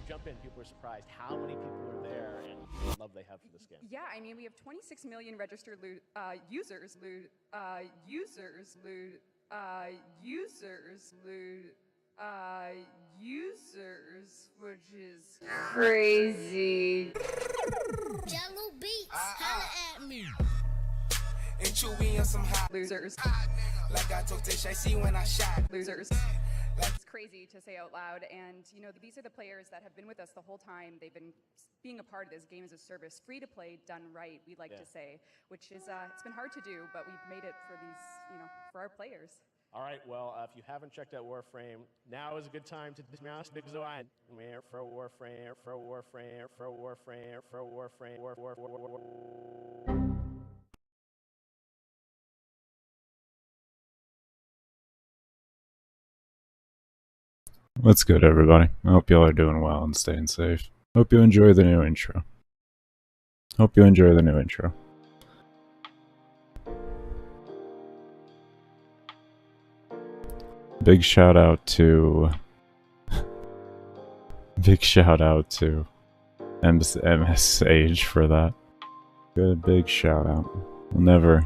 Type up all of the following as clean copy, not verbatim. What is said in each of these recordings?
jump in, people are surprised how many people are there and the love they have for this game. Yeah, I mean, we have 26 million registered users, which is crazy. Jello beats, holla at me. And Chewy and some hot Losers. like I told Tish, I see when I shot. Losers. It's crazy to say out loud, and you know, these are the players that have been with us the whole time. They've been being a part of this game as a service, free to play, done right, we like to say, which is, it's been hard to do, but we've made it for these, you know, for our players. All right, well, if you haven't checked out Warframe, now is a good time to dismouse big Zoan. For Warframe. What's good, everybody? I hope y'all are doing well and staying safe. Hope you enjoy the new intro. Big shout out to Msage for that. Good big shout out. We'll never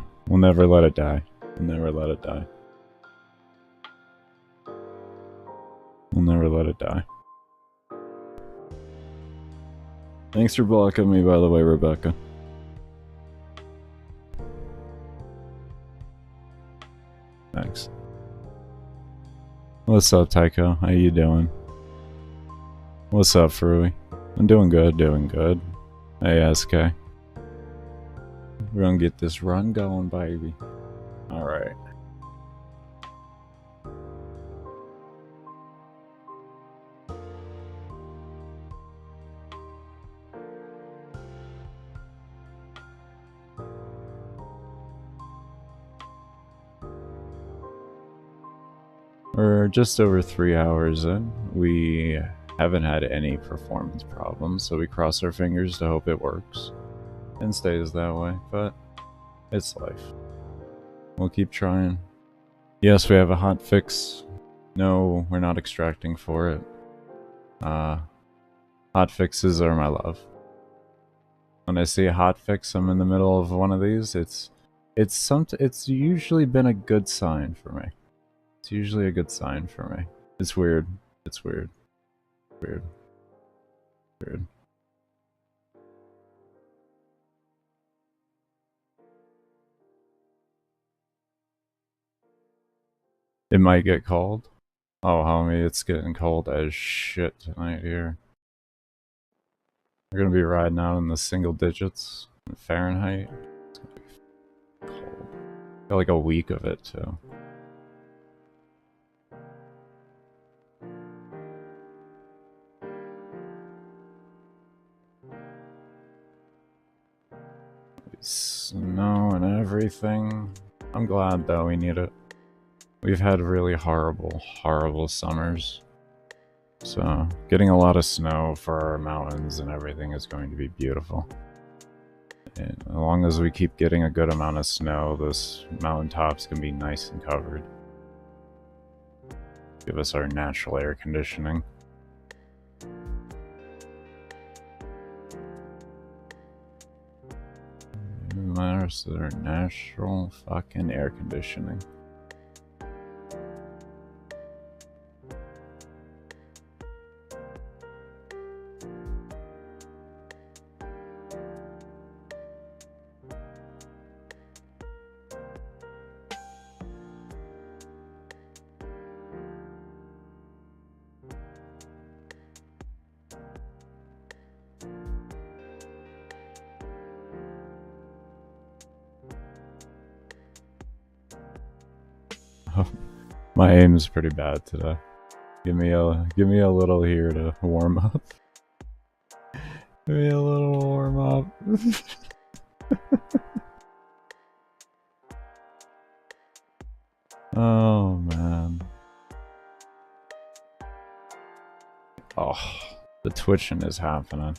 let it die. We'll never let it die. We'll never let it die. Thanks for blocking me, by the way, Rebecca. Thanks. What's up, Tycho? How you doing? What's up, Frui? I'm doing good, Hey, SK. We're gonna get this run going, baby. Alright. We're just over 3 hours in. We haven't had any performance problems, so we cross our fingers to hope it works and stays that way, but it's life. We'll keep trying. Yes, we have a hot fix. No, we're not extracting for it. Hot fixes are my love. When I see a hot fix, I'm in the middle of one of these. It's usually been a good sign for me. It's usually a good sign for me. It's weird. It's weird. Weird. Weird. It might get cold. Oh, homie, it's getting cold as shit tonight here. We're gonna be riding out in the single digits in Fahrenheit. It's gonna be cold. Got like a week of it, too. Snow and everything. I'm glad though we need it. We've had really horrible summers. So getting a lot of snow for our mountains and everything is going to be beautiful. And as long as we keep getting a good amount of snow, those mountaintops can be nice and covered. Give us our natural air conditioning. Matters their natural fucking air conditioning. My aim is pretty bad today. Give me a little here to warm up. Give me a little warm up. Oh man. Oh, the twitching is happening.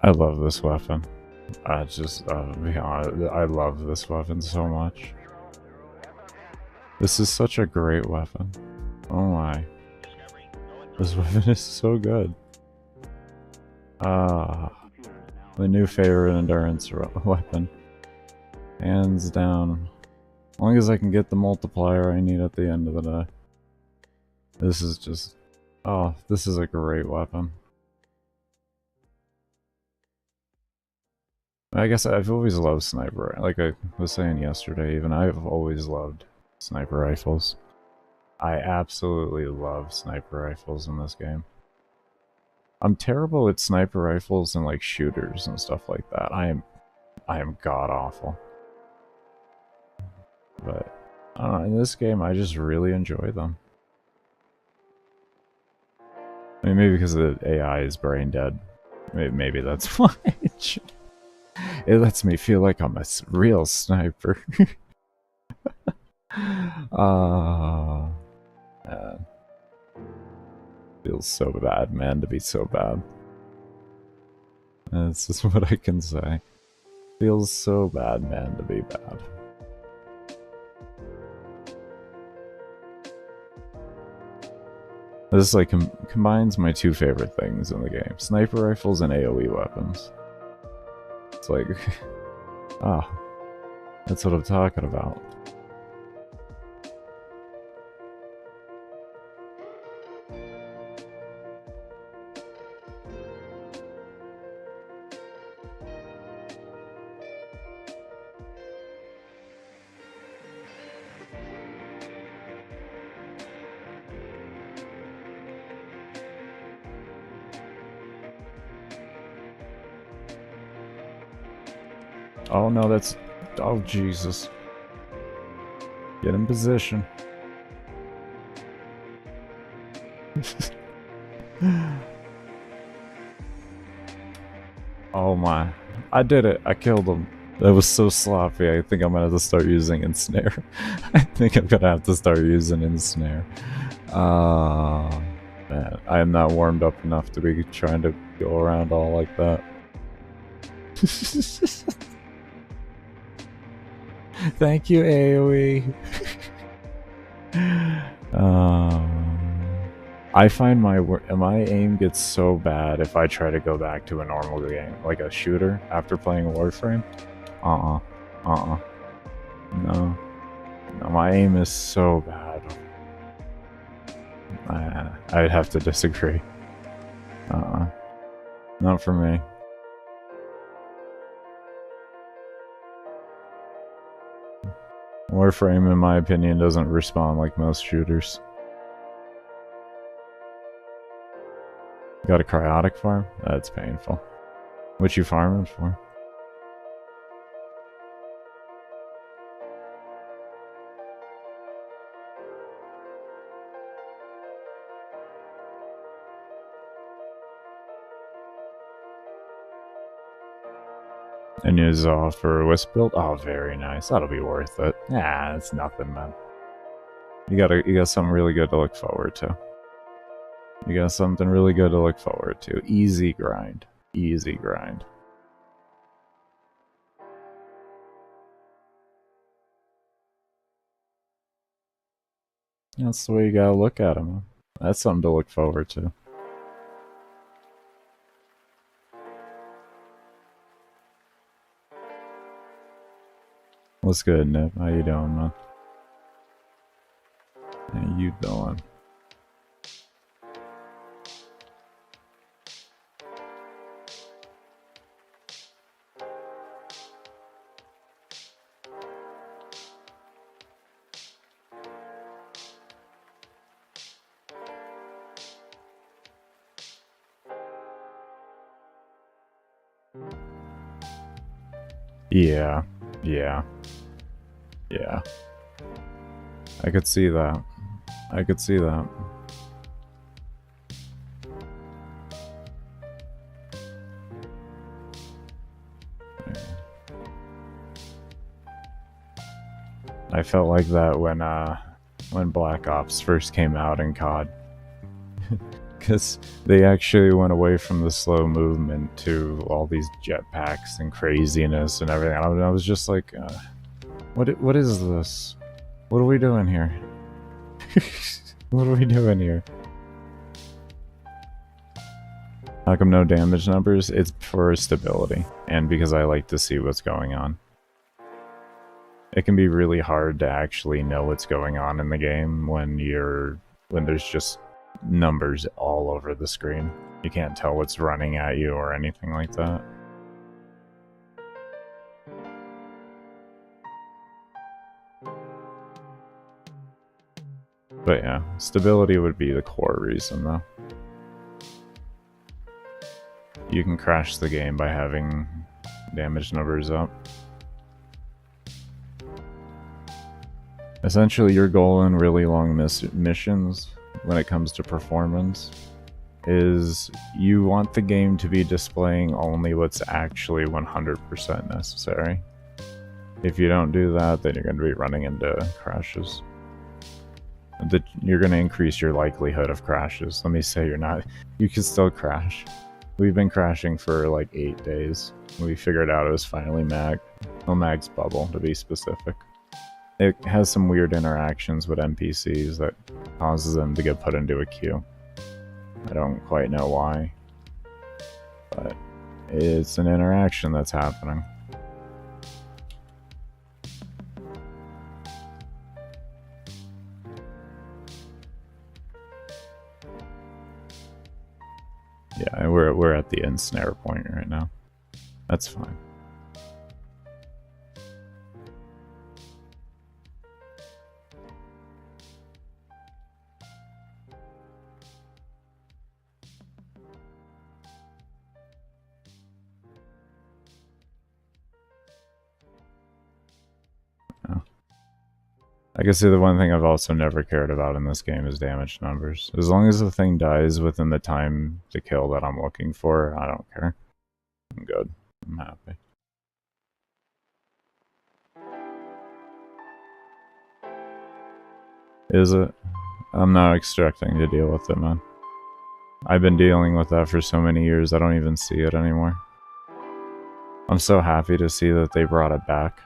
I love this weapon. I just, I love this weapon so much. This is such a great weapon. Oh my. This weapon is so good. My new favorite endurance weapon. Hands down. As long as I can get the multiplier I need at the end of the day. This is just... Oh, this is a great weapon. I guess I've always loved sniper. Like I was saying yesterday, even I've always loved sniper rifles. I absolutely love sniper rifles in this game. I'm terrible at sniper rifles and like shooters and stuff like that. I am god awful. But I don't know, in this game I just really enjoy them. I mean, maybe because the AI is brain dead. Maybe that's why. It lets me feel like I'm a real sniper. Man. Feels so bad, man, to be so bad. That's just what I can say. Feels so bad, man, to be bad. This like combines my two favorite things in the game: sniper rifles and AoE weapons. It's like, ah, that's what I'm talking about. Oh no, that's... Oh Jesus. Get in position. Oh my. I did it. I killed him. That was so sloppy. I think I'm gonna have to start using ensnare. I think I'm gonna have to start using ensnare. Man. I am not warmed up enough to be trying to go around all like that. Thank you, AoE. I find my aim gets so bad if I try to go back to a normal game, like a shooter, after playing Warframe. No. No, my aim is so bad. I'd have to disagree. Not for me. Warframe, in my opinion, doesn't respond like most shooters. Got a cryotic farm? That's painful. What you farming for? And use for a wisp build? Oh, very nice. That'll be worth it. Yeah, it's nothing, man. You got something really good to look forward to. You got something really good to look forward to. Easy grind. Easy grind. That's the way you gotta look at them. That's something to look forward to. What's good, Nip? How you doing, man? How you doing? Yeah. I could see that. I could see that. I felt like that when Black Ops first came out in COD. Because they actually went away from the slow movement to all these jetpacks and craziness and everything. I was just like, what is this? What are we doing here? What are we doing here? How come no damage numbers? It's for stability, and because I like to see what's going on. It can be really hard to actually know what's going on in the game when there's just numbers all over the screen. You can't tell what's running at you or anything like that. But yeah, stability would be the core reason though. You can crash the game by having damage numbers up. Essentially, your goal in really long missions, when it comes to performance, is you want the game to be displaying only what's actually 100% necessary. If you don't do that, then you're going to be running into crashes. You're going to increase your likelihood of crashes. Let me say you can still crash. We've been crashing for like 8 days. We figured out it was finally Mag's bubble, to be specific. It has some weird interactions with NPCs that causes them to get put into a queue. I don't quite know why, but it's an interaction that's happening. Yeah, we're at the ensnare point right now. That's fine. I can say the one thing I've also never cared about in this game is damage numbers. As long as the thing dies within the time to kill that I'm looking for, I don't care. I'm good. I'm happy. Is it? I'm not expecting to deal with it, man. I've been dealing with that for so many years, I don't even see it anymore. I'm so happy to see that they brought it back.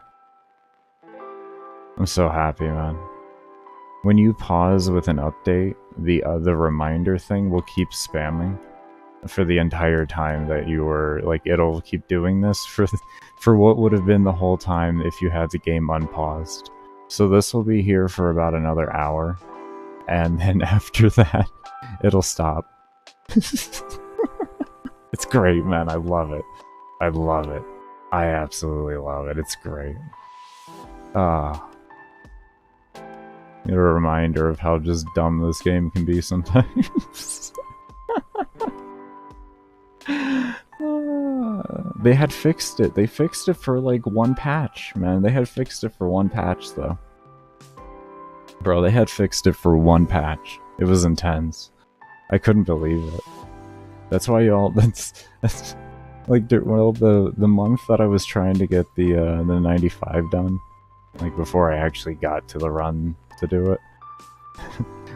I'm so happy, man. When you pause with an update, the reminder thing will keep spamming for the entire time that you were, like, it'll keep doing this for what would have been the whole time if you had the game unpaused. So this will be here for about another hour, and then after that, it'll stop. It's great, man. I love it. I love it. I absolutely love it. It's great. A reminder of how just dumb this game can be sometimes. They had fixed it. They fixed it for like one patch, man. They had fixed it for one patch, though. Bro, they had fixed it for one patch. It was intense. I couldn't believe it. That's why y'all. That's like, well, the month that I was trying to get the 95 done, like before I actually got to the run to do it,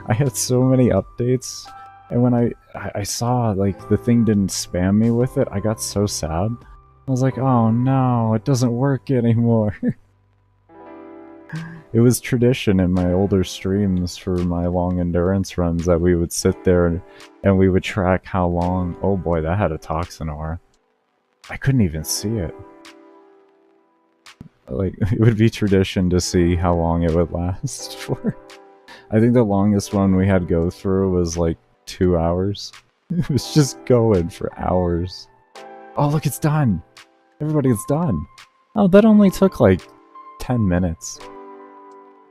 I had so many updates, and when I saw like the thing didn't spam me with it, I got so sad. I was like, oh no, it doesn't work anymore. It was tradition in my older streams for my long endurance runs that we would sit there and we would track how long. Oh boy, that had a toxin aura. I couldn't even see it. Like, it would be tradition to see how long it would last for. I think the longest one we had go through was like 2 hours. It was just going for hours. Oh look, it's done! Everybody, it's done! Oh, that only took like 10 minutes.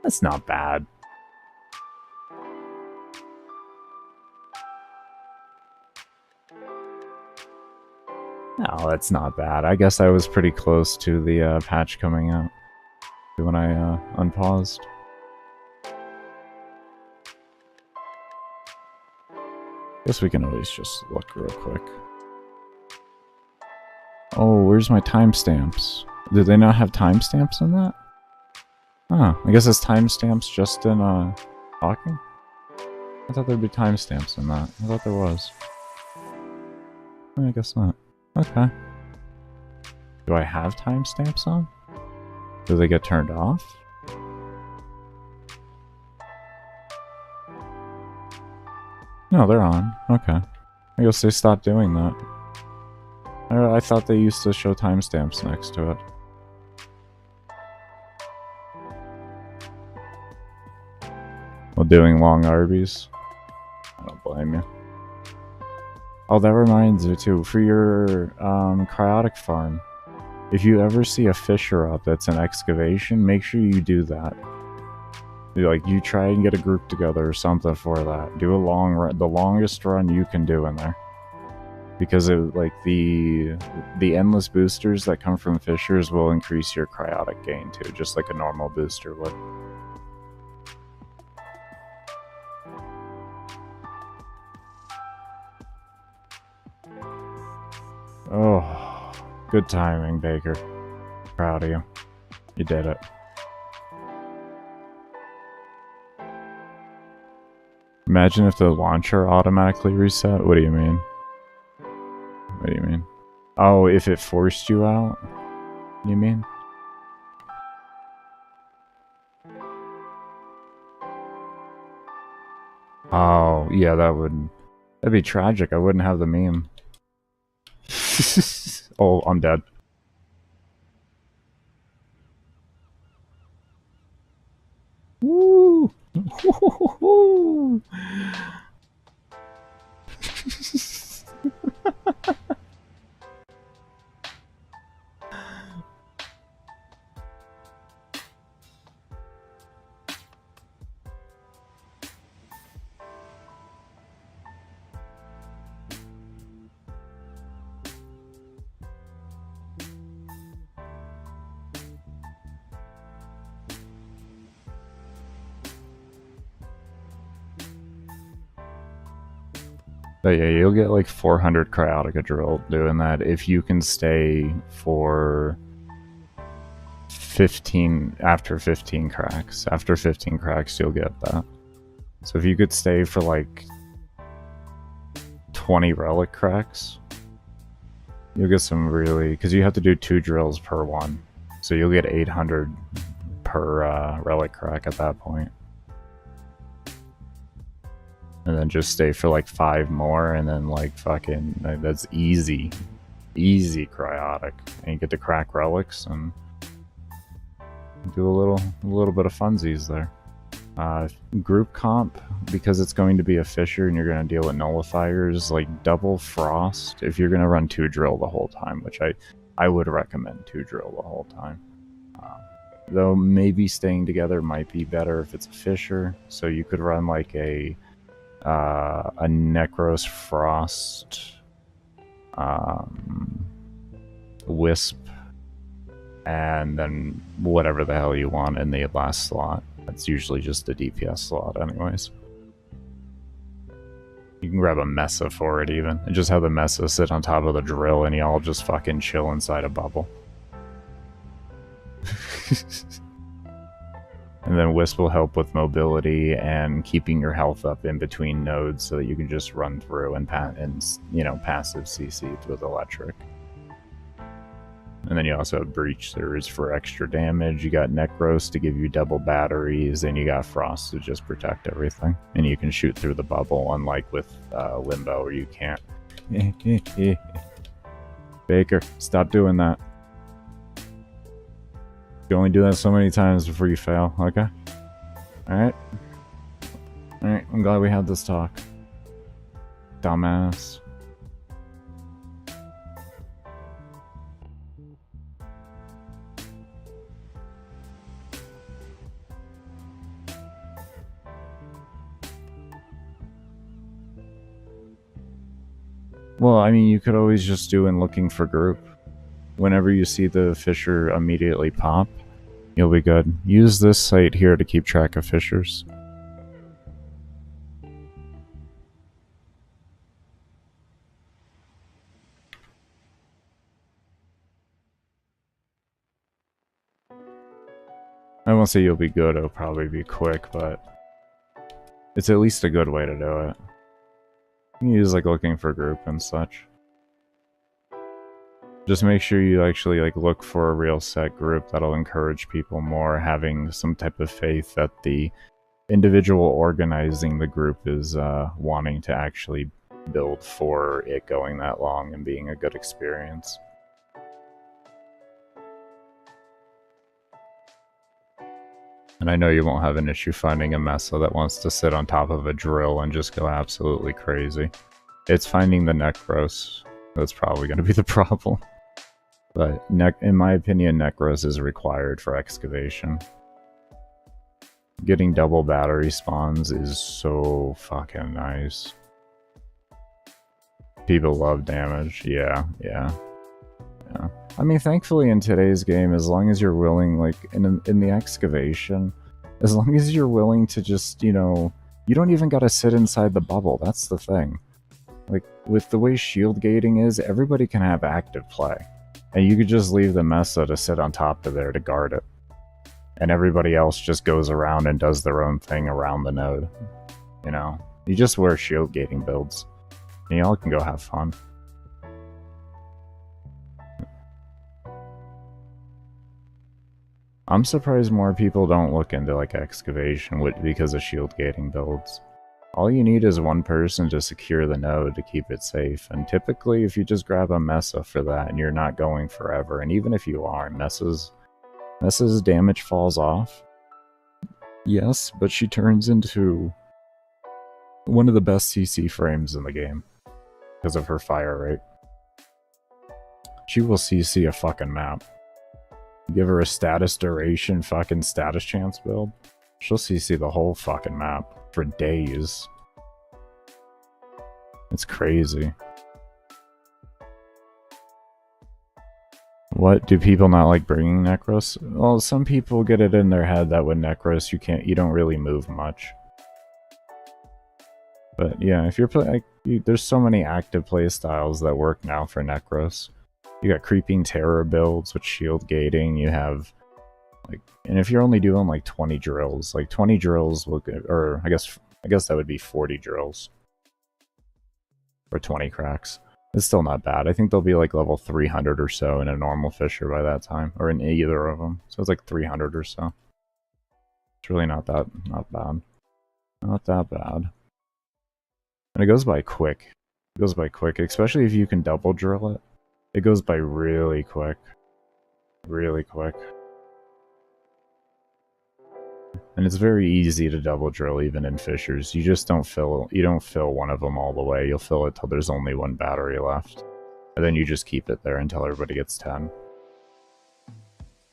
That's not bad. No, that's not bad. I guess I was pretty close to the patch coming out when I unpaused. Guess we can always just look real quick. Oh, where's my timestamps? Do they not have timestamps in that? Oh, I guess it's timestamps just in talking. I thought there'd be timestamps in that. I thought there was. I guess not. Okay. Do I have timestamps on? Do they get turned off? No, they're on. Okay. I guess they stopped doing that. I thought they used to show timestamps next to it. While doing long Arby's. I don't blame you. Oh, that reminds me too, for your cryotic farm, if you ever see a fissure up that's an excavation, make sure you do that. Like, you try and get a group together or something for that. Do a long run, the longest run you can do in there. Because it, like, the endless boosters that come from fissures will increase your cryotic gain too, just like a normal booster would. Oh, good timing, Baker. Proud of you. You did it. Imagine if the launcher automatically reset. What do you mean? What do you mean? Oh, if it forced you out? You mean? Oh, yeah, that'd be tragic. I wouldn't have the meme. Oh, I'm dead. Woo! But yeah, you'll get like 400 cryotica drill doing that if you can stay for 15, after 15 cracks. After 15 cracks, you'll get that. So if you could stay for like 20 relic cracks, you'll get some really, because you have to do 2 drills per one. So you'll get 800 per relic crack at that point. And then just stay for like 5 more, and then like fucking, that's easy. Easy cryotic. And you get to crack relics and do a little bit of funsies there. Group comp, because it's going to be a fissure and you're going to deal with nullifiers, like double frost, if you're going to run 2 drill the whole time, which I would recommend 2 drill the whole time. Though maybe staying together might be better if it's a fissure, so you could run like a Necros Frost Wisp, and then whatever the hell you want in the last slot. That's usually just a DPS slot anyways. You can grab a Mesa for it even, and just have the Mesa sit on top of the drill and y'all just fucking chill inside a bubble. And then Wisp will help with mobility and keeping your health up in between nodes so that you can just run through and passive CC with electric. And then you also have Breachers for extra damage. You got Necros to give you double batteries, and you got Frost to just protect everything. And you can shoot through the bubble, unlike with Limbo where you can't. Baker, stop doing that. You only do that so many times before you fail, okay? Alright? Alright, I'm glad we had this talk. Dumbass. Well, I mean, you could always just do in looking for group. Whenever you see the fissure immediately pop, you'll be good. Use this site here to keep track of fissures. I won't say you'll be good, it'll probably be quick, but it's at least a good way to do it. You can use like looking for group and such. Just make sure you actually like look for a real set group that'll encourage people more, having some type of faith that the individual organizing the group is wanting to actually build for it going that long and being a good experience. And I know you won't have an issue finding a Mesa that wants to sit on top of a drill and just go absolutely crazy. It's finding the Necros that's probably going to be the problem. But in my opinion, Necros is required for excavation. Getting double battery spawns is so fucking nice. People love damage. Yeah. I mean, thankfully in today's game, as long as you're willing, like in the excavation, as long as you're willing to just, you know, you don't even gotta sit inside the bubble. That's the thing. Like, with the way shield gating is, everybody can have active play. And you could just leave the Mesa to sit on top of there to guard it. And everybody else just goes around and does their own thing around the node. You know? You just wear shield gating builds. And y'all can go have fun. I'm surprised more people don't look into like excavation because of shield gating builds. All you need is one person to secure the node to keep it safe, and typically if you just grab a Mesa for that and you're not going forever, and even if you are, Mesa's damage falls off. Yes, but she turns into one of the best CC frames in the game because of her fire rate. She will CC a fucking map. Give her a status duration fucking status chance build, she'll CC the whole fucking map for days. It's crazy. What, do people not like bringing Necros? Well, some people get it in their head that with Necros you don't really move much. But yeah, if you're playing, there's so many active play styles that work now for Necros. You got creeping terror builds with shield gating. You have like, and if you're only doing like 20 drills, like 20 drills will get, or I guess that would be 40 drills or 20 cracks. It's still not bad. I think they'll be like level 300 or so in a normal Fisher by that time, or in either of them. So it's like 300 or so. It's really not bad. Not that bad. And it goes by quick. It goes by quick, especially if you can double drill it. It goes by really quick. Really quick. And it's very easy to double drill even in Fishers. You just don't fill one of them all the way. You'll fill it till there's only one battery left. And then you just keep it there until everybody gets 10.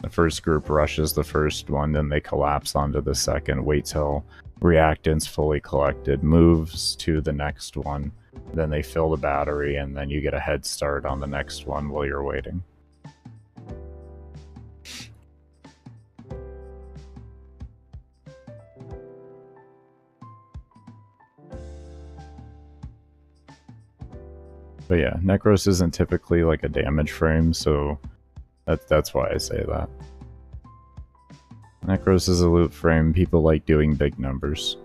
The first group rushes the first one, then they collapse onto the second, wait till reactant's fully collected, moves to the next one, then they fill the battery, and then you get a head start on the next one while you're waiting. But yeah, Necros isn't typically like a damage frame, so that's why I say that. Necros is a loot frame, people like doing big numbers.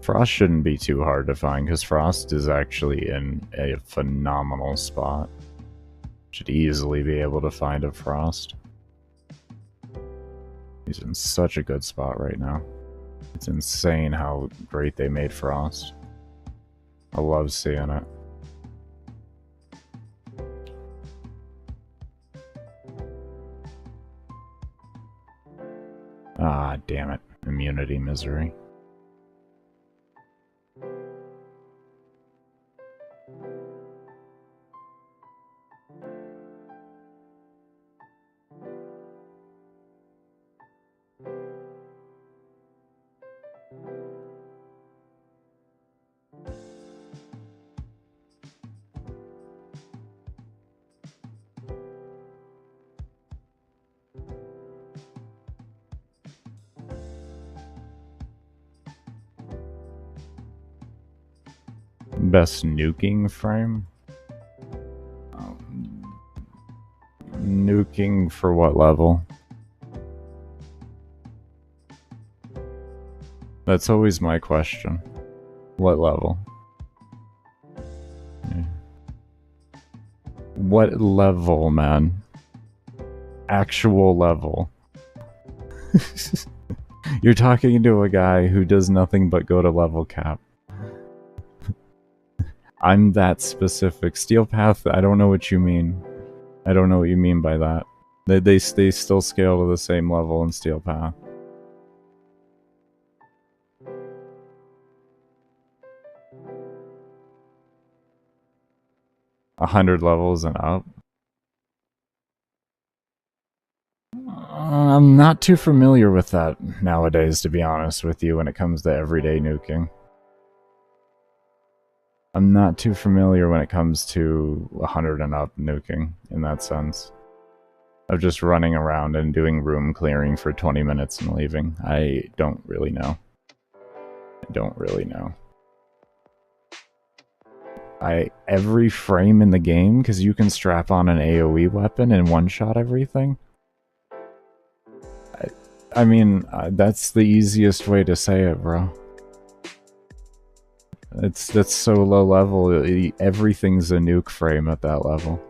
Frost shouldn't be too hard to find, because Frost is actually in a phenomenal spot. Should easily be able to find a Frost. He's in such a good spot right now. It's insane how great they made Frost. I love seeing it. Ah, damn it. Immunity misery. Best nuking frame? Nuking for what level? That's always my question. What level? Yeah. What level, man? Actual level. You're talking to a guy who does nothing but go to level cap. I'm that specific. Steel Path, I don't know what you mean. I don't know what you mean by that. They still scale to the same level in Steel Path. A 100 levels and up. I'm not too familiar with that nowadays, to be honest with you, when it comes to everyday nuking. I'm not too familiar when it comes to 100 and up nuking, in that sense. Of just running around and doing room clearing for 20 minutes and leaving. I don't really know. I don't really know. Every frame in the game, because you can strap on an AoE weapon and one-shot everything. I mean, that's the easiest way to say it, bro. That's so low level. Everything's a nuke frame at that level.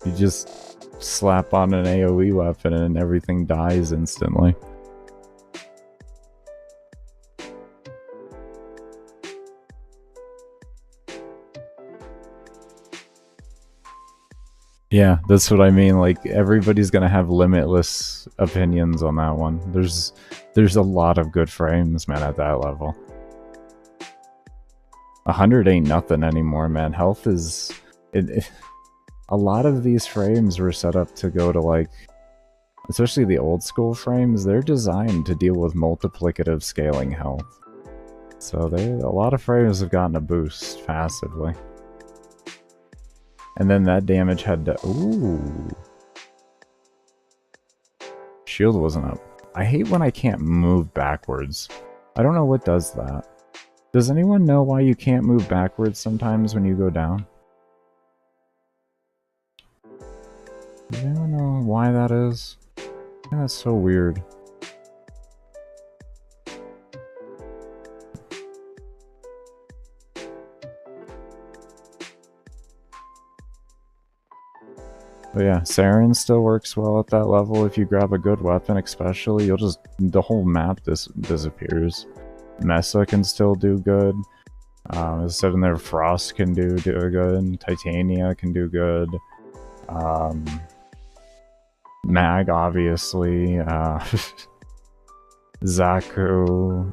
You just slap on an AoE weapon and everything dies instantly. Yeah, that's what I mean. Like, everybody's gonna have limitless opinions on that one. There's a lot of good frames, man, at that level. 100 ain't nothing anymore, man. Health is... a lot of these frames were set up to go to, like... especially the old school frames, they're designed to deal with multiplicative scaling health. So a lot of frames have gotten a boost passively. And then that damage had to... Ooh. Shield wasn't up. I hate when I can't move backwards. I don't know what does that. Does anyone know why you can't move backwards sometimes when you go down? Does anyone know why that is? Yeah, that's so weird. But yeah, Saryn still works well at that level. If you grab a good weapon especially, you'll just... the whole map disappears. Mesa can still do good. As I said in there, Frost can do good. Titania can do good. Mag, obviously. Zaku.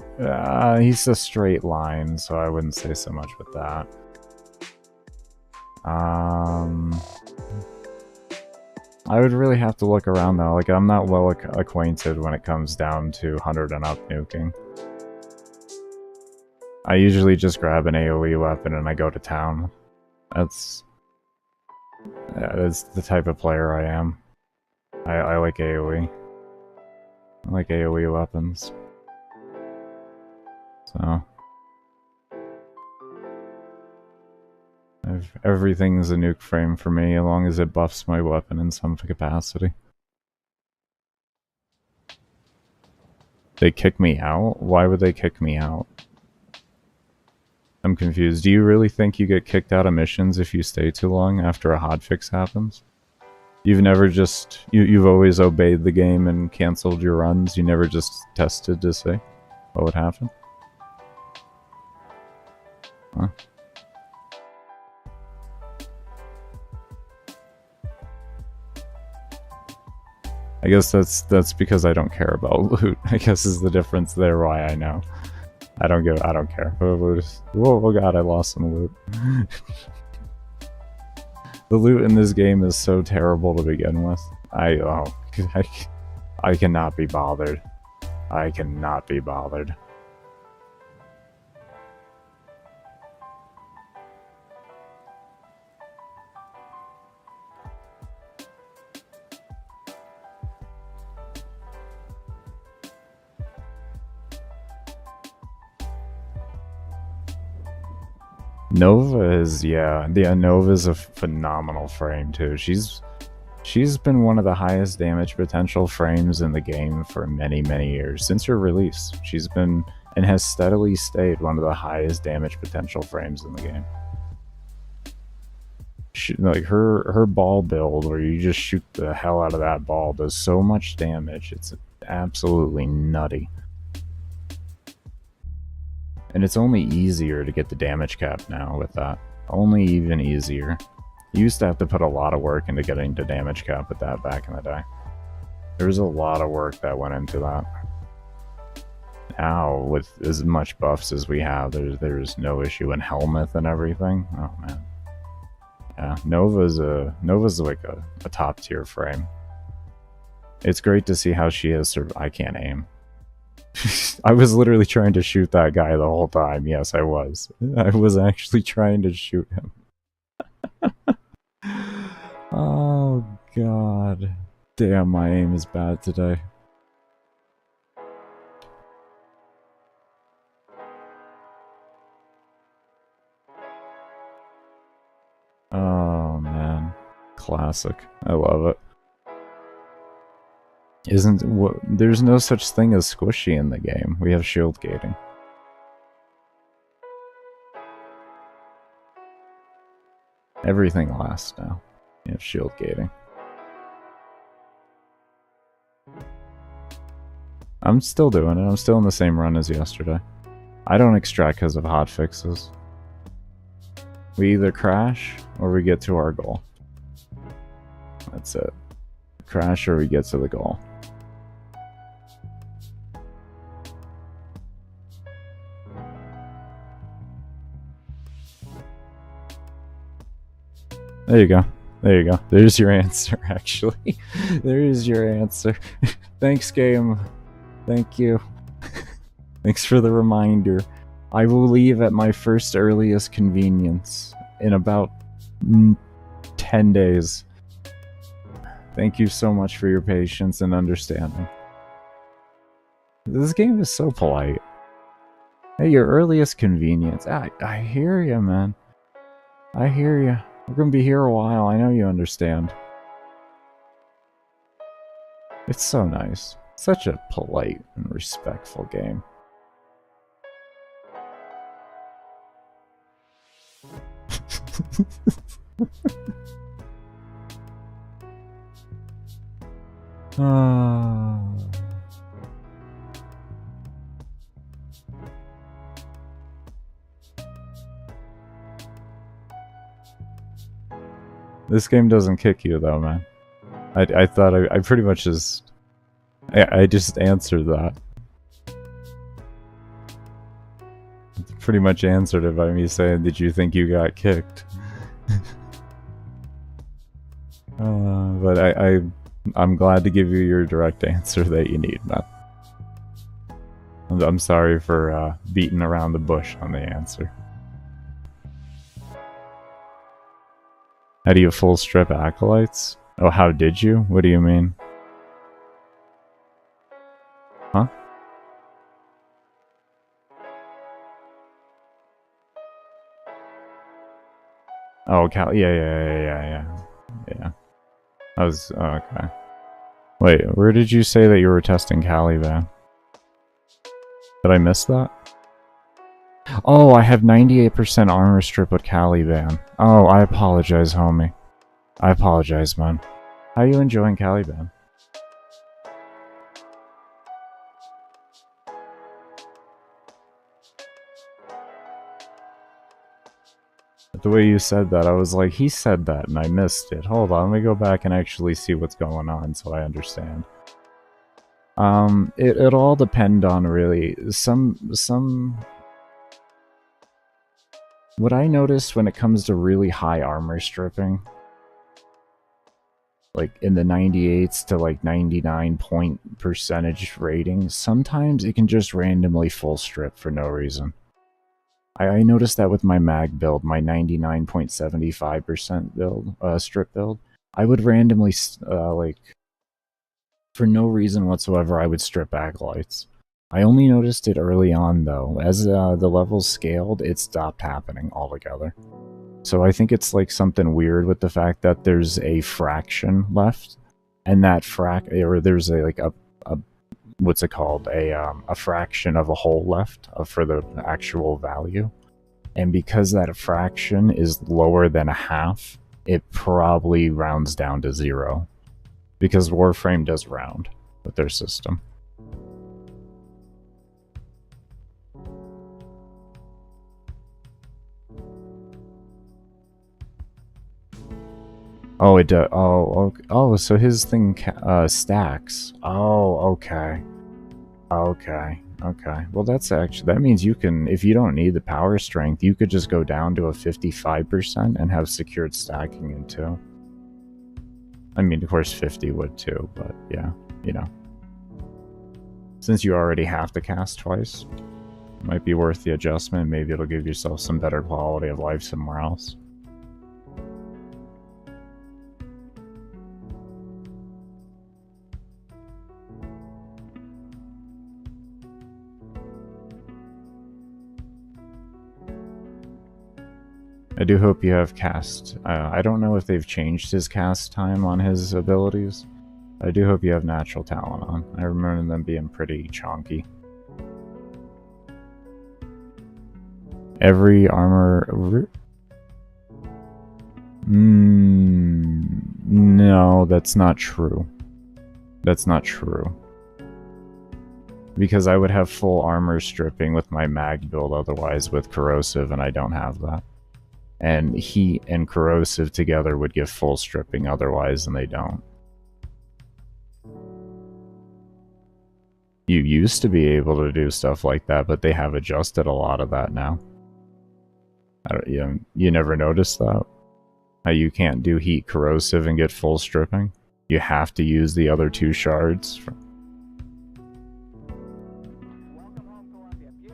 He's a straight line, so I wouldn't say so much with that. I would really have to look around though. Like, I'm not well acquainted when it comes down to 100 and up nuking. I usually just grab an AoE weapon and I go to town. That's the type of player I am. I like AoE. I like AoE weapons. So... everything's a nuke frame for me, as long as it buffs my weapon in some capacity. They kick me out? Why would they kick me out? I'm confused. Do you really think you get kicked out of missions if you stay too long after a hotfix happens? You've never just... You've always obeyed the game and cancelled your runs? You never just tested to see what would happen? Huh? I guess that's because I don't care about loot. I guess is the difference there. Why I know. I don't care. Oh god, I lost some loot. The loot in this game is so terrible to begin with. I cannot be bothered. I cannot be bothered. Nova is, yeah, Nova's a phenomenal frame too. She's She's been one of the highest damage potential frames in the game for many, many years. Since her release, she's been and has steadily stayed one of the highest damage potential frames in the game. Like her ball build, where you just shoot the hell out of that ball, does so much damage. It's absolutely nutty. And it's only easier to get the damage cap now with that. Only even easier. You used to have to put a lot of work into getting to damage cap with that back in the day. There's a lot of work that went into that. Now, with as much buffs as we have, there's no issue in Helmuth and everything. Oh man. Yeah, Nova's like a top tier frame. It's great to see how she has I can't aim. I was literally trying to shoot that guy the whole time. Yes, I was. I was actually trying to shoot him. Oh god. Damn, my aim is bad today. Oh man. Classic. I love it. There's no such thing as squishy in the game. We have shield gating. Everything lasts now. You have shield gating. I'm still doing it. I'm still in the same run as yesterday. I don't extract because of hotfixes. We either crash or we get to our goal. That's it. Crash or we get to the goal. There you go. There you go. There's your answer, actually. There is your answer. Thanks, game. Thank you. Thanks for the reminder. I will leave at my first earliest convenience in about 10 days. Thank you so much for your patience and understanding. This game is so polite. Hey, your earliest convenience. I hear you, man. I hear you. We're gonna be here a while. I know you understand. It's so nice. Such a polite and respectful game. This game doesn't kick you though, man. I thought I pretty much just I just answered that. Pretty much answered it by me saying, "Did you think you got kicked?" But I'm glad to give you your direct answer that you need, man. I'm sorry for beating around the bush on the answer. How do you full strip acolytes? Oh, how did you? What do you mean? Huh? Oh, yeah. I was, oh, okay. Wait, where did you say that you were testing Caliban? Did I miss that? Oh, I have 98% armor strip with Caliban. Oh, I apologize, homie. I apologize, man. How are you enjoying Caliban? The way you said that, I was like, he said that, and I missed it. Hold on, let me go back and actually see what's going on so I understand. It all depend on, really, what I noticed when it comes to really high armor stripping, like in the 98s to like 99 point percentage rating, sometimes it can just randomly full strip for no reason. I noticed that with my mag build, my 99.75% build, strip build. I would randomly, like, for no reason whatsoever, I would strip acolytes. I only noticed it early on, though. As the levels scaled, it stopped happening altogether. So I think it's like something weird with the fact that there's a fraction left, and that or there's a what's it called, a fraction of a whole left for the actual value. And because that fraction is lower than a half, it probably rounds down to 0. Because Warframe does round with their system. Oh, it does. Oh, so his thing stacks. Oh, okay. Okay. Well, that means you can, if you don't need the power strength, you could just go down to a 55% and have secured stacking in 2. I mean, of course 50 would too, but yeah, you know. Since you already have to cast twice, it might be worth the adjustment. Maybe it'll give yourself some better quality of life somewhere else. I do hope you have cast. I don't know if they've changed his cast time on his abilities. I do hope you have natural talent on. I remember them being pretty chonky. Every armor... No, that's not true. That's not true. Because I would have full armor stripping with my mag build otherwise with corrosive, and I don't have that. And heat and corrosive together would give full stripping otherwise, and they don't. You used to be able to do stuff like that, but they have adjusted a lot of that now. You never noticed that? How you can't do heat corrosive and get full stripping? You have to use the other 2 shards.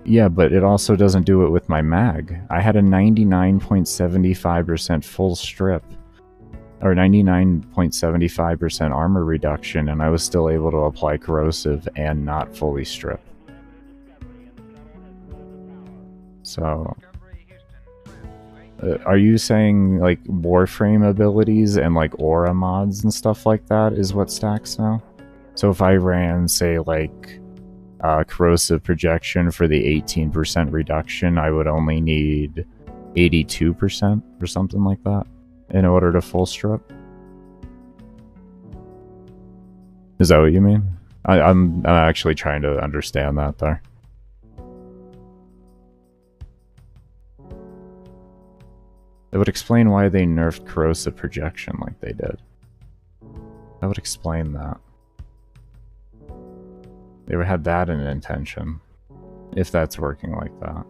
Yeah, but it also doesn't do it with my mag. I had a 99.75% full strip, or 99.75% armor reduction, and I was still able to apply corrosive and not fully strip. So, are you saying like Warframe abilities and like aura mods and stuff like that is what stacks now? So if I ran, say, like corrosive projection for the 18% reduction, I would only need 82% or something like that in order to full strip. Is that what you mean? I'm actually trying to understand that there. That would explain why they nerfed corrosive projection like they did. That would explain that. They would have that in intention, if that's working like that.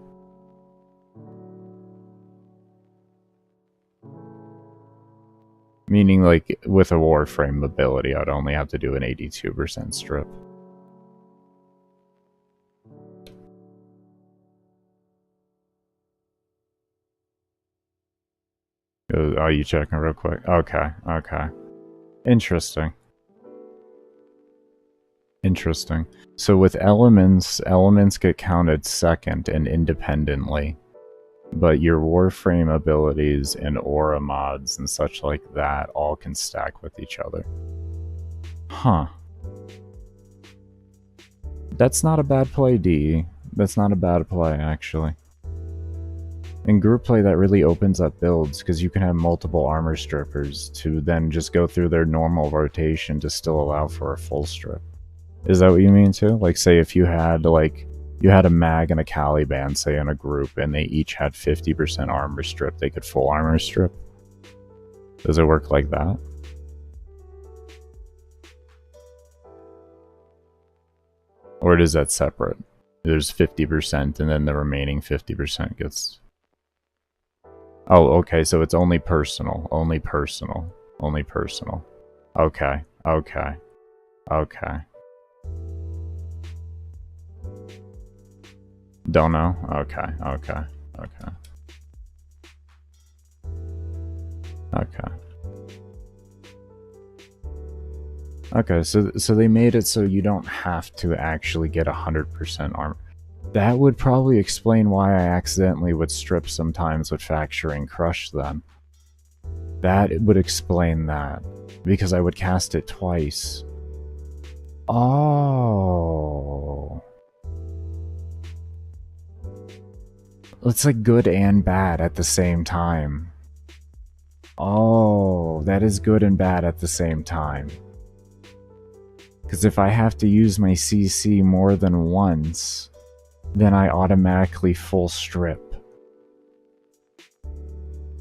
Meaning, like, with a Warframe ability, I'd only have to do an 82% strip. Are you checking real quick? Okay. Interesting. So with elements get counted second and independently. But your Warframe abilities and aura mods and such like that all can stack with each other. Huh. That's not a bad play, D. That's not a bad play, actually. In group play, that really opens up builds, because you can have multiple armor strippers to then just go through their normal rotation to still allow for a full strip. Is that what you mean too? Like, say if you had, like, you had a mag and a Caliban, say, in a group, and they each had 50% armor strip, they could full armor strip? Does it work like that? Or is that separate? There's 50% and then the remaining 50% gets... Oh, okay, so it's only personal. Only personal. Okay. Don't know? Okay. Okay, so they made it so you don't have to actually get 100% armor. That would probably explain why I accidentally would strip sometimes with Fracturing Crush then. That would explain that. Because I would cast it twice. Oh. It's like good and bad at the same time. Oh, that is good and bad at the same time. Because if I have to use my CC more than once, then I automatically full strip.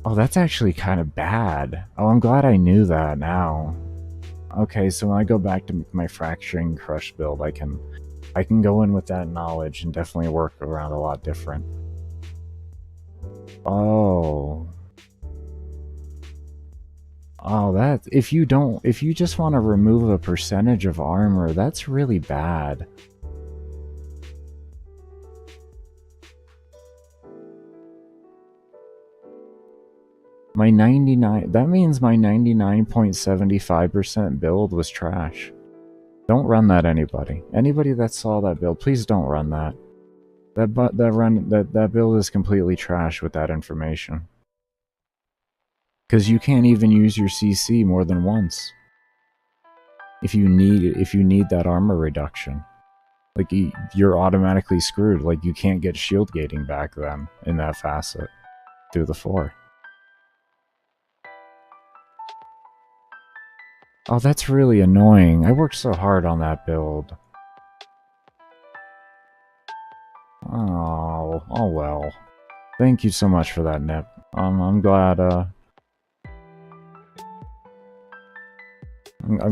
Oh, that's actually kind of bad. Oh, I'm glad I knew that now. Okay, so when I go back to my Fracturing Crush build, I can go in with that knowledge and definitely work around a lot different. Oh. Oh, that, if you just want to remove a percentage of armor, that's really bad. My 99, that means my 99.75% build was trash. Don't run that, anybody. Anybody that saw that build, please don't run that. That build is completely trash with that information. Because you can't even use your CC more than once. If you need that armor reduction. Like, you're automatically screwed. Like, you can't get shield gating back then in that facet through the 4. Oh, that's really annoying. I worked so hard on that build. Oh well. Thank you so much for that, Nip. I'm glad, I'm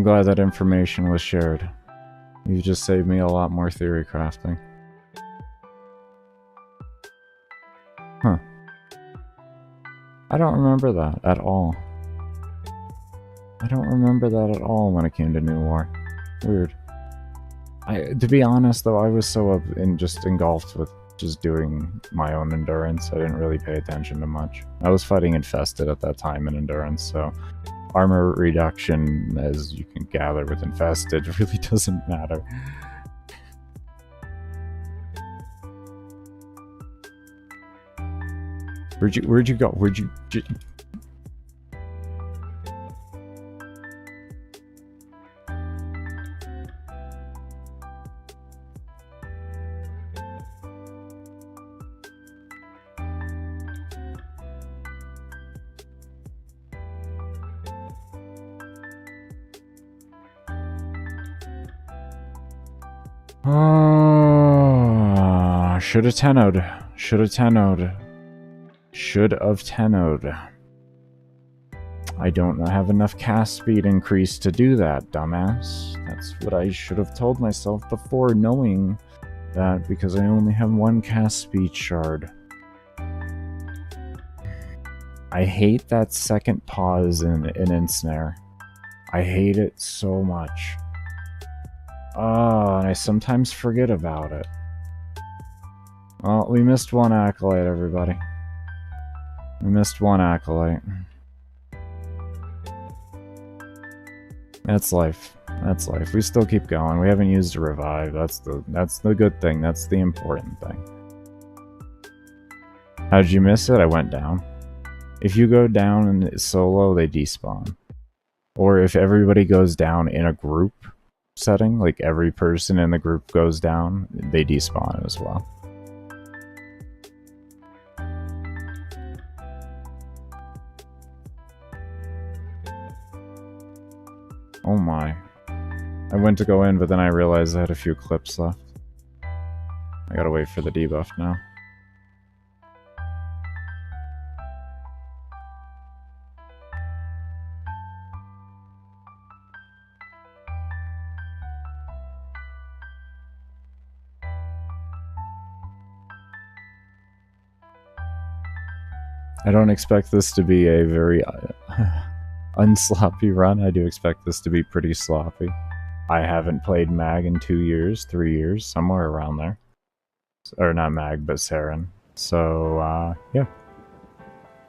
glad that information was shared. You just saved me a lot more theory crafting. Huh. I don't remember that at all. I don't remember that at all when it came to New War. Weird. To be honest, though, I was so just engulfed with just doing my own endurance. I didn't really pay attention to much. I was fighting Infested at that time in endurance, so armor reduction, as you can gather with Infested, really doesn't matter. Where'd you go? Where'd you... Should've tennoed. Should've tennoed. Should've tennoed. I don't have enough cast speed increase to do that, dumbass. That's what I should have told myself before knowing that, because I only have one cast speed shard. I hate that second pause in Ensnare. I hate it so much. And I sometimes forget about it. Well, we missed one Acolyte, everybody. We missed one Acolyte. That's life. That's life. We still keep going. We haven't used a revive. That's the good thing. That's the important thing. How did you miss it? I went down. If you go down in solo, they despawn. Or if everybody goes down in a group setting, like every person in the group goes down, they despawn as well. Oh my. I went to go in, but then I realized I had a few clips left. I gotta wait for the debuff now. I don't expect this to be a very unsloppy run. I do expect this to be pretty sloppy. I haven't played Mag in 2 years, 3 years, somewhere around there. Or not Mag, but Saryn. So, yeah.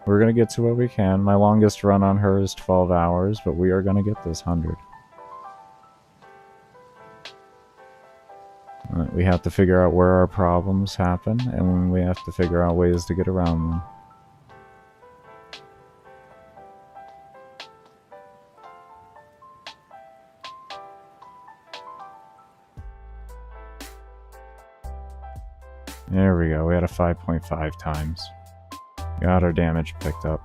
We're gonna get to what we can. My longest run on her is 12 hours, but we are gonna get this 100. We have to figure out where our problems happen, and we have to figure out ways to get around them. There we go, we had a 5.5 times. Got our damage picked up.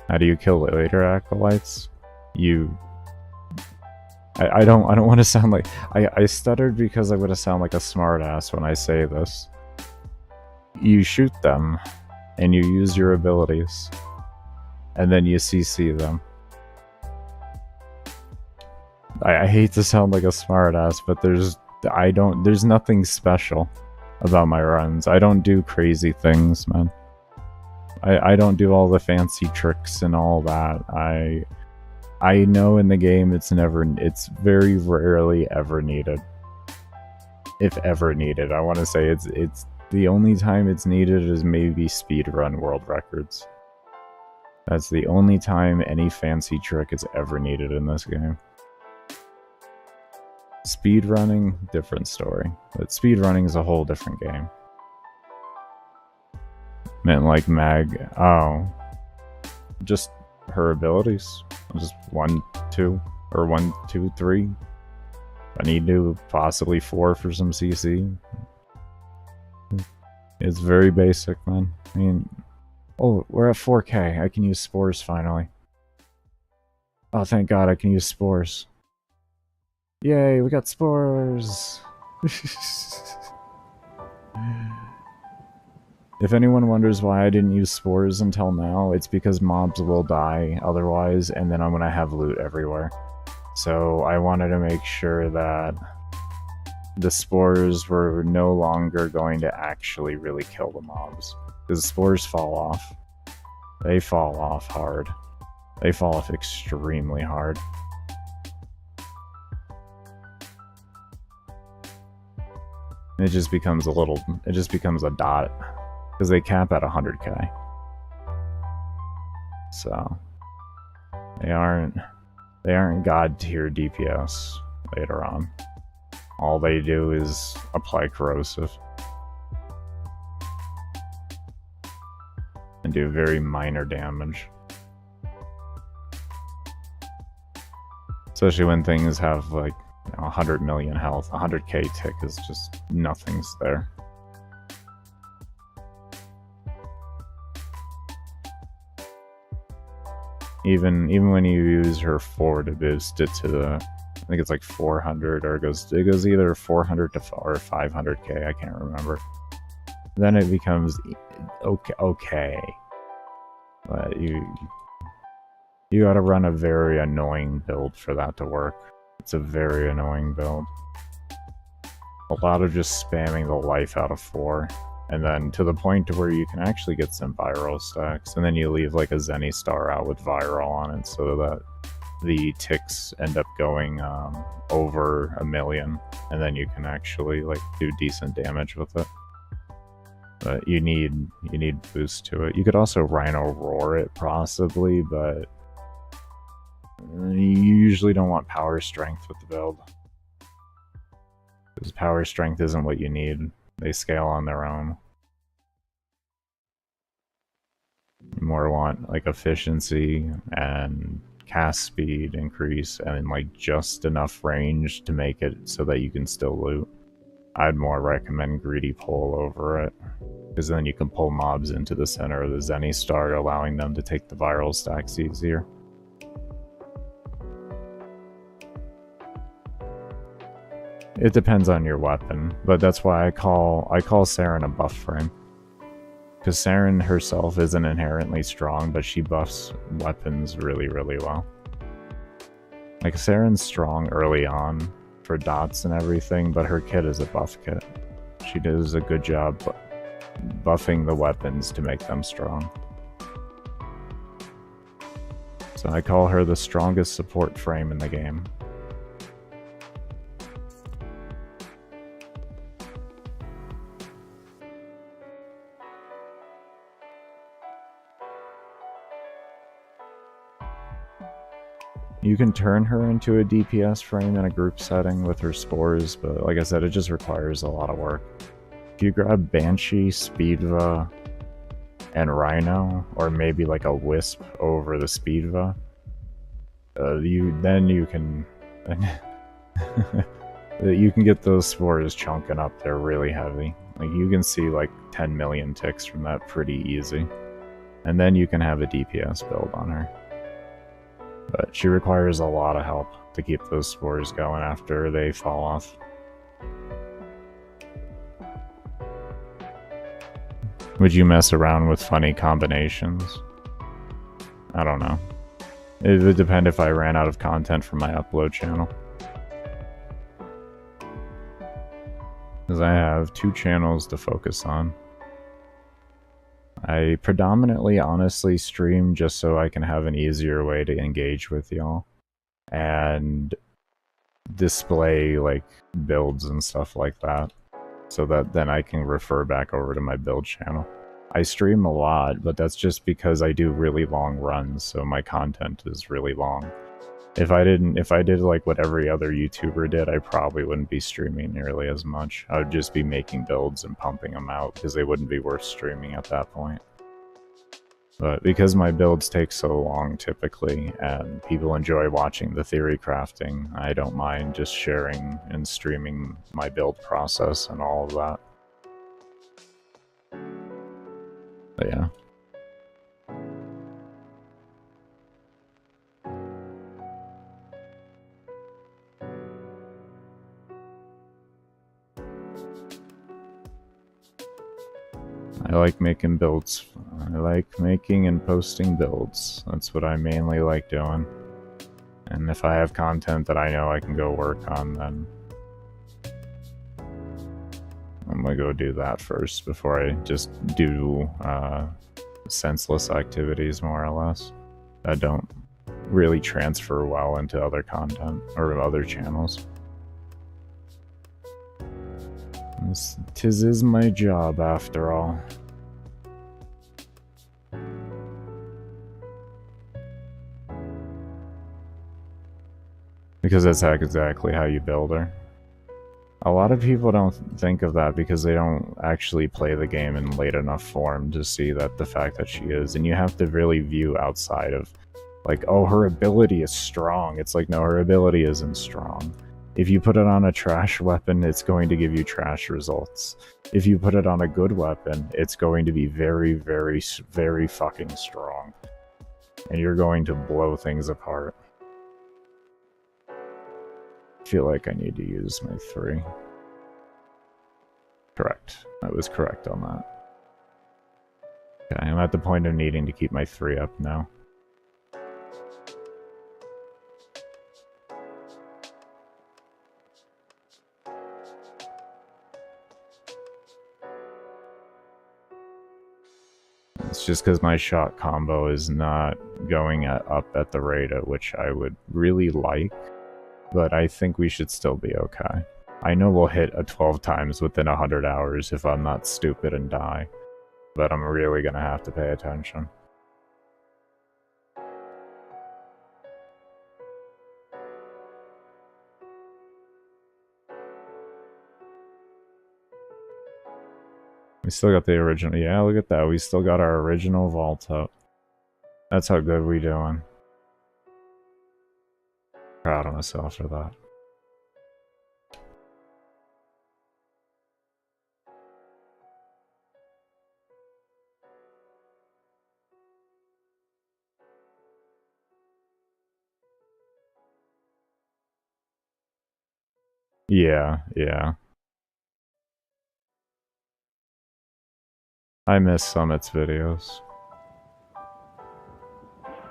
How do you kill later acolytes? I don't want to sound like I stuttered because I would have sound like a smartass when I say this. You shoot them and you use your abilities and then you CC them. I hate to sound like a smartass, but there's nothing special about my runs. I don't do crazy things, man. I don't do all the fancy tricks and all that. I know in the game it's very rarely ever needed. If ever needed. I want to say it's the only time it's needed is maybe speedrun world records. That's the only time any fancy trick is ever needed in this game. Speedrunning, different story. But speedrunning is a whole different game. Meant like just her abilities. Just 1, 2, or 1, 2, 3. I need to possibly 4 for some CC. It's very basic, man. I mean, oh, we're at 4K. I can use spores finally. Oh, thank God I can use spores. Yay, we got spores! If anyone wonders why I didn't use spores until now, it's because mobs will die otherwise, and then I'm gonna have loot everywhere. So I wanted to make sure that the spores were no longer going to actually really kill the mobs. Because spores fall off. They fall off hard. They fall off extremely hard. It just becomes a dot. Because they cap at 100k. So they aren't god tier DPS later on. All they do is apply corrosive. And do very minor damage. Especially when things have like 100 million health. 100k tick is just nothing's there. Even when you use her 4 to boost it to the, I think it's like 400, or it goes either 400 to or 500k, I can't remember. Then it becomes okay. But you gotta run a very annoying build for that to work. It's a very annoying build. A lot of just spamming the life out of 4. And then to the point to where you can actually get some viral stacks, and then you leave like a Zenny star out with viral on it so that the ticks end up going over 1 million, and then you can actually like do decent damage with it. But you need boost to it. You could also Rhino Roar it possibly, but you usually don't want power strength with the build. Because power strength isn't what you need. They scale on their own. You more want like efficiency and cast speed increase and like just enough range to make it so that you can still loot. I'd more recommend greedy pull over it, because then you can pull mobs into the center of the Zenny star, allowing them to take the viral stacks easier. It depends on your weapon, but that's why I call Saryn a buff frame. Because Saryn herself isn't inherently strong, but she buffs weapons really, really well. Like, Saryn's strong early on for dots and everything, but her kit is a buff kit. She does a good job buffing the weapons to make them strong. So I call her the strongest support frame in the game. You can turn her into a DPS frame in a group setting with her spores, but like I said, it just requires a lot of work. If you grab Banshee, Speedva, and Rhino, or maybe like a Wisp over the Speedva, you can you can get those spores chunking up. They're really heavy. Like you can see like 10 million ticks from that pretty easy. And then you can have a DPS build on her. But she requires a lot of help to keep those spores going after they fall off. Would you mess around with funny combinations? I don't know. It would depend if I ran out of content for my upload channel. Because I have 2 channels to focus on. I predominantly honestly stream just so I can have an easier way to engage with y'all. And display like builds and stuff like that. So that then I can refer back over to my build channel. I stream a lot, but that's just because I do really long runs, so my content is really long. If I did like what every other YouTuber did, I probably wouldn't be streaming nearly as much. I would just be making builds and pumping them out because they wouldn't be worth streaming at that point. But because my builds take so long typically, and people enjoy watching the theory crafting, I don't mind just sharing and streaming my build process and all of that. But yeah. I like making builds. I like making and posting builds. That's what I mainly like doing. And if I have content that I know I can go work on, then I'm gonna go do that first before I just do senseless activities, more or less, that don't really transfer well into other content or other channels. Tis is my job, after all. Because that's exactly how you build her. A lot of people don't think of that because they don't actually play the game in late enough form to see that the fact that she is. And you have to really view outside of, like, oh, her ability is strong. It's like, no, her ability isn't strong. If you put it on a trash weapon, it's going to give you trash results. If you put it on a good weapon, it's going to be very, very, very fucking strong. And you're going to blow things apart. I feel like I need to use my 3. Correct. I was correct on that. Okay, I'm at the point of needing to keep my 3 up now. It's just because my shot combo is not going up at the rate at which I would really like, but I think we should still be okay. I know we'll hit a 12 times within 100 hours if I'm not stupid and die, but I'm really gonna have to pay attention. We still got the original. Yeah, look at that. We still got our original vault up. That's how good we doing. Proud of myself for that. Yeah, yeah. I miss Summit's videos.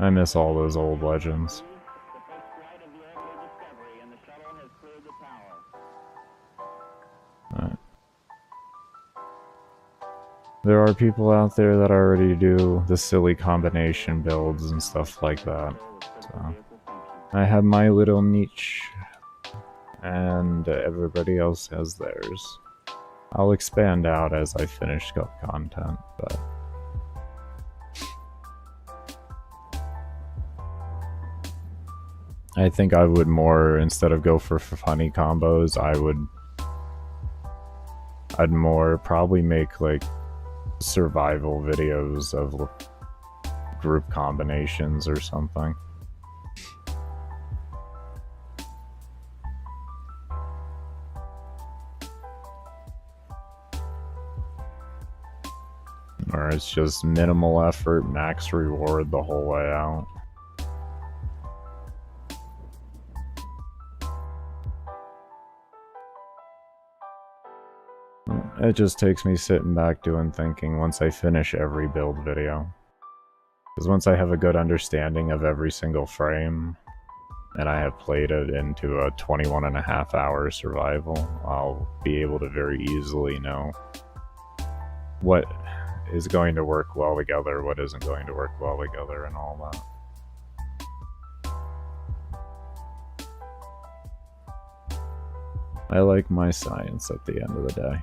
I miss all those old legends. Right. There are people out there that already do the silly combination builds and stuff like that. So I have my little niche, and everybody else has theirs. I'll expand out as I finish up content, but I think I would more, instead of go for funny combos, I'd more probably make like survival videos of group combinations or something. Or it's just minimal effort, max reward the whole way out. It just takes me sitting back doing thinking once I finish every build video. Because once I have a good understanding of every single frame, and I have played it into a 21.5-hour survival, I'll be able to very easily know what is going to work well together, what isn't going to work well together, and all that. I like my science at the end of the day.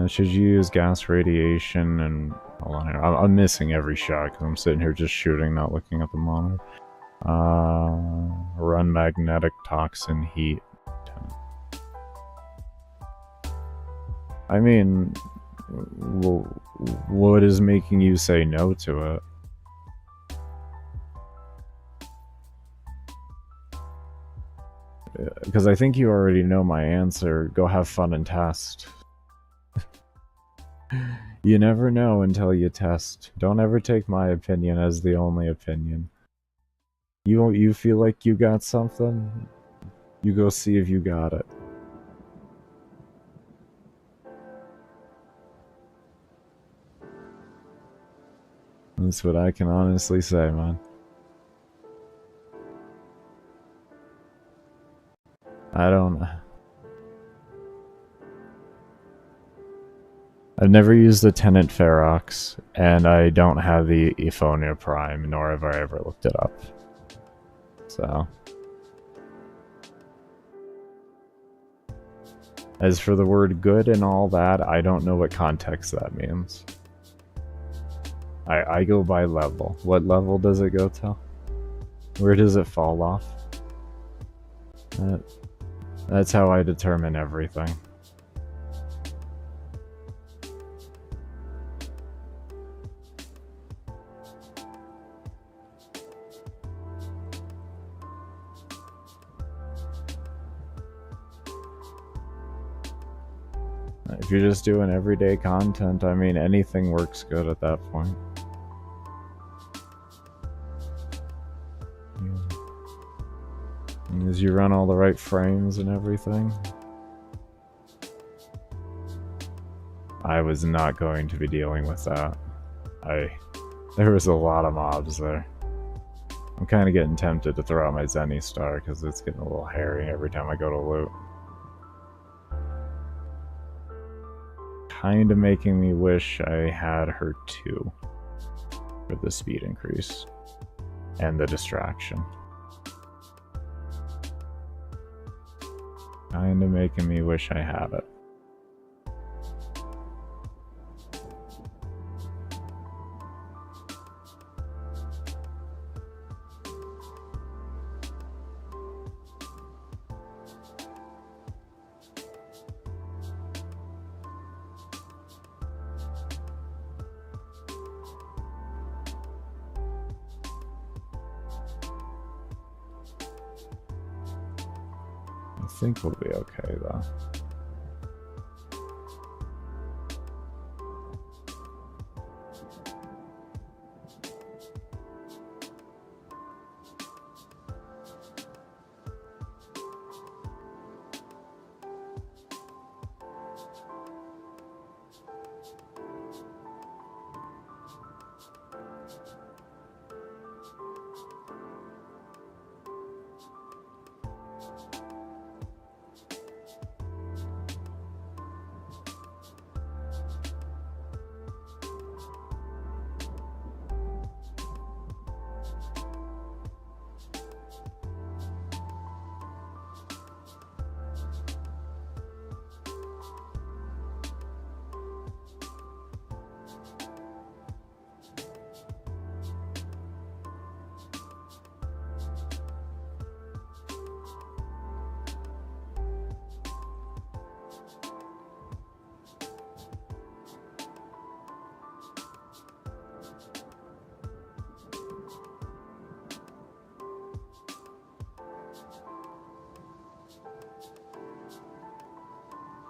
Should you use gas radiation and... Hold on here. I'm missing every shot because I'm sitting here just shooting, not looking at the monitor. Run magnetic toxin heat. I mean, what is making you say no to it? Because I think you already know my answer. Go have fun and test. You never know until you test. Don't ever take my opinion as the only opinion. You feel like you got something? You go see if you got it. That's what I can honestly say, man. I don't... I've never used the Tenant Ferox, and I don't have the Ephonia Prime, nor have I ever looked it up. So... As for the word good and all that, I don't know what context that means. I go by level. What level does it go to? Where does it fall off? That's how I determine everything. If you're just doing everyday content, I mean, anything works good at that point. As you run all the right frames and everything. I was not going to be dealing with that. There was a lot of mobs there. I'm kind of getting tempted to throw out my Zenny Star because it's getting a little hairy every time I go to loot. Kind of making me wish I had her too for the speed increase and the distraction. Kind of making me wish I had it. I think we'll be okay though.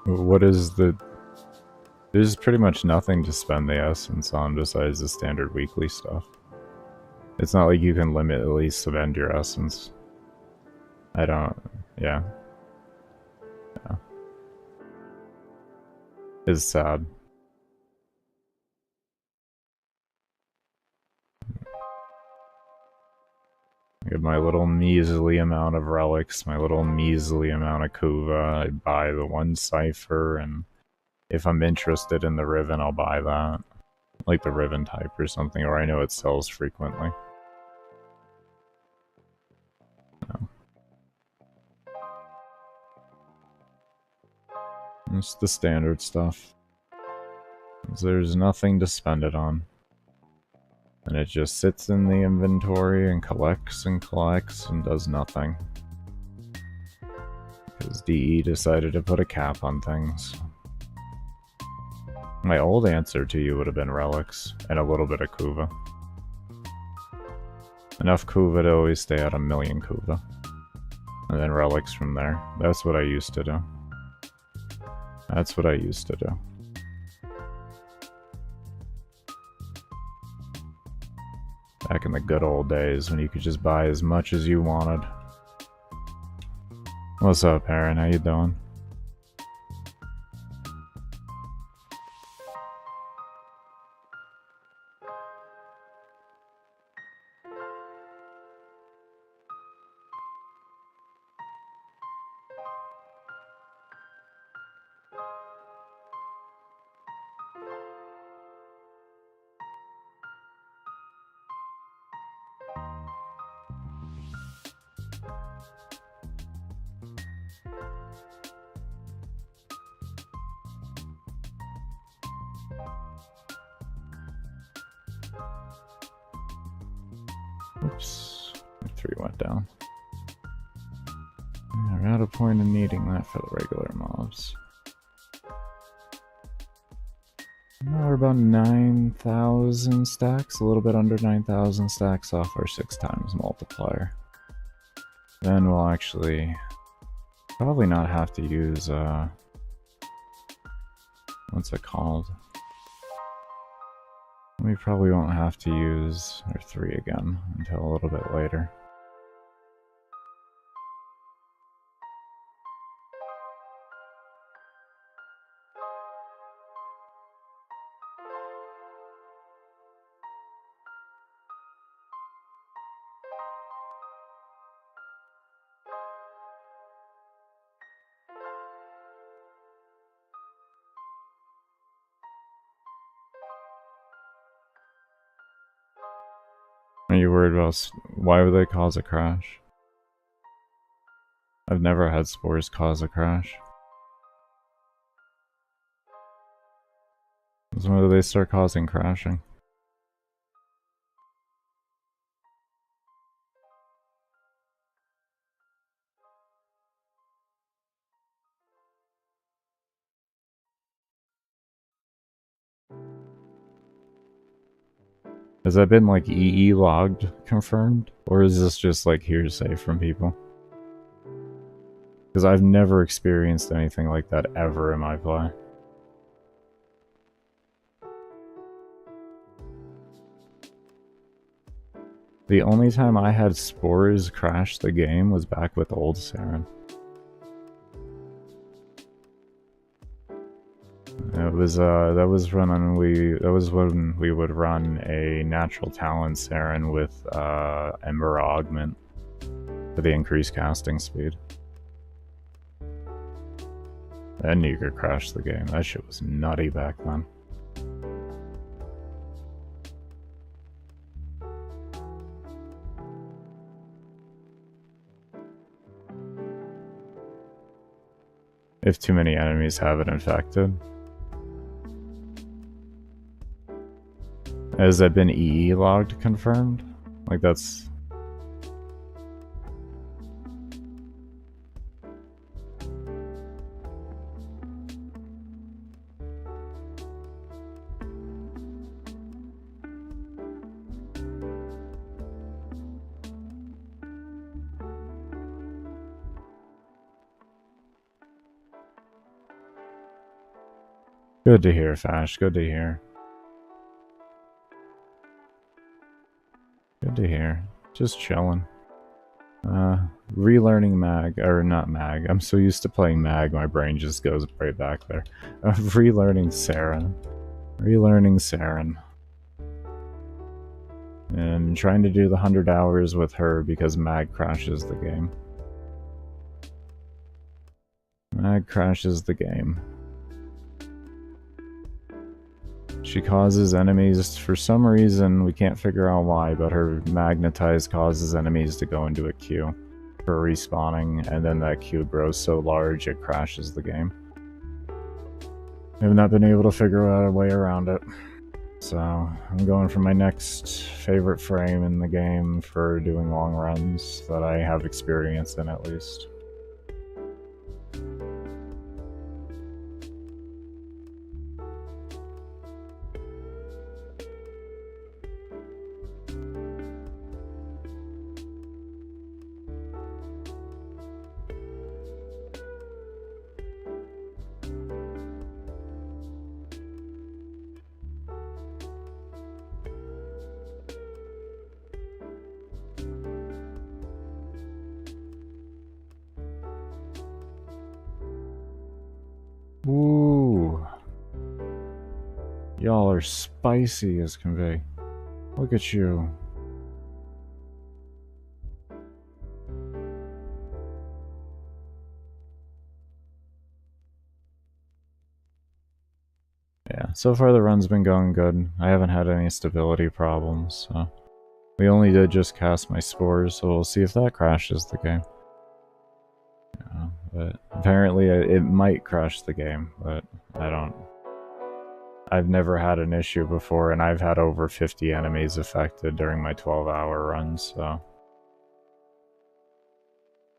What is the... There's pretty much nothing to spend the essence on besides the standard weekly stuff. It's not like you can limitedly spend your essence. I don't... Yeah. Yeah. It's sad. I get my little measly amount of relics, my little measly amount of Kuva. I buy the one cipher, and if I'm interested in the Riven, I'll buy that. Like the Riven type or something, or I know it sells frequently. No. It's the standard stuff. There's nothing to spend it on. And it just sits in the inventory and collects and does nothing. Because DE decided to put a cap on things. My old answer to you would have been relics and a little bit of Kuva. Enough Kuva to always stay at 1,000,000 Kuva. And then relics from there. That's what I used to do. That's what I used to do. Back in the good old days when you could just buy as much as you wanted. What's up, Aaron? How you doing? Oops, 3 went down. We're at a point of needing that for the regular mobs. Now we're about 9,000 stacks, a little bit under 9,000 stacks off our 6 times multiplier. Then we'll actually probably not have to use, what's it called? We probably won't have to use our 3 again until a little bit later. Are you worried about why would they cause a crash? I've never had spores cause a crash. So when do they start causing crashing? Has that been like EE logged confirmed? Or is this just like hearsay from people? Because I've never experienced anything like that ever in my play. The only time I had spores crash the game was back with old Saryn. It was that was when we would run a natural talent Saryn with Ember Augment for the increased casting speed. Then you could crash the game. That shit was nutty back then. If too many enemies have it infected. Has that been EE logged confirmed? Like that's... Good to hear, Fash. Good to hear. Good to hear. Just chilling. Relearning Mag, or not Mag. I'm so used to playing Mag, my brain just goes right back there. Relearning Saryn. Relearning Saryn. And trying to do the 100 hours with her because Mag crashes the game. Mag crashes the game. She causes enemies, for some reason, we can't figure out why, but her magnetize causes enemies to go into a queue for respawning, and then that queue grows so large it crashes the game. I have not been able to figure out a way around it. So, I'm going for my next favorite frame in the game for doing long runs that I have experience in at least. Ooh. Y'all are spicy as can be. Look at you. Yeah, so far the run's been going good. I haven't had any stability problems, so... We only did just cast my spores, so we'll see if that crashes the game. Yeah, but apparently it might crash the game, but I don't... I've never had an issue before, and I've had over 50 enemies affected during my 12-hour runs, so...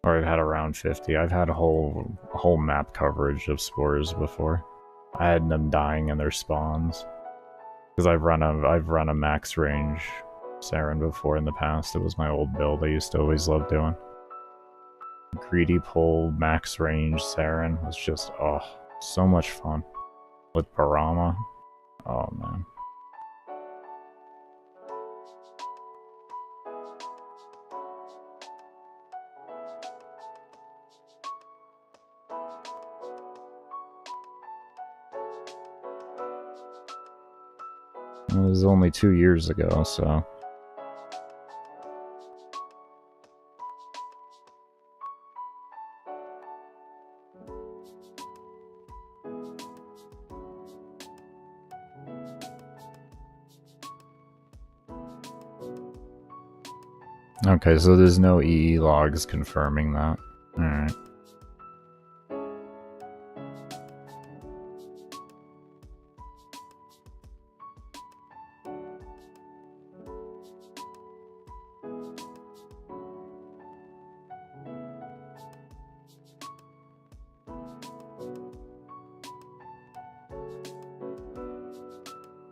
Or I've had around 50. I've had a whole map coverage of spores before. I had them dying in their spawns. Because I've run a max range Saryn before in the past. It was my old build I used to always love doing. Greedy pull max range Saryn was just, oh, so much fun. With Parama. Oh man. It was only 2 years ago, so... Okay, so there's no EE logs confirming that. Alright.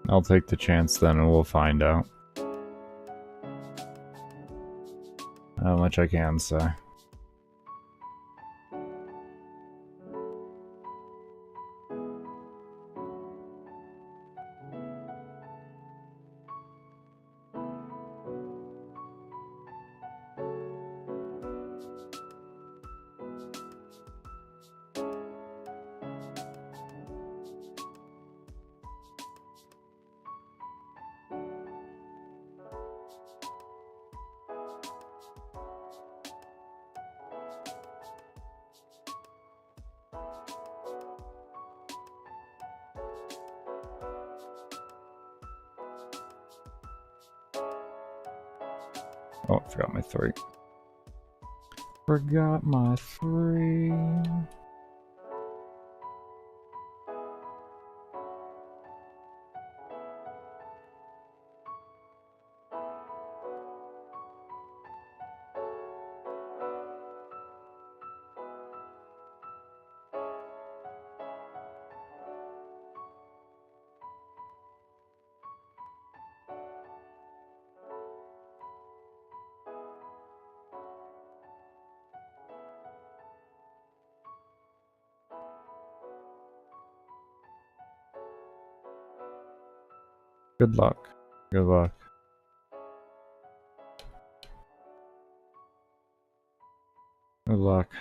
I'll take the chance then and we'll find out. How much I can say. Oh, I forgot my 3. Forgot my 3. Good luck. Good luck. Good luck.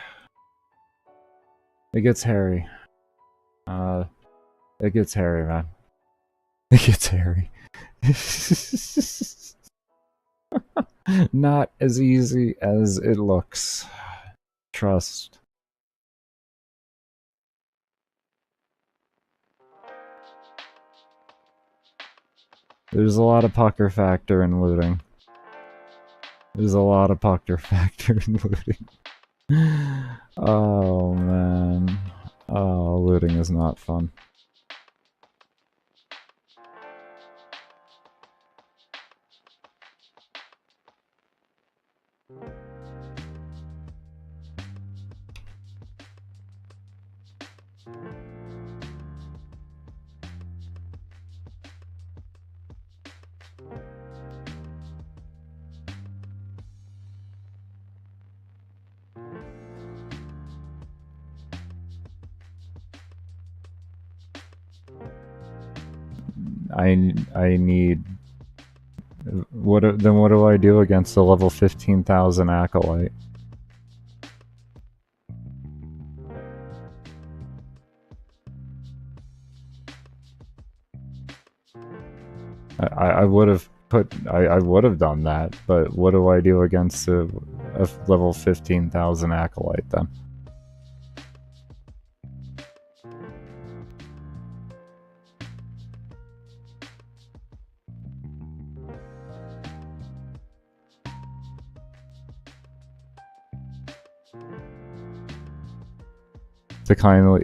It gets hairy. It gets hairy, man. It gets hairy. Not as easy as it looks. Trust. There's a lot of pucker factor in looting. There's a lot of pucker factor in looting. Oh, man. Oh, looting is not fun. I need... Then what do I do against the level 15,000 Acolyte? I would have put... I would have done that, but what do I do against a level 15,000 Acolyte then? To kindly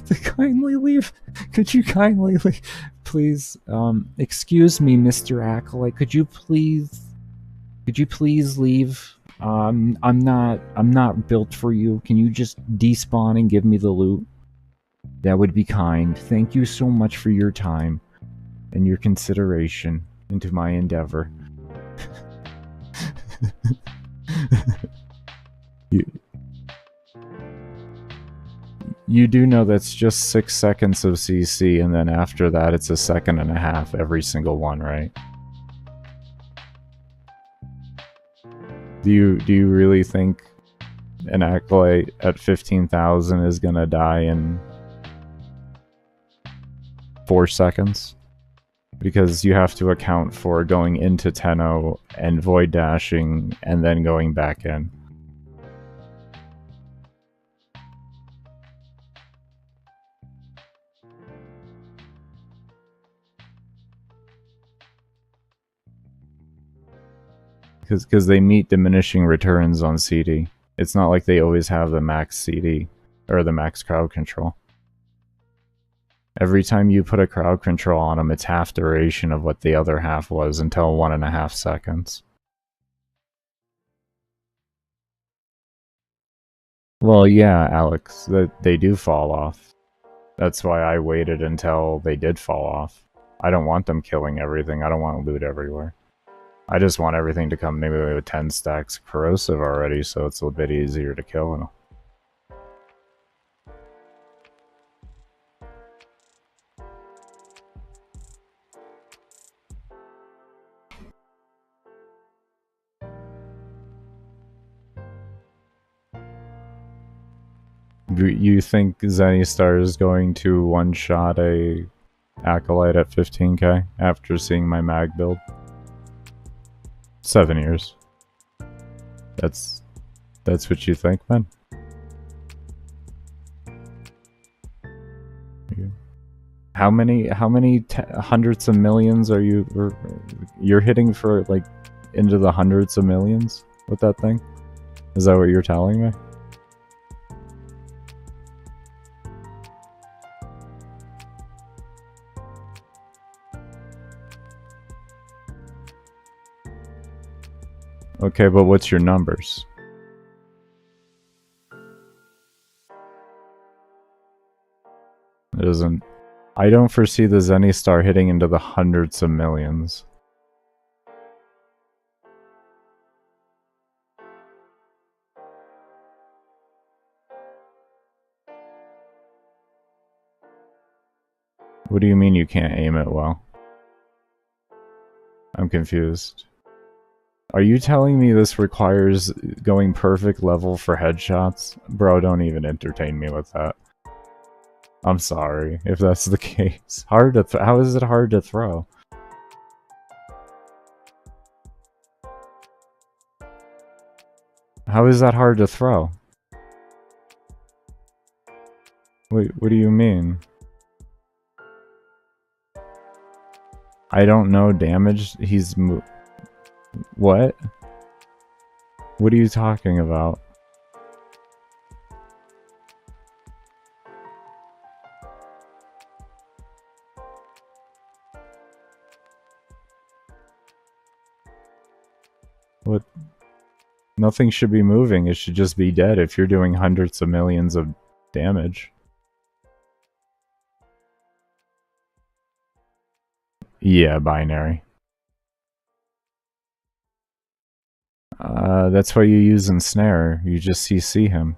to kindly leave. Could you kindly leave? Please, excuse me, Mr. Acolyte, could you please leave? I'm not built for you. Can you just despawn and give me the loot? That would be kind. Thank you so much for your time and your consideration into my endeavor. You do know that's just 6 seconds of CC, and then after that it's a second and a half every single one, right? Do you really think an Acolyte at 15,000 is gonna die in 4 seconds? Because you have to account for going into Tenno and void dashing and then going back in. Because they meet diminishing returns on CD. It's not like they always have the max CD, or the max crowd control. Every time you put a crowd control on them, it's half duration of what the other half was until 1.5 seconds. Well, yeah, Alex, they do fall off. That's why I waited until they did fall off. I don't want them killing everything. I don't want loot everywhere. I just want everything to come maybe with 10 stacks corrosive already, so it's a bit easier to kill. You think Zenny is going to one-shot a Acolyte at 15k after seeing my mag build? 7 years. That's what you think, man? How many hundreds of millions are you're hitting for, like, into the hundreds of millions with that thing? Is that what you're telling me? Okay, but what's your numbers? It isn't. I don't foresee the Zenny hitting into the hundreds of millions. What do you mean you can't aim it well? I'm confused. Are you telling me this requires going perfect level for headshots? Bro, don't even entertain me with that. I'm sorry if that's the case. Hard to how is it hard to throw? How is that hard to throw? Wait, what do you mean? I don't know damage. He's what? What are you talking about? What? Nothing should be moving. It should just be dead if you're doing hundreds of millions of damage. Yeah, binary. That's why you use Ensnare. You just CC him.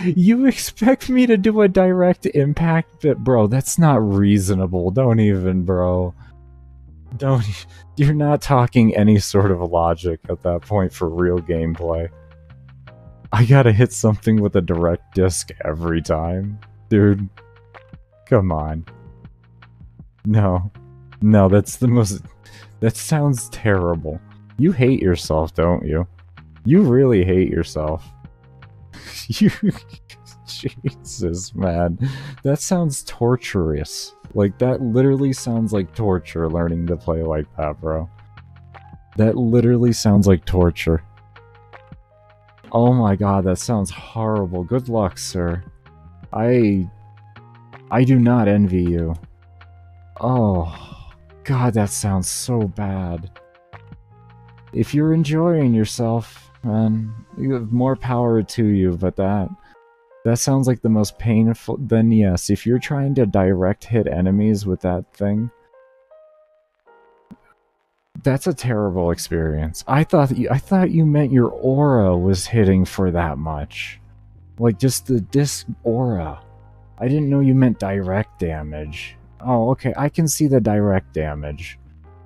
You expect me to do a direct impact bit? Bro, that's not reasonable. Don't even, bro. You're not talking any sort of logic at that point for real gameplay. I gotta hit something with a direct disc every time? Dude, come on. No. No, that's the most... That sounds terrible. You hate yourself, don't you? You really hate yourself. You... Jesus, man. That sounds torturous. Like, that literally sounds like torture, learning to play like that, bro. That literally sounds like torture. Oh my god, that sounds horrible. Good luck, sir. I do not envy you. Oh, god, that sounds so bad. If you're enjoying yourself, man, you have more power to you, but that sounds like the most painful. Then yes, if you're trying to direct hit enemies with that thing, that's a terrible experience. I thought you meant your aura was hitting for that much. Like, just the disc aura. I didn't know you meant direct damage. Oh, okay, I can see the direct damage.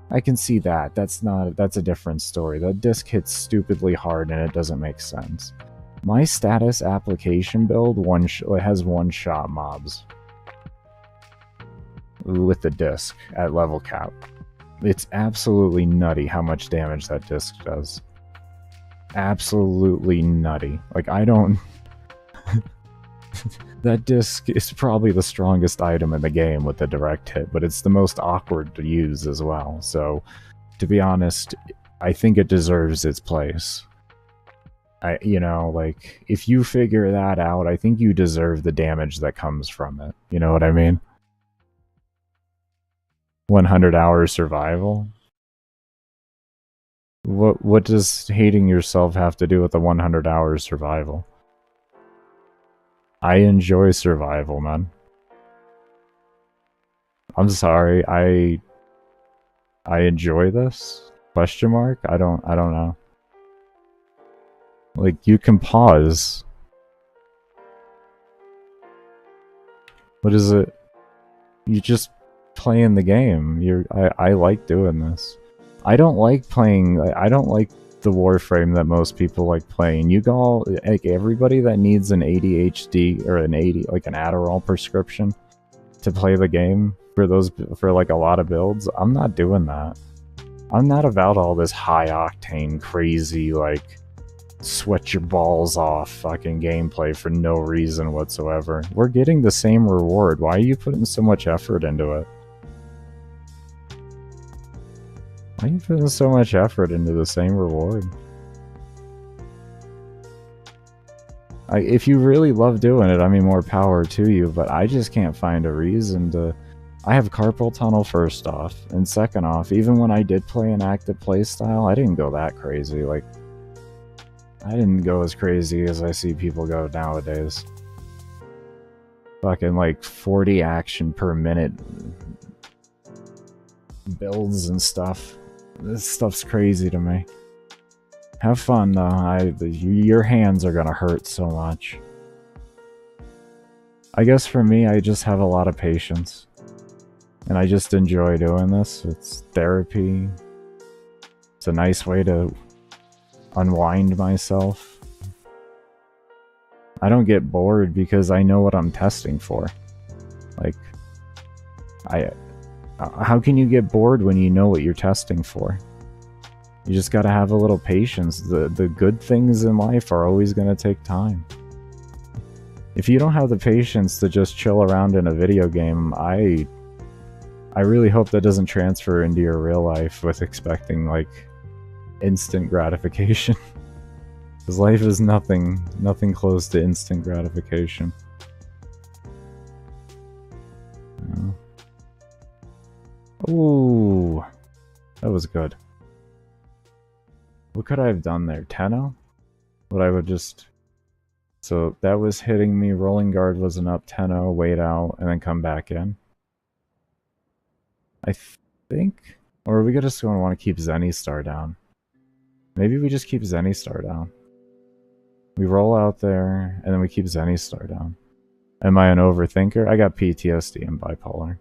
I can see that. That's a different story. That disc hits stupidly hard and it doesn't make sense. My status application build has one-shot mobs. With the disc at level cap. It's absolutely nutty how much damage that disc does. Absolutely nutty. Like, I don't... That disc is probably the strongest item in the game with the direct hit, but it's the most awkward to use as well. So, to be honest, I think it deserves its place. You know, like, if you figure that out, I think you deserve the damage that comes from it. You know what I mean? 100 hours survival? What does hating yourself have to do with the 100 hours survival? I enjoy survival, man. I'm sorry, I enjoy this? Question mark? I don't know. Like, you can pause. What is it? You just playing the game. I like doing this. I don't like playing. I don't like the Warframe that most people like playing. You go, like, everybody that needs an ADHD or an Adderall prescription to play the game for like a lot of builds. I'm not doing that. I'm not about all this high octane, crazy, like, sweat your balls off fucking gameplay for no reason whatsoever. We're getting the same reward. Why are you putting so much effort into it? Why are you putting so much effort into the same reward? If you really love doing it, I mean, more power to you, but I just can't find a reason to I have carpal tunnel first off, and second off, even when I did play an active playstyle, I didn't go that crazy. Like, I didn't go as crazy as I see people go nowadays. Fucking like 40 action per minute builds and stuff. This stuff's crazy to me. Have fun though. Your hands are gonna hurt so much. I guess for me, I just have a lot of patience. And I just enjoy doing this. It's therapy. It's a nice way to unwind myself. I don't get bored because I know what I'm testing for. Like, how can you get bored when you know what you're testing for? You just gotta have a little patience. The good things in life are always gonna take time. If you don't have the patience to just chill around in a video game, I really hope that doesn't transfer into your real life with expecting, like, instant gratification. Because life is nothing close to instant gratification. Yeah. Ooh, that was good. What could I have done there? 10-0? What I would just... So that was hitting me, rolling guard was an up 10-0, wait out, and then come back in. I think... Or are we just going to want to keep Zenny Star down? Maybe we just keep Zenny Star down. We roll out there, and then we keep Zenny Star down. Am I an overthinker? I got PTSD and bipolar.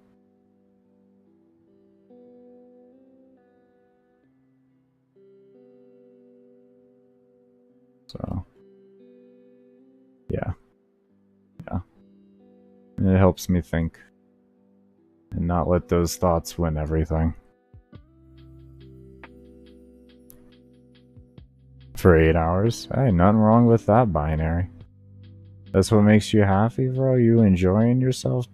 So... Yeah. And it helps me think. And not let those thoughts win everything. For 8 hours? Hey, nothing wrong with that binary. That's what makes you happy, bro? You enjoying yourself?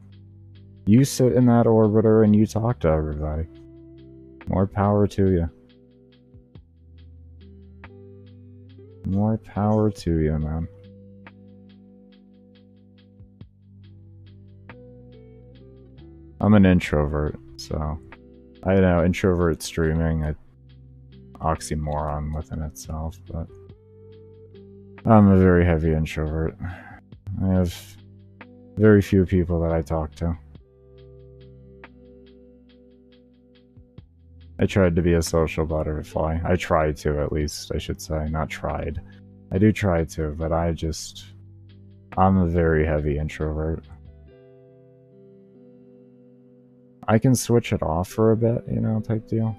You sit in that orbiter and you talk to everybody. More power to you. More power to you, man. I'm an introvert, so I know introvert streaming, oxymoron within itself, but I'm a very heavy introvert. I have very few people that I talk to. I tried to be a social butterfly. I tried to, at least, I should say. Not tried. I do try to, but I'm a very heavy introvert. I can switch it off for a bit, you know, type deal.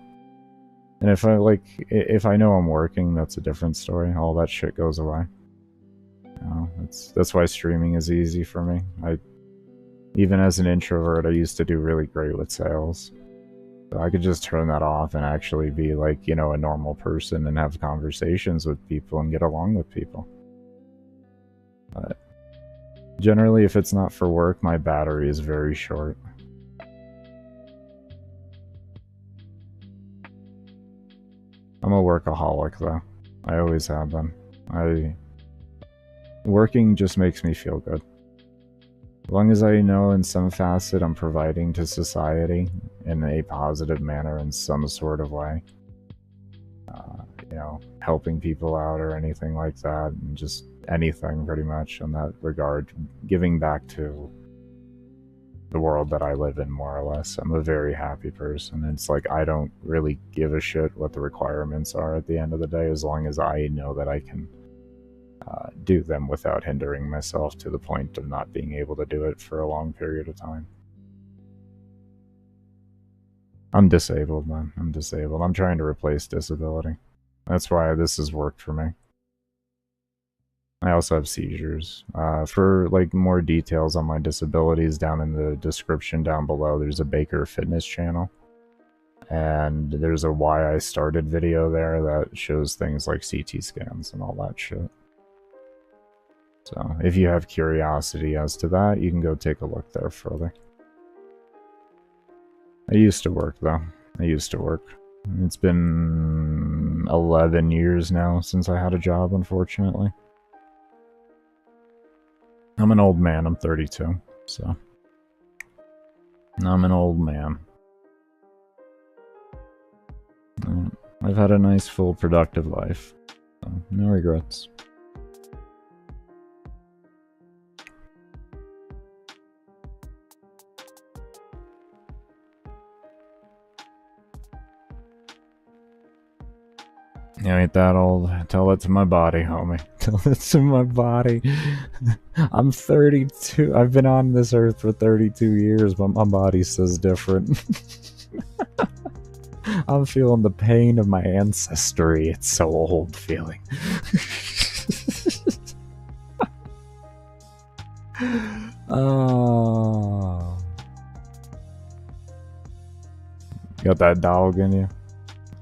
And if I know I'm working, that's a different story. All that shit goes away. You know, that's why streaming is easy for me. Even as an introvert, I used to do really great with sales. So I could just turn that off and actually be like, you know, a normal person and have conversations with people and get along with people. But generally, if it's not for work, my battery is very short. I'm a workaholic, though. I always have been. Working just makes me feel good. As long as I know in some facet I'm providing to society in a positive manner in some sort of way. You know, helping people out or anything like that, and just anything pretty much in that regard. Giving back to the world that I live in, more or less. I'm a very happy person. It's like I don't really give a shit what the requirements are at the end of the day, as long as I know that I can do them without hindering myself to the point of not being able to do it for a long period of time. I'm disabled, man. I'm disabled. I'm trying to replace disability. That's why this has worked for me. I also have seizures. For like more details on my disabilities, down in the description down below, there's a Baker Fitness channel. And there's a why I started video there that shows things like CT scans and all that shit. So if you have curiosity as to that, you can go take a look there further. I used to work, though. I used to work. It's been 11 years now since I had a job, unfortunately. I'm an old man. I'm 32, so... I'm an old man. I've had a nice, full, productive life. So, no regrets. You ain't that old. Tell it to my body, homie. Tell it to my body. I'm 32. I've been on this earth for 32 years, but my body says different. I'm feeling the pain of my ancestry. It's so old feeling. Oh. Got that dog in you?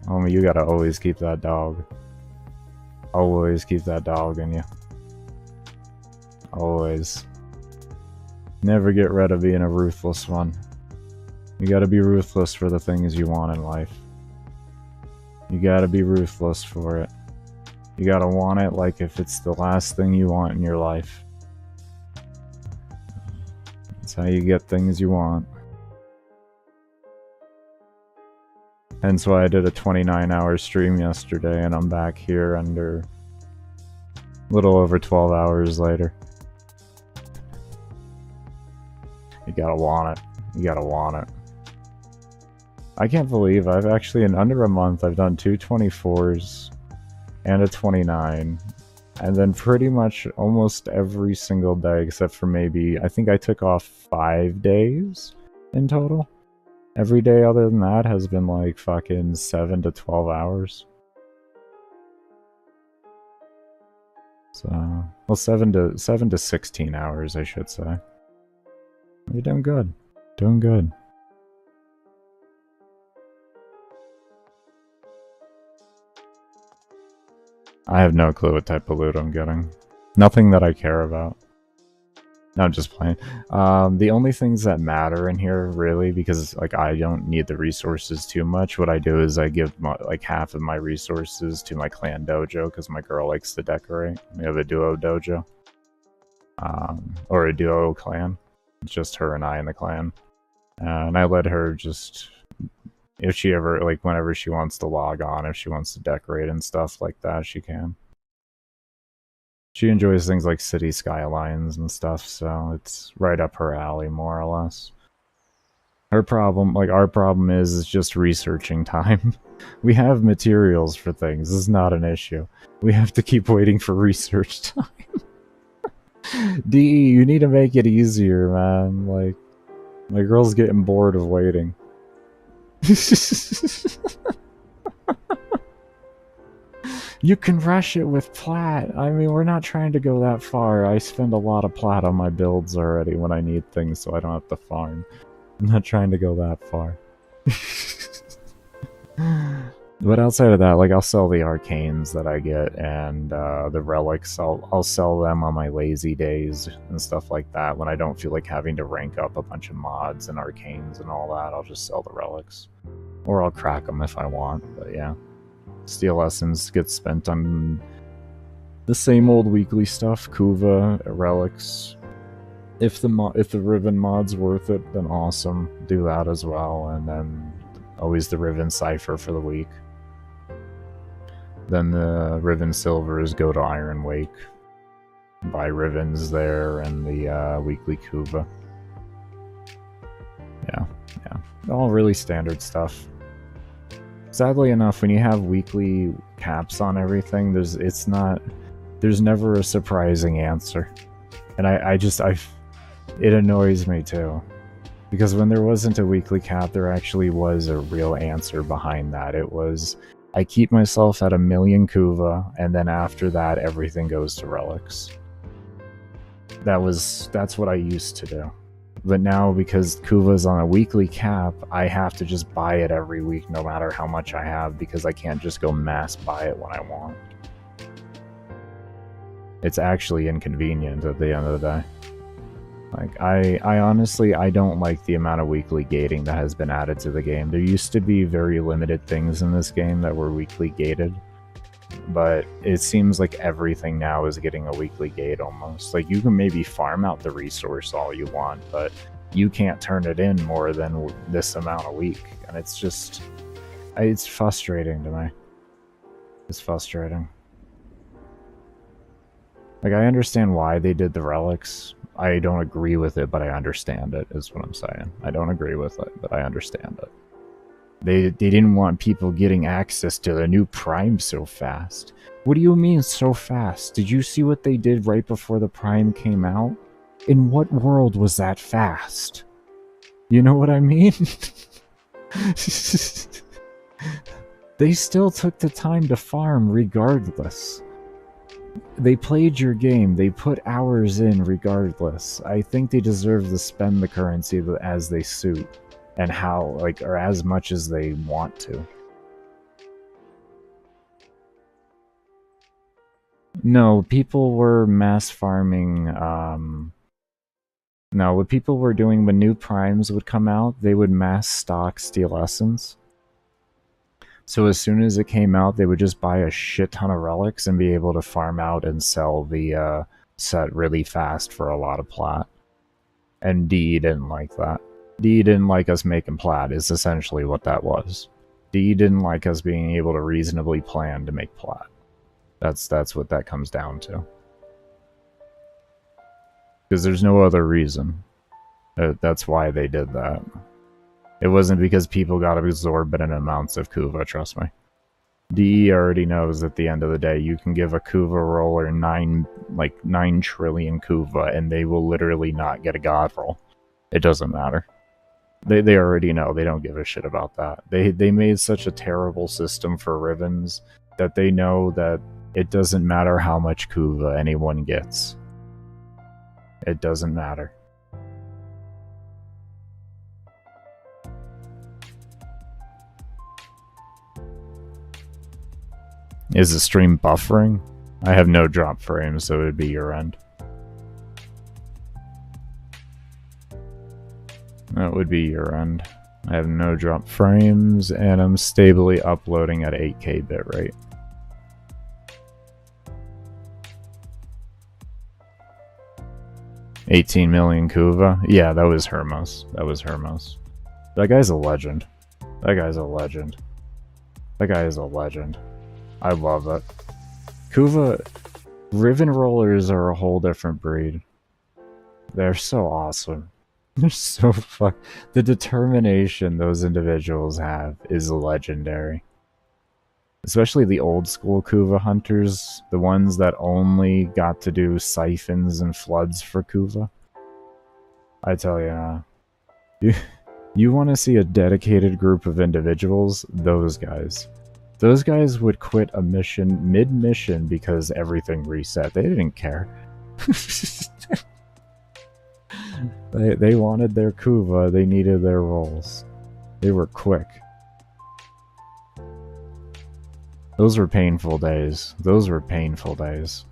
Homie, you gotta always keep that dog. Always keep that dog in you. Always. Never get rid of being a ruthless one. You gotta be ruthless for the things you want in life. You gotta be ruthless for it. You gotta want it like if it's the last thing you want in your life. That's how you get things you want. Hence why I did a 29-hour stream yesterday, and I'm back here under a little over 12 hours later. You gotta want it. You gotta want it. I can't believe I've actually, in under a month, I've done 2 24s and a 29. And then pretty much almost every single day, except for maybe, I think I took off 5 days in total. Every day other than that has been like fucking 7 to 12 hours. So, well, 7 to 16 hours, I should say. You're doing good. Doing good. I have no clue what type of loot I'm getting. Nothing that I care about. No, I'm just playing. The only things that matter in here, really, because like I don't need the resources too much, what I do is I give like half of my resources to my clan dojo, because my girl likes to decorate. We have a duo dojo. Or a duo clan. It's just her and I in the clan. And I let her just... If she ever, like, whenever she wants to log on, if she wants to decorate and stuff like that, she can. She enjoys things like city skylines and stuff, so it's right up her alley, more or less. Her problem, like, our problem is just researching time. We have materials for things, this is not an issue. We have to keep waiting for research time. DE, you need to make it easier, man. Like, my girl's getting bored of waiting. You can rush it with plat. I mean, we're not trying to go that far. I spend a lot of plat on my builds already when I need things, so I don't have to farm. I'm not trying to go that far. But outside of that, like, I'll sell the arcanes that I get, and the relics, I'll sell them on my lazy days and stuff like that. When I don't feel like having to rank up a bunch of mods and arcanes and all that, I'll just sell the relics. Or I'll crack them if I want, but yeah. Steel Essence gets spent on the same old weekly stuff, Kuva, relics. If the Riven mod's worth it, then awesome, do that as well, and then always the Riven Cipher for the week. Then the Riven Silvers go to Iron Wake. Buy Rivens there and the weekly Kuva. Yeah. All really standard stuff. Sadly enough, when you have weekly caps on everything, there's never a surprising answer. And it annoys me too. Because when there wasn't a weekly cap, there actually was a real answer behind that. It was, I keep myself at 1,000,000 Kuva, and then after that, everything goes to relics. That's what I used to do. But now, because Kuva's on a weekly cap, I have to just buy it every week, no matter how much I have, because I can't just go mass buy it when I want. It's actually inconvenient at the end of the day. Like, I honestly, I don't like the amount of weekly gating that has been added to the game. There used to be very limited things in this game that were weekly gated, but it seems like everything now is getting a weekly gate almost. Like, you can maybe farm out the resource all you want, but you can't turn it in more than this amount a week. And it's just, it's frustrating to me. It's frustrating. Like, I understand why they did the relics. I don't agree with it, but I understand it, is what I'm saying. I don't agree with it, but I understand it. They didn't want people getting access to the new Prime so fast. What do you mean so fast? Did you see what they did right before the Prime came out? In what world was that fast? You know what I mean? They still took the time to farm regardless. They played your game. They put hours in regardless. I think they deserve to spend the currency as they suit. And how, like, or as much as they want to. No, people were mass farming, no, what people were doing when new primes would come out, they would mass stock Steel Essence. So as soon as it came out, they would just buy a shit ton of relics and be able to farm out and sell the set really fast for a lot of plat. And DE didn't like that. DE didn't like us making plat, is essentially what that was. DE didn't like us being able to reasonably plan to make plat. That's what that comes down to. Because there's no other reason. That's why they did that. It wasn't because people got exorbitant amounts of Kuva, trust me. DE already knows at the end of the day, you can give a Kuva roller 9 trillion Kuva, and they will literally not get a god roll. It doesn't matter. They already know. They don't give a shit about that. They made such a terrible system for Rivens that they know that it doesn't matter how much Kuva anyone gets. It doesn't matter. Is the stream buffering? I have no drop frames, so it would be your end. That would be your end. I have no drop frames, and I'm stably uploading at 8K bitrate. $18 million Kuva? Yeah, that was Hermos. That was Hermos. That guy's a legend. That guy's a legend. That guy is a legend. I love it. Kuva... Riven rollers are a whole different breed. They're so awesome. They're so fuck. The determination those individuals have is legendary. Especially the old school Kuva hunters, the ones that only got to do siphons and floods for Kuva. I tell you, you want to see a dedicated group of individuals? Those guys. Those guys would quit a mission mid-mission because everything reset. They didn't care. They wanted their Kuva, they needed their rolls. They were quick. Those were painful days. Those were painful days.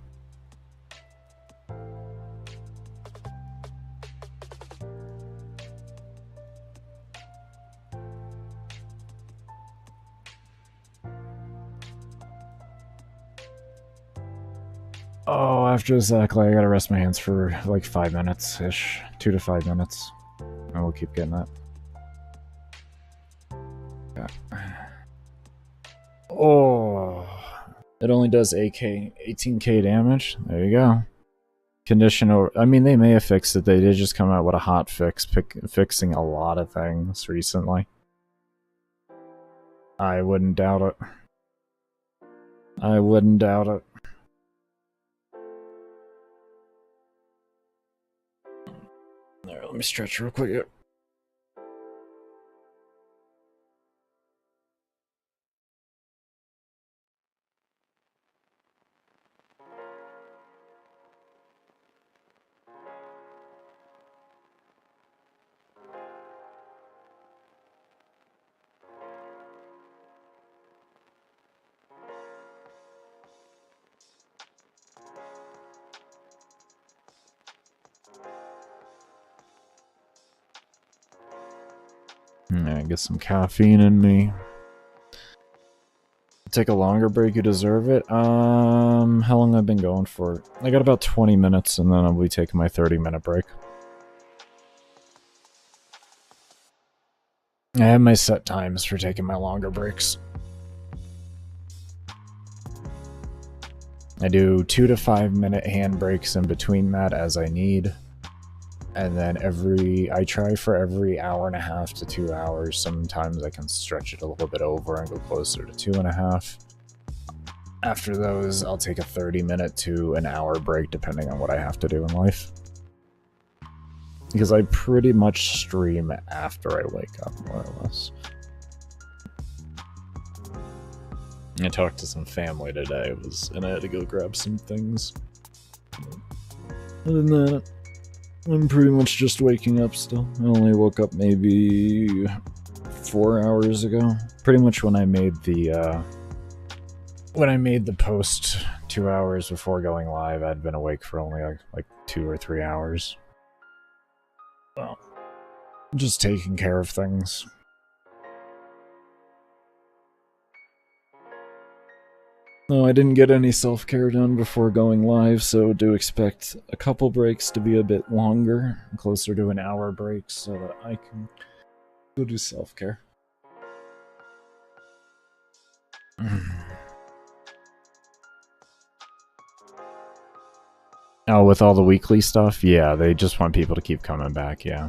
Oh, after exactly, I gotta rest my hands for like 5 minutes-ish. 2 to 5 minutes. And we'll keep getting that. Yeah. Oh, it only does 18k damage. There you go. Conditional. I mean, they may have fixed it. They did just come out with a hot fix, fixing a lot of things recently. I wouldn't doubt it. I wouldn't doubt it. There, let me stretch real quick. Yep. Yeah, get some caffeine in me. Take a longer break, you deserve it. How long have I been going for? I got about 20 minutes and then I'll be taking my 30-minute break. I have my set times for taking my longer breaks. I do 2 to 5 minute hand breaks in between that as I need. And then I try for every hour and a half to 2 hours. Sometimes I can stretch it a little bit over and go closer to 2.5. After those, I'll take a 30-minute to an hour break depending on what I have to do in life. Because I pretty much stream after I wake up, more or less. I talked to some family today, and I had to go grab some things. Other than that, I'm pretty much just waking up still. I only woke up maybe 4 hours ago. Pretty much when I made the post 2 hours before going live, I'd been awake for only like 2 or 3 hours. Well, just taking care of things. No, I didn't get any self-care done before going live, so do expect a couple breaks to be a bit longer, closer to an hour break, so that I can go do self-care. Oh, with all the weekly stuff? Yeah, they just want people to keep coming back, yeah.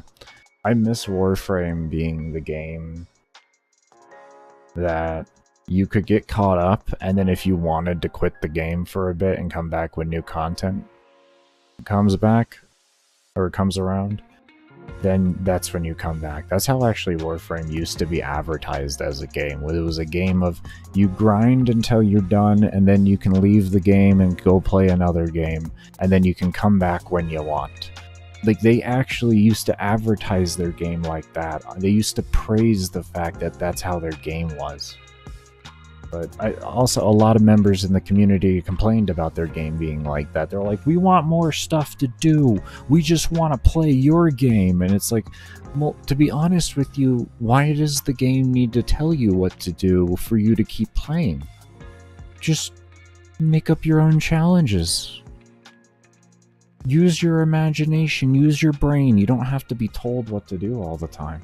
I miss Warframe being the game that you could get caught up, and then if you wanted to quit the game for a bit and come back when new content comes back, or comes around, then that's when you come back. That's how actually Warframe used to be advertised as a game. It was a game of you grind until you're done, and then you can leave the game and go play another game, and then you can come back when you want. Like, they actually used to advertise their game like that. They used to praise the fact that that's how their game was. But also, a lot of members in the community complained about their game being like that. They're like, we want more stuff to do. We just want to play your game. And it's like, well, to be honest with you, why does the game need to tell you what to do for you to keep playing? Just make up your own challenges. Use your imagination, use your brain. You don't have to be told what to do all the time.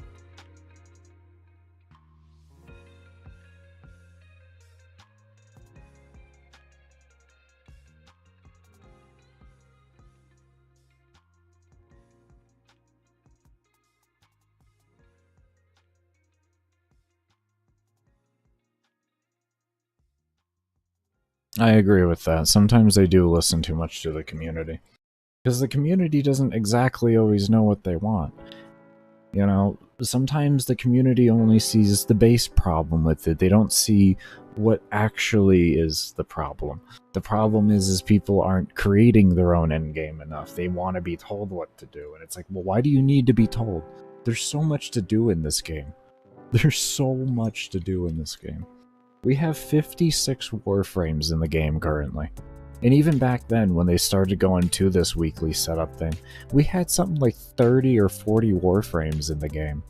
I agree with that. Sometimes they do listen too much to the community. Because the community doesn't exactly always know what they want. You know, sometimes the community only sees the base problem with it. They don't see what actually is the problem. The problem is people aren't creating their own endgame enough. They want to be told what to do. And it's like, well, why do you need to be told? There's so much to do in this game. There's so much to do in this game. We have 56 warframes in the game currently. And even back then, when they started going to this weekly setup thing, we had something like 30 or 40 warframes in the game.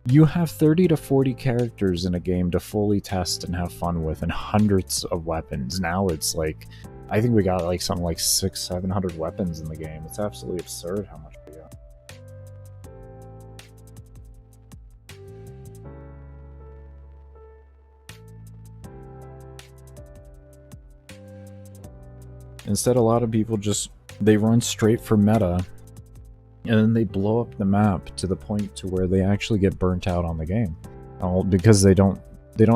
You have 30 to 40 characters in a game to fully test and have fun with, and hundreds of weapons. Now it's like, I think we got like something like 600-700 weapons in the game. It's absolutely absurd how much we got. Instead, a lot of people they run straight for meta, and then they blow up the map to the point to where they actually get burnt out on the game. All because they don't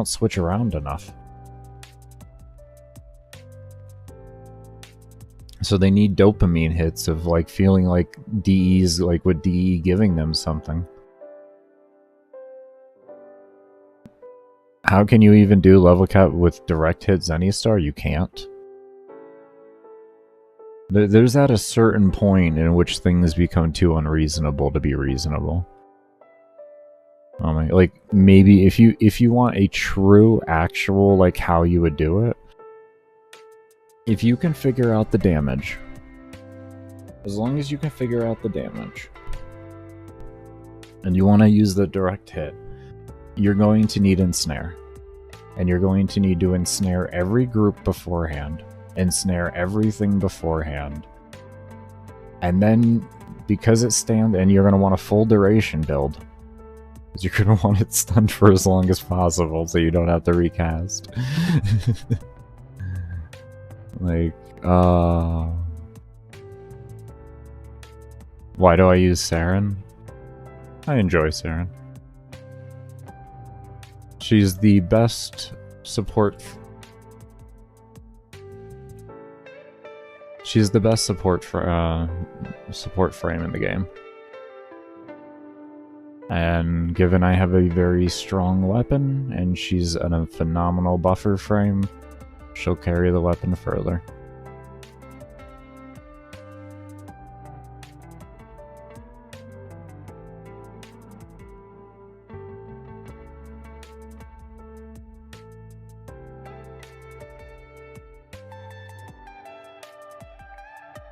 switch around enough. So they need dopamine hits of like feeling like DE's like with DE giving them something. How can you even do level cap with direct hits Zenny-Star? You can't. There's at a certain point in which things become too unreasonable to be reasonable. Like maybe if you want a true actual like how you would do it, if you can figure out the damage, as long as you can figure out the damage, and you want to use the direct hit, you're going to need ensnare, and you're going to need to ensnare every group beforehand. Ensnare everything beforehand, and then because it stands, and you're going to want a full duration build, Because you're gonna want it stunned for as long as possible so you don't have to recast. Like, why do I use Saryn? I enjoy Saryn. She's the best support. She's the best support frame in the game. And given I have a very strong weapon, and she's in a phenomenal buffer frame, she'll carry the weapon further.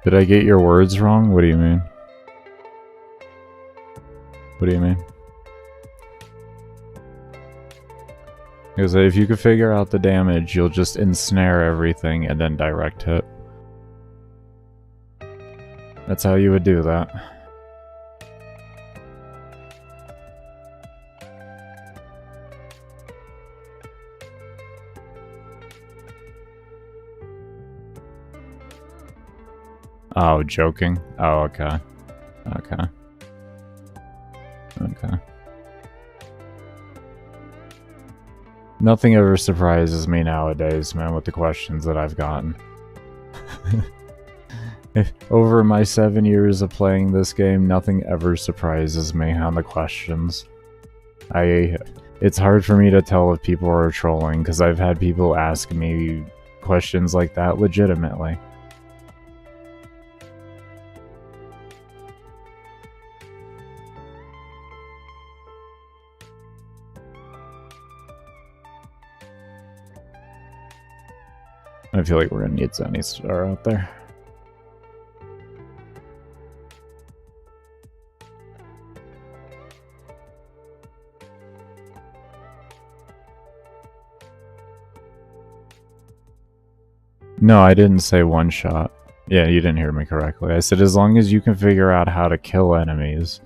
Did I get your words wrong? What do you mean? What do you mean? Because if you could figure out the damage, you'll just ensnare everything and then direct hit. That's how you would do that. Oh, joking? Oh, okay. Okay. Okay. Nothing ever surprises me nowadays, man, with the questions that I've gotten. Over my 7 years of playing this game, nothing ever surprises me on the questions. It's hard for me to tell if people are trolling, because I've had people ask me questions like that legitimately. I feel like we're gonna need Zenny Star out there. No, I didn't say one shot. Yeah, you didn't hear me correctly. I said as long as you can figure out how to kill enemies,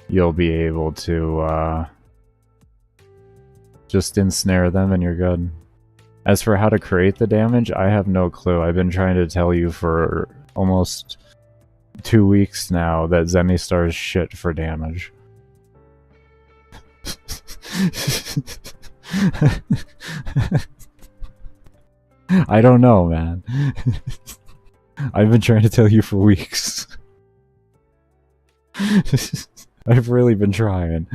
you'll be able to just ensnare them and you're good. As for how to create the damage, I have no clue. I've been trying to tell you for almost 2 weeks now that Zenny Star is shit for damage. I don't know, man. I've been trying to tell you for weeks. I've really been trying.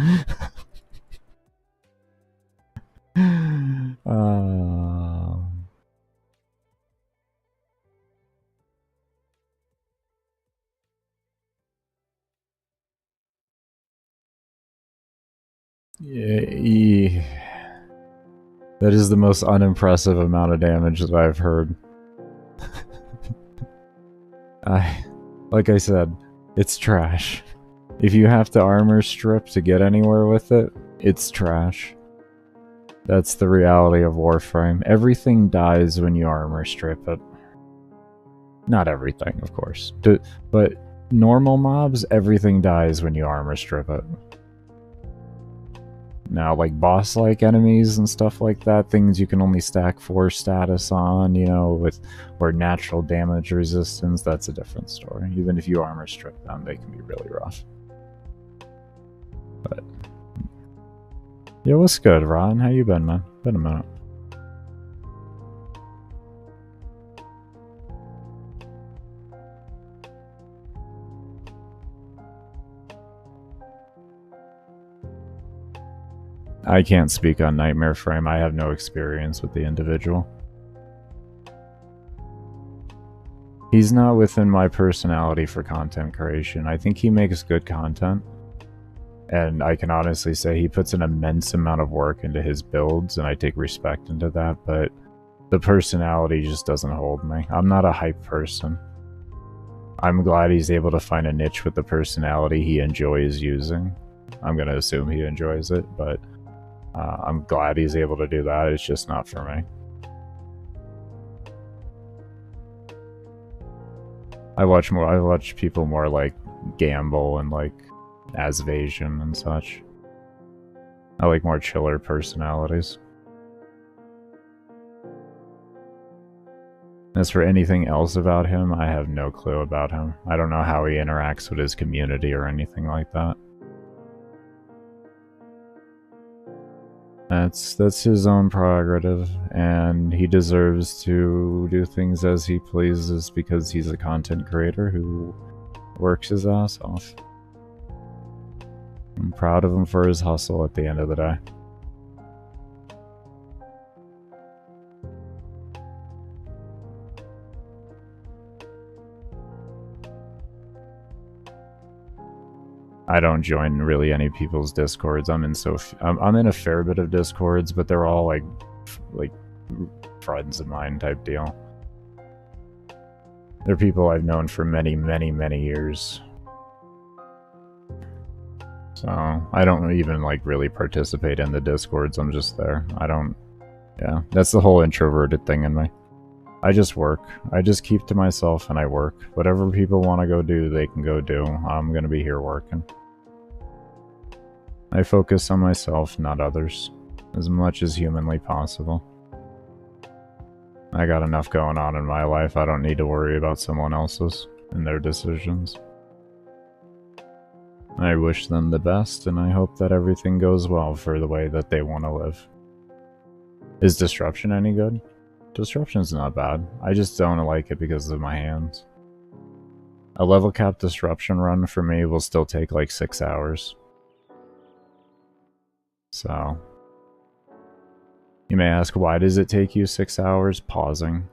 Yeah, that is the most unimpressive amount of damage that I've heard. Like I said, it's trash. If you have to armor strip to get anywhere with it, it's trash. That's the reality of Warframe. Everything dies when you armor strip it. Not everything, of course. But normal mobs, everything dies when you armor strip it. Now, like boss-like enemies and stuff like that, things you can only stack 4 status on, you know, or natural damage resistance, that's a different story. Even if you armor strip them, they can be really rough. But yeah, what's good, Ron? How you been, man? Been a minute. I can't speak on Nightmare Frame. I have no experience with the individual. He's not within my personality for content creation. I think he makes good content. And I can honestly say he puts an immense amount of work into his builds, and I take respect into that, but the personality just doesn't hold me. I'm not a hype person. I'm glad he's able to find a niche with the personality he enjoys using. I'm going to assume he enjoys it, but I'm glad he's able to do that. It's just not for me. I watch people more like gamble and like Asvasion and such. I like more chiller personalities. As for anything else about him, I have no clue about him. I don't know how he interacts with his community or anything like that. That's his own prerogative, and he deserves to do things as he pleases because he's a content creator who works his ass off. I'm proud of him for his hustle at the end of the day. I don't join really any people's discords. I'm in a fair bit of discords, but they're all like friends of mine type deal. They're people I've known for many, many, many years. So I don't even like really participate in the discords. I'm just there. Yeah, that's the whole introverted thing in me. I just work. I just keep to myself and I work. Whatever people want to go do, they can go do. I'm going to be here working. I focus on myself, not others, as much as humanly possible. I got enough going on in my life. I don't need to worry about someone else's and their decisions. I wish them the best, and I hope that everything goes well for the way that they want to live. Is Disruption any good? Disruption's not bad. I just don't like it because of my hands. A level cap Disruption run for me will still take like 6 hours. So, you may ask, why does it take you 6 hours? Pausing.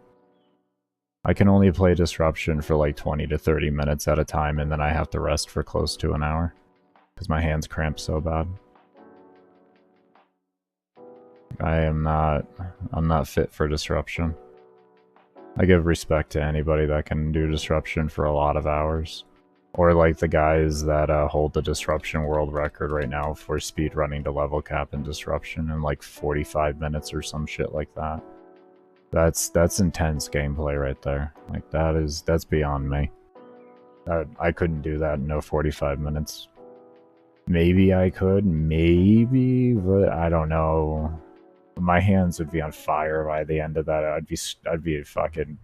I can only play Disruption for like 20 to 30 minutes at a time, and then I have to rest for close to an hour. Because my hands cramp so bad. I'm not fit for Disruption. I give respect to anybody that can do Disruption for a lot of hours. Or like the guys that hold the Disruption world record right now for speed running to level cap and Disruption in like 45 minutes or some shit like that. That's intense gameplay right there. Like that's beyond me. I couldn't do that in no 45 minutes. Maybe I could, maybe, but I don't know. My hands would be on fire by the end of that. I'd be fucking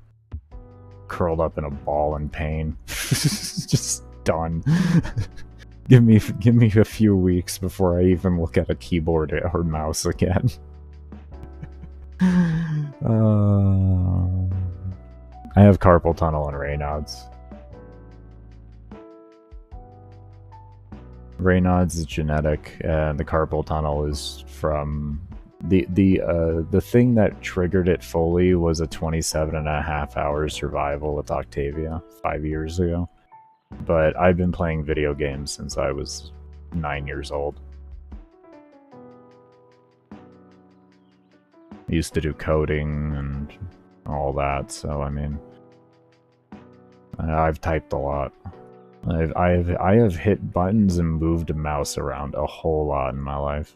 curled up in a ball in pain. Just done. give me a few weeks before I even look at a keyboard or mouse again. I have carpal tunnel and Raynaud's. Raynaud's is genetic, and the carpal tunnel is from the thing that triggered it fully was a 27.5-hour survival with Octavia 5 years ago. But I've been playing video games since I was 9 years old. I used to do coding and all that, so I mean, I've typed a lot. I have hit buttons and moved a mouse around a whole lot in my life.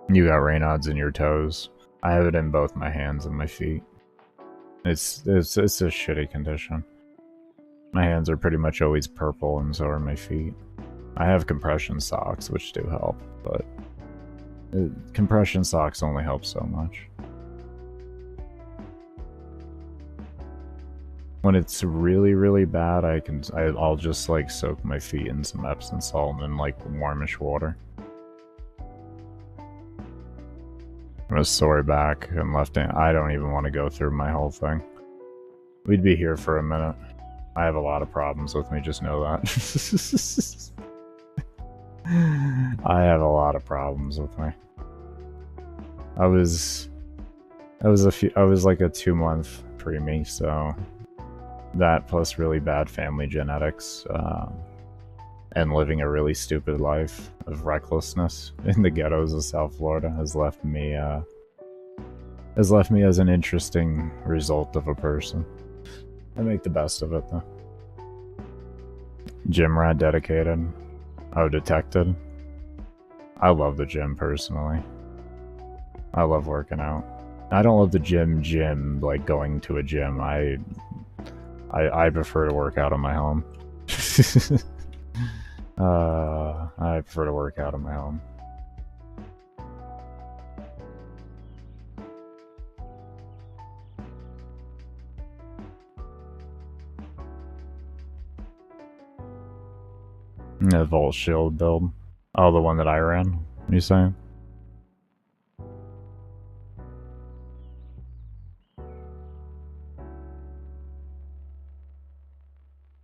You got Raynaud's in your toes. I have it in both my hands and my feet. It's a shitty condition. My hands are pretty much always purple, and so are my feet. I have compression socks, which do help, but compression socks only help so much. When it's really, really bad, I'll just like soak my feet in some Epsom salt and like warmish water. I'm a sore back and left hand. I don't even want to go through my whole thing. We'd be here for a minute. I have a lot of problems with me, just know that. I have a lot of problems with me. I was like a 2-month preemie, so that plus really bad family genetics, and living a really stupid life of recklessness in the ghettos of South Florida has left me as an interesting result of a person. I make the best of it, though. Gym rat dedicated. Oh, detected. I love the gym personally. I love working out. I don't love the gym like going to a gym. I prefer to work out in my home. I prefer to work out in my home. The Volt Shield build. Oh, the one that I ran? What are you saying?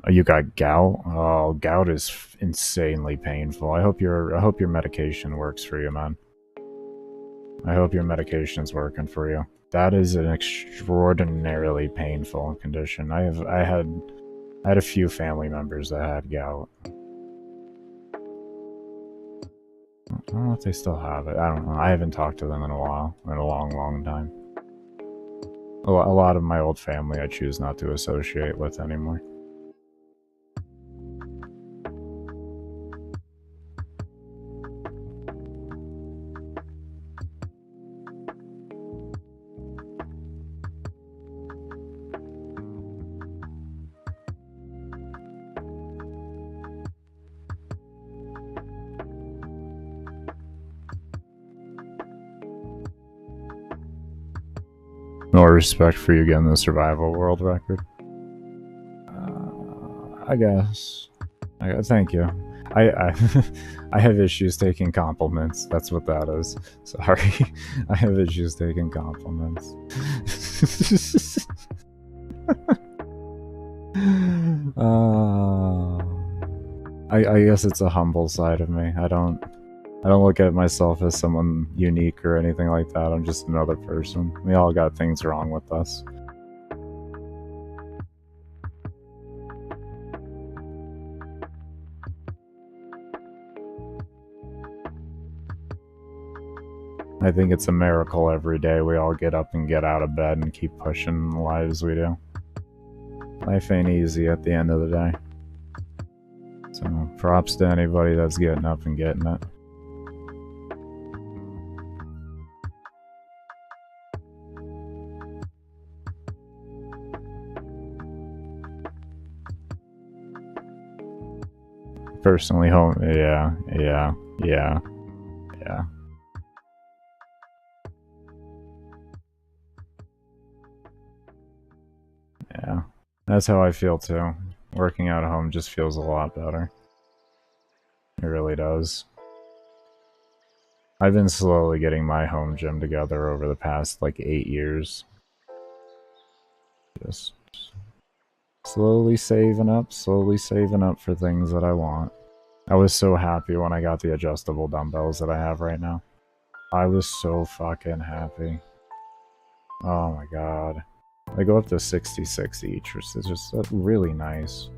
Oh, you got gout? Oh, gout is insanely painful. I hope your medication works for you, man. I hope your medication's working for you. That is an extraordinarily painful condition. I had a few family members that had gout. I don't know if they still have it. I don't know. I haven't talked to them in a while. In a long, long time. A lot of my old family I choose not to associate with anymore. More respect for you getting the survival world record. I guess. Thank you. I have issues taking compliments. That's what that is. Sorry. I have issues taking compliments. I guess it's a humble side of me. I don't look at myself as someone unique or anything like that. I'm just another person. We all got things wrong with us. I think it's a miracle every day we all get up and get out of bed and keep pushing the lives we do. Life ain't easy at the end of the day. So, props to anybody that's getting up and getting it. Personally, home, yeah. Yeah, that's how I feel too. Working out at home just feels a lot better. It really does. I've been slowly getting my home gym together over the past like 8 years. Just slowly saving up for things that I want. I was so happy when I got the adjustable dumbbells that I have right now. I was so fucking happy. Oh my god. They go up to 66 each, which is just really nice.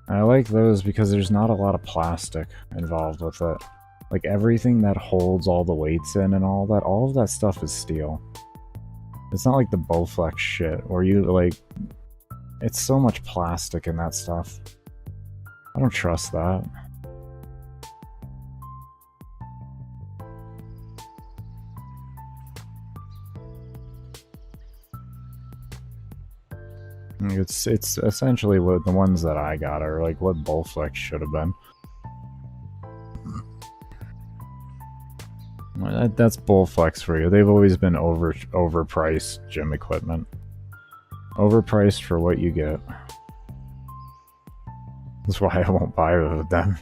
And I like those because there's not a lot of plastic involved with it. Like everything that holds all the weights in and all of that stuff is steel. It's not like the Bowflex shit, where you like... It's so much plastic in that stuff. I don't trust that. It's essentially what the ones that I got are like what Bowflex should have been. That's Bowflex for you. They've always been overpriced gym equipment. Overpriced for what you get. That's why I won't buy them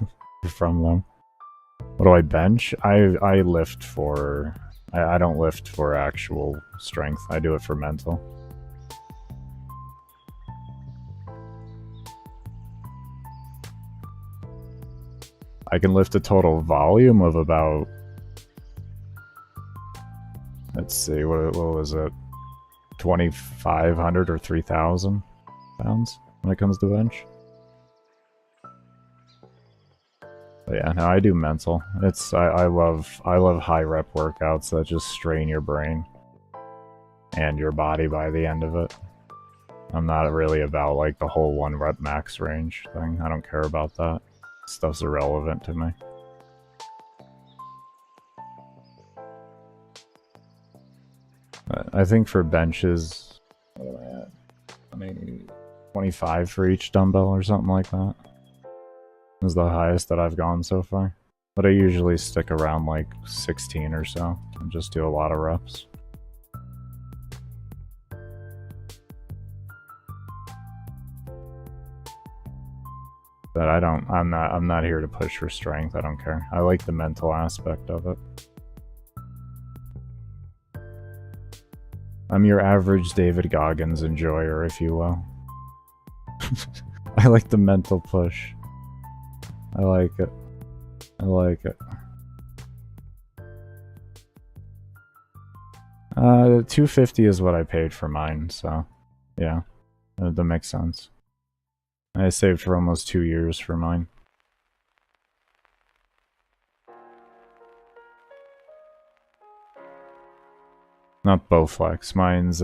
from them. What do I bench? I lift for... I don't lift for actual strength. I do it for mental. I can lift a total volume of about... Let's see, what was it? 2,500 or 3,000 pounds when it comes to bench. But yeah, no, I do mental. I love high rep workouts that just strain your brain and your body by the end of it. I'm not really about like the whole 1 rep max range thing. I don't care about that. Stuff's irrelevant to me. But I think for benches, what am I at? I mean, 25 for each dumbbell or something like that is the highest that I've gone so far. But I usually stick around like 16 or so and just do a lot of reps. But I'm not here to push for strength. I don't care. I like the mental aspect of it. I'm your average David Goggins enjoyer, if you will. I like the mental push. I like it. I like it. 250 is what I paid for mine, so yeah, that makes sense. I saved for almost 2 years for mine. Not Bowflex, mine's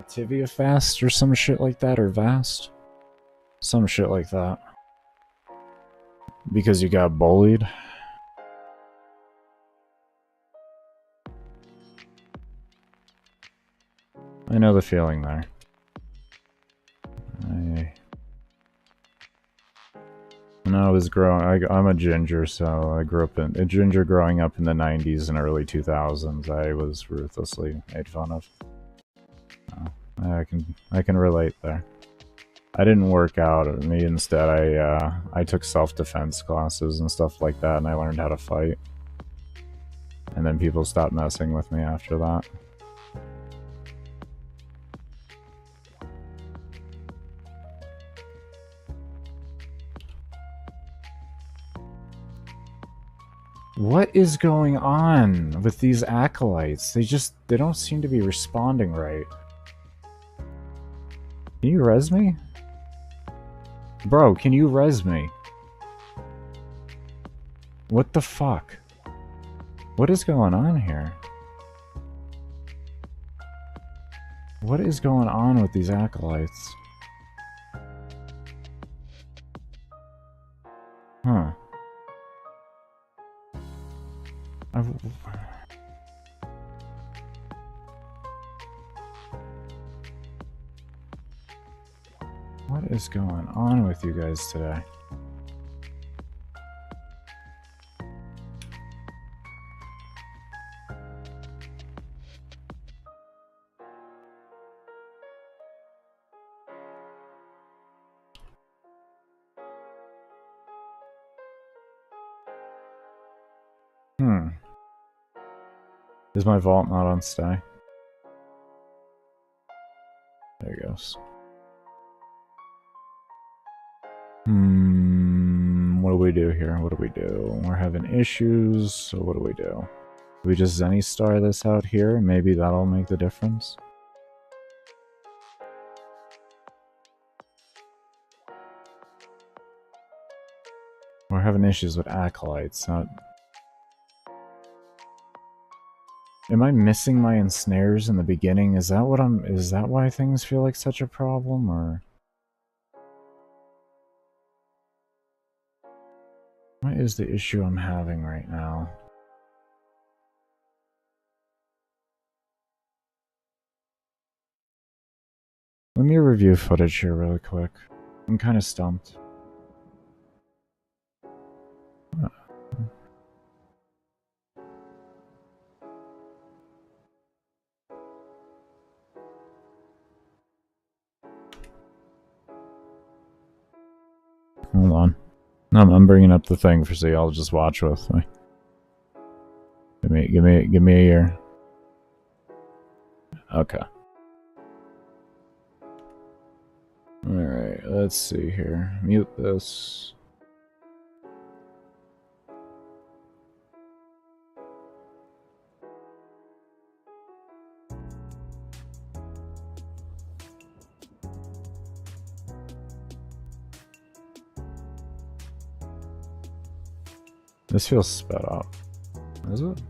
Tibia Fast or some shit like that, or Vast? Some shit like that. Because you got bullied? I know the feeling there. When I was growing, I'm a ginger, so I grew up in a ginger growing up in the 90s and early 2000s. I was ruthlessly made fun of. I can relate there. I didn't work out. Me instead, I took self-defense classes and stuff like that, and I learned how to fight. And then people stopped messing with me after that. What is going on with these acolytes? They don't seem to be responding right. Can you res me? Bro, can you res me? What the fuck? What is going on here? What is going on with these acolytes? Huh. What is going on with you guys today? Is my vault not on stay? There it goes. What do we do here? What do we do? We're having issues, so what do we do? Do we just Zenny Star this out here? Maybe that'll make the difference? We're having issues with acolytes, not... Am I missing my ensnares in the beginning? Is that what is that why things feel like such a problem, or? What is the issue I'm having right now? Let me review footage here really quick. I'm kind of stumped. Hold on. No, I'm bringing up the thing for so y'all just watch with me. Give me a year. Okay. Alright, let's see here. Mute this. This feels sped up. Is it?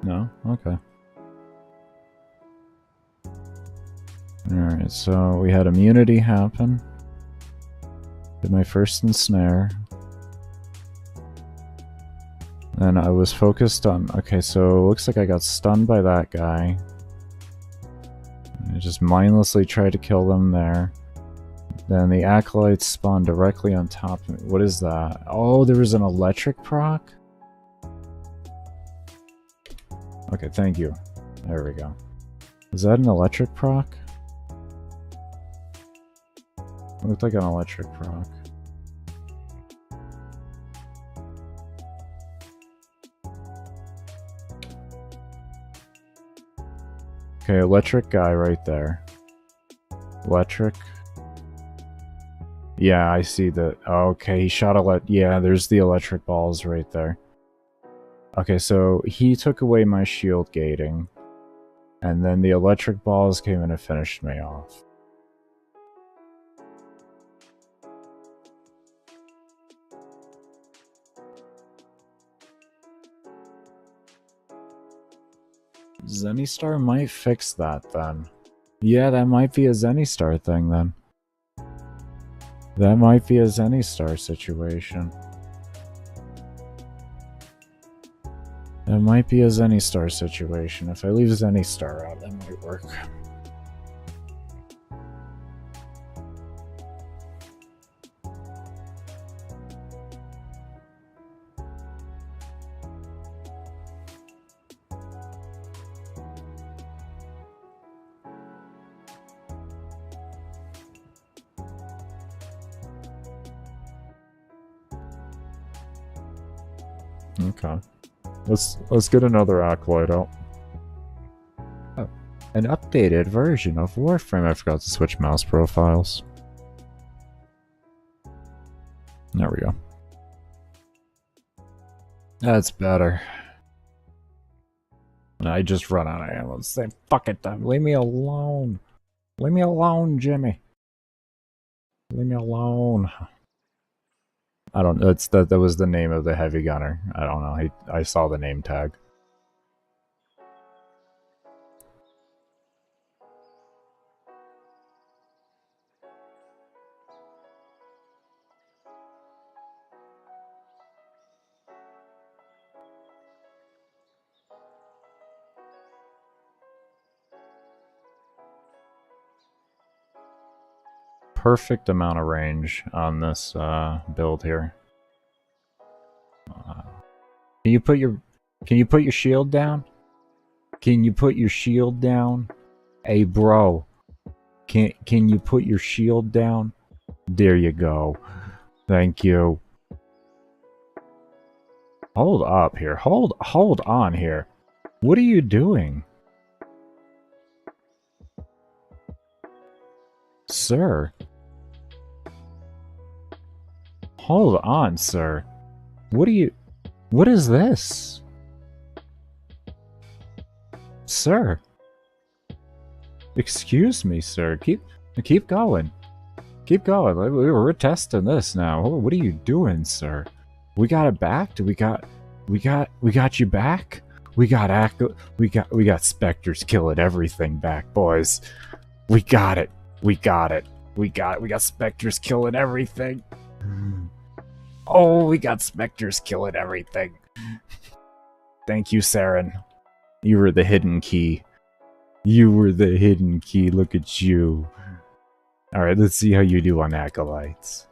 No? Okay. Alright, so we had immunity happen. Did my first ensnare. Then I was focused on... Okay, so it looks like I got stunned by that guy. I just mindlessly tried to kill them there. Then the acolytes spawned directly on top of me. What is that? Oh, there was an electric proc? Okay, thank you. There we go. Is that an electric proc? It looked like an electric proc. Okay, electric guy right there. Electric. Yeah, I see that. Okay, he shot yeah, there's the electric balls right there. Okay, so he took away my shield gating. And then the electric balls came in and finished me off. Zenny-Star might fix that then. Yeah, that might be a Zenny-Star thing then. That might be a Zenny-Star situation. That might be a Zenny-Star situation. If I leave Zenny-Star out, that might work. Okay. Let's get another acolyte out. Oh, an updated version of Warframe. I forgot to switch mouse profiles. There we go. That's better. I just run out of ammo. Say fuck it then. Leave me alone. Leave me alone, Jimmy. Leave me alone. I don't know. That was the name of the heavy gunner. I don't know. I saw the name tag. Perfect amount of range on this build here. Can you put your shield down? Can you put your shield down? Hey bro, can you put your shield down? There you go. Thank you. Hold up here. Hold on here. What are you doing? Sir. Hold on, sir. What is this? Sir. Excuse me, sir. Keep going. Keep going. We're testing this now. What are you doing, sir? We got it back? We got you back? We got Spectres killing everything back, boys. We got it. We got Spectres killing everything. Oh, we got Spectres killing everything. Thank you, Saryn. You were the hidden key. You were the hidden key. Look at you. Alright, let's see how you do on Acolytes.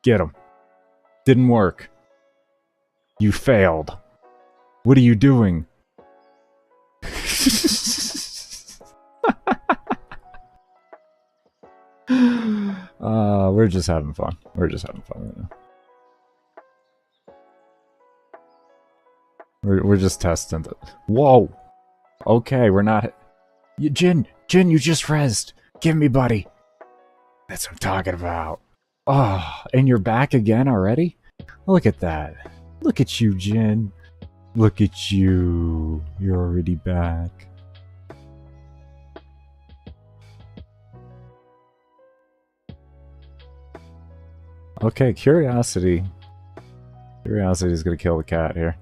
Get him. Didn't work. You failed. What are you doing? We're just having fun. We're just having fun right now. We're just testing it. Whoa! Okay, we're not... Jin, you just rezzed. Give me, buddy. That's what I'm talking about. Oh, and you're back again already? Look at that. Look at you, Jin. Look at you. You're already back. Okay, curiosity. Curiosity is gonna kill the cat here.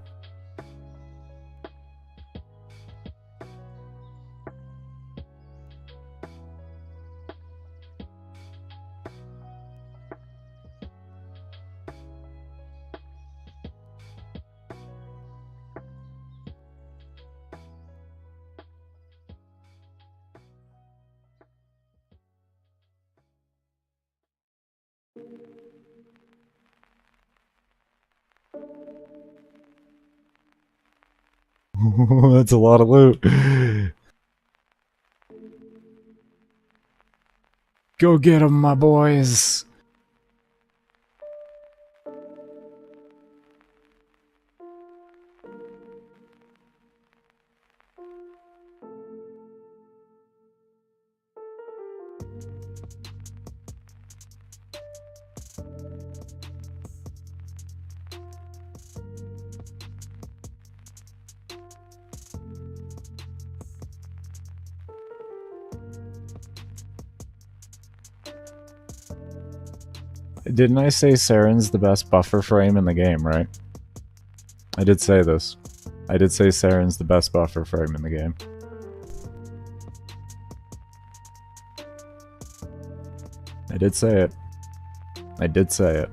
That's a lot of loot. Go get 'em, my boys. Didn't I say Saryn's the best buffer frame in the game, right? I did say this. I did say Saryn's the best buffer frame in the game. I did say it. I did say it.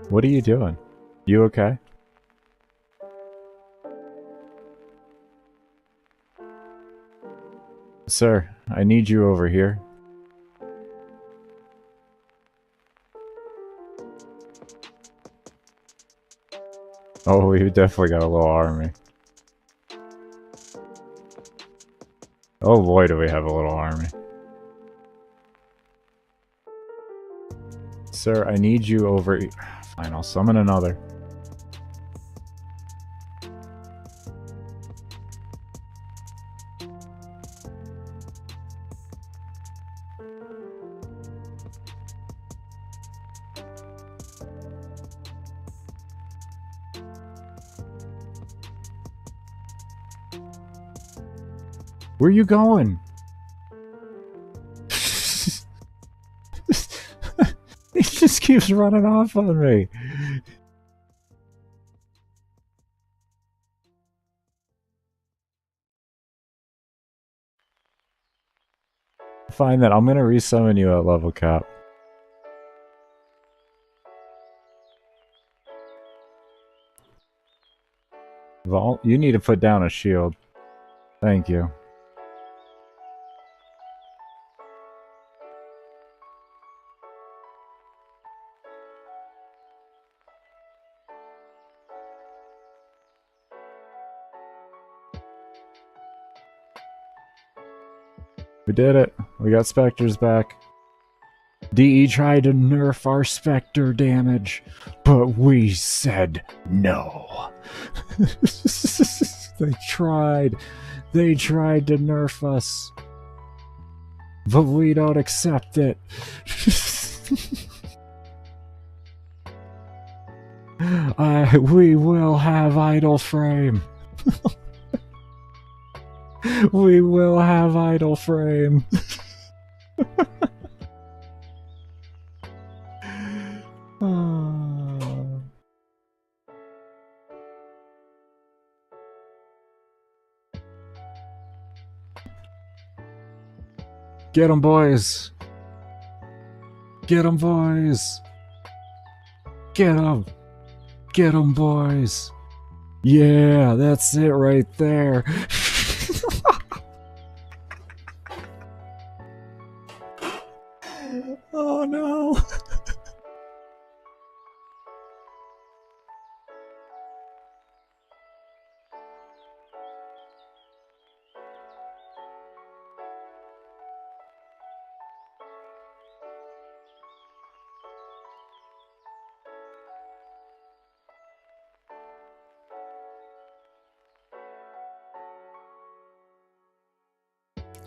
What are you doing? You okay? Sir, I need you over here. Oh, we definitely got a little army. Oh boy, do we have a little army. Sir, I need you over... Fine, I'll summon another. Where are you going? He just keeps running off on me. Fine then, I'm gonna resummon you at level cap. Vault, you need to put down a shield. Thank you. We did it. We got Spectres back. DE tried to nerf our Spectre damage, but we said no. They tried. They tried to nerf us. But we don't accept it. We will have idle frame. We will have idle frame. Get 'em, boys. Get 'em, boys. Get 'em. Get 'em, boys. Yeah, that's it right there. Oh no.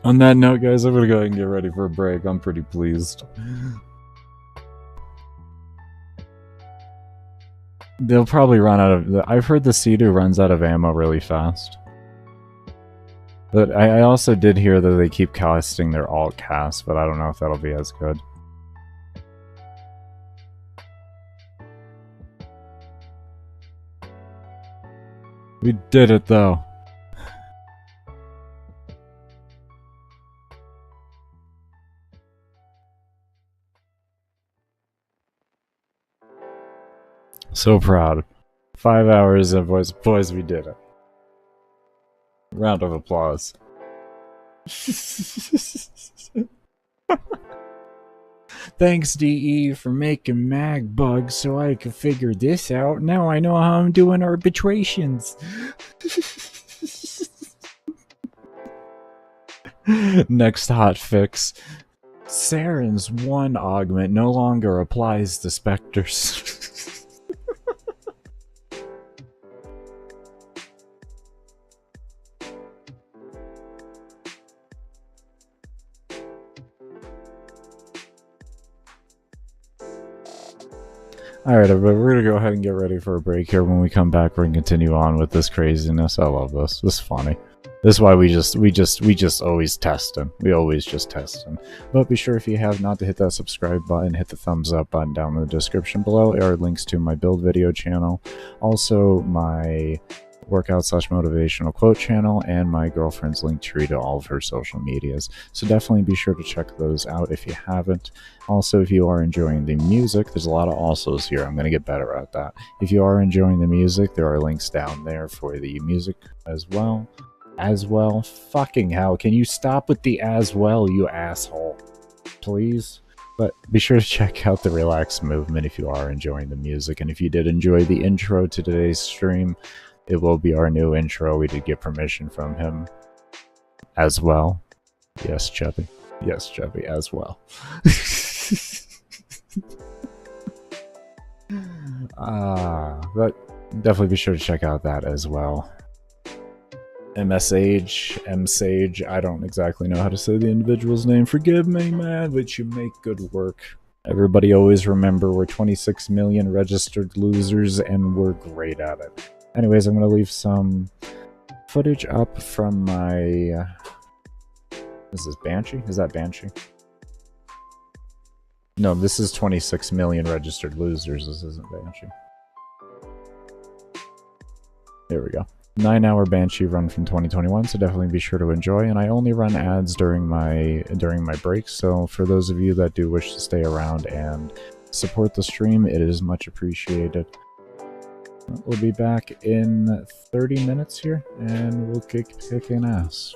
On that note, guys, I'm gonna go ahead and get ready for a break. I'm pretty pleased. They'll probably run out of... I've heard the Sea-Doo runs out of ammo really fast. But I also did hear that they keep casting their alt cast, but I don't know if that'll be as good. We did it though. So proud. 5 hours of boys, we did it. Round of applause. Thanks, DE, for making mag bugs so I could figure this out. Now I know how I'm doing arbitrations. Next hot fix. Saryn's 1 augment no longer applies to specters. Alright, everybody, we're gonna go ahead and get ready for a break here. When we come back, we're gonna continue on with this craziness. I love this. This is funny. This is why we just always testing. We always just testing. But be sure, if you have not, to hit that subscribe button, hit the thumbs up button down in the description below. There are links to my build video channel, also my workout/motivational quote channel, and my girlfriend's link tree to all of her social medias. So definitely be sure to check those out if you haven't. Also, if you are enjoying the music, there's a lot of alsos here. I'm going to get better at that. If you are enjoying the music, there are links down there for the music as well. Fucking hell, can you stop with the as well, you asshole? Please? But be sure to check out the relaxed movement if you are enjoying the music. And if you did enjoy the intro to today's stream, it will be our new intro. We did get permission from him as well. Yes, Chubby. Yes, Chubby, as well. But definitely be sure to check out that as well. Msage, I don't exactly know how to say the individual's name. Forgive me, man, but you make good work. Everybody always remember, we're 26 million registered losers, and we're great at it. Anyways, I'm going to leave some footage up from my... is this Banshee? Is that Banshee? No, this is 26 million registered losers. This isn't Banshee. There we go. 9-hour Banshee run from 2021, so definitely be sure to enjoy. And I only run ads during my breaks, so for those of you that do wish to stay around and support the stream, it is much appreciated. We'll be back in 30 minutes here, and we'll kick kicking ass.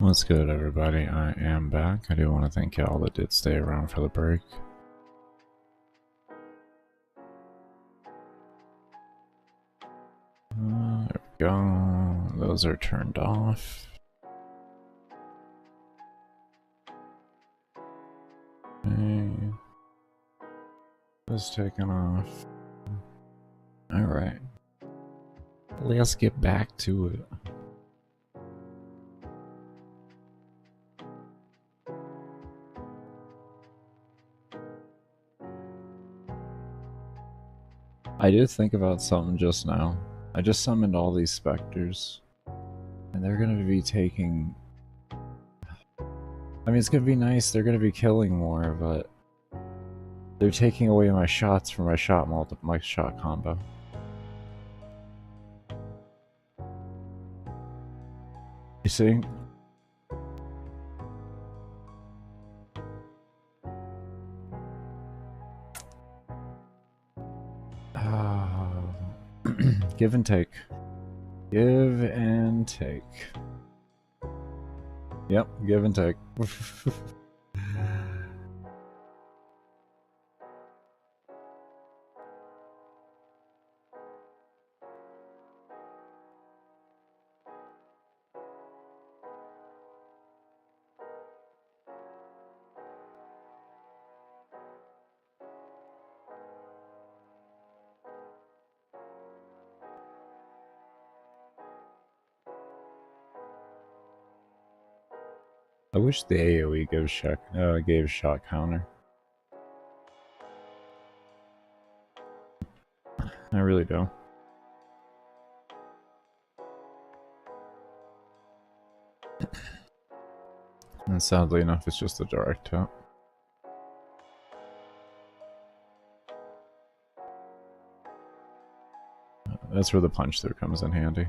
What's good, everybody? I am back. I do want to thank y'all that did stay around for the break. There we go. Those are turned off. Okay. This taken off. Alright. Let's get back to it. I did think about something just now. I just summoned all these specters, and they're gonna be taking... I mean, it's gonna be nice, they're gonna be killing more, but... they're taking away my shots for my shot combo. You see? Give and take. Give and take. Yep, give and take. I wish the AoE gave shot counter. I really do. And sadly enough, it's just a direct hit. That's where the punch through comes in handy.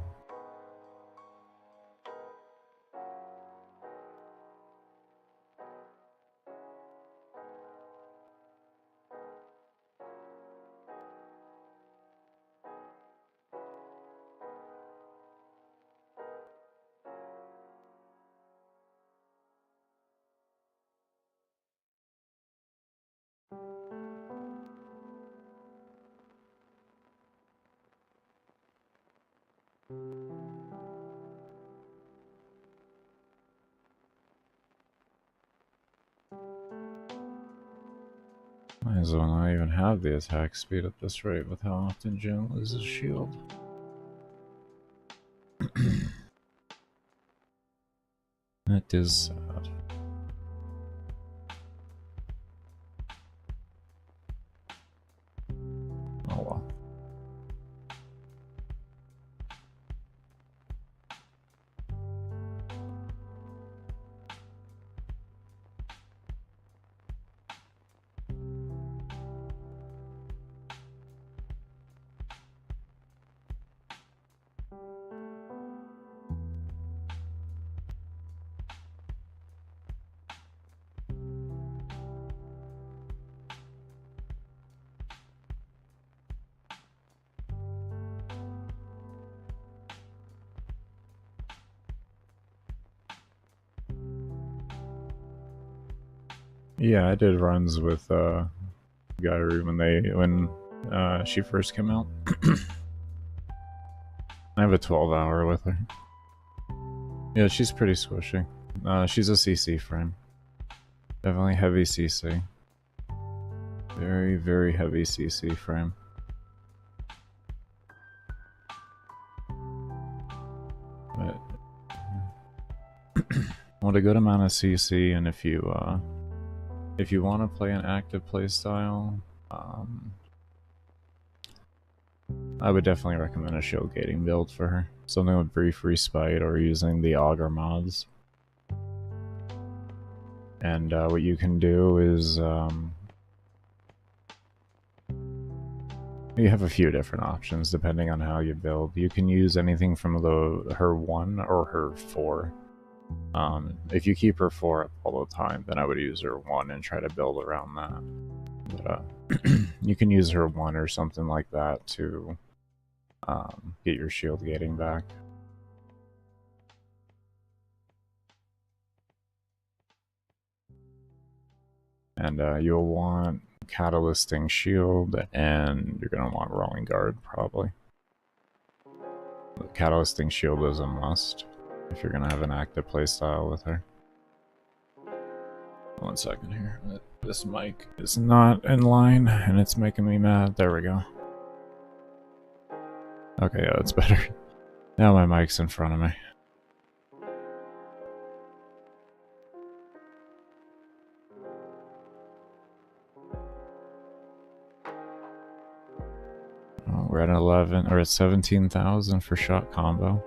Might as well not even have the attack speed at this rate with how often Jin loses shield. That is sad. Oh well. Yeah, I did runs with Gairu when she first came out. I have a 12-hour with her. Yeah, she's pretty squishy. She's a CC frame. Definitely heavy CC. Very, very heavy CC frame. But want a good amount of CC, and if you want to play an active playstyle, I would definitely recommend a shield gating build for her. Something with brief respite or using the auger mods. And what you can do is you have a few different options depending on how you build. You can use anything from her 1 or her 4. If you keep her 4 up all the time, then I would use her 1 and try to build around that. But you can use her 1 or something like that to get your shield gating back. And you'll want Catalysting Shield, and you're going to want Rolling Guard, probably. But Catalysting Shield is a must if you're going to have an active playstyle with her. 1 second here. This mic is not in line, and it's making me mad. There we go. Okay, yeah, that's better. Now my mic's in front of me. Oh, we're at 11, or at 17,000 for shot combo.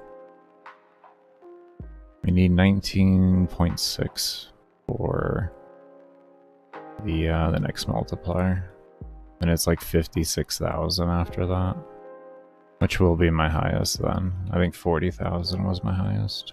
We need 19.6 for the next multiplier. And it's like 56,000 after that. Which will be my highest then. I think 40,000 was my highest.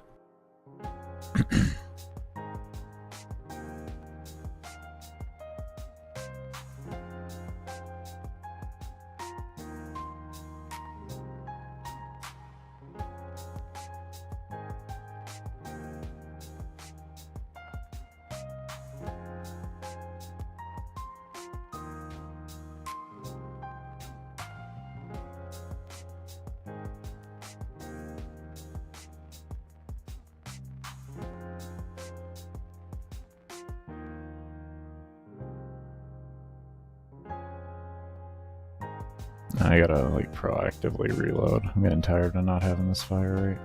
I gotta like proactively reload. I'm getting tired of not having this fire rate.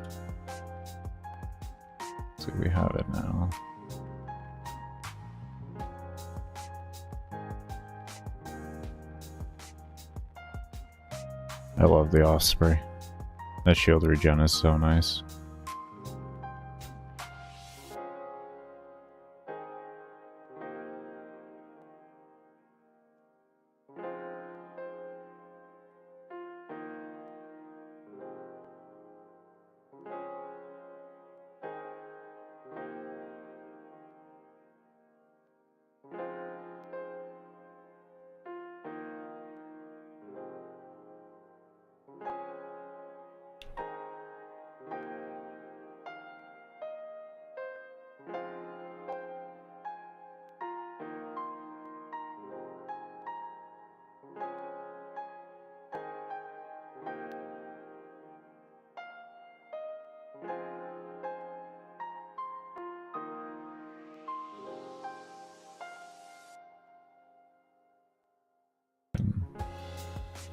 So we have it now. I love the Osprey. That shield regen is so nice.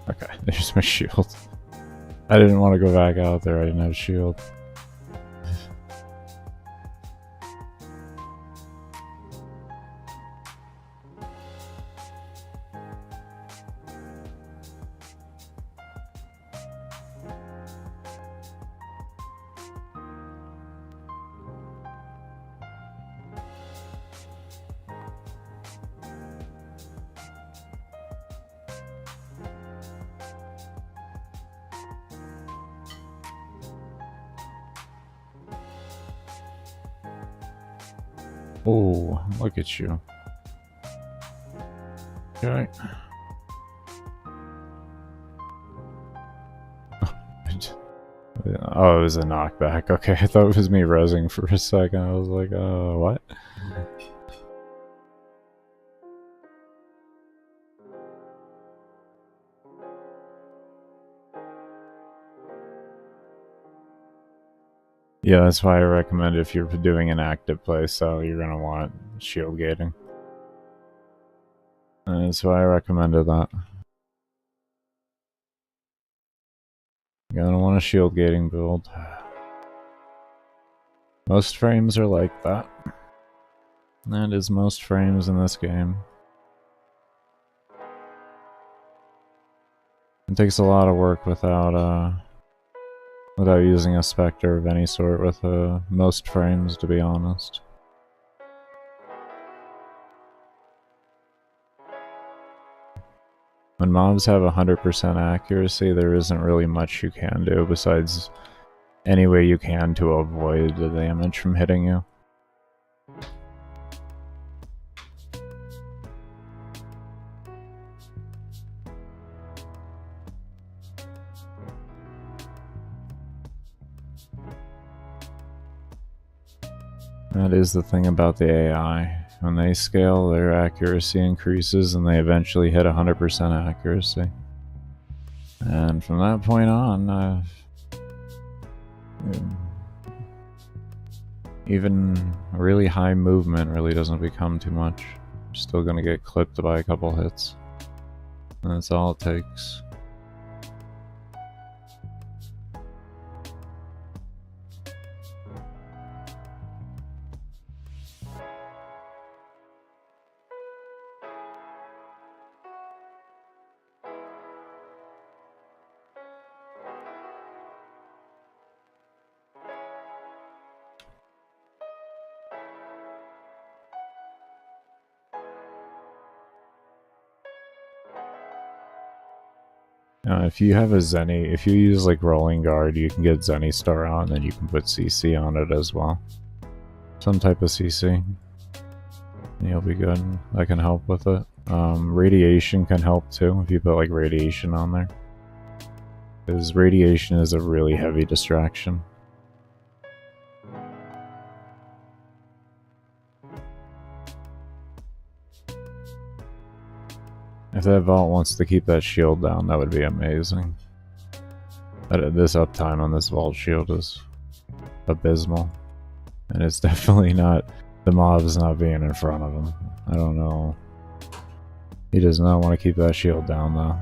Okay, there's my shield. I didn't want to go back out there, I didn't have a shield. Oh, look at you. Okay. Oh, it was a knockback. Okay, I thought it was me rezzing for a second. I was like, what? Yeah, that's why I recommend if you're doing an active play, so you're going to want shield gating. And that's why I recommended that. You're going to want a shield gating build. Most frames are like that. That is most frames in this game. It takes a lot of work without using a Spectre of any sort with most frames, to be honest. When mobs have 100% accuracy, there isn't really much you can do besides any way you can to avoid the damage from hitting you. That is the thing about the AI. When they scale, their accuracy increases and they eventually hit 100% accuracy. And from that point on, even really high movement really doesn't become too much. You're still gonna get clipped by a couple hits. And that's all it takes. If you have a Zenny, if you use like Rolling Guard, you can get Zenny Star out and then you can put CC on it as well. Some type of CC. And you'll be good. That can help with it. Radiation can help too, if you put like Radiation on there. Because Radiation is a really heavy distraction. If that vault wants to keep that shield down, that would be amazing. But this uptime on this vault shield is abysmal. And it's definitely not the mobs not being in front of him. I don't know. He does not want to keep that shield down though.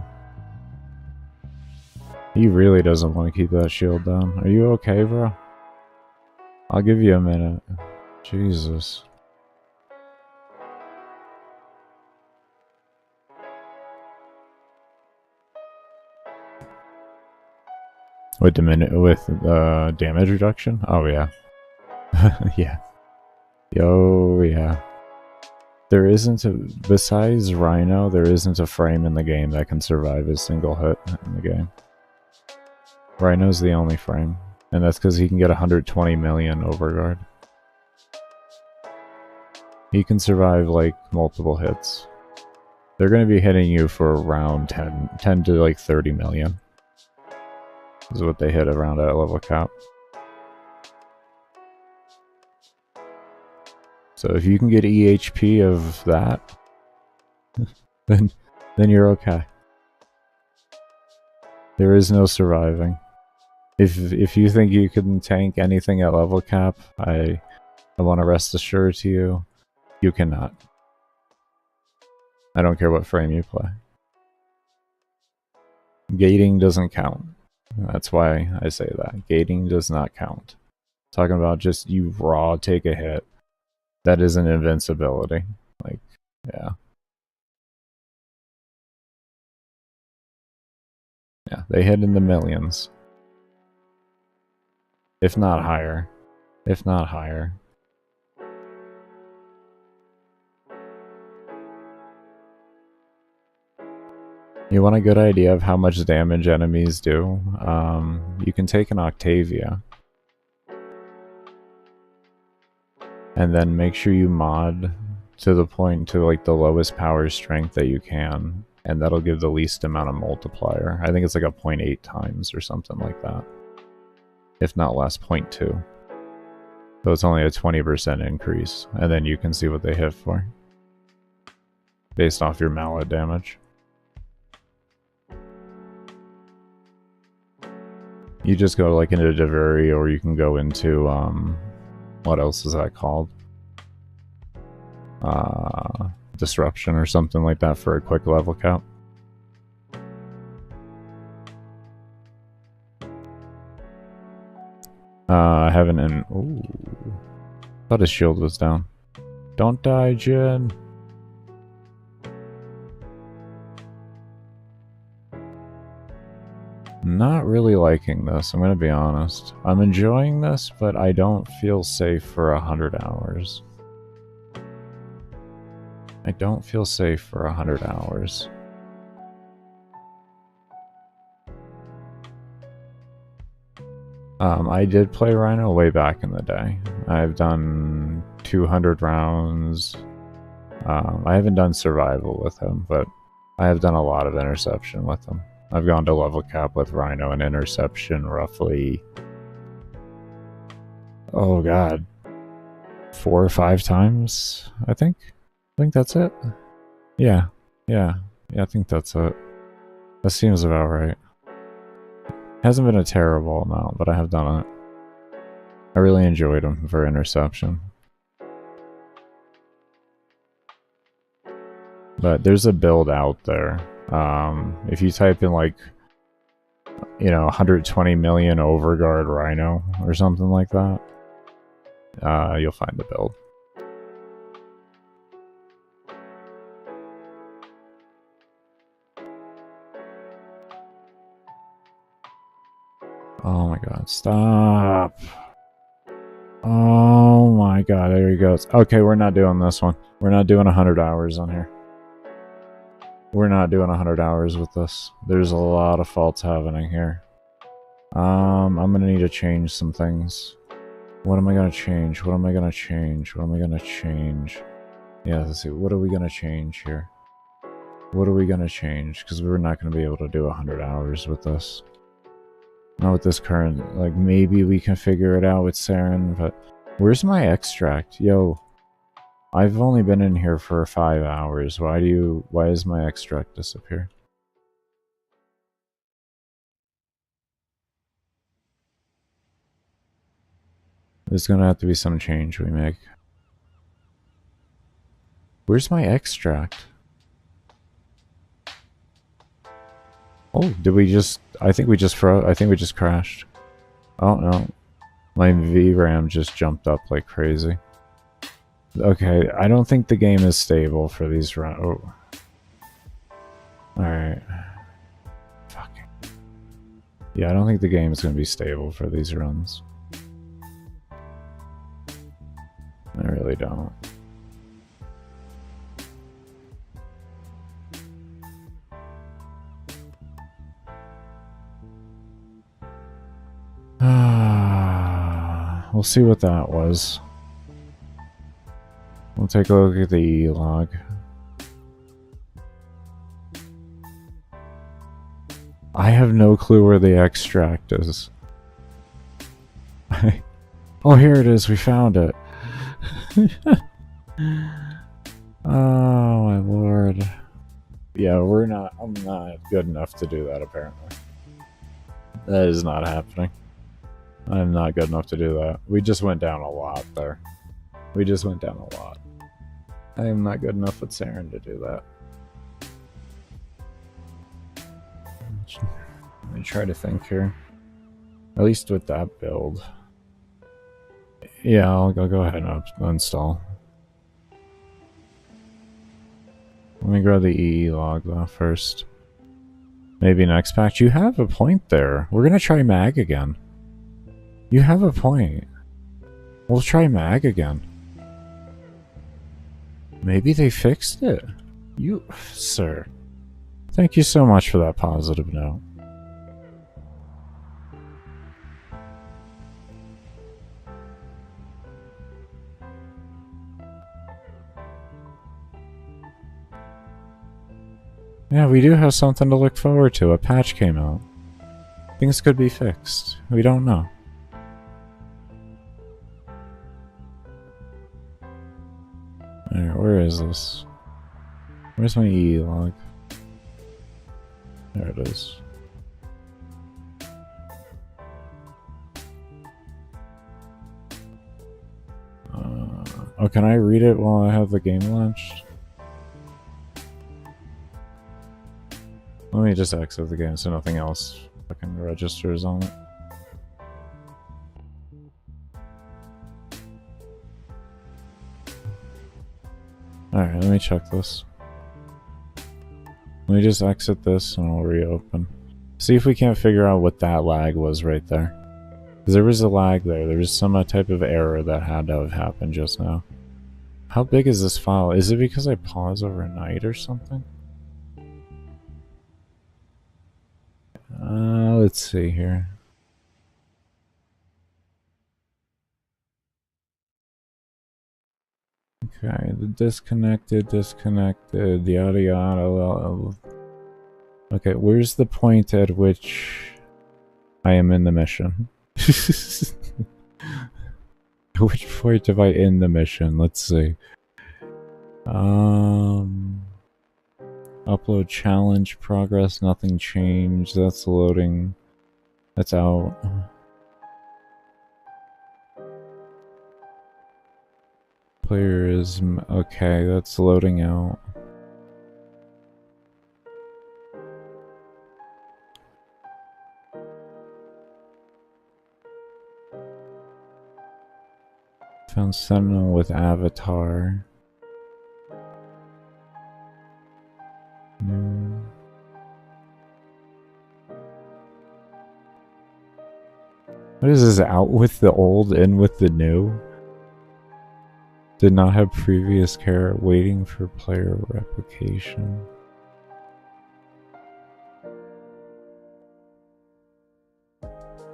He really doesn't want to keep that shield down. Are you okay, bro? I'll give you a minute. Jesus. With damage reduction? Oh yeah. Yeah. Yo, yeah. There isn't a, besides Rhino, there isn't a frame in the game that can survive a single hit in the game. Rhino's the only frame, and that's because he can get 120 million overguard. He can survive like multiple hits. They're going to be hitting you for around 10 to like 30 million. Is what they hit around at level cap. So if you can get EHP of that, then you're okay. There is no surviving. If you think you can tank anything at level cap, I want to rest assured to you, you cannot. I don't care what frame you play. Gating doesn't count. That's why I say that. Gating does not count. Talking about just you raw take a hit. That is an invincibility. Like, yeah. Yeah, they hit in the millions. If not higher. If not higher. You want a good idea of how much damage enemies do? You can take an Octavia. And then make sure you mod to the point to like the lowest power strength that you can. And that'll give the least amount of multiplier. I think it's like a 0.8 times or something like that. If not less, 0.2. So it's only a 20% increase. And then you can see what they hit for. Based off your mallet damage. You just go like into Devuri, or you can go into, what else is that called? Disruption or something like that for a quick level cap. I haven't ooh. Thought his shield was down. Don't die, Jin. Not really liking this, I'm gonna be honest. I'm enjoying this, but I don't feel safe for 100 hours. I don't feel safe for 100 hours. I did play Rhino way back in the day. I've done 200 rounds. I haven't done survival with him, but I have done a lot of interception with him. I've gone to level cap with Rhino and interception roughly... Oh god. 4 or 5 times, I think. I think that's it. Yeah, I think that's it. That seems about right. Hasn't been a terrible amount, but I have done it. I really enjoyed them for interception. But there's a build out there. If you type in like, you know, 120 million overguard rhino or something like that, you'll find the build. Oh my god, stop. Oh my god, there he goes. Okay, we're not doing this one. We're not doing 100 hours on here. We're not doing 100 hours with this. There's a lot of faults happening here. I'm gonna need to change some things. What am I gonna change? What am I gonna change? What am I gonna change? Yeah, let's see. What are we gonna change here? What are we gonna change? Because we're not gonna be able to do 100 hours with this. Not with this current, like, maybe we can figure it out with Saryn, but where's my extract? Yo, I've only been in here for 5 hours. Why does my extract disappear? There's gonna have to be some change we make. Where's my extract? Oh, did we just... I think we just froze. I think we just crashed. Oh, no. My VRAM just jumped up like crazy. Okay, I don't think the game is stable for these runs. Oh. Alright. Fucking. Yeah, I don't think the game is going to be stable for these runs. I really don't. We'll see what that was. We'll take a look at the E log. I have no clue where the extract is. Oh, here it is. We found it. Oh my lord. Yeah, I'm not good enough to do that, apparently. That is not happening. I'm not good enough to do that. We just went down a lot there. We just went down a lot. I am not good enough with Saryn to do that. Let me try to think here. At least with that build. Yeah, I'll go ahead and install. Let me grab the EE log though first. Maybe next patch. You have a point there. We're gonna try mag again. You have a point. We'll try mag again. Maybe they fixed it. You, sir. Thank you so much for that positive note. Yeah, we do have something to look forward to. A patch came out. Things could be fixed. We don't know. Alright, where is this? Where's my EE log? There it is. Oh, can I read it while I have the game launched? Let me just exit the game so nothing else fucking registers on it. Alright, let me check this. Let me just exit this and I'll reopen. See if we can't figure out what that lag was right there. Because there was a lag there. There was some type of error that had to have happened just now. How big is this file? Is it because I pause overnight or something? Let's see here. Okay, the disconnected, the audio. Okay, where's the point at which I am in the mission? At which point do I end the mission? Let's see. Upload challenge progress, nothing changed. That's loading. That's out. Player is okay, that's loading out. Found Sentinel with avatar. New. What is this? Out with the old, in with the new? Did not have previous care, waiting for player replication.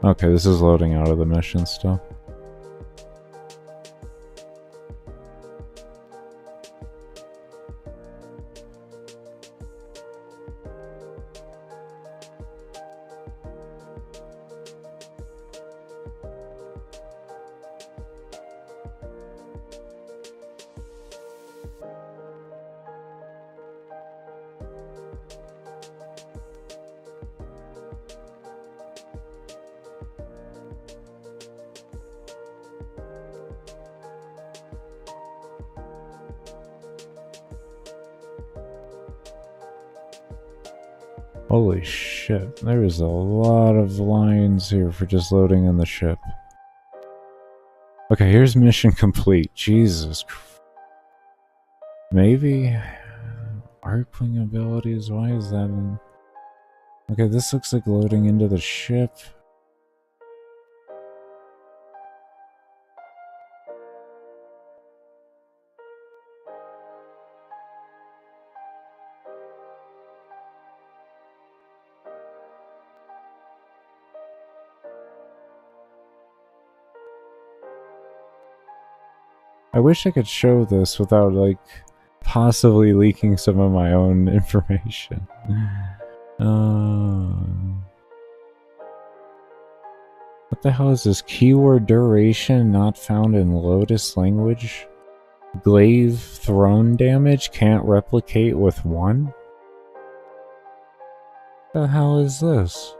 Okay, this is loading out of the mission stuff. Holy shit, there's a lot of lines here for just loading in the ship. Okay, here's mission complete. Jesus Christ. Maybe? Arcwing abilities, why is that in? Okay, this looks like loading into the ship. I wish I could show this without, like, possibly leaking some of my own information. What the hell is this? Keyword duration not found in Lotus language? Glaive throne damage can't replicate with 1? What the hell is this?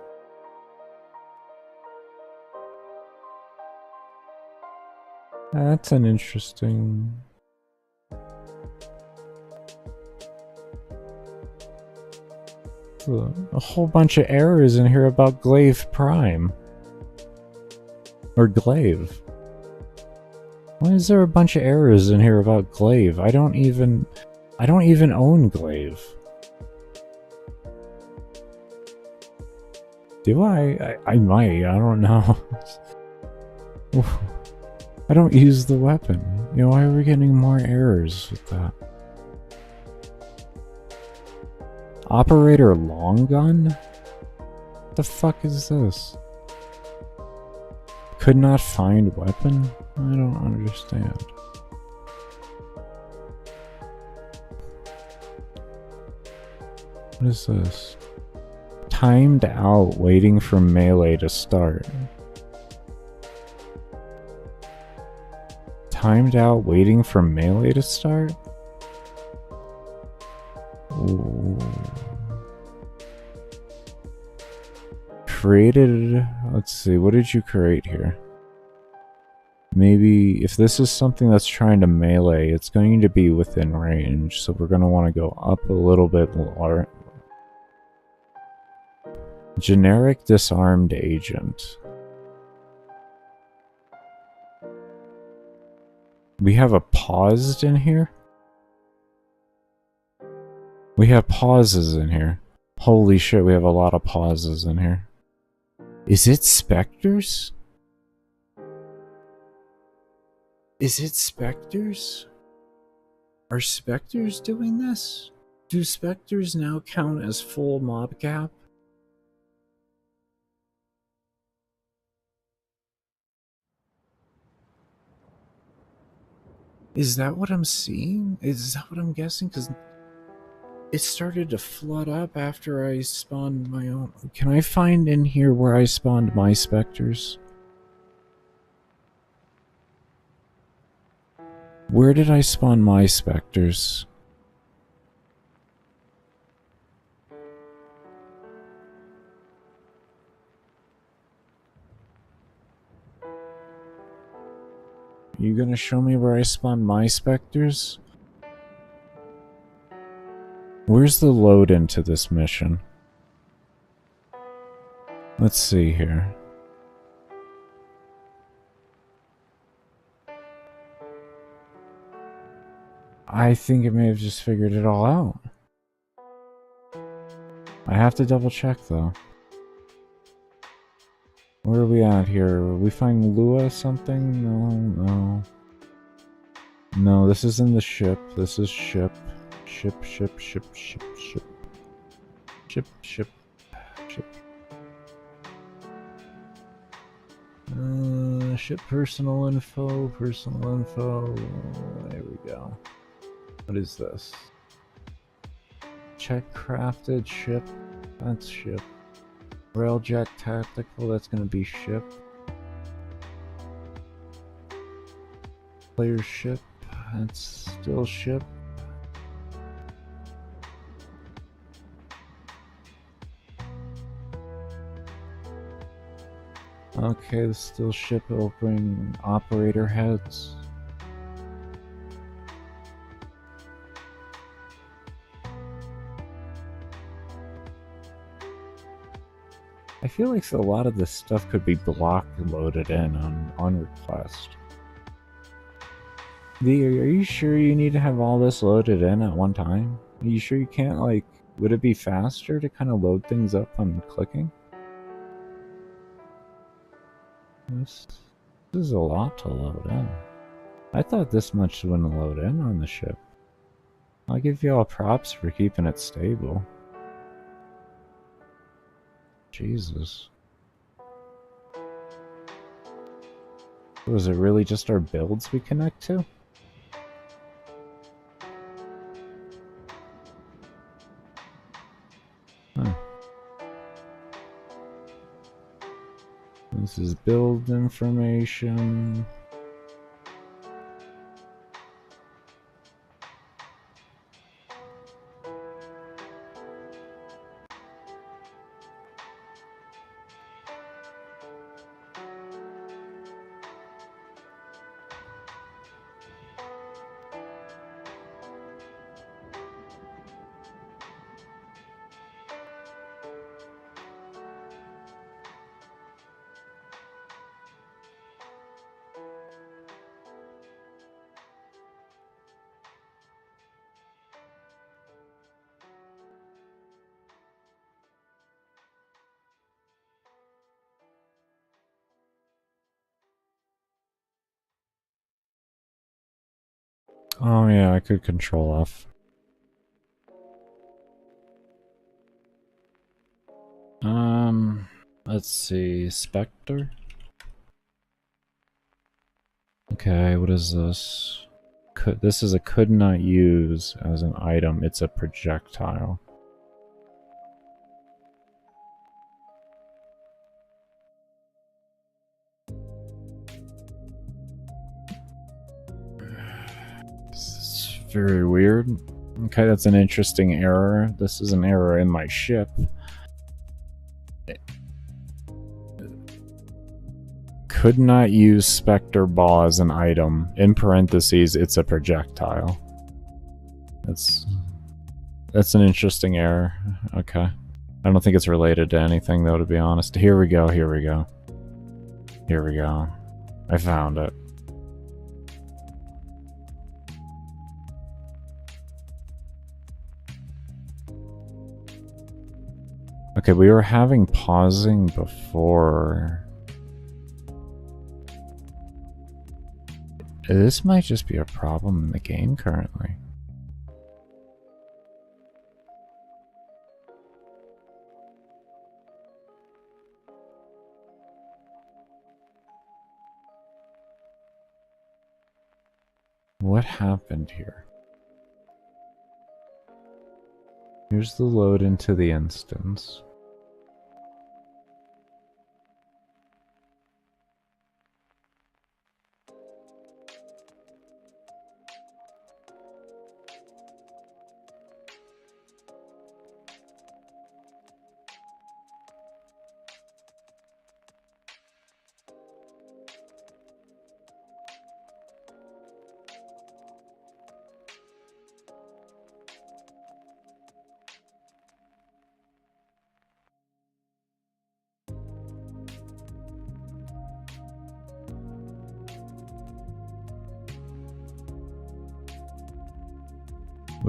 That's an interesting... A whole bunch of errors in here about Glaive Prime. Or Glaive. Why is there a bunch of errors in here about Glaive? I don't even own Glaive. Do I? I might, I don't know. I don't use the weapon. You know, why are we getting more errors with that? Operator long gun? What the fuck is this? Could not find weapon? I don't understand. What is this? Timed out, waiting for melee to start. Timed out, waiting for melee to start? Ooh. Created... Let's see, what did you create here? Maybe if this is something that's trying to melee, it's going to be within range, so we're going to want to go up a little bit more. Generic disarmed agent. We have a paused in here? We have pauses in here. Holy shit, we have a lot of pauses in here. Is it specters? Is it specters? Are specters doing this? Do specters now count as full mob cap? Is that what I'm seeing? Is that what I'm guessing? Because it started to flood up after I spawned my own. Can I find in here where I spawned my specters? Where did I spawn my specters? You gonna show me where I spawned my specters? Where's the load into this mission? Let's see here. I think it may have just figured it all out. I have to double check though. Where are we at here? We find Lua something? No. No, this isn't the ship. This is ship. Ship. Ship personal info. There we go. What is this? Check crafted ship. That's ship. Railjet tactical. That's gonna be ship. Player ship. That's still ship. Okay, this still ship. It'll bring operator heads. I feel like a lot of this stuff could be block loaded in on request. Are you sure you need to have all this loaded in at one time? Are you sure you can't, like, would it be faster to kind of load things up on clicking? This is a lot to load in. I thought this much wouldn't load in on the ship. I'll give you all props for keeping it stable. Jesus. Was it really just our builds we connect to? Huh. This is build information. Oh yeah, I could control F. Let's see, Spectre? Okay, what is this? This is a could not use as an item, it's a projectile. This is very weird. Okay, that's an interesting error. This is an error in my ship. Could not use Spectre Ball as an item. In parentheses, it's a projectile. That's an interesting error. Okay. I don't think it's related to anything though, to be honest. Here we go. I found it. Okay, we were having pausing before. This might just be a problem in the game currently. What happened here? Here's the load into the instance.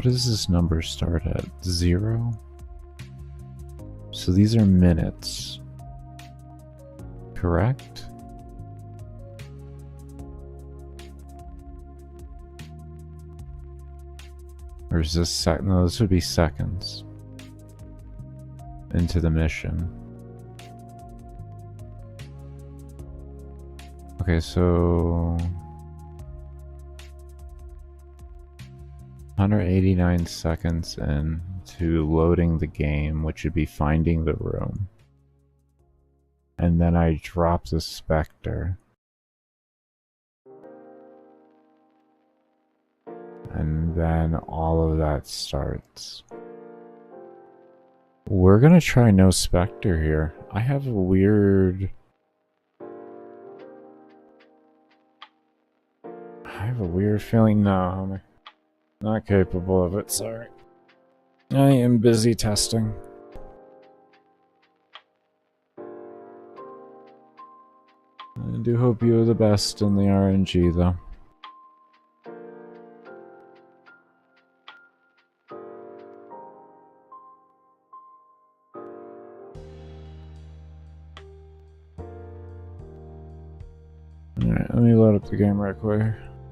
What does this number start at? 0? So these are minutes. Correct? Or is this no, this would be seconds into the mission. Okay, so 189 seconds into loading the game, which would be finding the room. And then I drop the Spectre. And then all of that starts. We're gonna try no Spectre here. I have a weird feeling. No, I'm not capable of it, sorry. I am busy testing. I do hope you are the best in the RNG, though. Alright, let me load up the game right quick.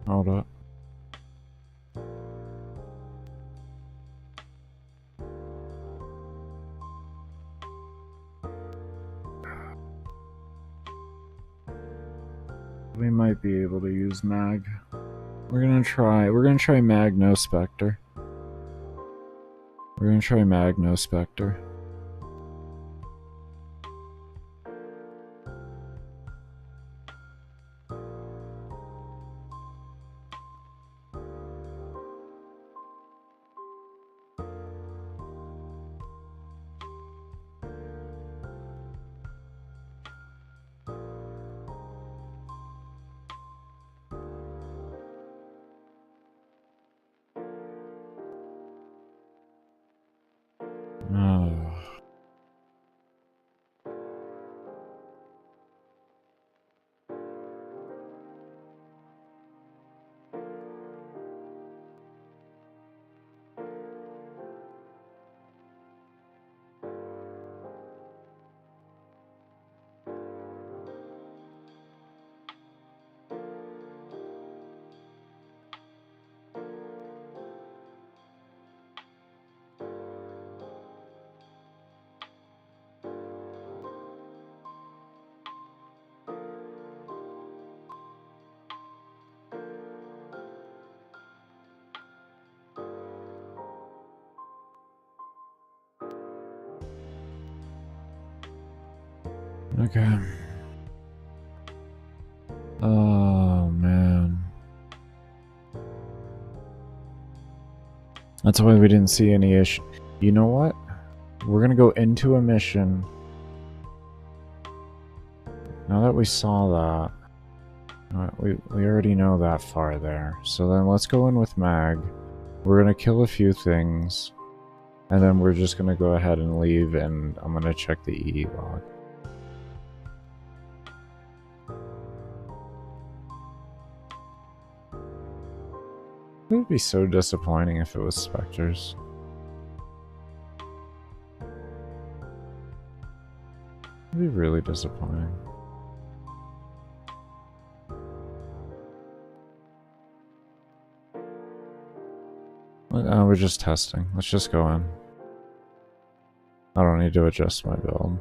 Hold up. We might be able to use Mag. We're gonna try Mag no Spectre. We're gonna try Mag no Spectre. Oh. Okay. Oh, man. That's why we didn't see any issue. You know what? We're gonna go into a mission. Now that we saw that, we already know that far there. So then let's go in with Mag. We're gonna kill a few things. And then we're just gonna go ahead and leave, and I'm gonna check the EE log. It would be so disappointing if it was Spectres. It'd be really disappointing. We're just testing. Let's just go in. I don't need to adjust my build.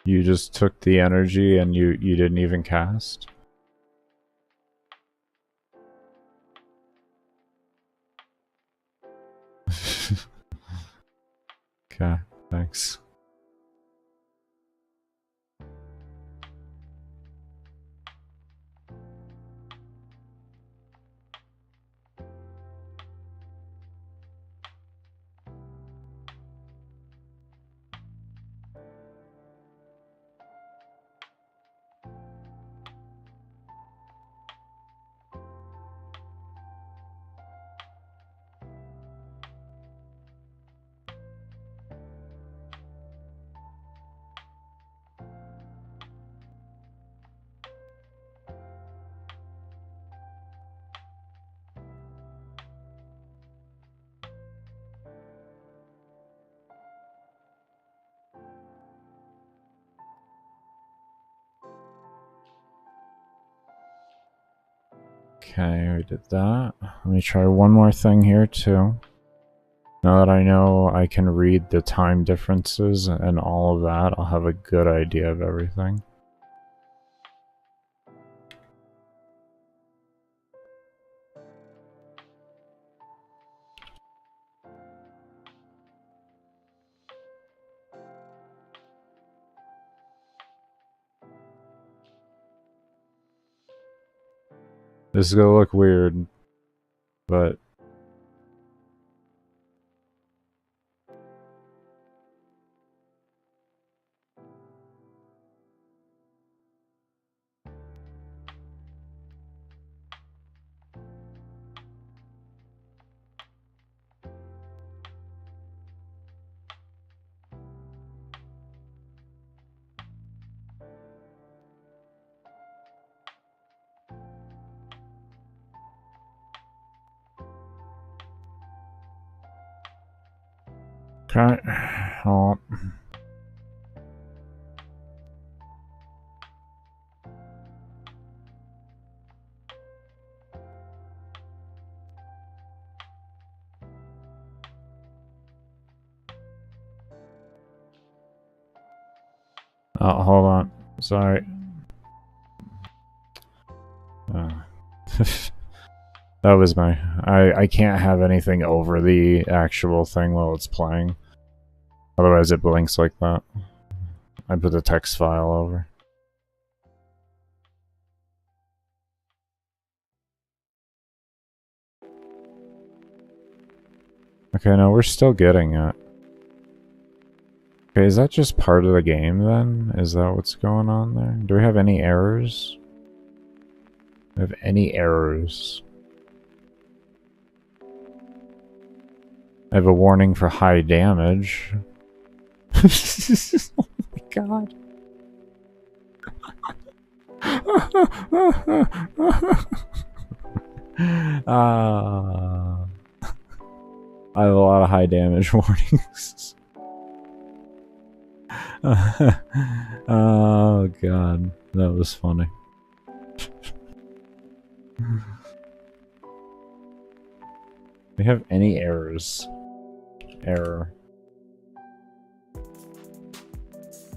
You just took the energy and you didn't even cast? Okay, thanks. Okay, we did that. Let me try one more thing here too. Now that I know I can read the time differences and all of that, I'll have a good idea of everything. This is gonna look weird, but okay. Oh. Oh, hold on. Sorry. That was my... I can't have anything over the actual thing while it's playing. Otherwise it blinks like that. I put the text file over. Okay, no, we're still getting it. Okay, is that just part of the game then? Is that what's going on there? Do we have any errors? Do we have any errors? I have a warning for high damage. Oh my god. I have a lot of high damage warnings. Oh god, that was funny. We have any errors? Error.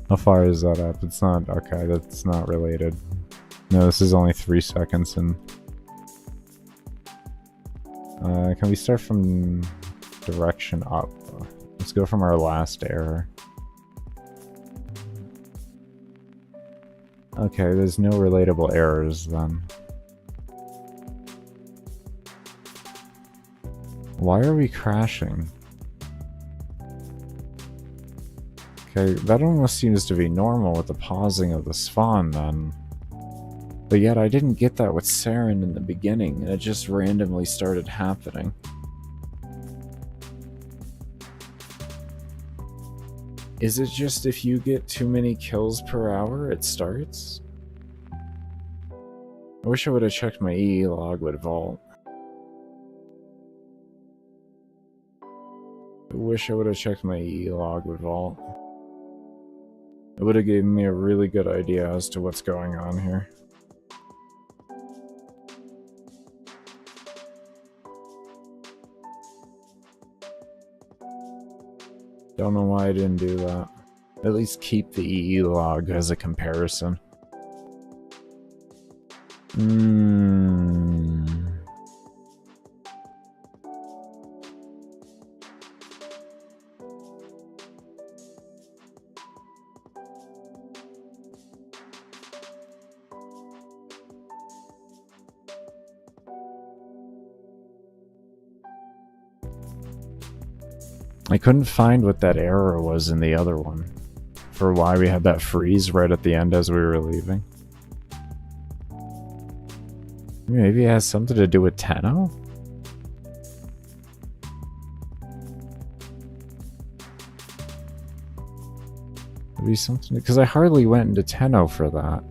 How far is that up? It's not... Okay, that's not related. No, this is only 3 seconds and... can we start from direction up? Let's go from our last error. Okay, there's no relatable errors then. Why are we crashing? Okay, that almost seems to be normal with the pausing of the spawn then. But yet I didn't get that with Saryn in the beginning, and it just randomly started happening. Is it just if you get too many kills per hour, it starts? I wish I would have checked my EE log with Vault. I wish I would have checked my EE log with Vault. It would have given me a really good idea as to what's going on here. Don't know why I didn't do that. At least keep the EE log as a comparison. I couldn't find what that error was in the other one for why we had that freeze right at the end as we were leaving. Maybe it has something to do with Tenno? Maybe something, because I hardly went into Tenno for that.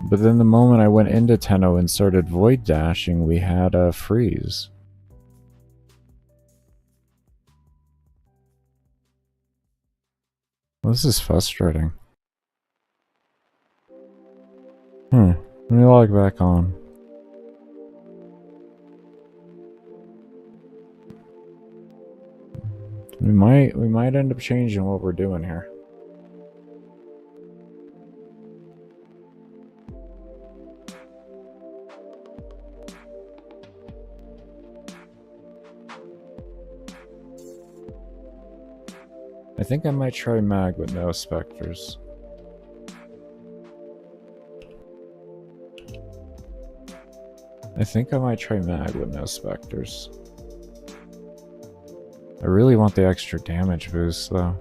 But then the moment I went into Tenno and started void dashing, we had a freeze. Well, this is frustrating. Let me log back on. We might end up changing what we're doing here. I think I might try mag with no specters. I think I might try mag with no specters. I really want the extra damage boost though.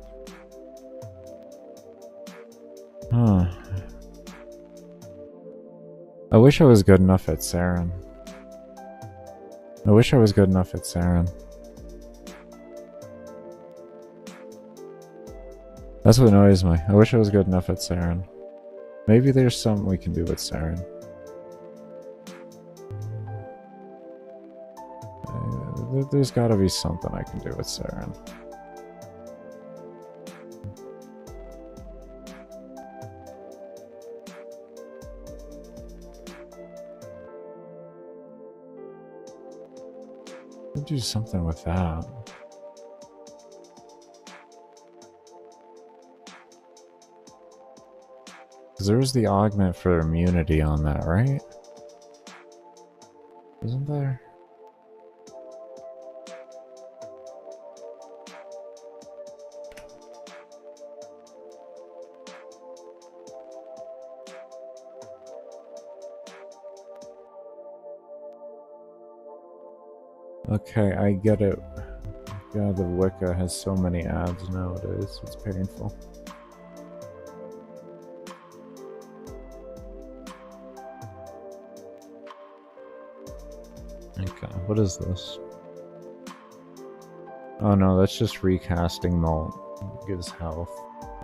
I wish I was good enough at Saryn. That's what annoys me. I wish I was good enough at Saryn. Maybe there's something we can do with Saryn. There's gotta be something I can do with Saryn. I'll do something with that. Because there was the augment for immunity on that, right? Isn't there? Okay, I get it. God, the Wicca has so many ads nowadays. It's painful. Okay, what is this? Oh no, that's just recasting malt. Gives health.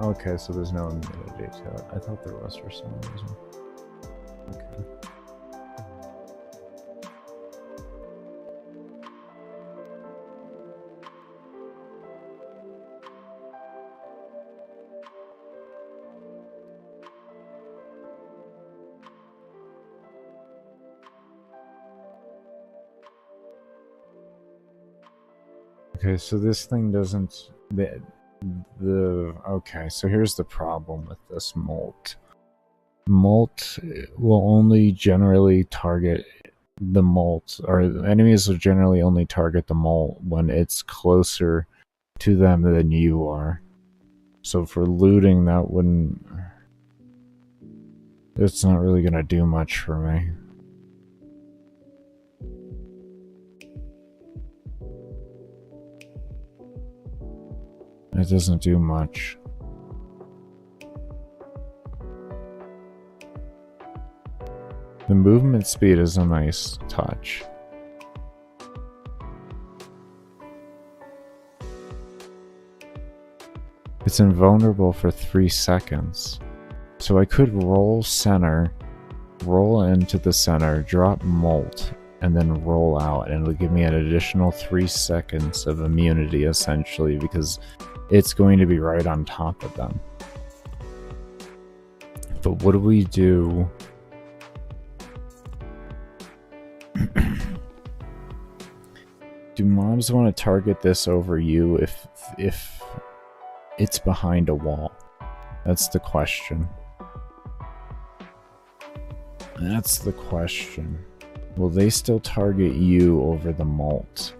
Okay, so there's no immunity to it. I thought there was for some reason. Okay. Okay, so this thing doesn't... Okay, so here's the problem with this molt. Molt will only generally target the molt, or enemies will generally only target the molt when it's closer to them than you are. So for looting, that wouldn't... It's not really gonna do much for me. It doesn't do much. The movement speed is a nice touch. It's invulnerable for 3 seconds. So I could roll center, roll into the center, drop molt, and then roll out, and it'll give me an additional 3 seconds of immunity essentially, because it's going to be right on top of them. But what do we do do mobs want to target this over you if it's behind a wall? That's the question. That's the question. Will they still target you over the malt?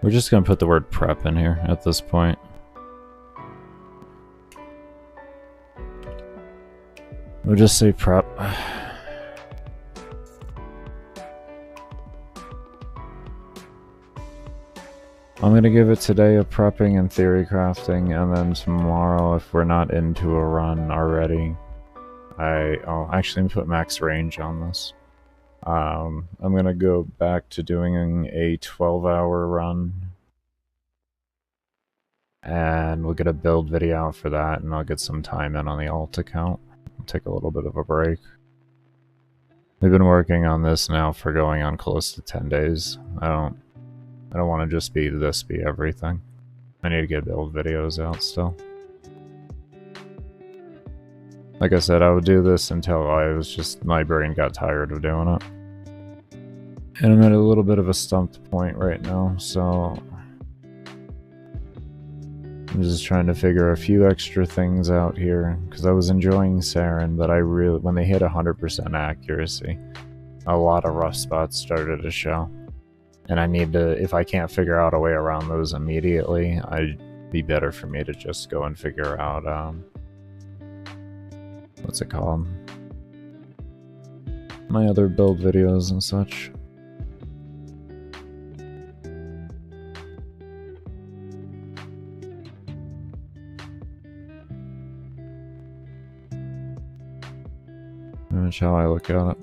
We're just gonna put the word prep in here at this point. We'll just say prep. I'm gonna give it today a prepping and theory crafting, and then tomorrow, if we're not into a run already, I'll actually put max range on this. I'm gonna go back to doing a 12-hour run, and we'll get a build video out for that, and I'll get some time in on the alt account. I'll take a little bit of a break. We've been working on this now for going on close to 10 days. I don't want to just be everything. I need to get build videos out still. Like I said, I would do this until my brain got tired of doing it. And I'm at a little bit of a stumped point right now, so I'm just trying to figure a few extra things out here, because I was enjoying Saryn, but when they hit 100% accuracy, a lot of rough spots started to show. And I need to, if I can't figure out a way around those immediately, it'd be better for me to just go and figure out, what's it called? My other build videos and such. That's how I look at it.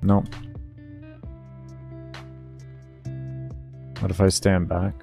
Nope. What if I stand back?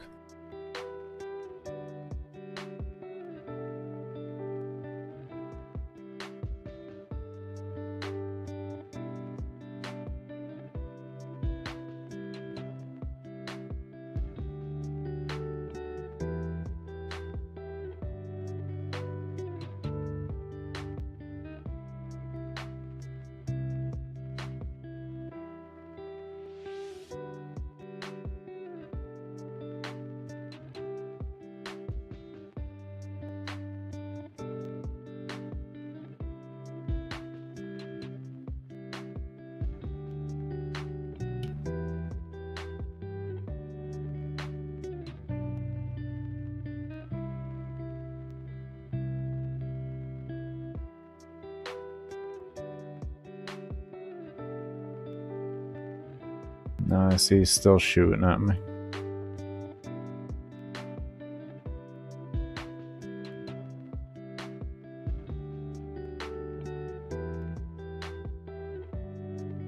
No, I see he's still shooting at me.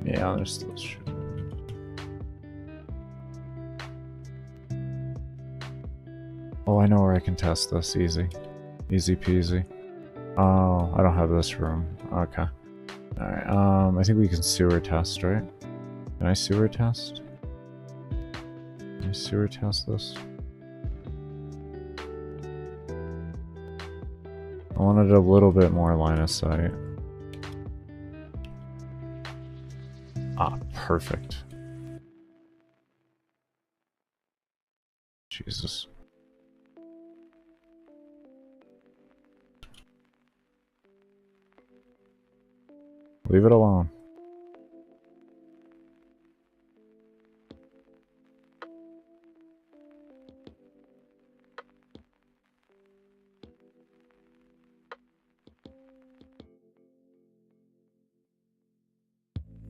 Yeah, they're still shooting. Oh, I know where I can test this. Easy. Easy peasy. Oh, I don't have this room. Okay. Alright, I think we can sewer test, right? Can I sewer test? Can I sewer test this? I wanted a little bit more line of sight. Ah, perfect. Jesus. Leave it alone.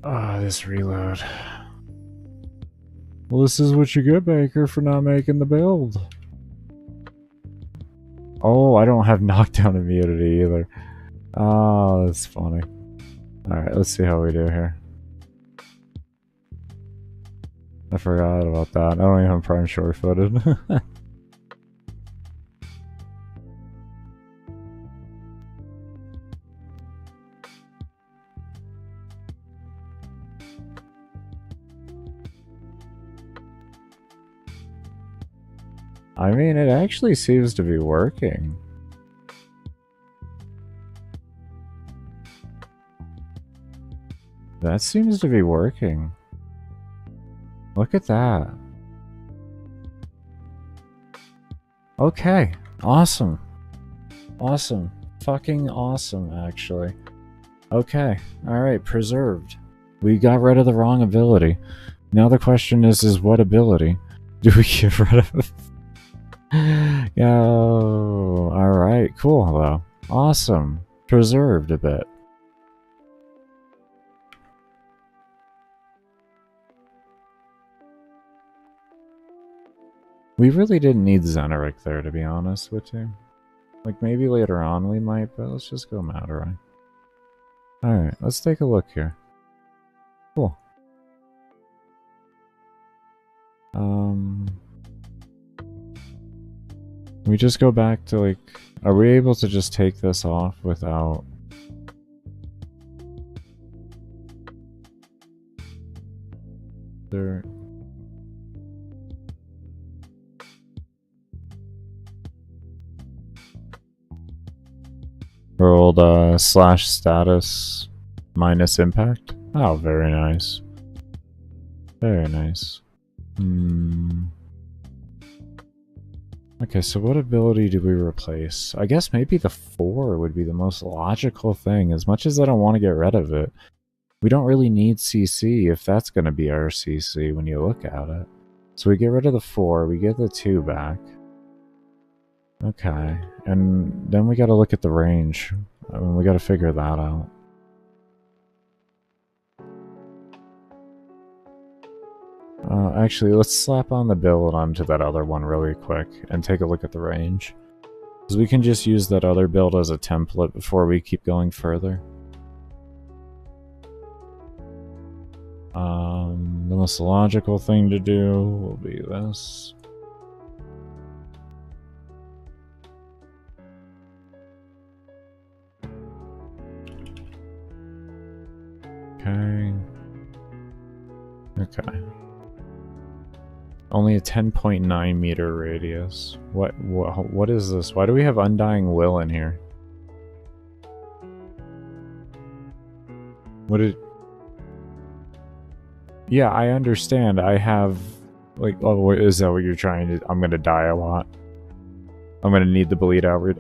Ah, this reload. Well, this is what you get, Baker, for not making the build. Oh, I don't have knockdown immunity either. Oh, that's funny. Alright, let's see how we do here. I forgot about that. I don't even have Prime short-footed. I mean, it actually seems to be working. That seems to be working. Look at that. Okay, awesome. Awesome. Fucking awesome, actually. Okay, alright, preserved. We got rid of the wrong ability. Now the question is what ability do we get rid of? Yo, alright, cool though. Awesome. Preserved a bit. We really didn't need Xeneric there, to be honest with you. Like, maybe later on we might, but let's just go Madurai. Alright, let's take a look here. Cool. We just go back to, like... Are we able to just take this off without... There... Rolled slash status minus impact. Oh, very nice. Very nice. Okay, so what ability do we replace? I guess maybe the 4 would be the most logical thing. As much as I don't want to get rid of it, we don't really need CC if that's going to be our CC when you look at it. So we get rid of the 4, we get the 2 back. Okay, and then we gotta look at the range. I mean, we gotta figure that out. Actually, let's slap on the build onto that other one really quick and take a look at the range. Because we can just use that other build as a template before we keep going further. The most logical thing to do will be this. Okay. Okay. Only a 10.9 meter radius. What is this? Why do we have Undying Will in here? What did... Yeah, I understand. I have... Like, oh, is that what you're trying to... I'm gonna die a lot. I'm gonna need the bleed out.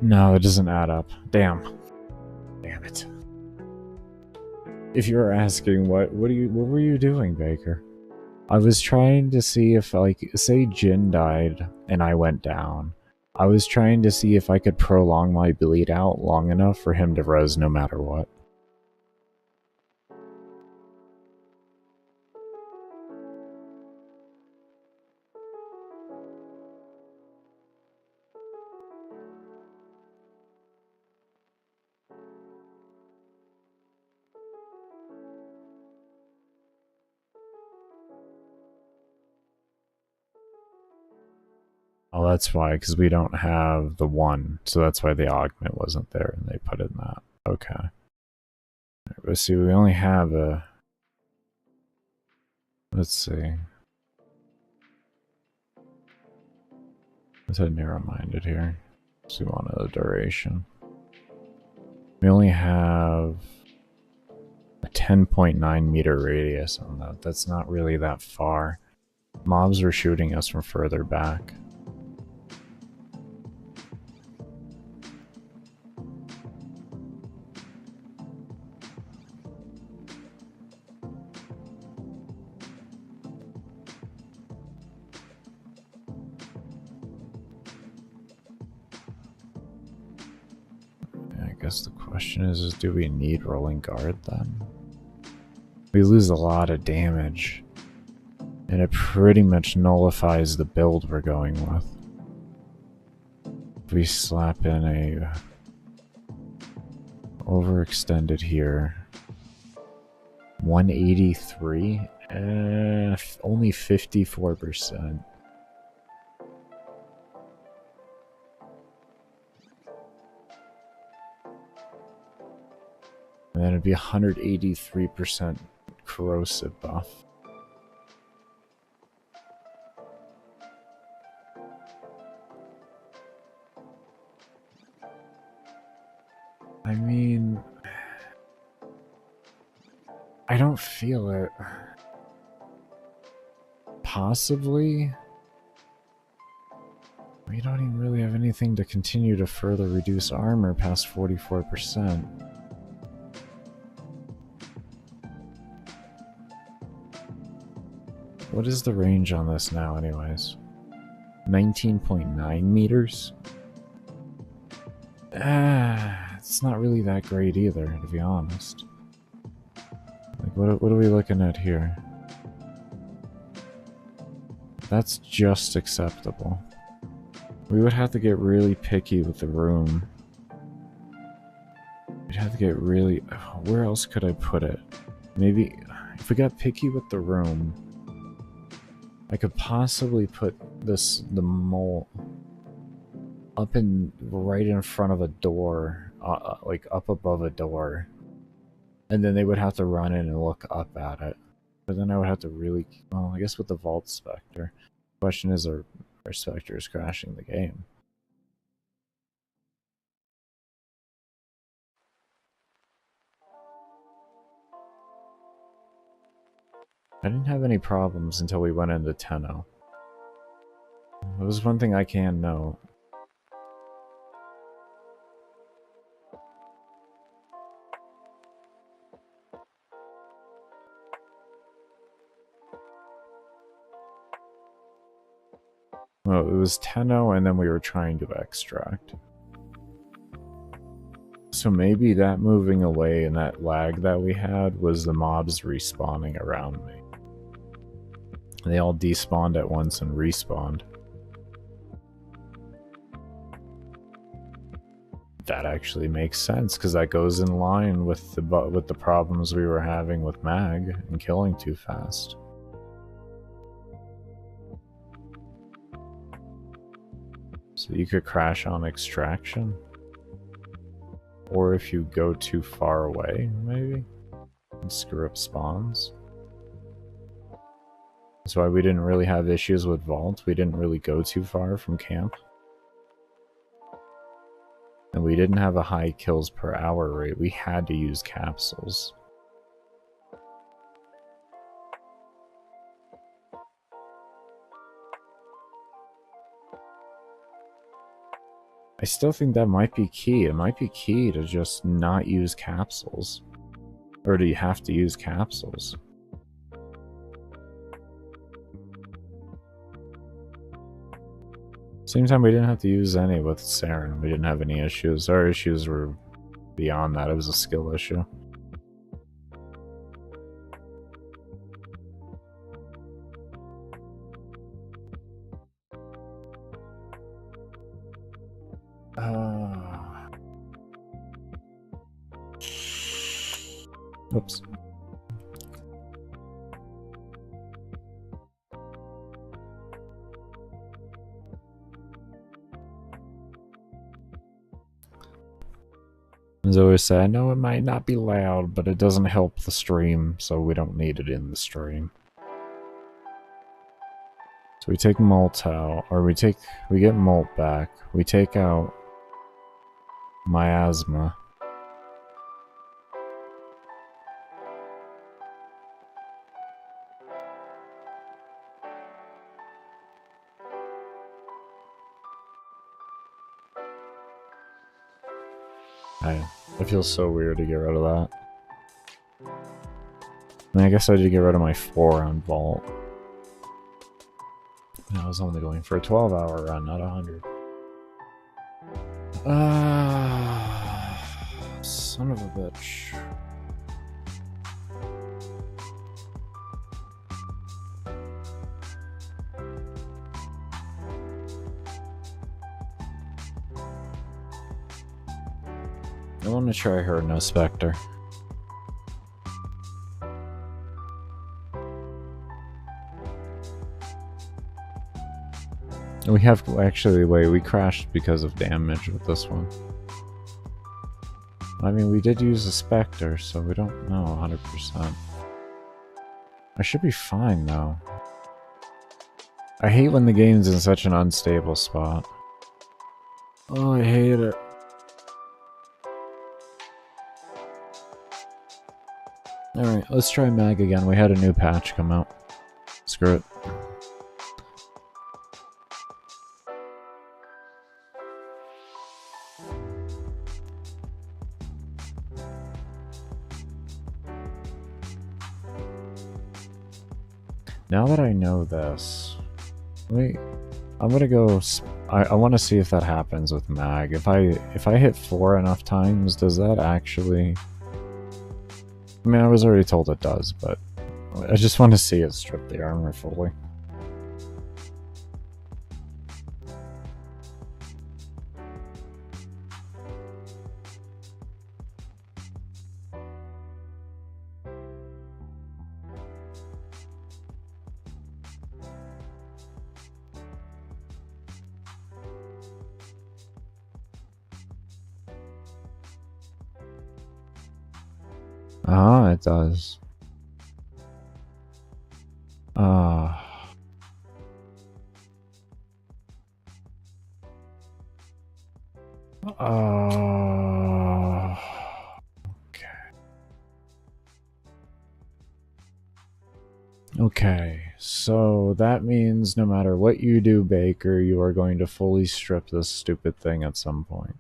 No, it doesn't add up. Damn. Damn it. If you're asking what were you doing, Baker? I was trying to see if, like, say Jin died and I went down. I was trying to see if I could prolong my bleed out long enough for him to res no matter what. Oh, that's why, because we don't have the 1, so that's why the augment wasn't there, and they put in that. Okay. There But see, we only have a... Let's see. Let's head narrow-minded here. So we want a duration. We only have a 10.9 meter radius on that. That's not really that far. Mobs are shooting us from further back. I guess the question is do we need rolling guard then? We lose a lot of damage, and it pretty much nullifies the build we're going with. If we slap in a overextended here, 183, only 54%. And then it'd be 183% corrosive buff. I mean, I don't feel it. Possibly. We don't even really have anything to continue to further reduce armor past 44%. What is the range on this now anyways? 19.9 meters? It's not really that great either, to be honest. Like, what are we looking at here? That's just acceptable. We would have to get really picky with the room. We'd have to get really... Where else could I put it? Maybe... If we got picky with the room... I could possibly put the mole up right in front of a door, like up above a door, and then they would have to run in and look up at it. But then I would have to really, well, I guess with the Vault Spectre. The question is, are Spectres crashing the game? I didn't have any problems until we went into Tenno. It was one thing I can know. Well, it was Tenno and then we were trying to extract. So maybe that moving away and that lag that we had was the mobs respawning around me. They all despawned at once and respawned. That actually makes sense, because that goes in line with the problems we were having with Mag and killing too fast. So you could crash on extraction. Or if you go too far away, maybe, and screw up spawns. That's why we didn't really have issues with Vault. We didn't really go too far from camp. And we didn't have a high kills per hour rate. We had to use capsules. I still think that might be key. It might be key to just not use capsules. Or do you have to use capsules? Same time, we didn't have to use any with Saryn. We didn't have any issues. Our issues were beyond that. It was a skill issue. Oops. Zoe said, I know it might not be loud, but it doesn't help the stream, so we don't need it in the stream. So we take Molt out, or we get Molt back, we take out Miasma. It feels so weird to get rid of that. I mean, I guess I did get rid of my 4 on Vault. And I was only going for a 12-hour run, not 100. Son of a bitch. I want to try her No Spectre. We have actually, wait, we crashed because of damage with this one. I mean, we did use a Spectre, so we don't know 100%. I should be fine though. I hate when the game's in such an unstable spot. Oh, I hate it. Alright, let's try Mag again. We had a new patch come out. Screw it. Now that I know this, I'm gonna go. I want to see if that happens with Mag. If I hit 4 enough times, does that actually? I mean, I was already told it does, but I just want to see it strip the armor fully. Ah, it does. Okay, so that means no matter what you do, Baker, you are going to fully strip this stupid thing at some point.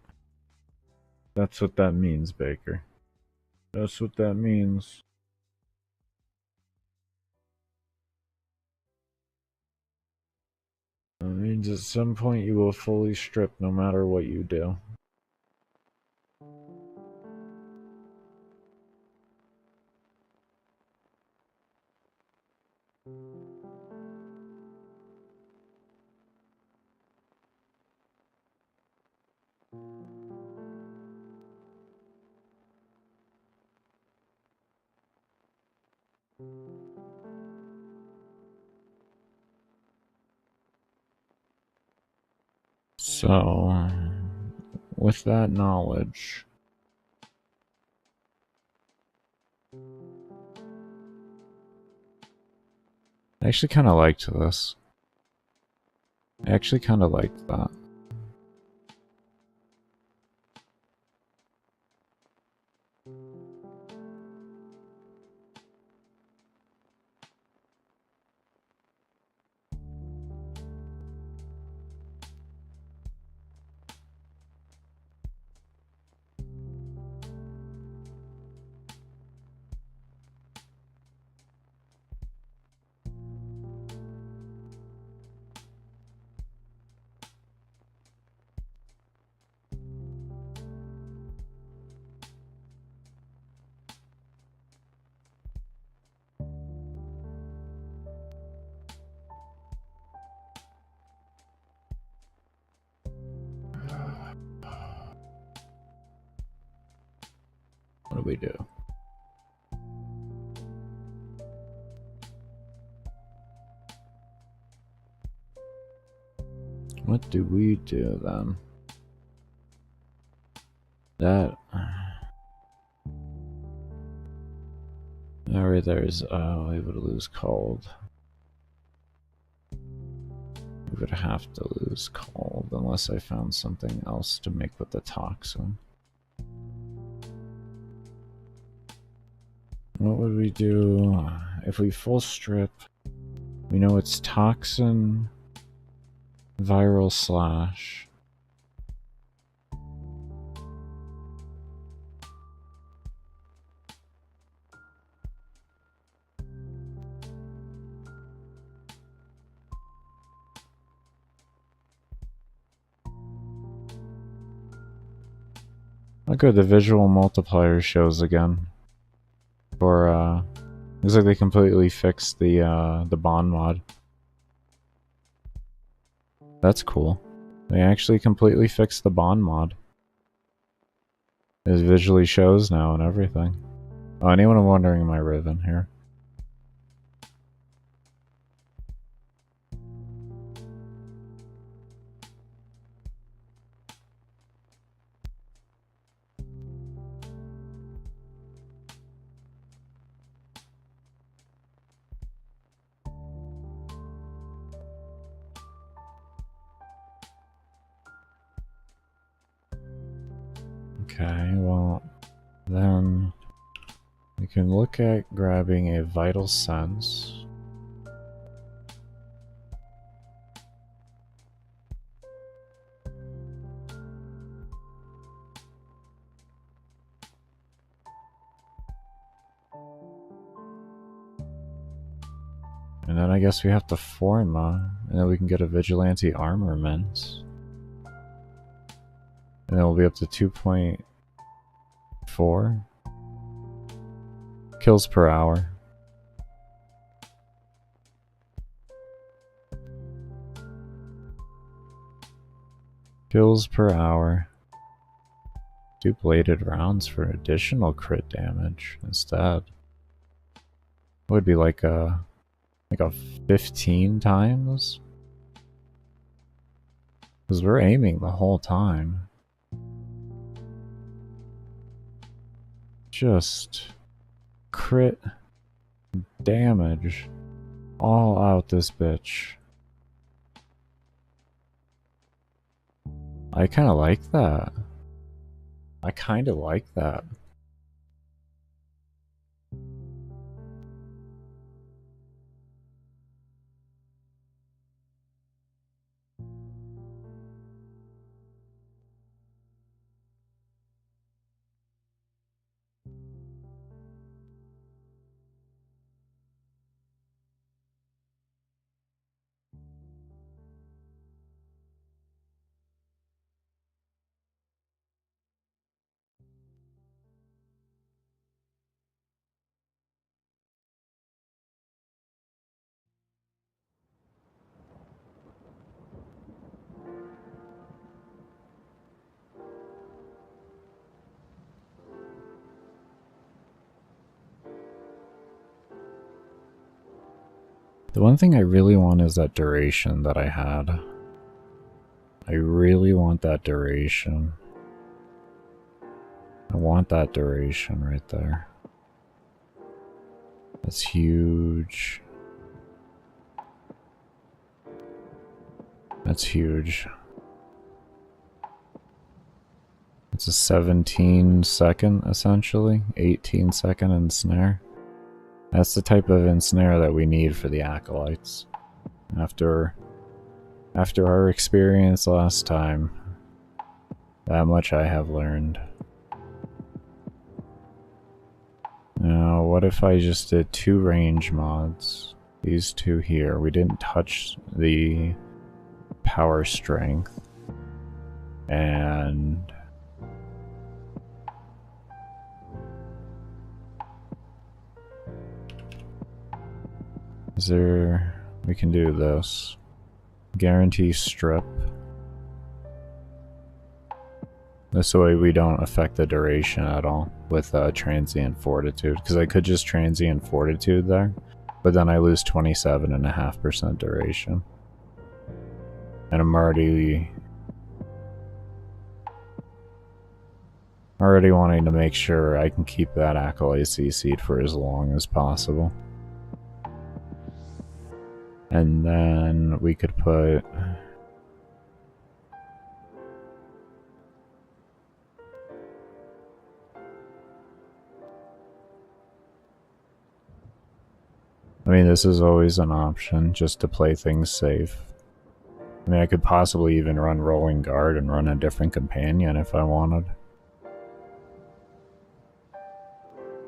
That's what that means, Baker. That's what that means. That means at some point you will fully strip no matter what you do. So, with that knowledge, I actually kind of liked this. I actually kind of liked that. What do we do? What do we do then? That right there is we would lose cold. We would have to lose cold unless I found something else to make with the toxin. What would we do if we full strip? We know it's toxin, viral slash. Oh good, the visual multiplier shows again. For looks like they completely fixed the bond mod. That's cool. They actually completely fixed the bond mod. It visually shows now and everything. Oh, anyone wondering my ribbon here? Okay, well, then we can look at grabbing a vital sense. And then I guess we have to forma, and then we can get a vigilante armament. And then we'll be up to 2.4 kills per hour. Kills per hour. Do bladed rounds for additional crit damage instead. Would be like a 15 times? Because we're aiming the whole time. Just crit damage all out this bitch. I kind of like that. I kind of like that. The one thing I really want is that duration that I had. I really want that duration. I want that duration right there. That's huge. That's huge. It's a 17-second, essentially. 18-second ensnare. That's the type of ensnare that we need for the acolytes. After our experience last time, that much I have learned. Now, what if I just did 2 range mods? These 2 here. We didn't touch the power strength. And is there... we can do this. Guarantee strip. This way we don't affect the duration at all with transient fortitude. Because I could just transient fortitude there, but then I lose 27.5% duration. And I'm already... Already wanting to make sure I can keep that Acolyte CC'd for as long as possible. And then we could put... I mean, this is always an option, just to play things safe. I mean, I could possibly even run Rolling Guard and run a different companion if I wanted.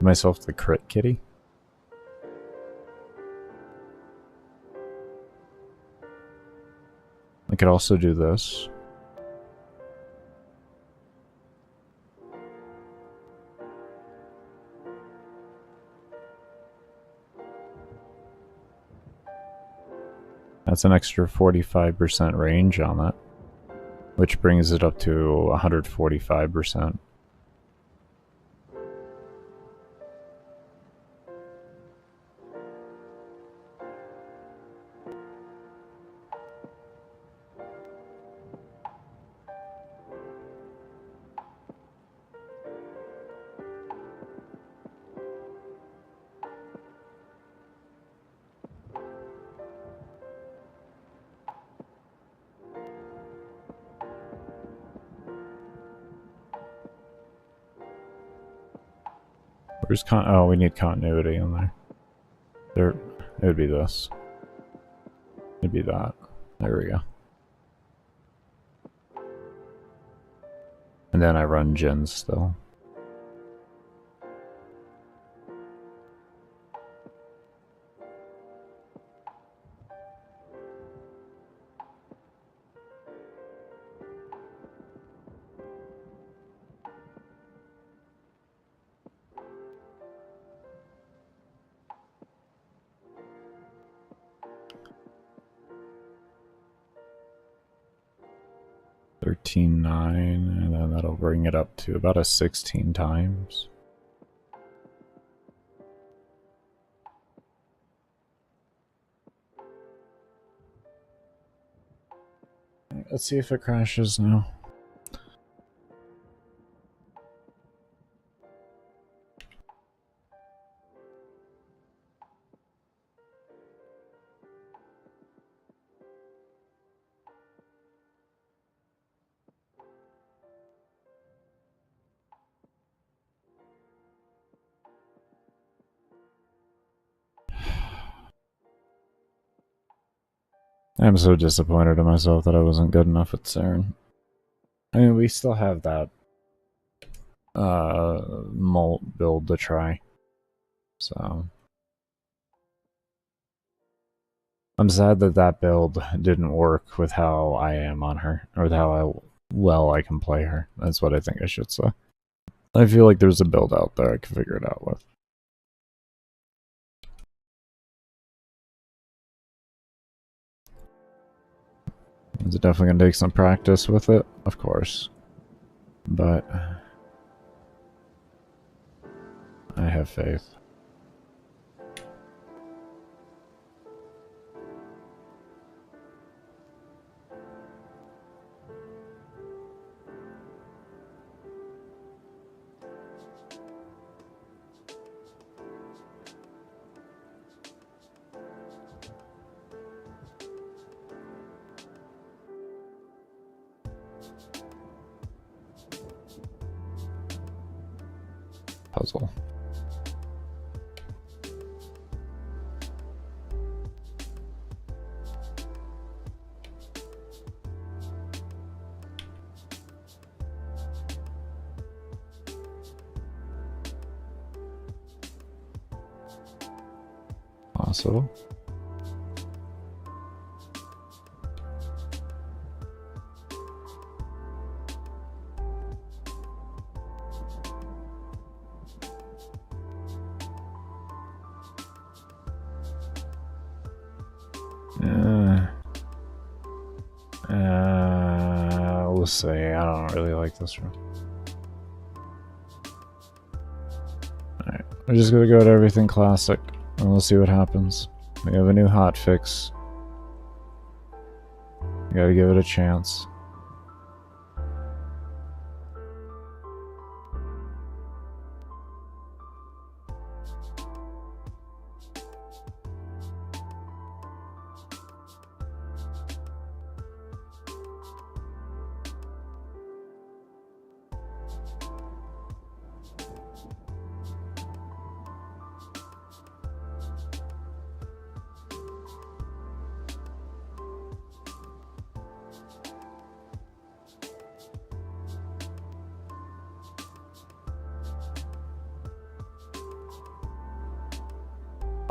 Myself the crit kitty. I could also do this. That's an extra 45% range on that, which brings it up to 145%. Where's oh, we need continuity in there. There, it would be this. It'd be that. There we go. And then I run Jin still. $13.9, and then that'll bring it up to about a 16 times. Let's see if it crashes now. I'm so disappointed in myself that I wasn't good enough at Saryn. I mean, we still have that molt build to try. So I'm sad that that build didn't work with how I am on her, or with how well I can play her. That's what I think I should say. I feel like there's a build out there I can figure it out with. Is it definitely gonna take some practice with it? Of course. But I have faith. Puzzle. Possible. We'll see. I don't really like this room. Alright, we're just gonna go to everything classic, and we'll see what happens. We have a new hotfix. We gotta give it a chance.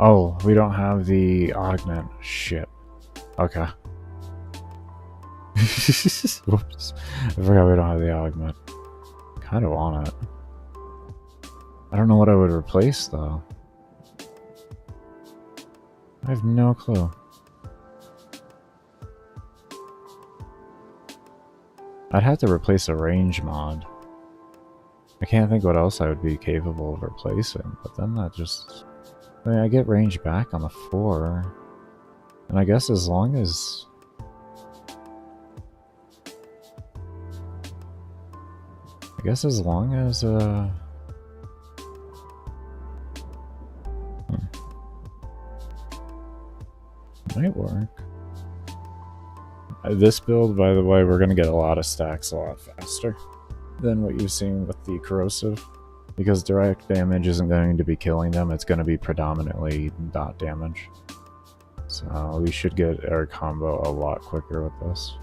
Oh, we don't have the augment. Shit. Okay. Whoops. I forgot we don't have the augment. Kinda want it. I don't know what I would replace though. I have no clue. I'd have to replace a range mod. I can't think what else I would be capable of replacing, but then that just... I mean, I get range back on the 4. And I guess as long as... Might work. This build, by the way, we're going to get a lot of stacks a lot faster than what you've seen with the corrosive. Because direct damage isn't going to be killing them, it's going to be predominantly dot damage. So we should get our combo a lot quicker with this.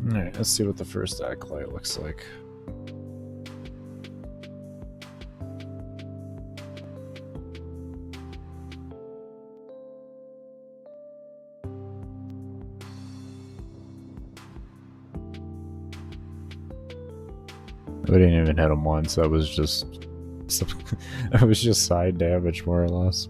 Alright, let's see what the first acolyte looks like. We didn't even hit him once, that was just... that was just side damage, more or less.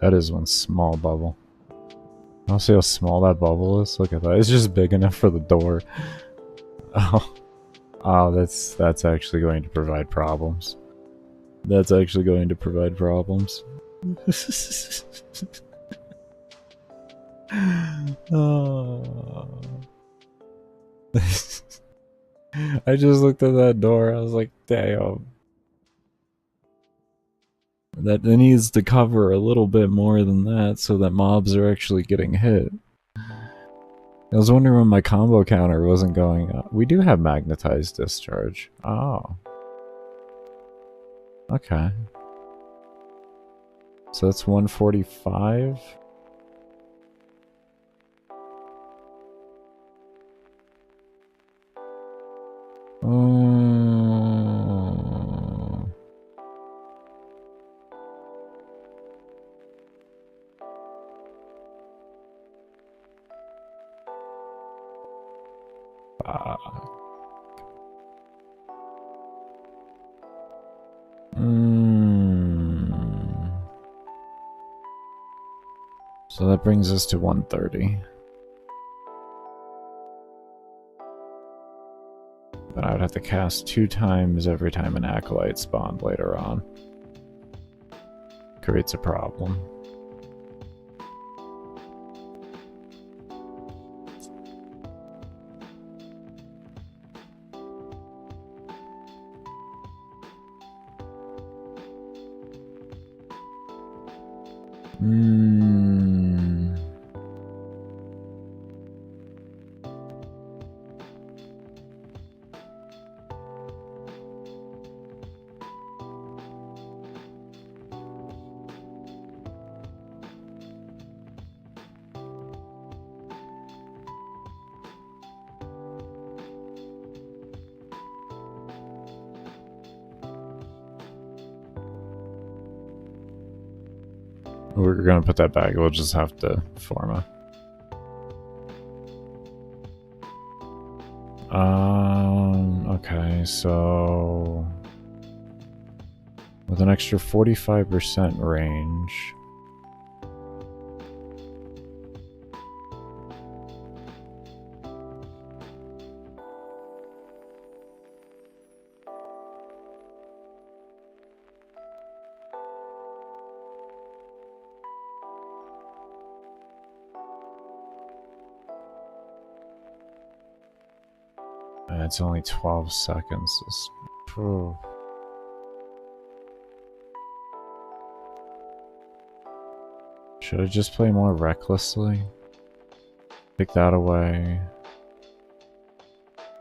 That is one small bubble. I'll see how small that bubble is. Look at that. It's just big enough for the door. Oh, that's actually going to provide problems. That's actually going to provide problems. Oh. I just looked at that door. I was like, damn. That it needs to cover a little bit more than that so that mobs are actually getting hit. I was wondering when my combo counter wasn't going up. We do have magnetized discharge. Oh. Okay. So that's 145. So that brings us to 130. But I would have to cast 2 times every time an acolyte spawned later on. Creates a problem. We're gonna put that back. We'll just have to form a. Okay, so with an extra 45% range. It's only 12 seconds. Should I just play more recklessly? Take that away.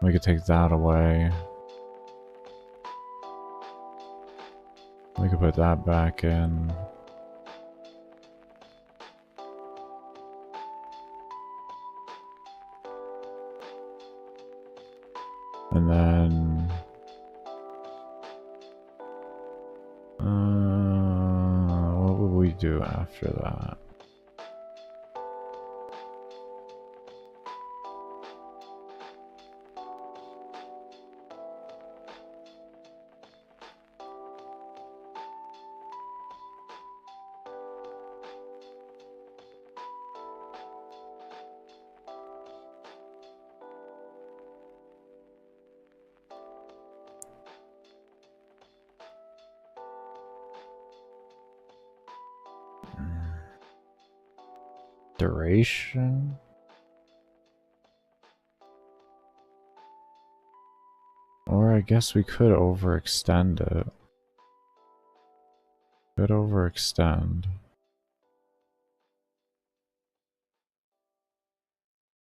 We could take that away. We could put that back in. And then what would we do after that? Duration? Or I guess we could overextend it. Could overextend.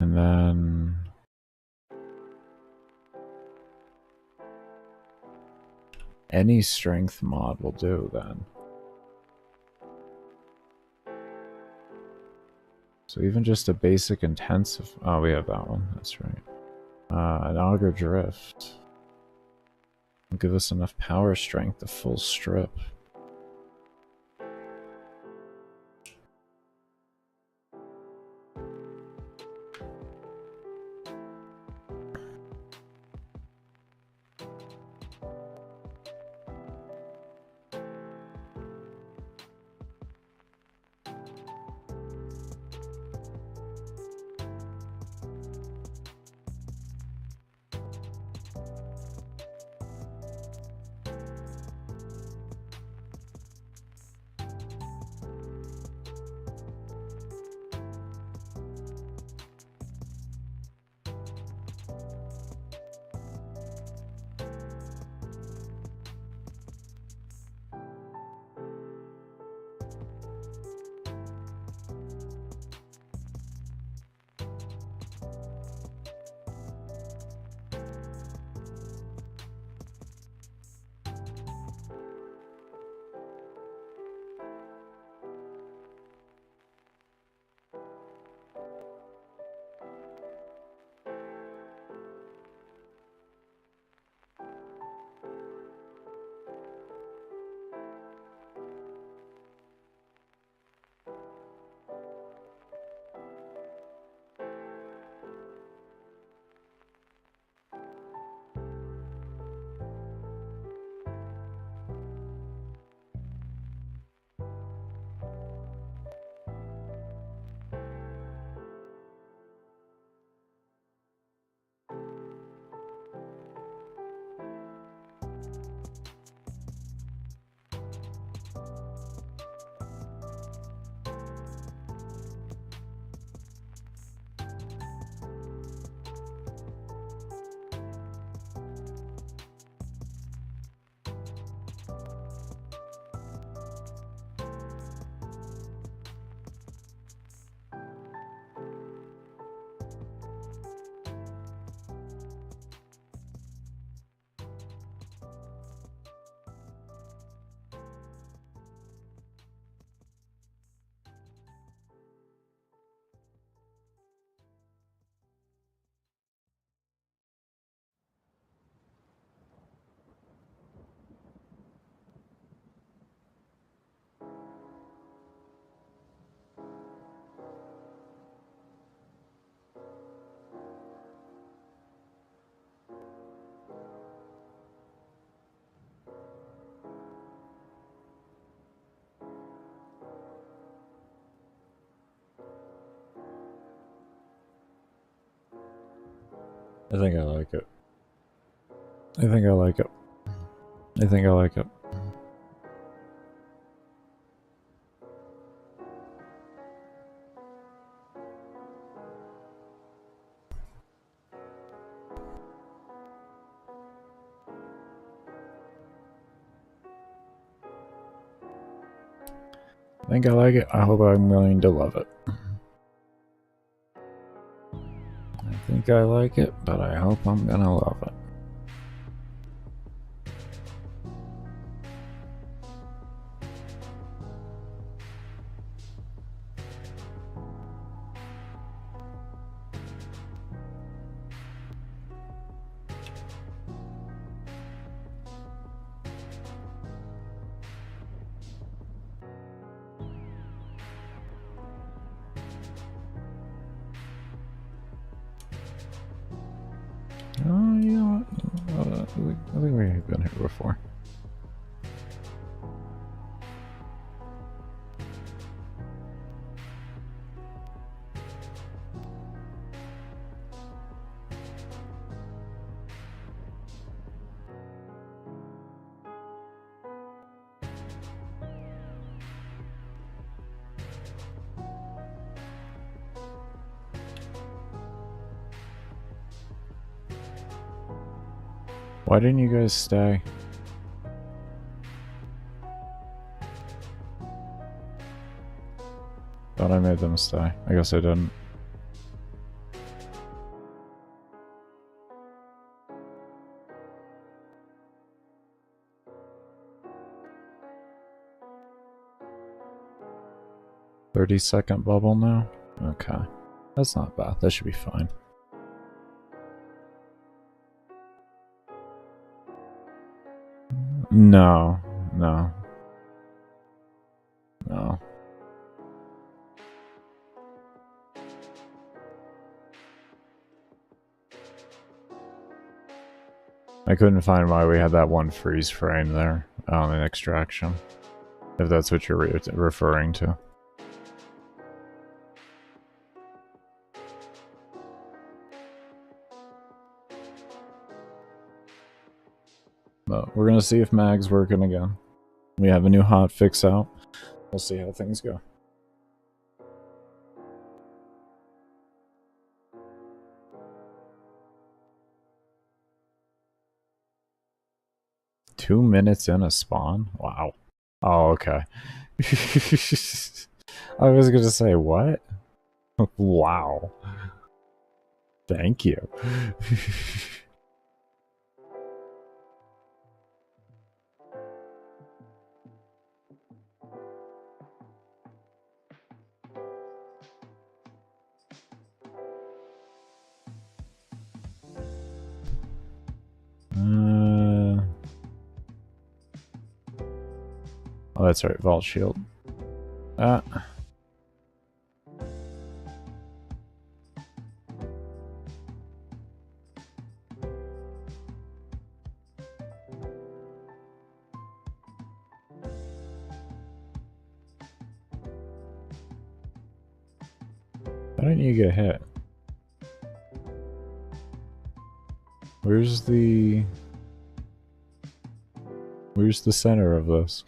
And then any strength mod will do then. So even just a basic intensive... Oh, we have that one. That's right. An auger drift. Will give us enough power strength to full strip. I think I like it. I think I like it. I think I like it. I think I like it. I hope I'm going to love it. I think I like it, but I hope I'm gonna love it. Oh, you know what? I think we've been here before. Why didn't you guys stay? Thought I made them stay. I guess I didn't. "30-second bubble now?" Okay. That's not bad. That should be fine. No. No. No. I couldn't find why we had that one freeze frame there in extraction. If that's what you're referring to. But we're gonna see if Mag's working again. We have a new hot fix out. We'll see how things go. "2 minutes in a spawn? Wow." Oh, okay. I was gonna say, what? Wow. Thank you. Oh, that's right, Vault Shield. I didn't you get hit? Where's the center of this?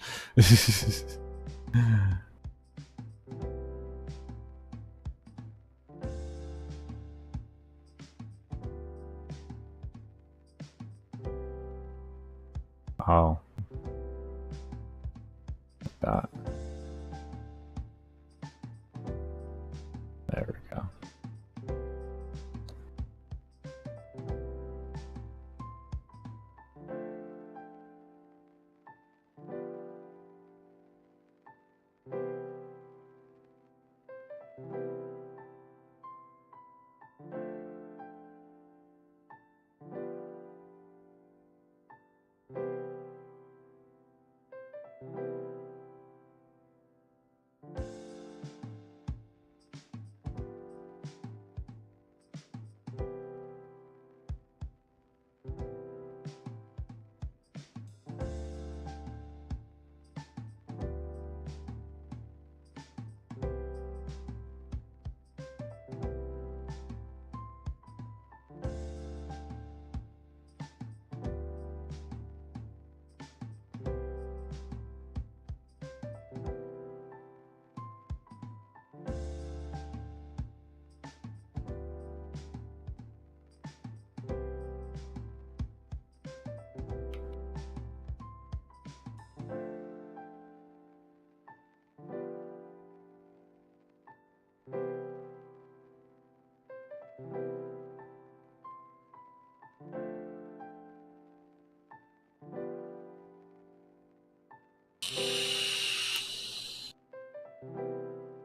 Oh. That. There we go.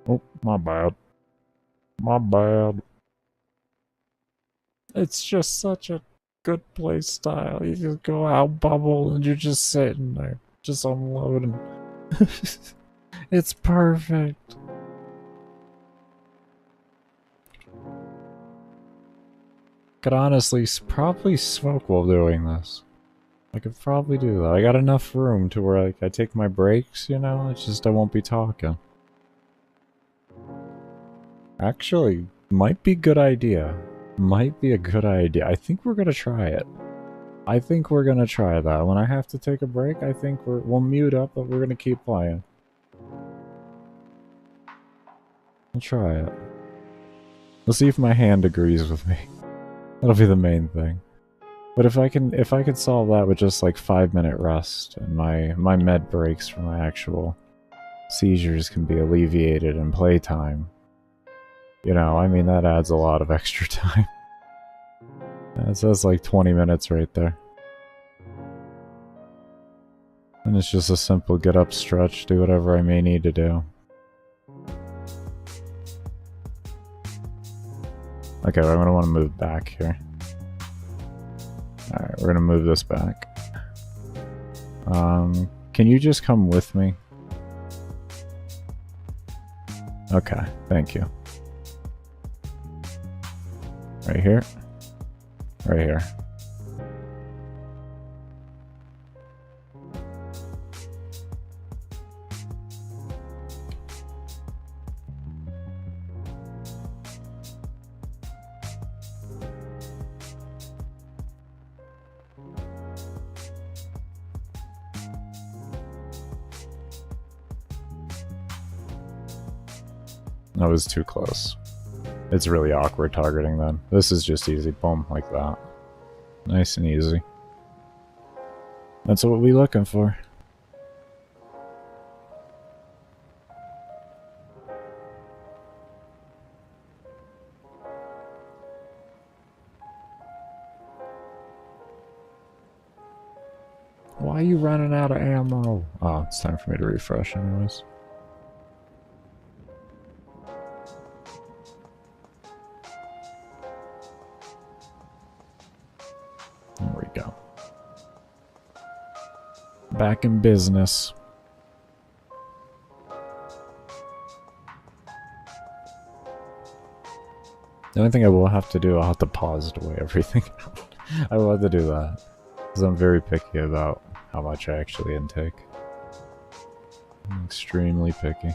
Oh, my bad. My bad. It's just such a good play style. You just go out bubble and you're just sitting there, just unloading. It's perfect. Could honestly probably smoke while doing this. I could probably do that. I got enough room to where I take my breaks, you know? It's just I won't be talking. Actually, might be a good idea. Might be a good idea. I think we're gonna try it. I think we're gonna try that. When I have to take a break, I think we'll mute up, but we're gonna keep playing. We'll try it. We'll see if my hand agrees with me. That'll be the main thing. But if I could solve that with just like 5-minute rest and my med breaks from my actual seizures can be alleviated in playtime, you know, I mean that adds a lot of extra time. That's like 20 minutes right there. And it's just a simple get up, stretch, do whatever I may need to do. Okay, I'm gonna want to move back here. Alright, we're gonna move this back. Can you just come with me? Okay, thank you. Right here? Right here. That was too close. It's really awkward targeting then. This is just easy. Boom, like that. Nice and easy. That's what we're looking for. Why are you running out of ammo? Oh, it's time for me to refresh anyways. There we go. Back in business. The only thing I will have to do, I'll have to pause to weigh everything out. I will have to do that. Because I'm very picky about how much I actually intake. I'm extremely picky.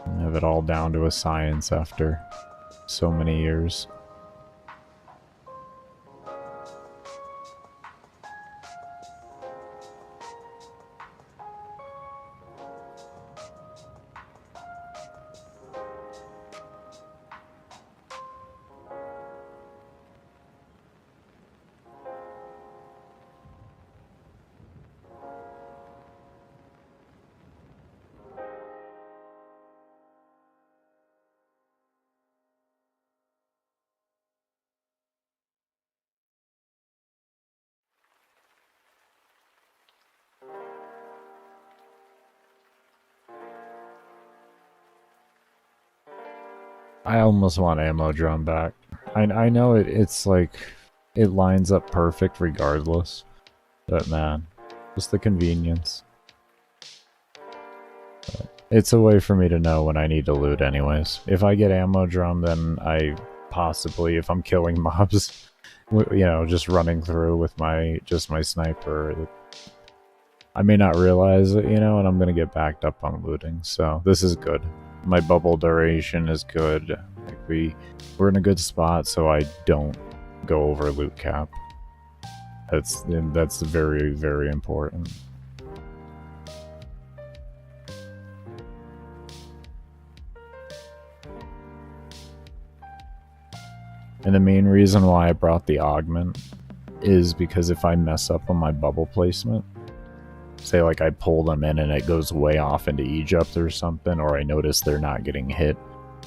I have it all down to a science after so many years. I almost want ammo drum back. I know it's like, it lines up perfect regardless. But man, just the convenience. But it's a way for me to know when I need to loot anyways. If I get ammo drum, then I possibly, if I'm killing mobs, you know, just running through with my sniper, I may not realize it, you know, and I'm gonna get backed up on looting. So this is good. My bubble duration is good. Like we're in a good spot, so I don't go over loot cap. That's very, very important. And the main reason why I brought the augment is because if I mess up on my bubble placement, say like I pull them in and it goes way off into Egypt or something, or I notice they're not getting hit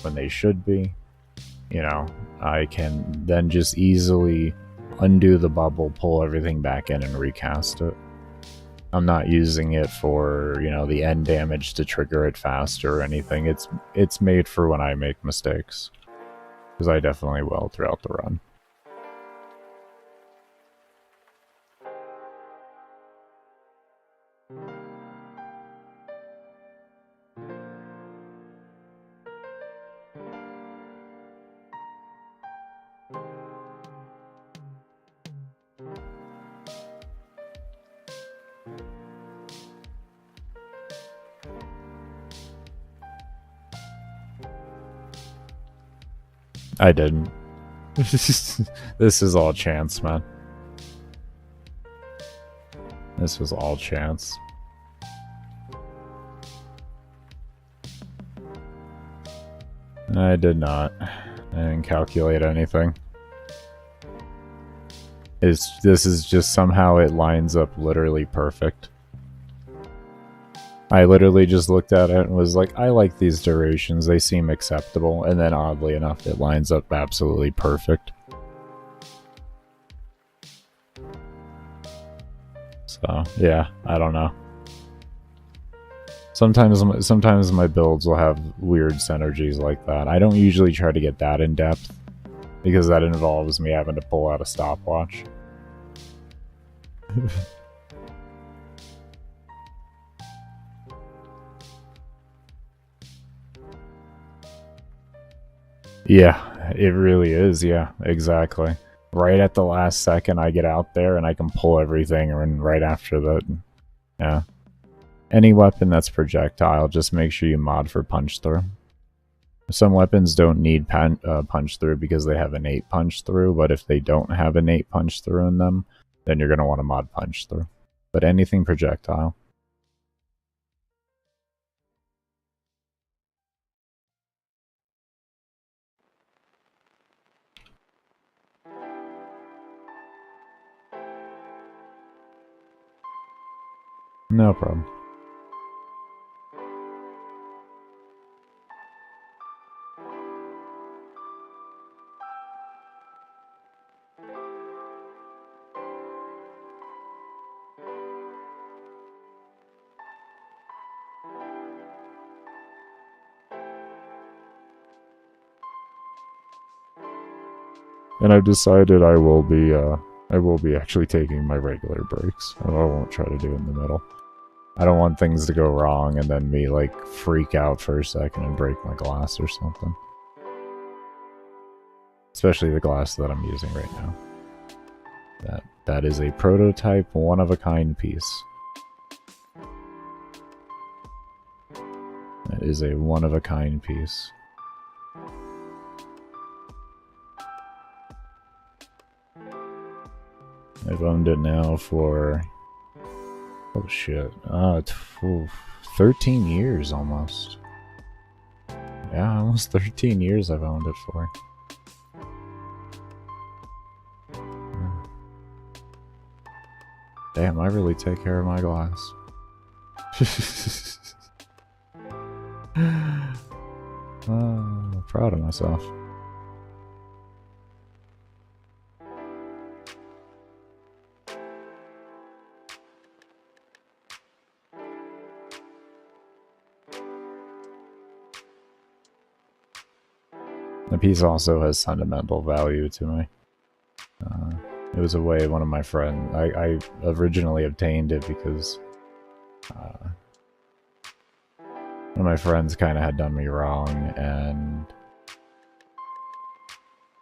when they should be, you know, I can then just easily undo the bubble, pull everything back in and recast it. I'm not using it for, you know, the end damage to trigger it faster or anything. It's made for when I make mistakes. Because I definitely will throughout the run. I didn't. This is all chance, man. This was all chance. I did not. I didn't calculate anything. This is just somehow it lines up literally perfect. I literally just looked at it and was like, I like these durations, they seem acceptable, and then oddly enough, it lines up absolutely perfect. So, yeah, I don't know. Sometimes my builds will have weird synergies like that. I don't usually try to get that in depth, because that involves me having to pull out a stopwatch. Yeah, it really is. Yeah, exactly. Right at the last second, I get out there and I can pull everything, and right after that, yeah. Any weapon that's projectile, just make sure you mod for punch through. Some weapons don't need punch through because they have innate punch through, but if they don't have innate punch through in them, then you're going to want to mod punch through. But anything projectile. No problem. And I've decided I will be actually taking my regular breaks. I won't try to do it in the middle. I don't want things to go wrong and then me like freak out for a second and break my glass or something. Especially the glass that I'm using right now. That is a prototype, one-of-a-kind piece. That is a one-of-a-kind piece. I've owned it now for... oh shit. 13 years almost. Yeah, almost 13 years I've owned it for. Yeah. Damn, I really take care of my glass. Proud of myself. The piece also has sentimental value to me. It was a way one of my friends... I originally obtained it because... one of my friends kind of had done me wrong, and...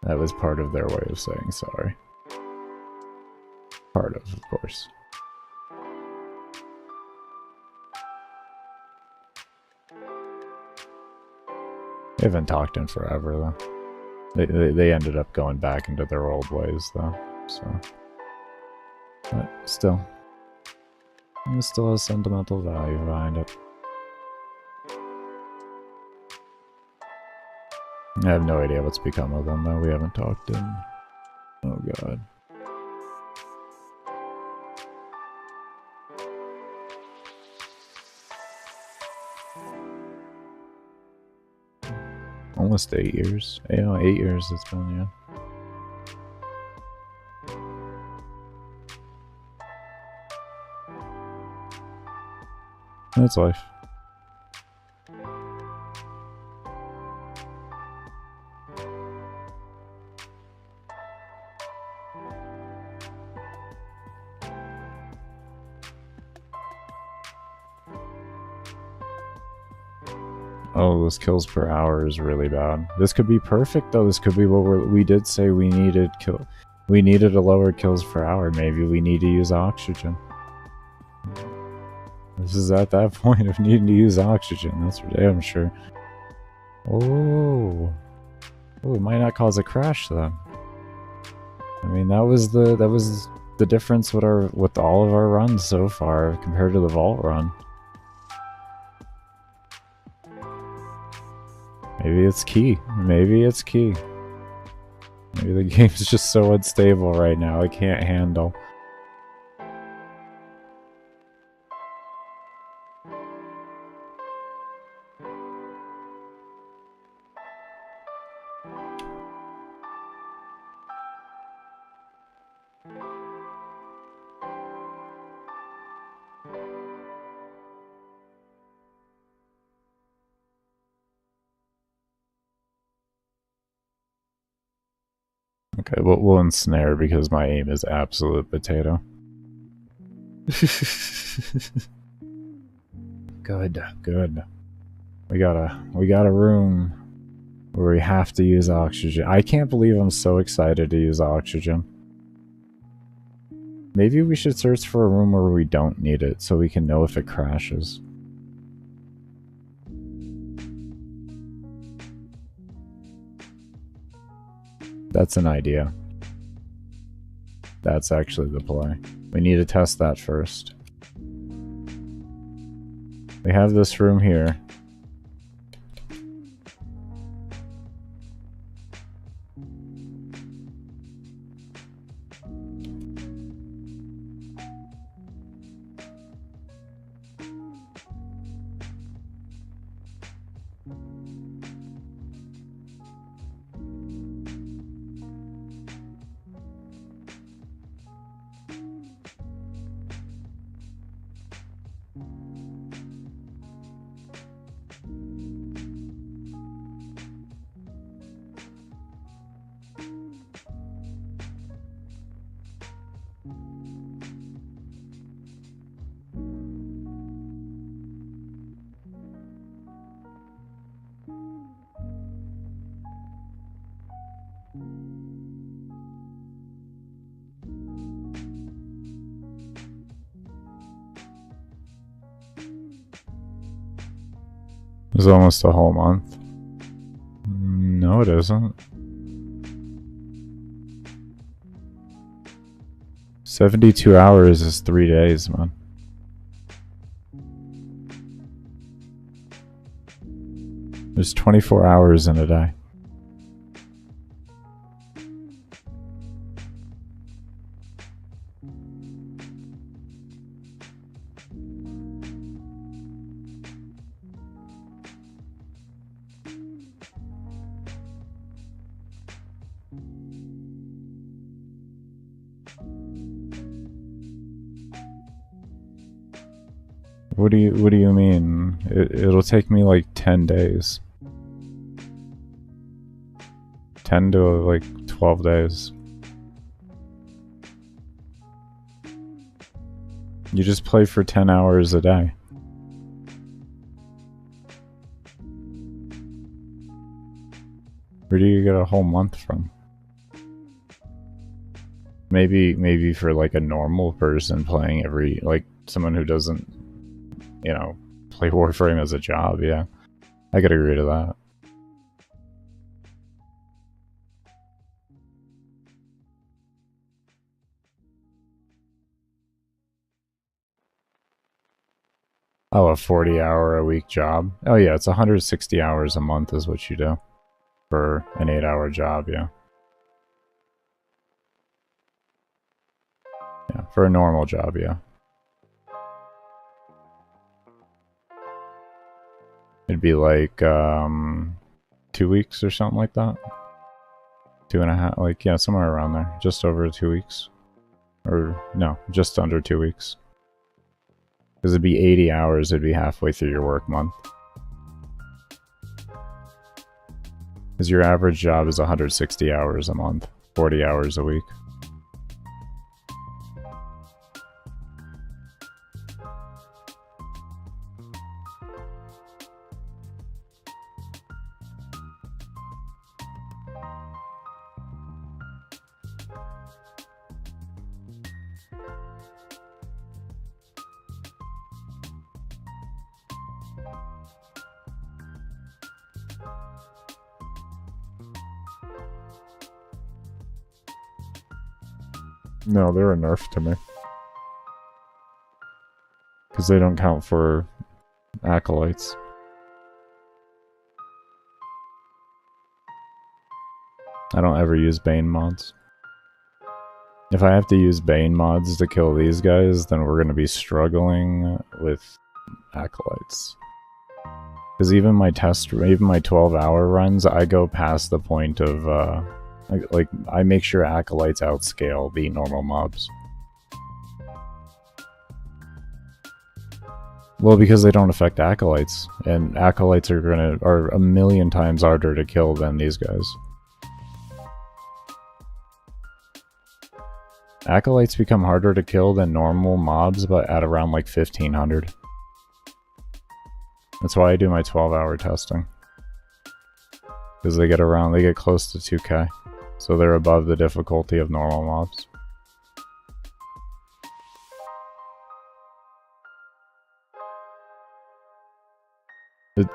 that was part of their way of saying sorry. Part of course. They haven't talked in forever, though. They ended up going back into their old ways, though, so... but still. It still has sentimental value behind it. I have no idea what's become of them, though. We haven't talked in... oh god. Almost 8 years. Yeah, 8 years it's been, yeah. That's life. Oh, those kills per hour is really bad. This could be perfect though. This could be what we did say we needed. We needed a lower kills per hour. Maybe we need to use oxygen. This is at that point of needing to use oxygen. That's for damn sure. Oh, it might not cause a crash then. I mean, that was the difference with all of our runs so far compared to the vault run. Maybe it's key. Maybe it's key. Maybe the game's just so unstable right now, it can't handle. Okay, we'll ensnare because my aim is absolute potato. Good. We got a room where we have to use oxygen. I can't believe I'm so excited to use oxygen. Maybe we should search for a room where we don't need it so we can know if it crashes. That's an idea. That's actually the play. We need to test that first. We have this room here. It's almost a whole month. No, it isn't. 72 hours is 3 days, man. There's 24 hours in a day. What do you mean? It'll take me like 10 days. 10 to like 12 days. You just play for 10 hours a day. Where do you get a whole month from? Maybe for like a normal person playing like someone who doesn't, you know, play Warframe as a job, yeah. I could agree to that. Oh, a 40-hour-a-week job? Oh yeah, it's 160 hours a month is what you do for an 8-hour job, yeah. Yeah, for a normal job, yeah. It'd be like 2 weeks or something like that. 2.5, like, yeah, somewhere around there. Just over 2 weeks. Or, no, just under 2 weeks. Because it'd be 80 hours, it'd be halfway through your work month. Because your average job is 160 hours a month, 40 hours a week. No, they're a nerf to me. Because they don't count for acolytes. I don't ever use Bane mods. If I have to use Bane mods to kill these guys, then we're going to be struggling with acolytes. Because even my 12-hour runs, I go past the point of, like, I make sure acolytes outscale the normal mobs. Well, because they don't affect acolytes, and acolytes are a million times harder to kill than these guys. Acolytes become harder to kill than normal mobs, but at around like 1500. That's why I do my 12-hour testing. Because they get close to 2k. So they're above the difficulty of normal mobs.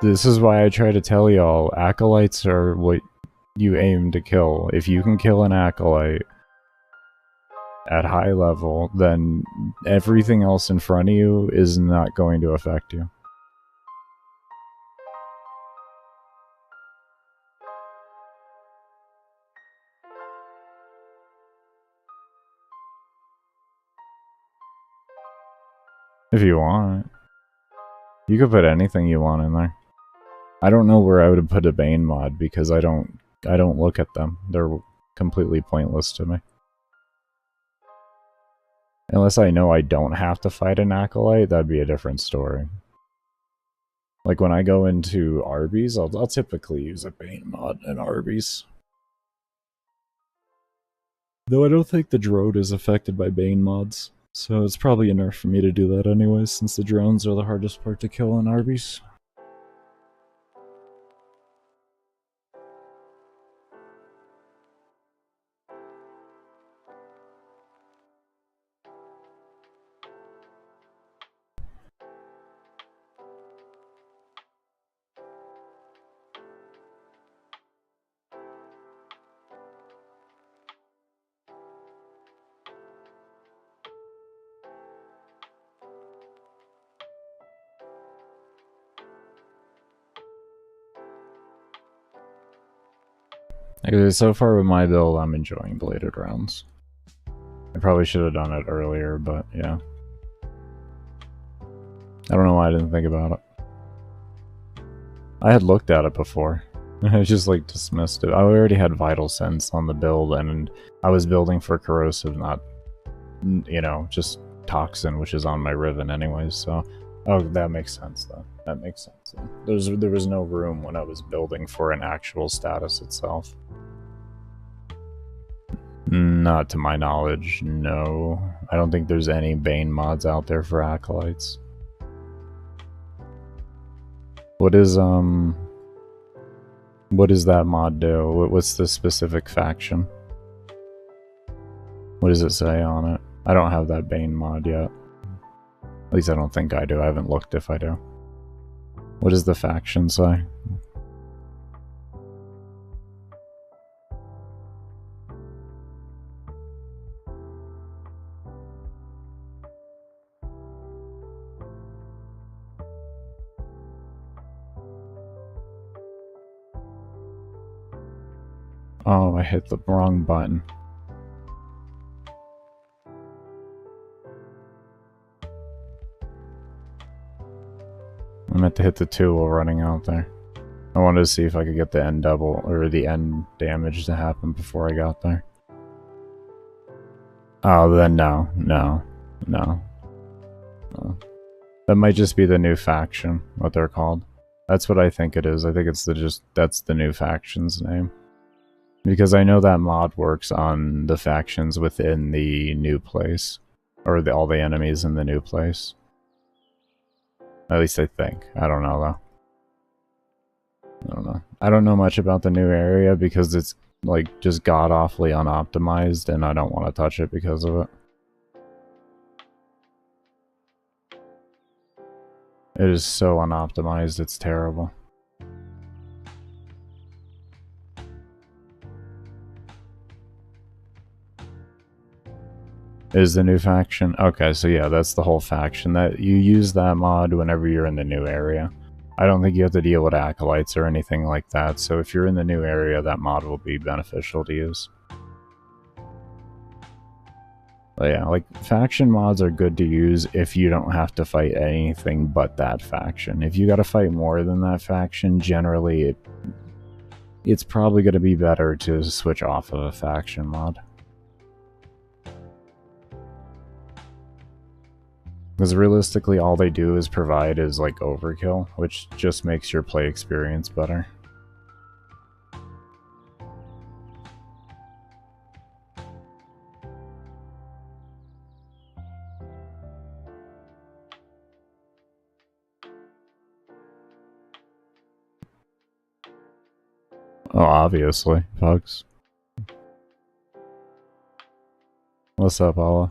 This is why I try to tell y'all, acolytes are what you aim to kill. If you can kill an acolyte at high level, then everything else in front of you is not going to affect you. If you want. You could put anything you want in there. I don't know where I would have put a Bane mod because I don't look at them. They're completely pointless to me. Unless I know I don't have to fight an acolyte, that'd be a different story. Like when I go into Arby's, I'll typically use a Bane mod in Arby's. Though I don't think the drone is affected by Bane mods. So it's probably a nerf for me to do that anyways, since the drones are the hardest part to kill in Arby's. So far with my build, I'm enjoying bladed rounds. I probably should have done it earlier, but yeah. I don't know why I didn't think about it. I had looked at it before. I just like dismissed it. I already had Vital Sense on the build, and I was building for Corrosive, not, you know, just Toxin, which is on my Riven anyways, so... Oh, that makes sense then. That makes sense then. There was no room when I was building for an actual status itself. Not to my knowledge, no. I don't think there's any Bane mods out there for acolytes. What does that mod do? What's the specific faction? What does it say on it? I don't have that Bane mod yet. At least I don't think I do. I haven't looked if I do. What does the faction say? Oh, I hit the wrong button. I meant to hit the 2 while running out there. I wanted to see if I could get the end double, or the end damage to happen before I got there. Oh, then no. That might just be the new faction, what they're called. That's what I think it is. I think it's that's the new faction's name. Because I know that mod works on the factions within the new place. Or all the enemies in the new place. At least I think. I don't know though. I don't know. I don't know much about the new area because it's like just god-awfully unoptimized and I don't want to touch it because of it. It is so unoptimized, it's terrible. Is the new faction? Okay, so yeah, that's the whole faction. That you use that mod whenever you're in the new area. I don't think you have to deal with acolytes or anything like that, so if you're in the new area, that mod will be beneficial to use. But yeah, like, faction mods are good to use if you don't have to fight anything but that faction. If you gotta fight more than that faction, generally it's probably gonna be better to switch off of a faction mod. Because realistically, all they do is provide is like overkill, which just makes your play experience better. Oh, obviously, Pugs. What's up, Allah?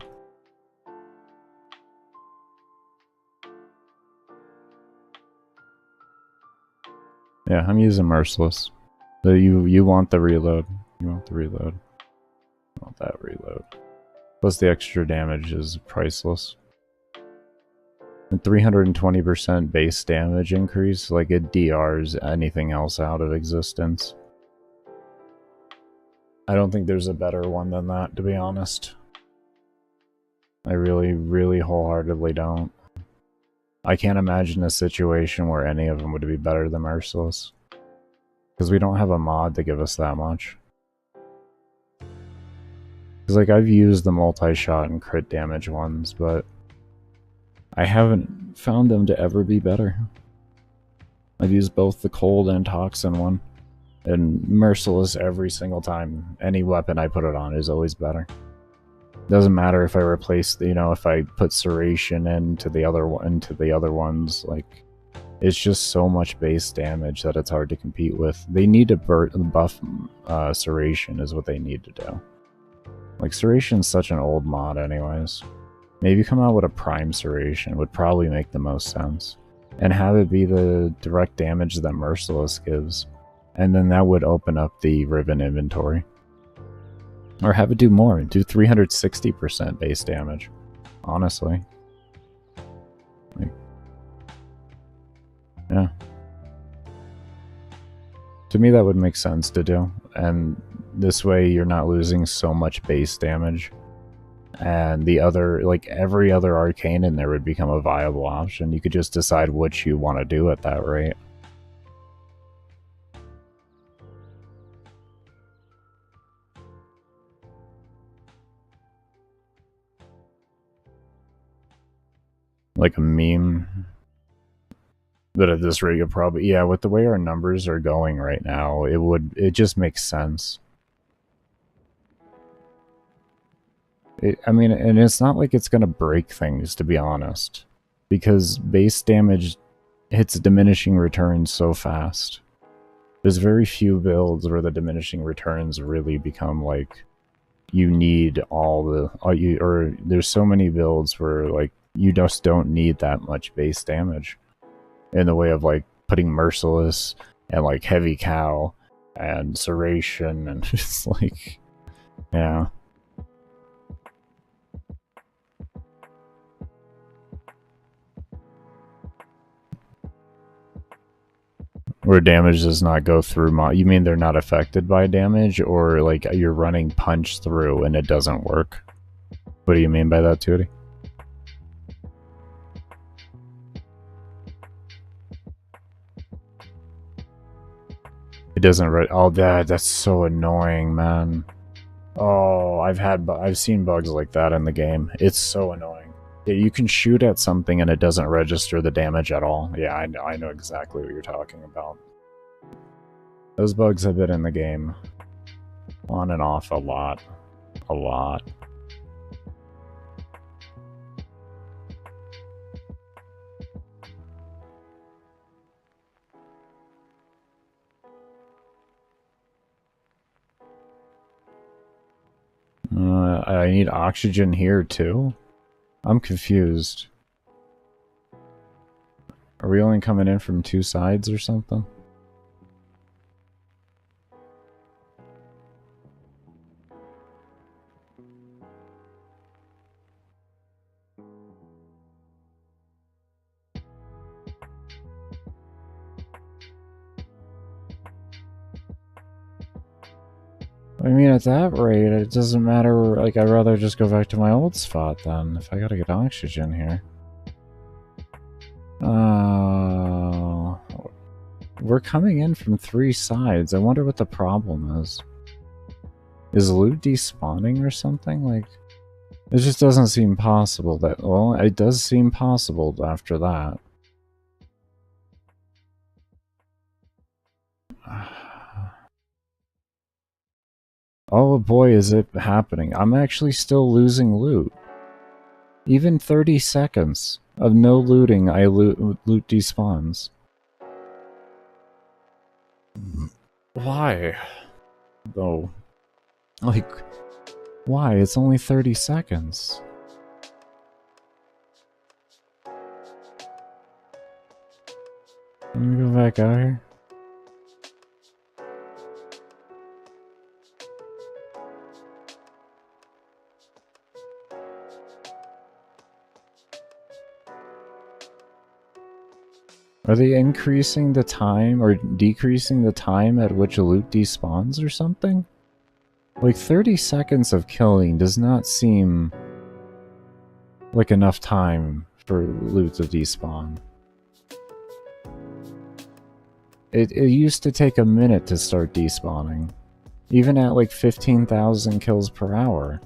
Yeah, I'm using Merciless. You want the reload. You want the reload. You want that reload. Plus the extra damage is priceless. And 320% base damage increase, like it DRs anything else out of existence. I don't think there's a better one than that, to be honest. I really, really wholeheartedly don't. I can't imagine a situation where any of them would be better than Merciless. Because we don't have a mod to give us that much. Because, like, I've used the multi-shot and crit damage ones, but I haven't found them to ever be better. I've used both the cold and toxin one. And Merciless every single time. Any weapon I put it on is always better. Doesn't matter if I replace, you know, if I put Saryn into the other ones, like, it's just so much base damage that it's hard to compete with. They need to buff Saryn is what they need to do. Like, Saryn's such an old mod anyways. Maybe come out with a prime Saryn would probably make the most sense. And have it be the direct damage that Merciless gives. And then that would open up the Riven inventory. Or have it do more, do 360% base damage. Honestly. Like, yeah. To me that would make sense to do. And this way you're not losing so much base damage. And the other, like every other arcane in there would become a viable option. You could just decide what you want to do at that rate. Like a meme. But at this rate, you'll probably, yeah, with the way our numbers are going right now, it just makes sense. I mean, and it's not like it's gonna break things, to be honest. Because base damage hits diminishing returns so fast. There's very few builds where the diminishing returns really become like, you need all the, or there's so many builds where like, you just don't need that much base damage. In the way of like putting Merciless and like Heavy Cow and Saryn and just like, yeah. Where damage does not go through you mean they're not affected by damage, or like you're running punch through and it doesn't work? What do you mean by that, Tootie? It doesn't oh, that's so annoying, man. Oh, I've seen bugs like that in the game. It's so annoying. Yeah, you can shoot at something and it doesn't register the damage at all. Yeah, I know exactly what you're talking about. Those bugs have been in the game on and off a lot. A lot. I need oxygen here too? I'm confused. Are we only coming in from 2 sides or something? I mean, at that rate, it doesn't matter. Like, I'd rather just go back to my old spot then, if I gotta get oxygen here. Oh. We're coming in from 3 sides. I wonder what the problem is. Is loot despawning or something? Like, it just doesn't seem possible that... Well, it does seem possible after that. Oh boy, is it happening. I'm actually still losing loot. Even 30 seconds of no looting, loot despawns. Why? Though. Like, why? It's only 30 seconds. Let me go back out here. Are they increasing the time or decreasing the time at which a loot despawns or something? Like 30 seconds of killing does not seem like enough time for loot to despawn. It used to take a minute to start despawning. Even at like 15,000 kills per hour.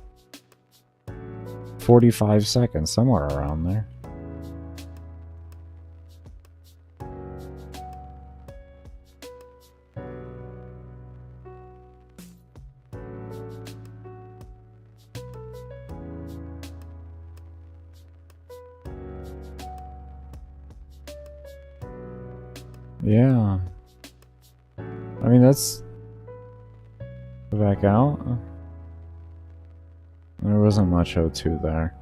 45 seconds, somewhere around there. Yeah. I mean, that's... Go back out? There wasn't much O2 there.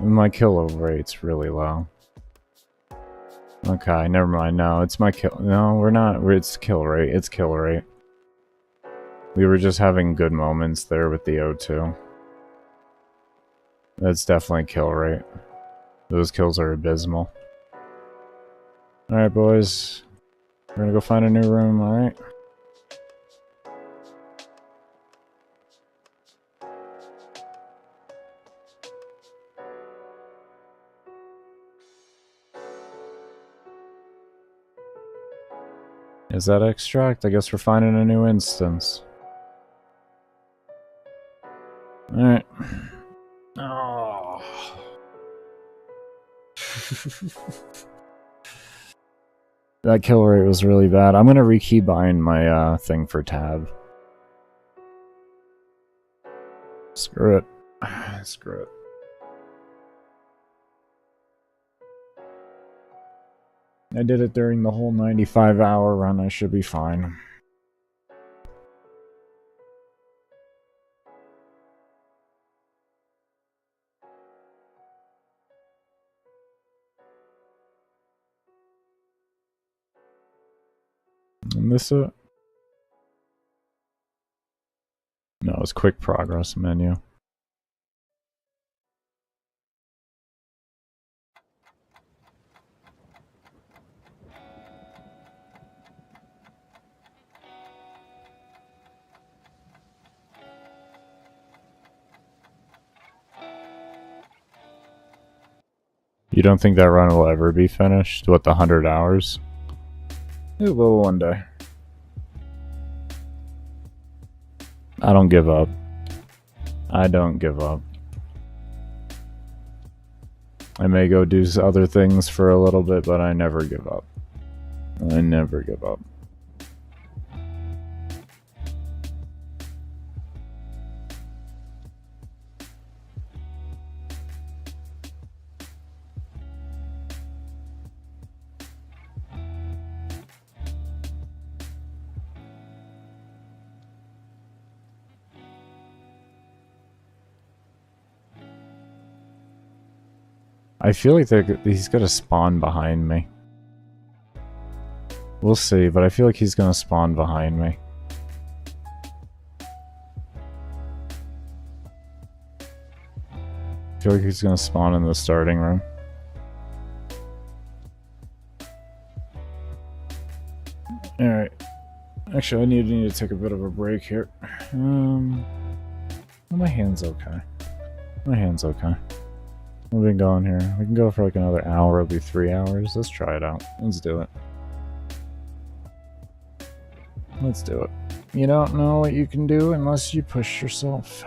My kill rate's really low. Okay, never mind. No, it's my kill. No, we're not. It's kill rate. It's kill rate. We were just having good moments there with the O2. That's definitely kill rate. Those kills are abysmal. Alright, boys. We're gonna go find a new room, alright? Is that extract? I guess we're finding a new instance. Alright. Oh. That kill rate was really bad. I'm gonna rekey bind my thing for tab. Screw it. Screw it. I did it during the whole 95-hour run. I should be fine. And this it? No, it's quick progress menu. You don't think that run will ever be finished? What, the 100 hours? It will one day. I don't give up. I don't give up. I may go do other things for a little bit, but I never give up. I never give up. I feel like he's gonna spawn behind me. We'll see, but I feel like he's gonna spawn behind me. I feel like he's gonna spawn in the starting room. Alright. Actually, I need to take a bit of a break here. My hand's okay. My hand's okay. We've been going here. We can go for like another hour. It'll be 3 hours. Let's try it out. Let's do it. Let's do it. You don't know what you can do unless you push yourself.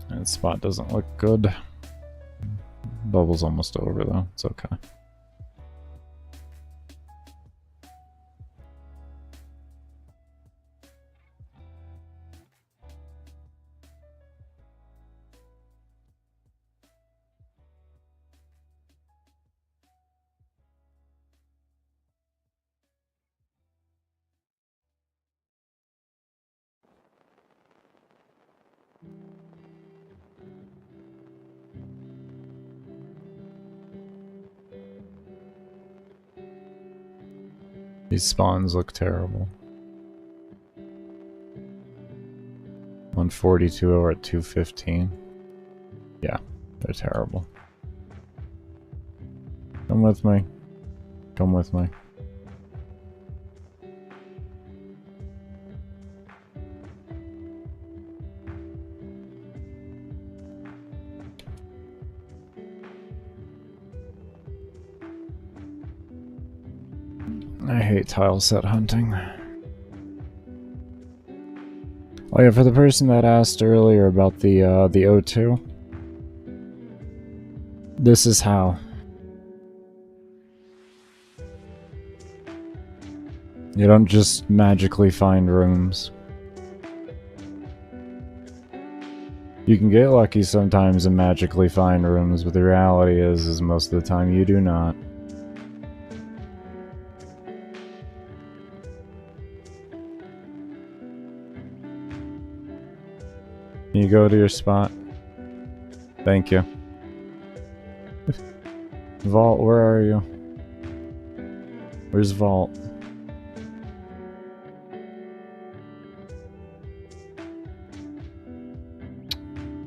That spot doesn't look good. Bubble's almost over though. It's okay. These spawns look terrible. 142 over at 215. Yeah, they're terrible. Come with me. Come with me. I hate tile set hunting. Oh yeah, for the person that asked earlier about the O2, this is how. You don't just magically find rooms. You can get lucky sometimes and magically find rooms, but the reality is most of the time you do not. Can you go to your spot? Thank you. Vault, where are you? Where's Vault?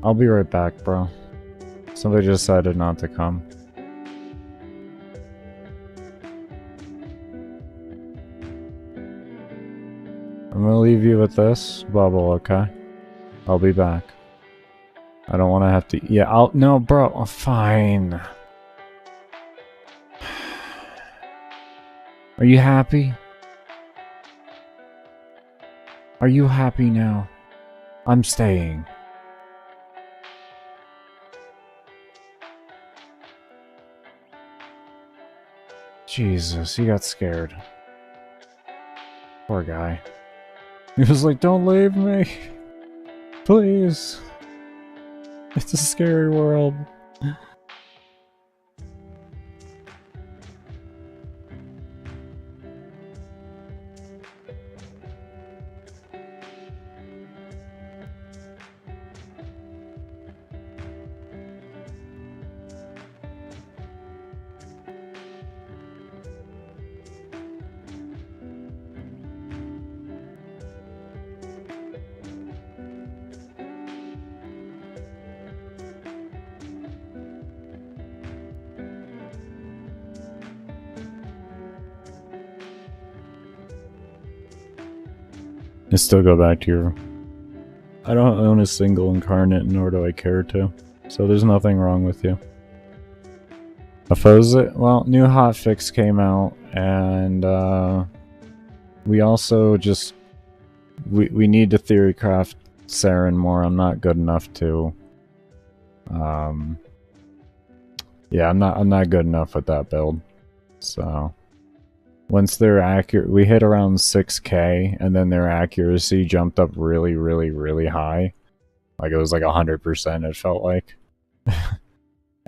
I'll be right back, bro. Somebody decided not to come. I'm gonna leave you with this bubble, okay? I'll be back. I don't want to have to... Yeah, no, bro. Oh, fine. Are you happy? Are you happy now? I'm staying. Jesus, he got scared. Poor guy. He was like, don't leave me. Please. It's a scary world. And still go back to your... I don't own a single incarnate, nor do I care to. So there's nothing wrong with you. Oppose it? Well, new hotfix came out, and we also just... We need to theorycraft Saryn more. I'm not good enough to... yeah, I'm not good enough with that build. So... Once they're accurate, we hit around 6k, and then their accuracy jumped up really, really, really high. Like, it was like 100%, it felt like.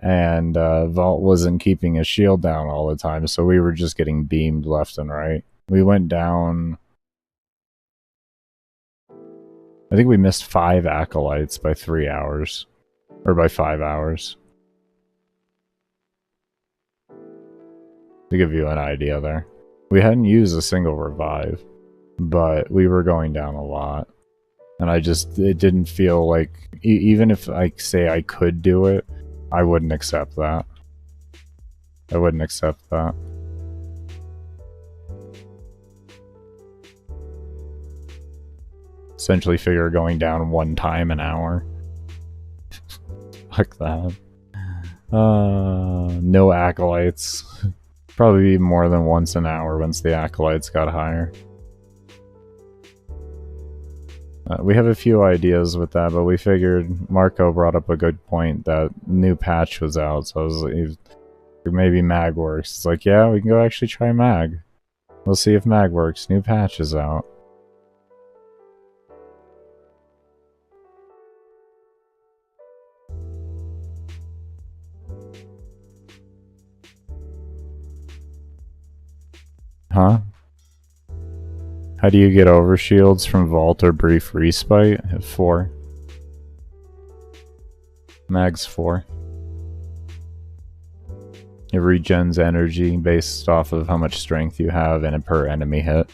And Vault wasn't keeping his shield down all the time, so we were just getting beamed left and right. We went down... I think we missed 5 acolytes by 3 hours. Or by 5 hours. To give you an idea there. We hadn't used a single revive, but we were going down a lot. And it didn't feel like, even if I say I could do it, I wouldn't accept that. I wouldn't accept that. Essentially figure going down 1 time an hour. Fuck that. No acolytes. Probably be more than once an hour once the acolytes got higher. We have a few ideas with that, but we figured Marco brought up a good point that new patch was out, so I was like, maybe mag works. It's like, yeah, we can go actually try mag. We'll see if mag works. New patch is out. Huh? How do you get overshields from Vault or Brief Respite? 4. Mag's 4. It regens energy based off of how much strength you have and per enemy hit.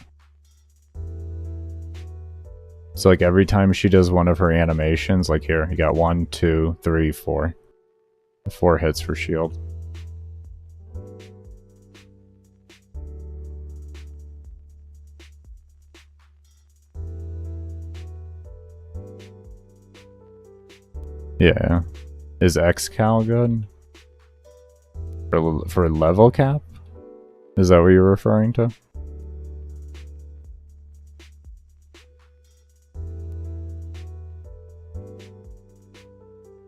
So like every time she does one of her animations, like here, you got 1, 2, 3, 4. 4 hits for shield. Yeah. Is Xcal good? For level cap? Is that what you're referring to?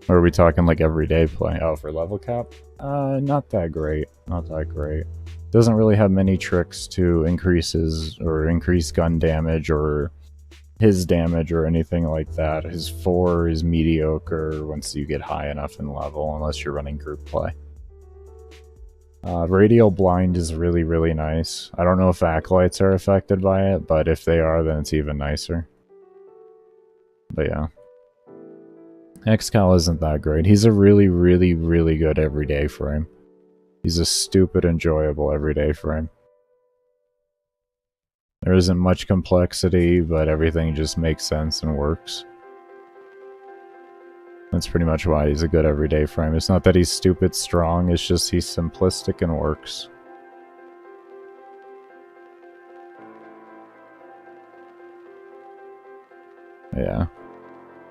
Or are we talking like everyday play? Oh, for level cap? Not that great. Not that great. Doesn't really have many tricks to increase gun damage or his damage or anything like that. His 4 is mediocre once you get high enough in level, unless you're running group play. Radial Blind is really, really nice. I don't know if acolytes are affected by it, but if they are, then it's even nicer. But yeah. Xcal isn't that great. He's a really, really, really good everyday frame. He's a stupid, enjoyable everyday frame. There isn't much complexity, but everything just makes sense and works. That's pretty much why he's a good everyday frame. It's not that he's stupid strong, it's just he's simplistic and works. Yeah.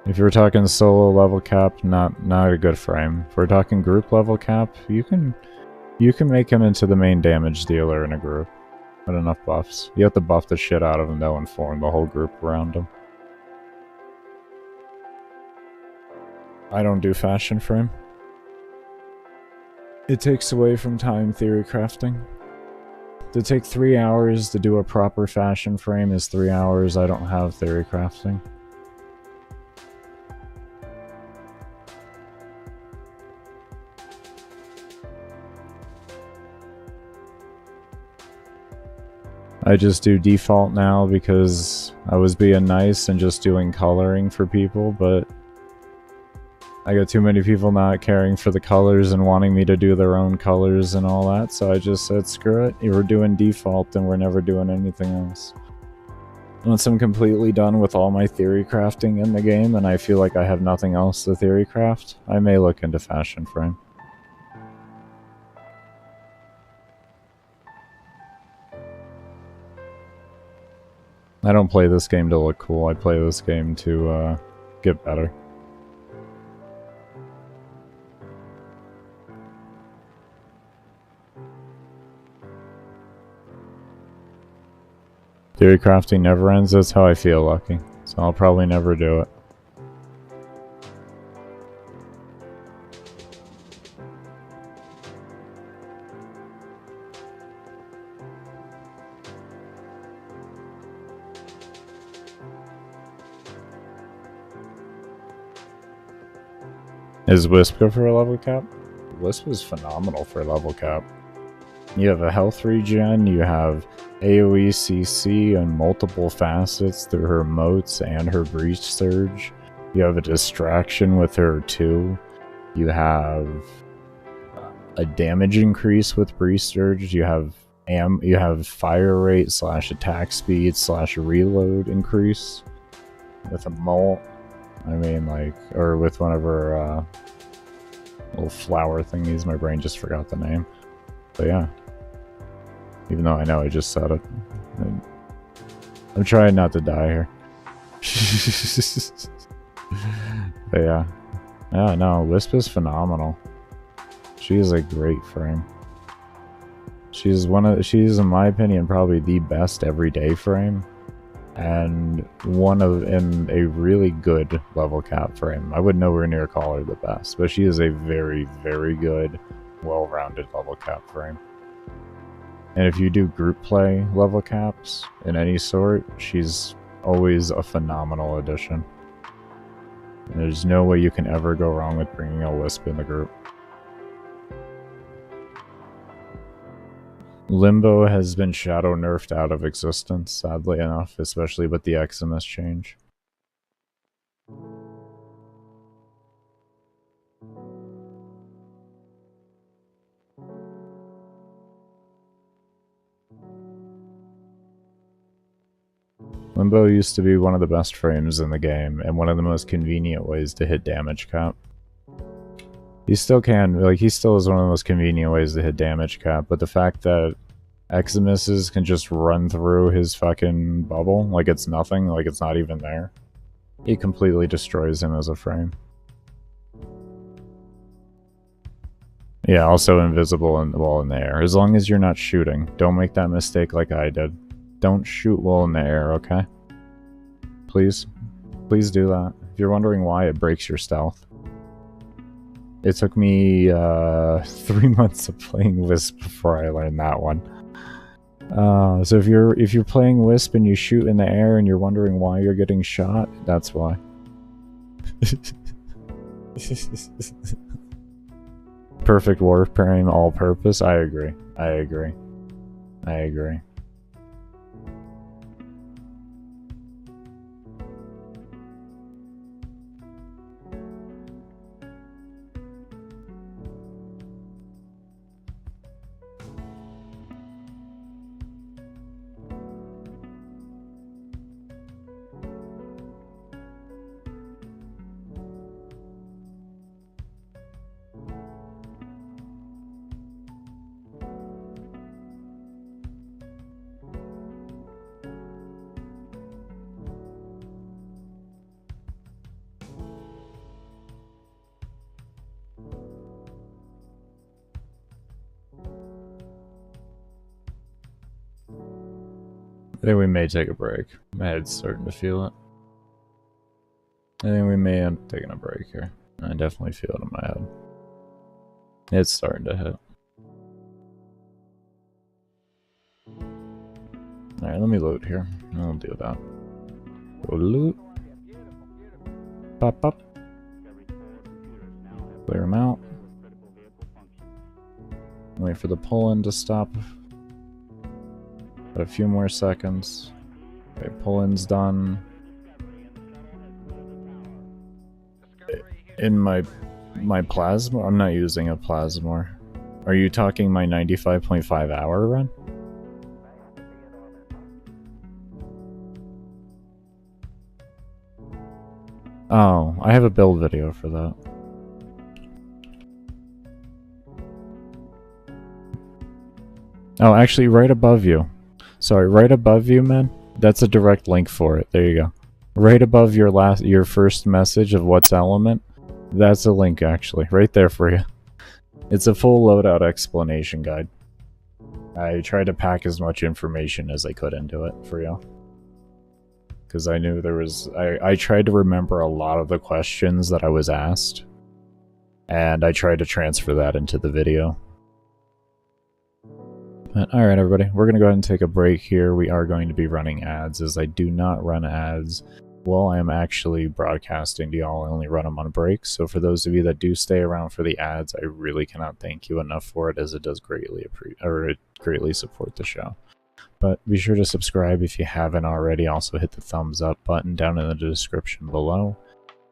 If you're talking solo level cap, not a good frame. If we're talking group level cap, you can make him into the main damage dealer in a group. With enough buffs. You have to buff the shit out of him though and form the whole group around him. I don't do fashion frame. It takes away from time theory crafting. To take 3 hours to do a proper fashion frame is 3 hours I don't have theory crafting. I just do default now because I was being nice and just doing coloring for people, but I got too many people not caring for the colors and wanting me to do their own colors and all that, so I just said, screw it, we're doing default and we're never doing anything else. Once I'm completely done with all my theory crafting in the game and I feel like I have nothing else to theory craft, I may look into fashion frame. I don't play this game to look cool, I play this game to get better. Theory crafting never ends, that's how I feel, Lucky. So I'll probably never do it. Is Wisp good for a level cap? Wisp is phenomenal for a level cap. You have a health regen, you have AoE CC on multiple facets through her motes and her breach surge. You have a distraction with her too. You have a damage increase with breach surge. You have fire rate / attack speed / reload increase with a molt. I mean, like, or with one of her little flower thingies. My brain just forgot the name. But yeah. Even though I know I just said it. I'm trying not to die here. But yeah. Yeah, no, Wisp is phenomenal. She is a great frame. She's in my opinion probably the best everyday frame. And in a really good level cap frame. I would nowhere near call her the best, but she is a very, very good, well-rounded level cap frame. And if you do group play level caps in any sort, she's always a phenomenal addition. And there's no way you can ever go wrong with bringing a Wisp in the group. Limbo has been shadow nerfed out of existence, sadly enough, especially with the Eximus change. Limbo used to be one of the best frames in the game, and one of the most convenient ways to hit damage cap. He still can, like, he still is one of the most convenient ways to hit damage cap, but the fact that Eximuses can just run through his fucking bubble like it's nothing, like it's not even there, it completely destroys him as a frame. Yeah, also invisible while in the air. As long as you're not shooting. Don't make that mistake like I did. Don't shoot while in the air, okay? Please. Please do that. If you're wondering why, it breaks your stealth. It took me 3 months of playing Wisp before I learned that one. So if you're playing Wisp and you shoot in the air and you're wondering why you're getting shot, that's why. Perfect war frame, all purpose. I agree. I agree. I agree. I think we may take a break. My head's starting to feel it. I think we may end up taking a break here. I definitely feel it in my head. It's starting to hit. Alright, let me loot here. I'll do that. Go loot. Pop up. Clear them out. Wait for the pull-in to stop. Got a few more seconds. Okay, pull-in's done. In my plasma? I'm not using a plasmor. Are you talking my 95.5 hour run? Oh, I have a build video for that. Oh, actually, right above you. Sorry, right above you, man. That's a direct link for it. There you go. Right above your first message of what's element, that's a link actually, right there for you. It's a full loadout explanation guide. I tried to pack as much information as I could into it for you. Because I knew there was... I tried to remember a lot of the questions that I was asked. And I tried to transfer that into the video. But alright everybody, we're going to go ahead and take a break here. We are going to be running ads, as I do not run ads while I am actually broadcasting to y'all. I only run them on breaks. So for those of you that do stay around for the ads, I really cannot thank you enough for it, as it does greatly support the show. But be sure to subscribe if you haven't already. Also hit the thumbs up button down in the description below.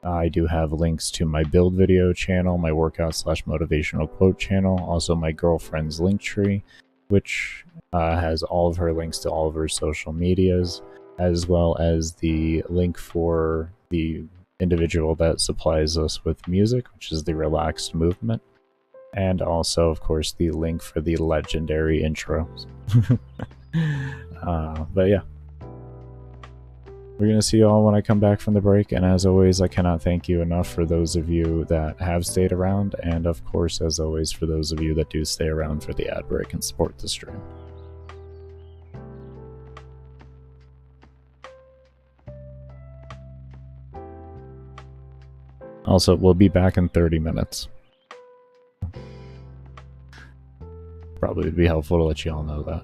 I do have links to my build video channel, my workout/motivational quote channel, also my girlfriend's link tree, which has all of her links to all of her social medias, as well as the link for the individual that supplies us with music, which is the Relaxed Movement, and also, of course, the link for the legendary intros. But yeah. We're going to see you all when I come back from the break, and as always, I cannot thank you enough for those of you that have stayed around, and of course, as always, for those of you that do stay around for the ad break and support the stream. Also, we'll be back in 30 minutes. Probably would be helpful to let you all know that.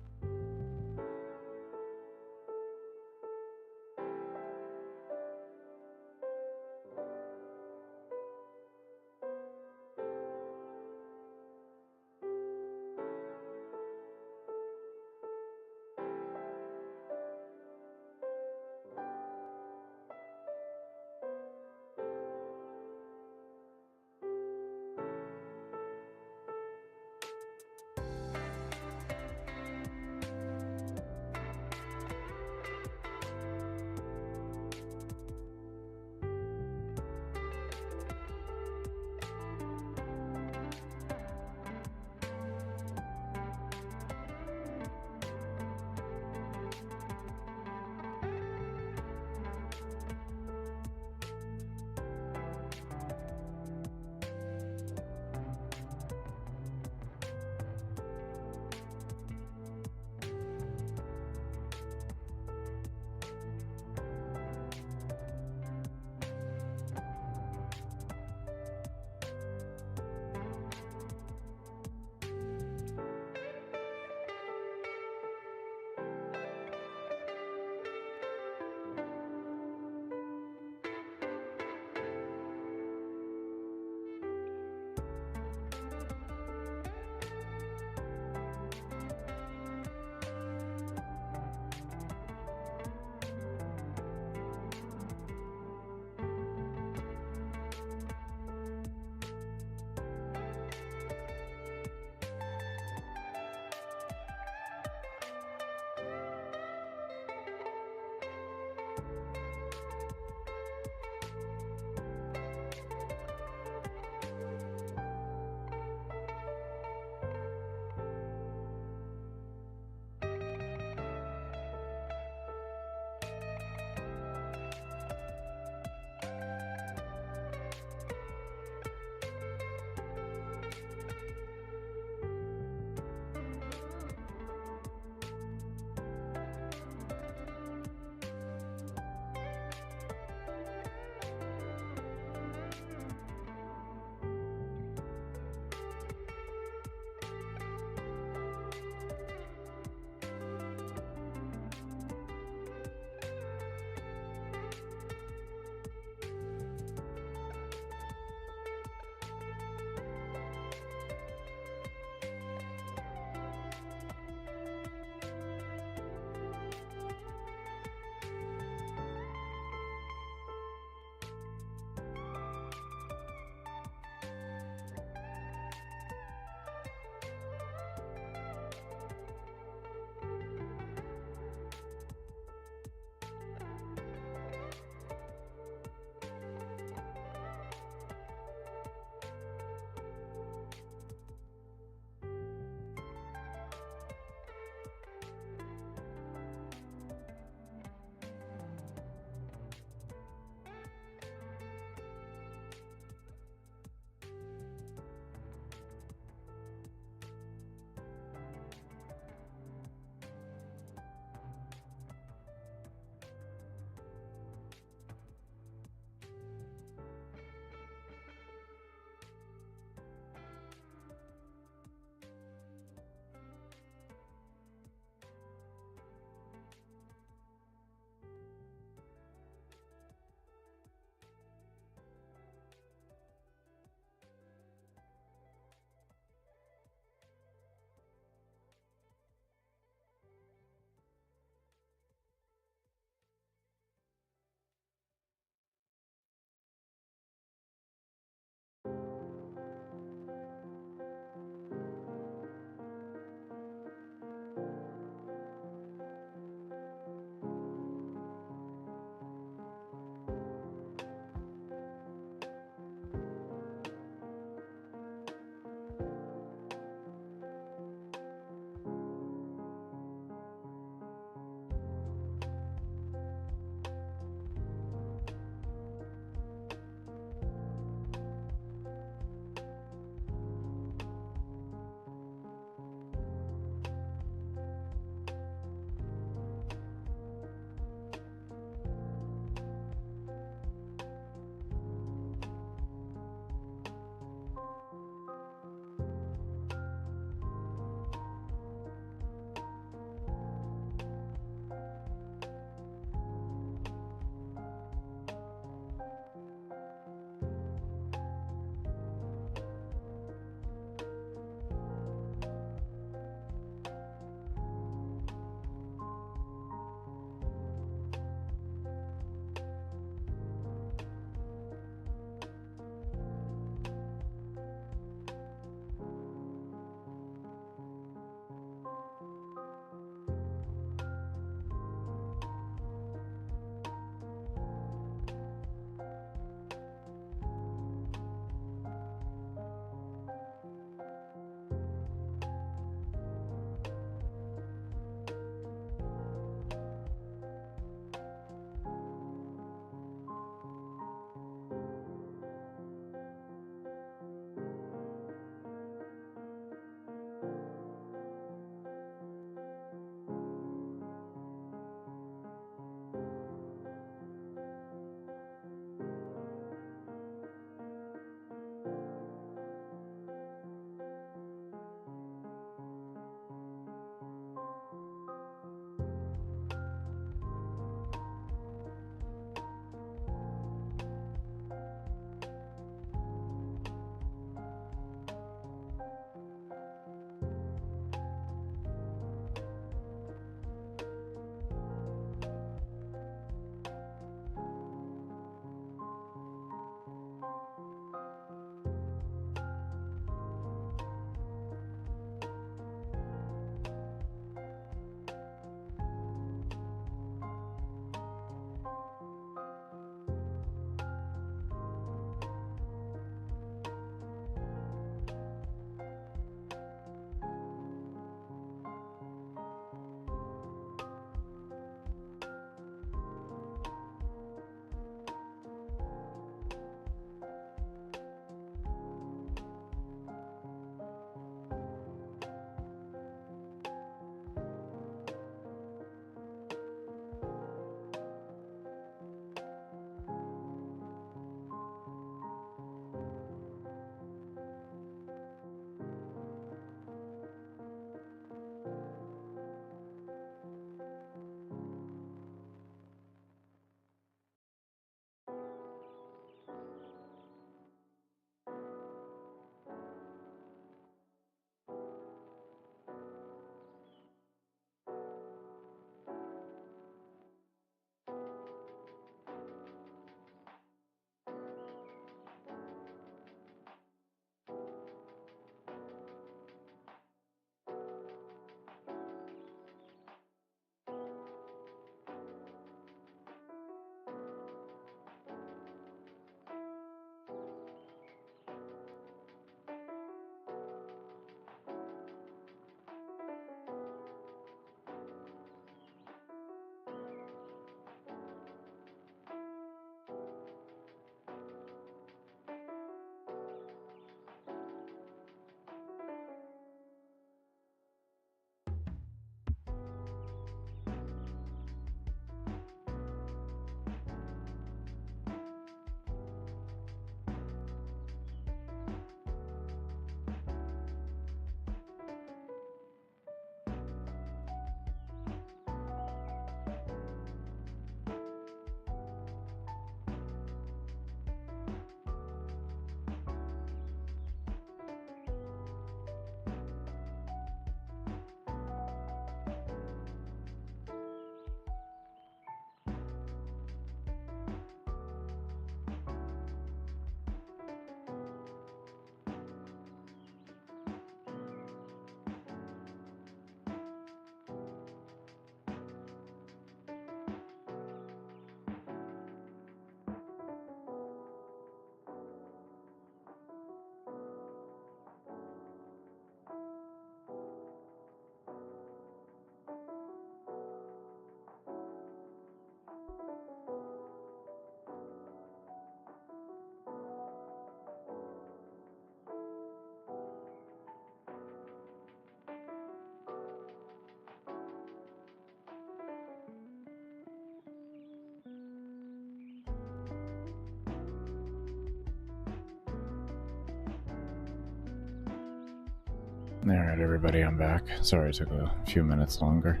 Alright, everybody, I'm back. Sorry it took a few minutes longer.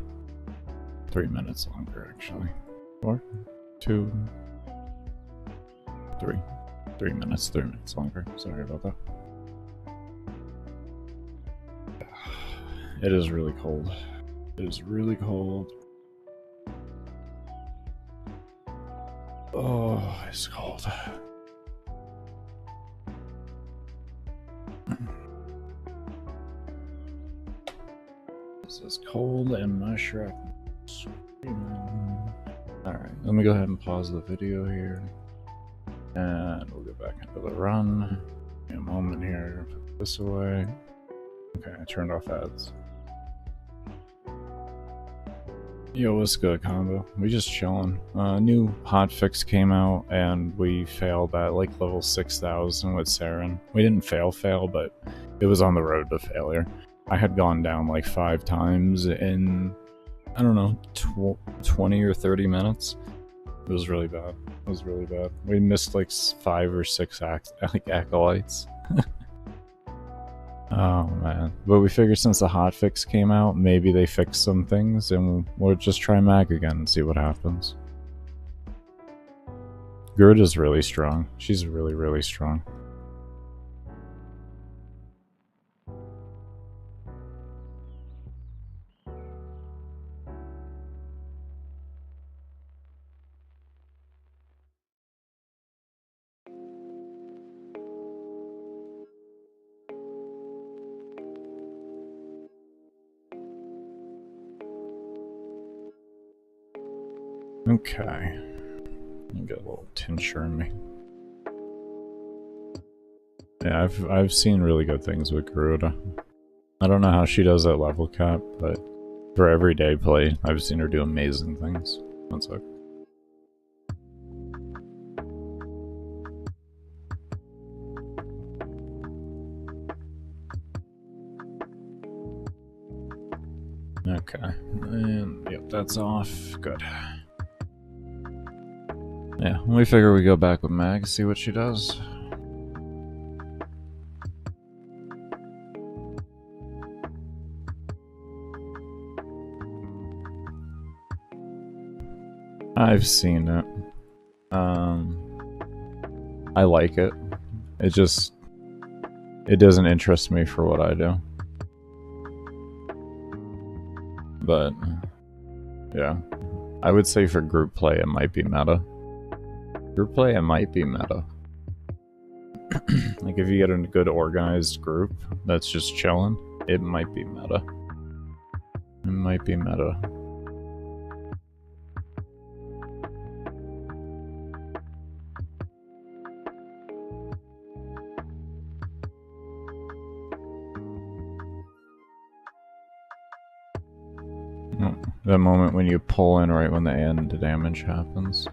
3 minutes longer, actually. 4, 2, 3. 3 minutes, 3 minutes longer. Sorry about that. It is really cold. It is really cold. Oh, it's cold. This is cold and my shrapnel. Alright, let me go ahead and pause the video here. And we'll get back into the run. Give me a moment here. Put this away. Okay, I turned off ads. Yo, what's good, combo? We just chilling. New hotfix came out, and we failed at like level 6,000 with Saryn. We didn't fail, but it was on the road to failure. I had gone down like 5 times in, I don't know, 20 or 30 minutes. It was really bad. It was really bad. We missed like 5 or 6 acolytes. Oh man. But we figured since the hotfix came out, maybe they fixed some things, and we'll just try Mag again and see what happens. Gerda's really strong. She's really, really strong. Okay. Get a little tincture in me. Yeah, I've seen really good things with Garuda. I don't know how she does that level cap, but for everyday play, I've seen her do amazing things. One sec. Okay, and yep, that's off. Good. Yeah, we figure we go back with Mag, see what she does. I've seen it. I like it. It doesn't interest me for what I do. But, yeah. I would say for group play it might be meta. Group play, it might be meta. Like if you get a good organized group that's just chilling, it might be meta. It might be meta. That moment when you pull in right when the end damage happens.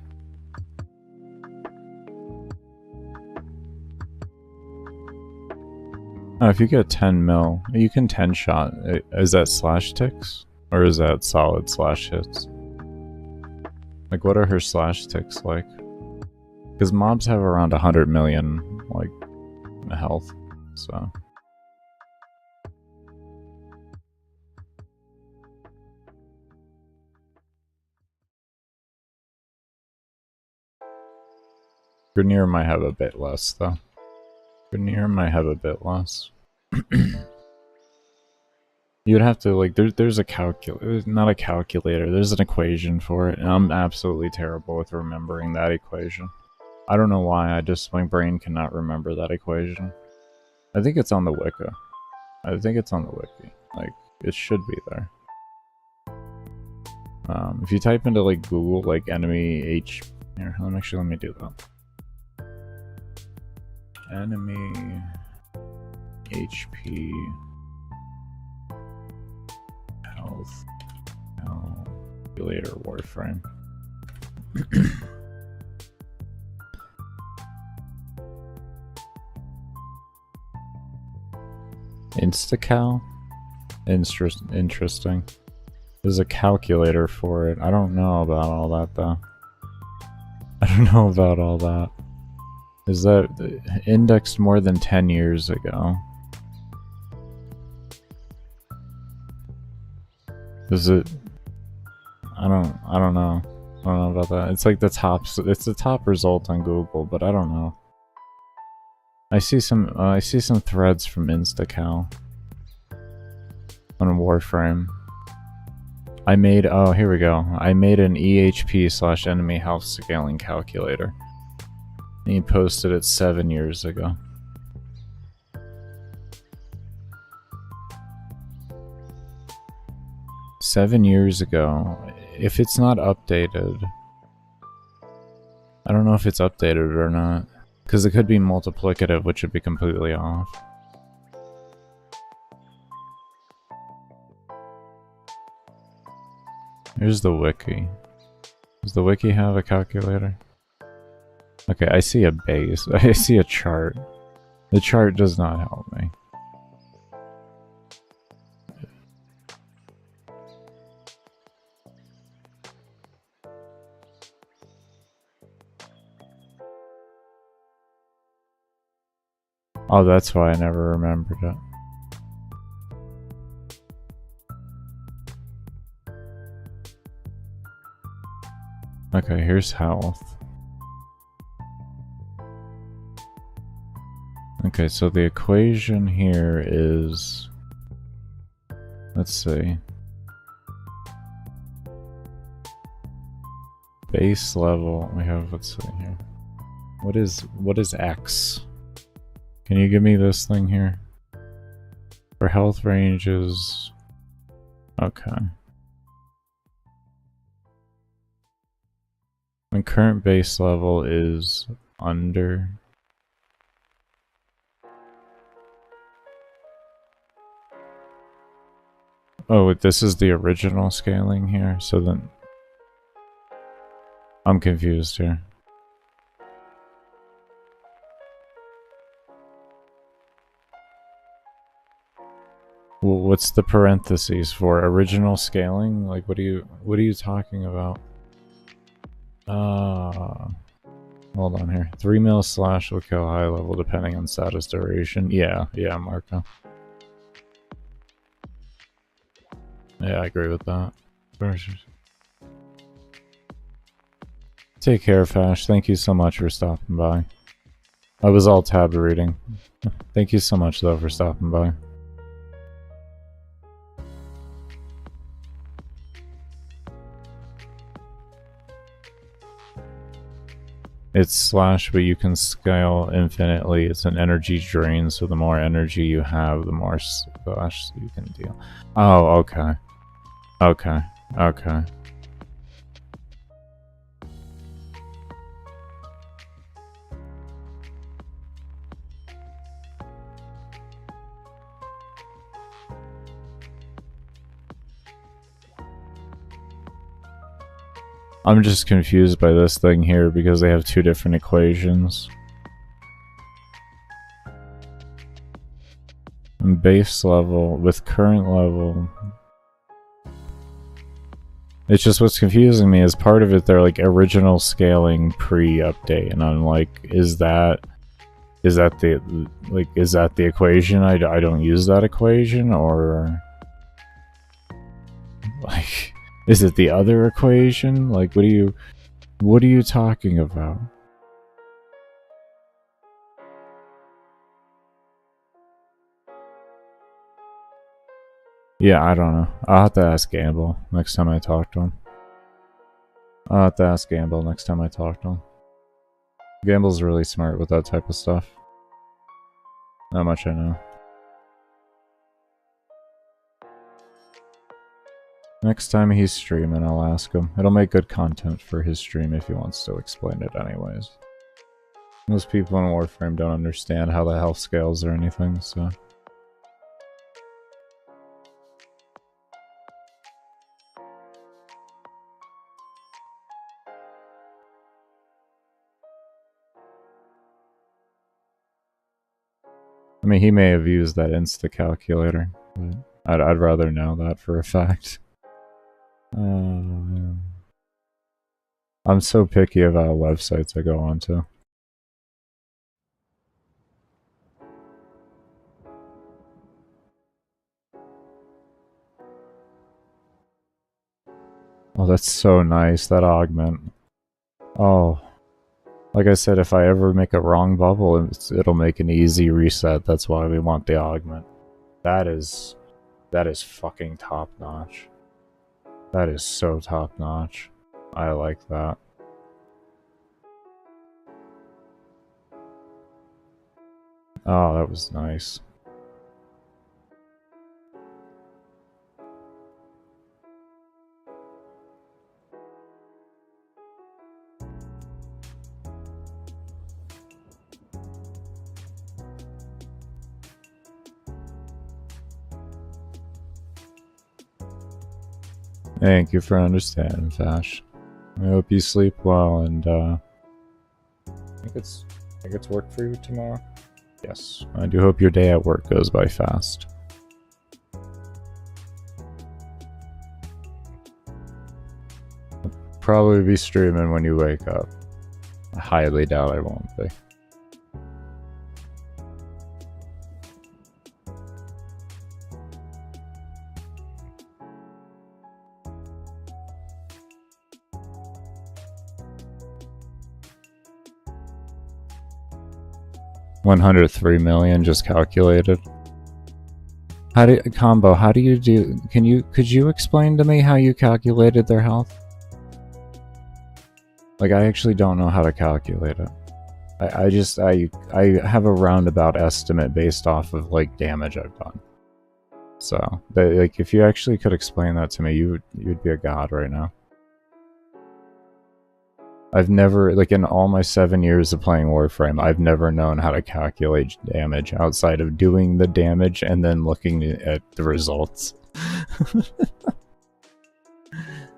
Oh, if you get 10 mil, you can 10 shot. Is that slash ticks? Or is that solid slash hits? Like, what are her slash ticks like? Because mobs have around 100 million, like, health, so... Grenier might have a bit less, though. Grenier might have a bit less. You'd have to, like, there's a calculator, not a calculator, there's an equation for it, and I'm absolutely terrible with remembering that equation. I don't know why, my brain cannot remember that equation. I think it's on the wiki. I think it's on the wiki. Like, it should be there. If you type into, like, Google, like, enemy H... Here, let me do that. Enemy HP health calculator warframe. Instacal? Interesting. There's a calculator for it. I don't know about all that though. I don't know about all that. Is that indexed more than 10 years ago? Is it? I don't know. I don't know about that. It's like it's the top result on Google, but I don't know. I see some threads from Instacal on Warframe. I made, oh, here we go. I made an EHP/enemy health scaling calculator. And he posted it 7 years ago. Seven years ago. If it's not updated, I don't know if it's updated or not. Because it could be multiplicative, which would be completely off. Here's the wiki. Does the wiki have a calculator? Okay, I see a base. I see a chart. The chart does not help me. Oh, that's why I never remembered it. Okay, here's health. Okay, so the equation here is... Let's see. Base level, we have, let's see here. What is X? Can you give me this thing here? For health ranges... Okay. My current base level is under... Oh, this is the original scaling here, so then... I'm confused here. Well, what's the parentheses for? Original scaling? Like, what are you talking about? Hold on here. 3 mil slash will kill high level depending on status duration. Yeah, Marco. Yeah, I agree with that. Take care, Fash. Thank you so much for stopping by. I was all tab reading. Thank you so much, though, for stopping by. It's slash, but you can scale infinitely. It's an energy drain, so the more energy you have, the more slash you can deal. Oh, okay. Okay. Okay. I'm just confused by this thing here because they have two different equations. And base level with current level. It's just what's confusing me is part of it they're like original scaling pre-update, and I'm like, is that the equation? I don't use that equation, or like, is it the other equation? Like, what are you talking about? Yeah, I don't know. I'll have to ask Gamble next time I talk to him. I'll have to ask Gamble next time I talk to him. Gamble's really smart with that type of stuff. Not much I know. Next time he's streaming, I'll ask him. It'll make good content for his stream if he wants to explain it anyways. Most people in Warframe don't understand how the health scales or anything, so... I mean, he may have used that Insta calculator, but I'd rather know that for a fact. I'm so picky about websites I go onto. Oh, that's so nice, that augment. Oh. Like I said, if I ever make a wrong bubble, it'll make an easy reset. That's why we want the augment. That is fucking top-notch. That is so top-notch. I like that. Oh, that was nice. Thank you for understanding, Fash. I hope you sleep well, and I think it's work for you tomorrow. Yes, I do hope your day at work goes by fast. I'll probably be streaming when you wake up. I highly doubt I won't be. $103 million just calculated. How do combo? How do you do? Could you explain to me how you calculated their health? Like, I actually don't know how to calculate it. I have a roundabout estimate based off of like damage I've done. So, but, like, if you actually could explain that to me, you'd be a god right now. I've never, like, in all my 7 years of playing Warframe, I've never known how to calculate damage outside of doing the damage and then looking at the results.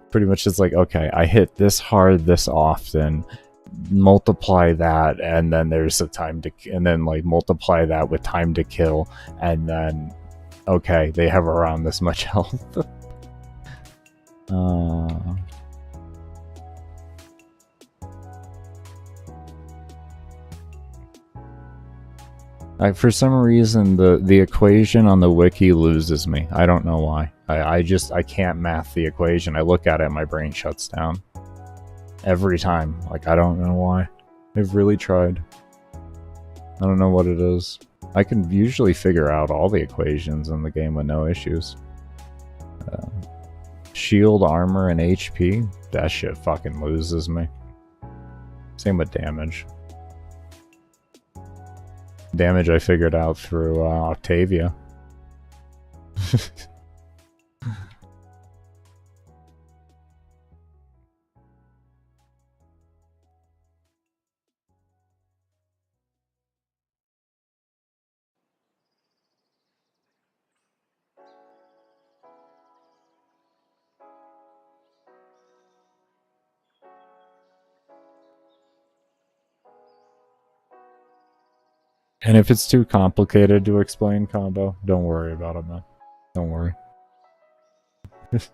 Pretty much it's like, okay, I hit this hard this often, multiply that, and then there's a time to, and then like multiply that with time to kill, and then, okay, they have around this much health. For some reason, the equation on the wiki loses me. I don't know why. I can't math the equation. I look at it and my brain shuts down. Every time. Like, I don't know why. I've really tried. I don't know what it is. I can usually figure out all the equations in the game with no issues. Shield, armor, and HP? That shit fucking loses me. Same with damage. Damage I figured out through Octavia. And if it's too complicated to explain combo, don't worry about it, man. Don't worry. It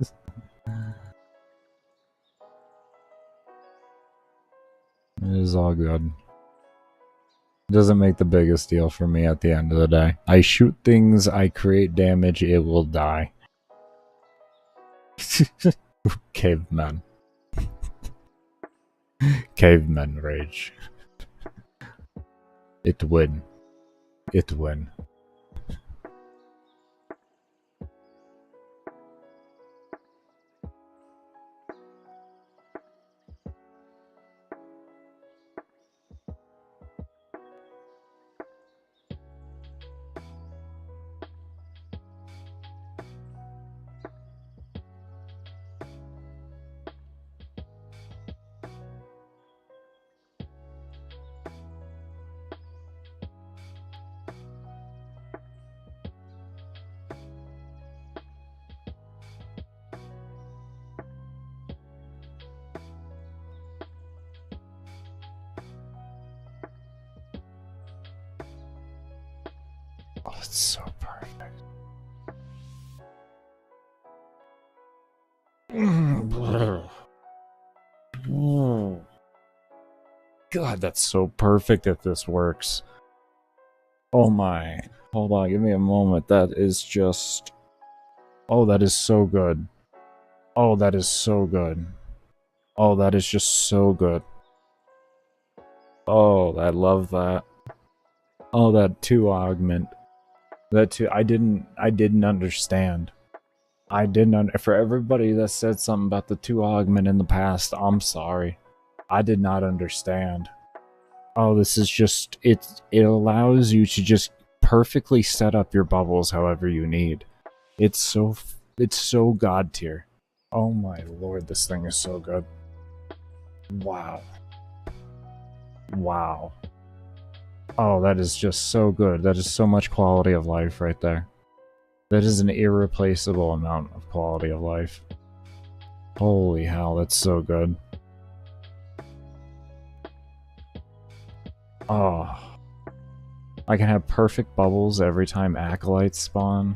is all good. It doesn't make the biggest deal for me at the end of the day. I shoot things, I create damage, it will die. Cavemen. Cavemen rage. It win. It win. Oh, it's so perfect. God, that's so perfect if this works. Oh my. Hold on, give me a moment. That is just... Oh, that is so good. Oh, that is so good. Oh, that is just so good. Oh, I love that. Oh, that 2 augment. That 2, I didn't understand. For everybody that said something about the 2 augment in the past, I'm sorry. I did not understand. Oh, this is just, it allows you to just perfectly set up your bubbles however you need. It's so god tier. Oh my lord, this thing is so good. Wow. Wow. Oh, that is just so good. That is so much quality of life right there. That is an irreplaceable amount of quality of life. Holy hell, that's so good. Oh. I can have perfect bubbles every time acolytes spawn.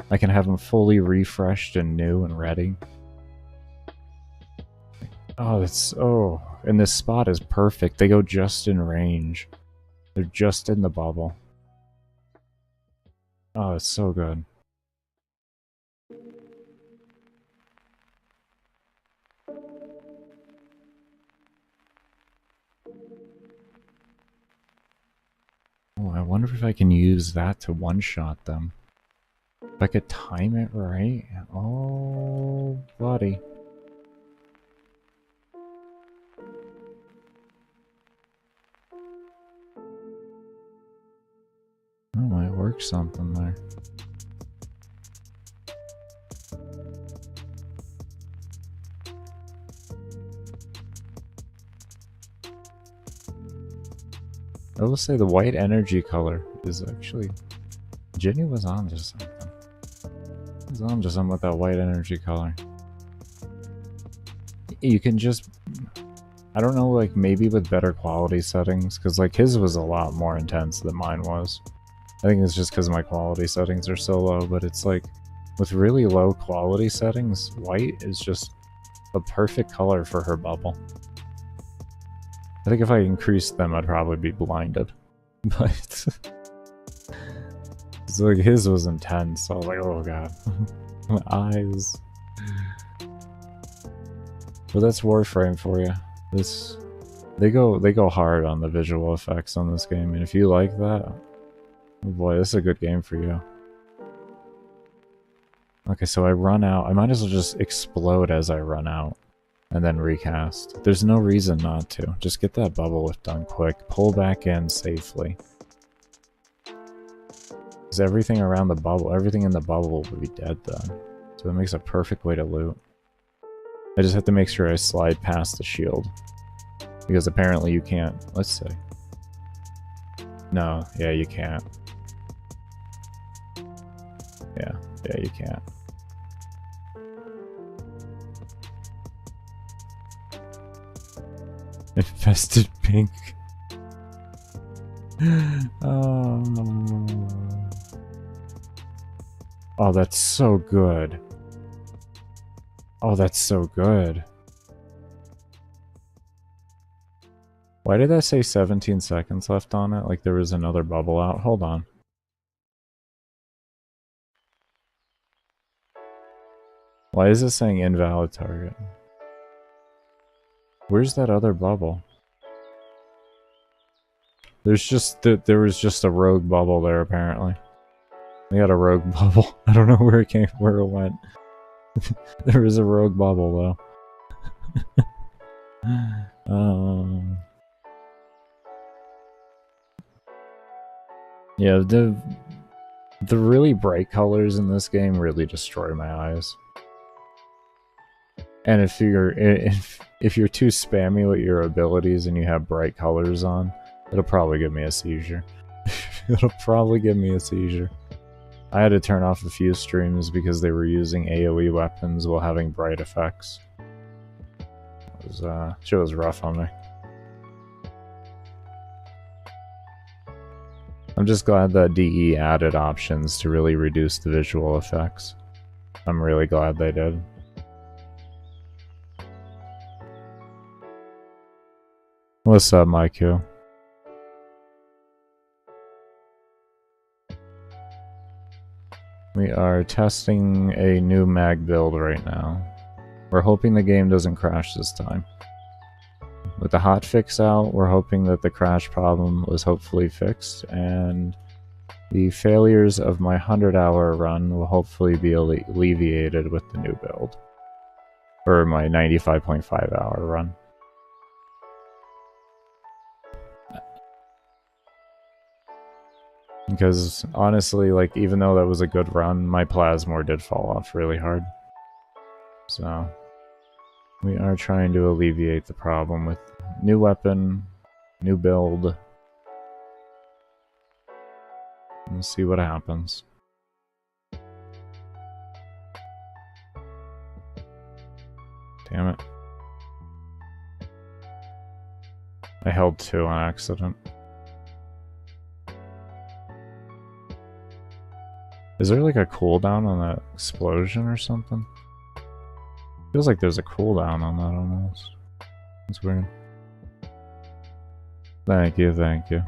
I can have them fully refreshed and new and ready. Oh, that's... oh. And this spot is perfect. They go just in range. They're just in the bubble. Oh, it's so good. Oh, I wonder if I can use that to one-shot them. If I could time it right. Oh, buddy. Oh, might work something there. I will say the white energy color is actually... Jenny was on to something. Was on to something with that white energy color. You can just... I don't know, like, maybe with better quality settings, because, like, his was a lot more intense than mine was. I think it's just because my quality settings are so low, but it's like, with really low quality settings, white is just a perfect color for her bubble. I think if I increased them, I'd probably be blinded. But... it's like, his was intense, so I was like, oh god. My eyes. But that's Warframe for you. This... They go hard on the visual effects on this game, and if you like that... oh boy, this is a good game for you. Okay, so I run out. I might as well just explode as I run out. And then recast. There's no reason not to. Just get that bubble lift done quick. Pull back in safely. Because everything around the bubble, everything in the bubble will be dead then. So it makes a perfect way to loot. I just have to make sure I slide past the shield. Because apparently you can't. Let's see. No, yeah, you can't. Yeah, you can't. Infested pink. Oh. Oh, that's so good. Oh, that's so good. Why did that say 17 seconds left on it? Like there was another bubble out? Hold on. Why is it saying invalid target? Where's that other bubble? There's just there was just a rogue bubble there apparently. We got a rogue bubble. I don't know where it went. There was a rogue bubble though. Yeah, the really bright colors in this game really destroy my eyes. And if you're too spammy with your abilities and you have bright colors on, it'll probably give me a seizure. It'll probably give me a seizure. I had to turn off a few streams because they were using AoE weapons while having bright effects. It was rough on me. I'm just glad that DE added options to really reduce the visual effects. I'm really glad they did. What's up, Maiku? We are testing a new mag build right now. We're hoping the game doesn't crash this time. With the hotfix out, we're hoping that the crash problem was hopefully fixed, and the failures of my 100-hour run will hopefully be alleviated with the new build. Or my 95.5 hour run. Because honestly, like, even though that was a good run, my Plasmor did fall off really hard. So we are trying to alleviate the problem with new weapon, new build. We'll see what happens. Damn it. I held 2 on accident. Is there like a cooldown on that explosion or something? Feels like there's a cooldown on that almost. That's weird. Thank you, thank you.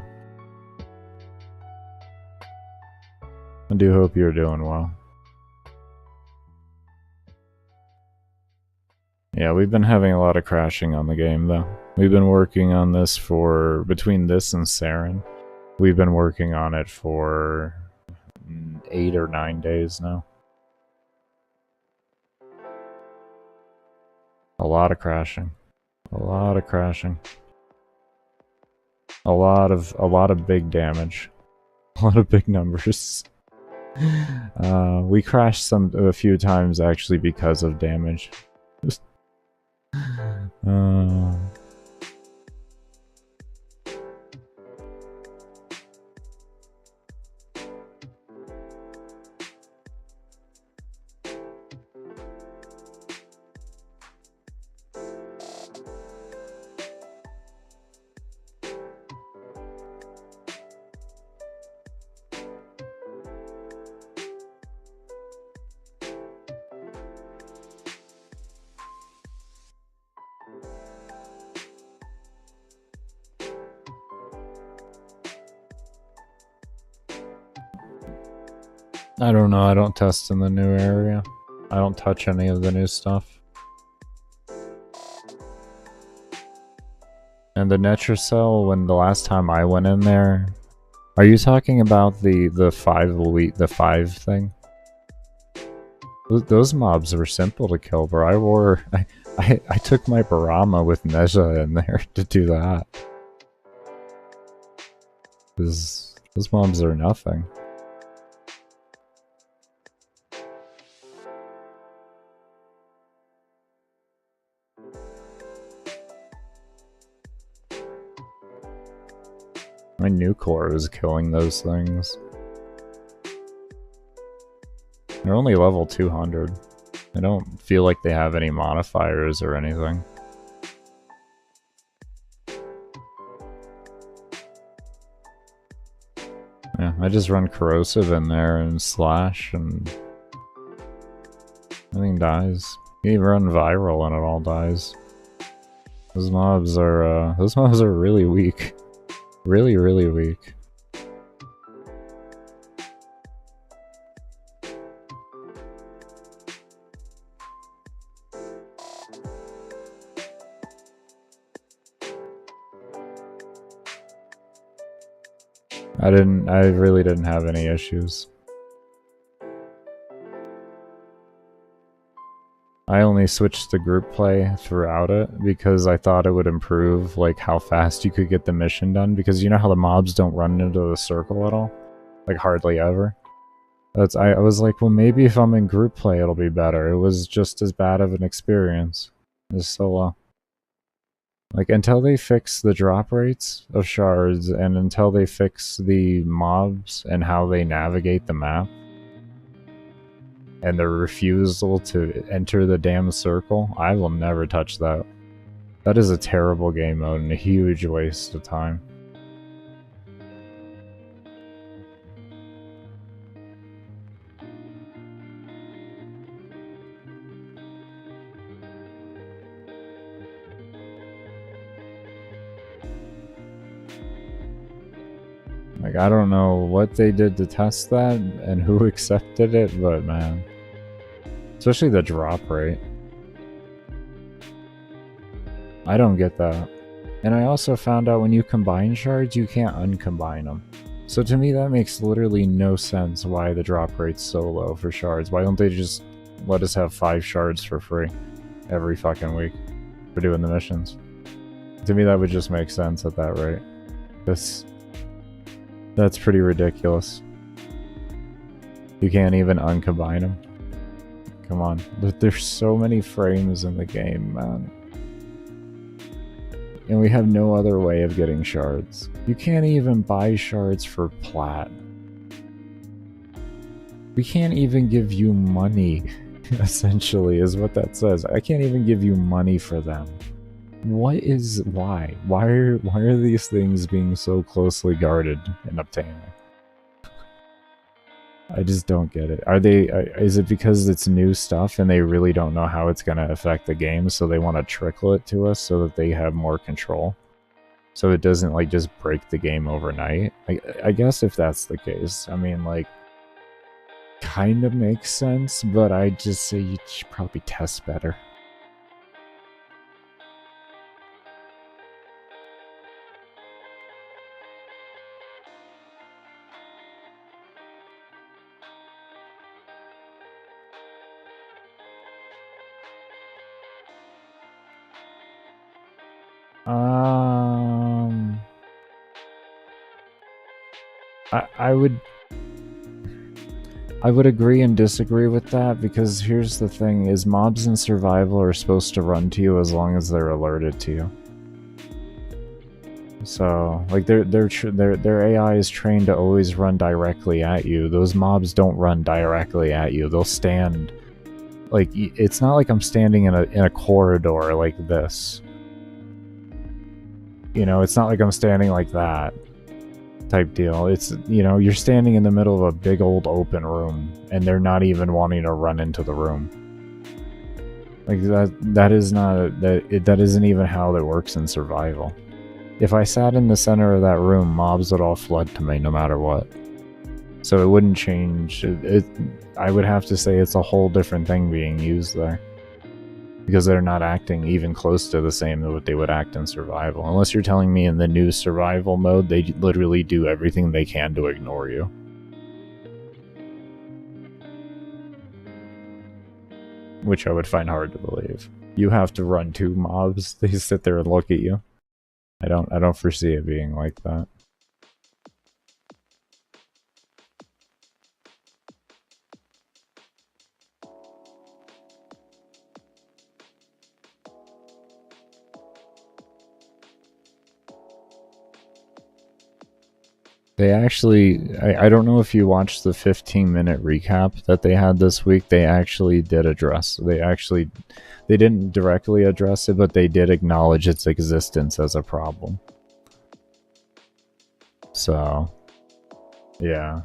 I do hope you're doing well. Yeah, we've been having a lot of crashing on the game though. We've been working on this for, between this and Saryn, we've been working on it for 8 or 9 days now. A lot of crashing. A lot of crashing. A lot of big damage. A lot of big numbers. We crashed a few times actually because of damage. I don't know, I don't test in the new area. I don't touch any of the new stuff. And the Netracell, when the last time I went in there... Are you talking about the 5 thing? Those mobs were simple to kill, bro. I took my Barama with Msage in there to do that. Those mobs are nothing. My new core is killing those things. They're only level 200. I don't feel like they have any modifiers or anything. Yeah, I just run corrosive in there and slash and everything dies. You even run viral and it all dies. Those mobs are really weak. Really, really weak. I really didn't have any issues. I only switched to group play throughout it because I thought it would improve like how fast you could get the mission done, because you know how the mobs don't run into the circle at all? Like hardly ever. I was like, well, maybe if I'm in group play it'll be better. It was just as bad of an experience as solo. Like, until they fix the drop rates of shards and until they fix the mobs and how they navigate the map, and their refusal to enter the damn circle, I will never touch that. That is a terrible game mode and a huge waste of time. Like, I don't know what they did to test that and who accepted it, but man. Especially the drop rate. I don't get that. And I also found out when you combine shards, you can't uncombine them. So to me, that makes literally no sense why the drop rate's so low for shards. Why don't they just let us have 5 shards for free every fucking week for doing the missions? To me, that would just make sense at that rate. That's pretty ridiculous. You can't even uncombine them. Come on. There's so many frames in the game, man. And we have no other way of getting shards. You can't even buy shards for plat. We can't even give you money, essentially, is what that says. I can't even give you money for them. Why? Why are these things being so closely guarded and obtaining? I just don't get it. Is it because it's new stuff and they really don't know how it's going to affect the game, so they want to trickle it to us so that they have more control? So it doesn't, like, just break the game overnight? I guess if that's the case, I mean, like, kind of makes sense, but I'd just say you should probably test better. I would agree and disagree with that, because here's the thing, is mobs in survival are supposed to run to you as long as they're alerted to you. So, like, their AI is trained to always run directly at you. Those mobs don't run directly at you. They'll stand, like, it's not like I'm standing in a corridor like this. You know, it's not like I'm standing like that type deal. It's, you know, you're standing in the middle of a big old open room and they're not even wanting to run into the room. Like, that isn't even how that works in survival. If I sat in the center of that room, mobs would all flood to me no matter what. So it wouldn't change. I would have to say it's a whole different thing being used there. Because they're not acting even close to the same as what they would act in survival. Unless you're telling me in the new survival mode, they literally do everything they can to ignore you. Which I would find hard to believe. You have to run 2 mobs, they sit there and look at you. I don't foresee it being like that. They actually, I don't know if you watched the 15-minute recap that they had this week. They actually did address, they didn't directly address it, but they did acknowledge its existence as a problem. So, yeah.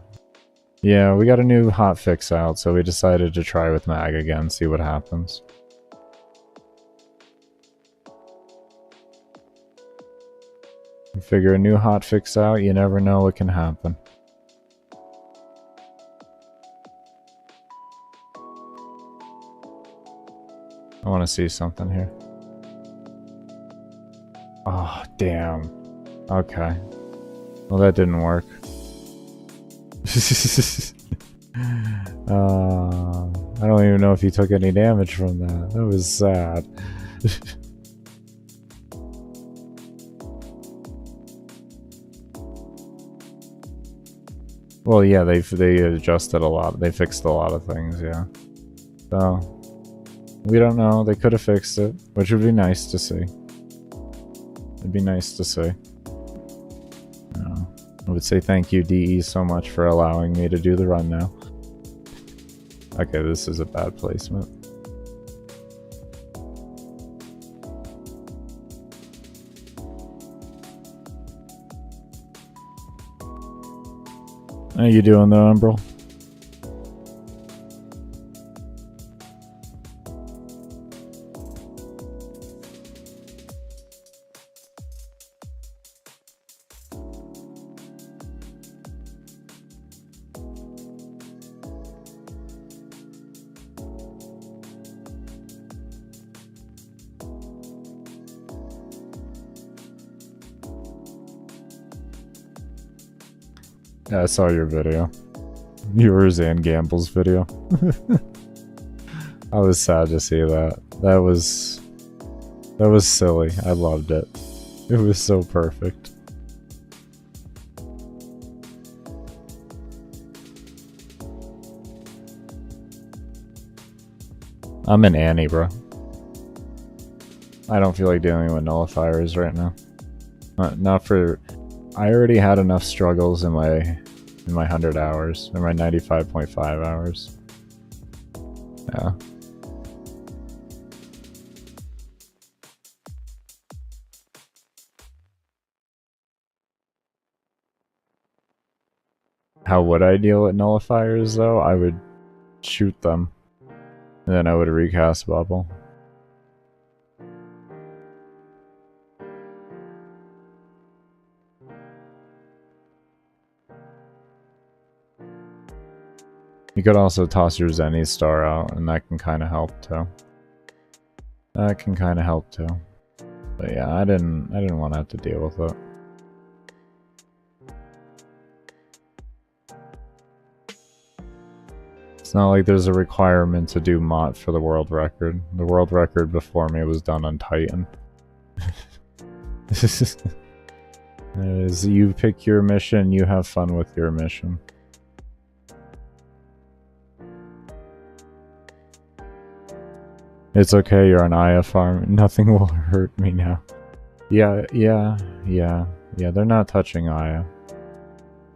Yeah, we got a new hotfix out, so we decided to try with Mag again, see what happens. You figure a new hotfix out, you never know what can happen. I want to see something here. Oh, damn. Okay. Well, that didn't work. I don't even know if you took any damage from that. That was sad. Well, yeah, they adjusted a lot. They fixed a lot of things, yeah. So, we don't know. They could have fixed it, which would be nice to see. It'd be nice to see. I would say thank you, DE, so much for allowing me to do the run now. Okay, this is a bad placement. How you doing though, Umbral? Yeah, I saw your video. Yours and Gamble's video. I was sad to see that. That was silly. I loved it. It was so perfect. I'm an Annie, bro. I don't feel like dealing with nullifiers right now. Not for... I already had enough struggles in my 100 hours, in my 95.5 hours. Yeah. How would I deal with nullifiers though? I would shoot them. And then I would recast bubble. You could also toss your Zenny star out, and that can kind of help too. That can kind of help too. But yeah, I didn't want to have to deal with it. It's not like there's a requirement to do Mott for the world record. The world record before me was done on Titan. As you pick your mission, you have fun with your mission. It's okay, you're on Aya farm. Nothing will hurt me now. Yeah, they're not touching Aya.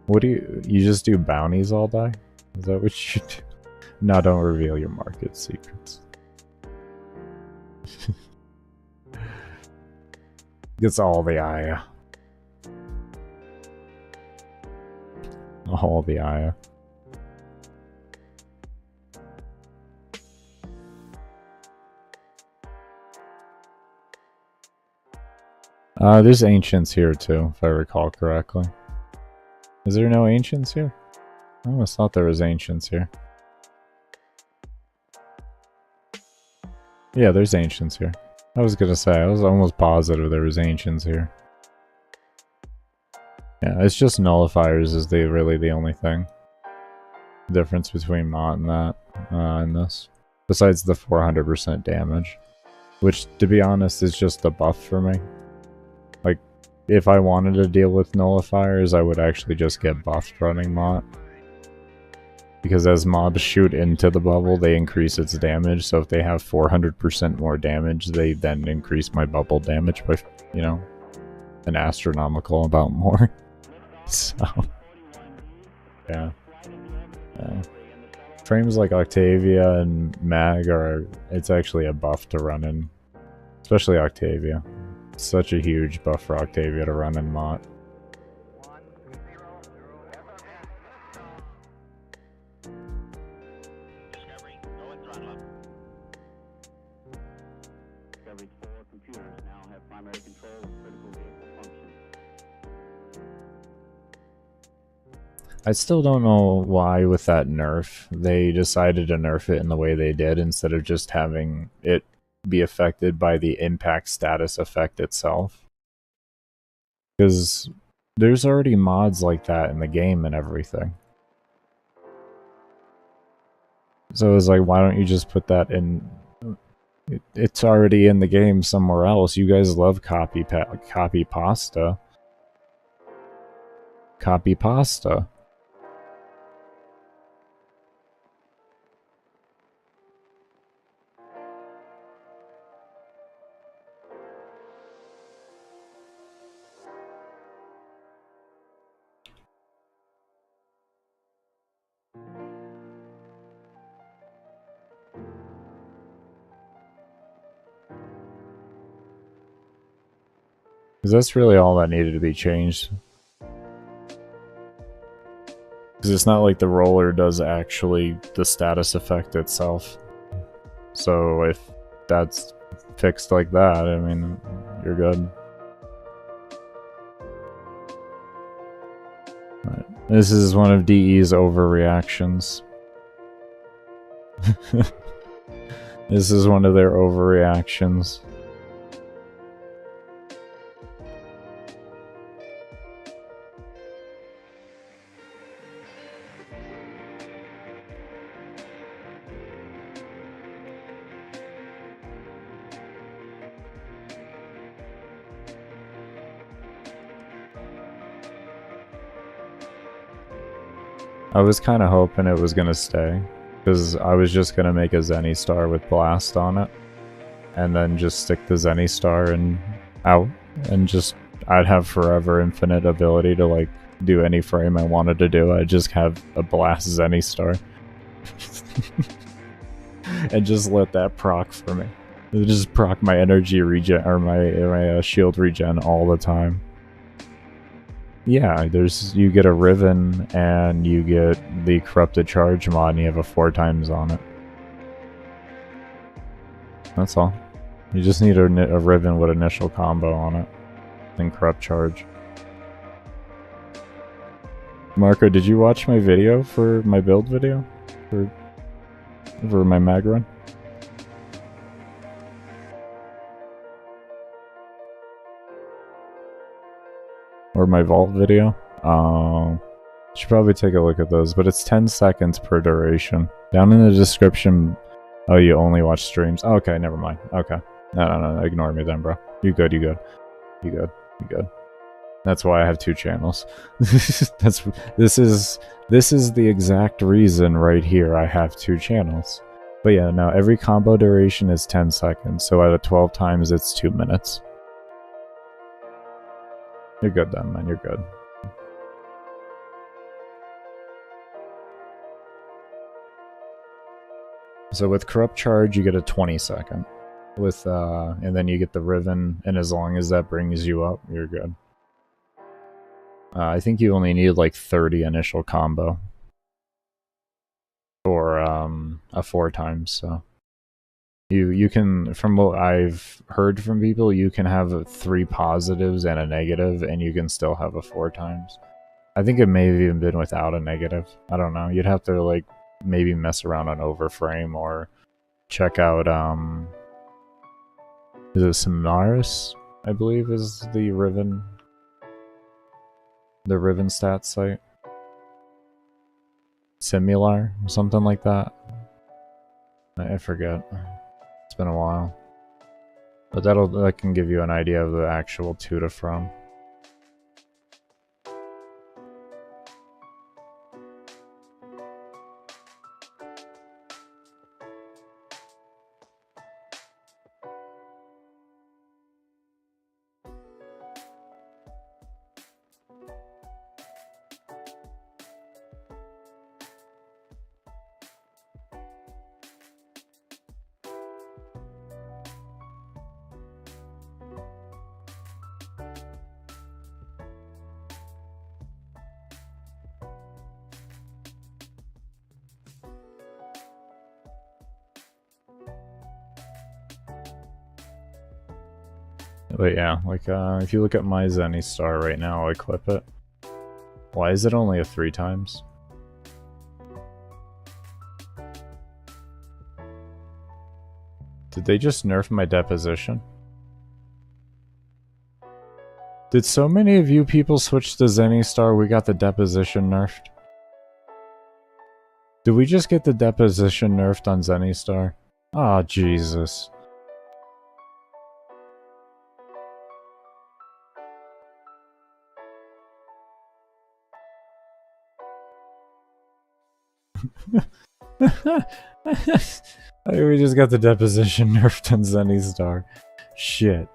What do you just do bounties all day? Is that what you do? No, don't reveal your market secrets. Gets all the Aya. All the Aya. There's ancients here too, if I recall correctly. Is there no ancients here? I almost thought there was ancients here. Yeah, there's ancients here. I was gonna say, I was almost positive there was ancients here. Yeah, it's just nullifiers is really the only thing. The difference between Mott and that, and this. Besides the 400% damage. Which, to be honest, is just a buff for me. Like, if I wanted to deal with nullifiers, I would actually just get buffed running Mott. Because as mobs shoot into the bubble, they increase its damage, so if they have 400% more damage, they then increase my bubble damage by, you know, an astronomical amount more. So, yeah. Frames like Octavia and Mag it's actually a buff to run in. Especially Octavia. It's such a huge buff for Octavia to run in Mott. I still don't know why with that nerf, they decided to nerf it in the way they did instead of just having it be affected by the impact status effect itself. Because there's already mods like that in the game and everything. So it's like, why don't you just put that in... It's already in the game somewhere else. You guys love copy pasta. Copy pasta. Because that's really all that needed to be changed. Because it's not like the roller does actually the status effect itself. So if that's fixed like that, I mean, you're good. Right. This is one of DE's overreactions. This is one of their overreactions. I was kind of hoping it was going to stay, because I was just going to make a Zenny Star with Blast on it, and then just stick the Zenny Star and out, and just, I'd have forever infinite ability to, like, do any frame I wanted to do. I'd just have a Blast Zenny Star. And just let that proc for me. It just proc my energy regen, or my shield regen all the time. Yeah, you get a Riven, and you get the Corrupted Charge mod, and you have a 4 times on it. That's all. You just need a Riven with initial combo on it, and Corrupt Charge. Marco, did you watch my video for my build video? For my mag run? Or my vault video? Should probably take a look at those, but it's 10 seconds per duration. Down in the description. Oh, you only watch streams? Oh, okay, never mind. Okay. No, ignore me then, bro. You good. That's why I have 2 channels. This is the exact reason right here I have 2 channels. But yeah, no, every combo duration is 10 seconds, so out of 12 times it's 2 minutes. You're good then, man, you're good. So with Corrupt Charge, you get a 20-second. With, and then you get the Riven, and as long as that brings you up, you're good. I think you only need like 30 initial combo. For, a 4 times, so. You can, from what I've heard from people, you can have 3 positives and a negative, and you can still have a 4 times. I think it may have even been without a negative. I don't know. You'd have to, like, maybe mess around on Overframe, or check out, is it Samaris, I believe, is the Riven stats site? Simular, or something like that. I forget. It's been a while. But that can give you an idea of the actual to to from. But yeah, like, if you look at my Zenny Star right now, I'll equip it. Why is it only a 3 times? Did they just nerf my deposition? Did so many of you people switch to Zenny Star we got the deposition nerfed? Did we just get the deposition nerfed on Zenny Star? Oh, Jesus. I think we just got the deposition nerfed on Zenny Star. Shit.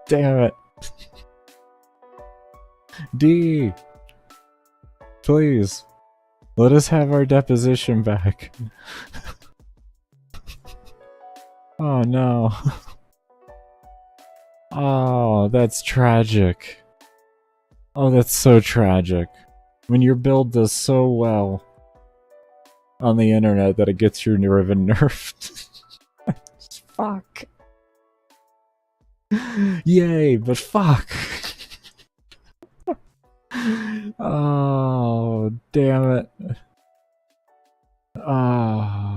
Damn it. D. Please. Let us have our deposition back. Oh no. Oh, that's tragic. Oh, that's so tragic. When your build does so well on the internet that it gets your Riven nerfed. Fuck. Yay, but fuck. Oh, damn it. Oh.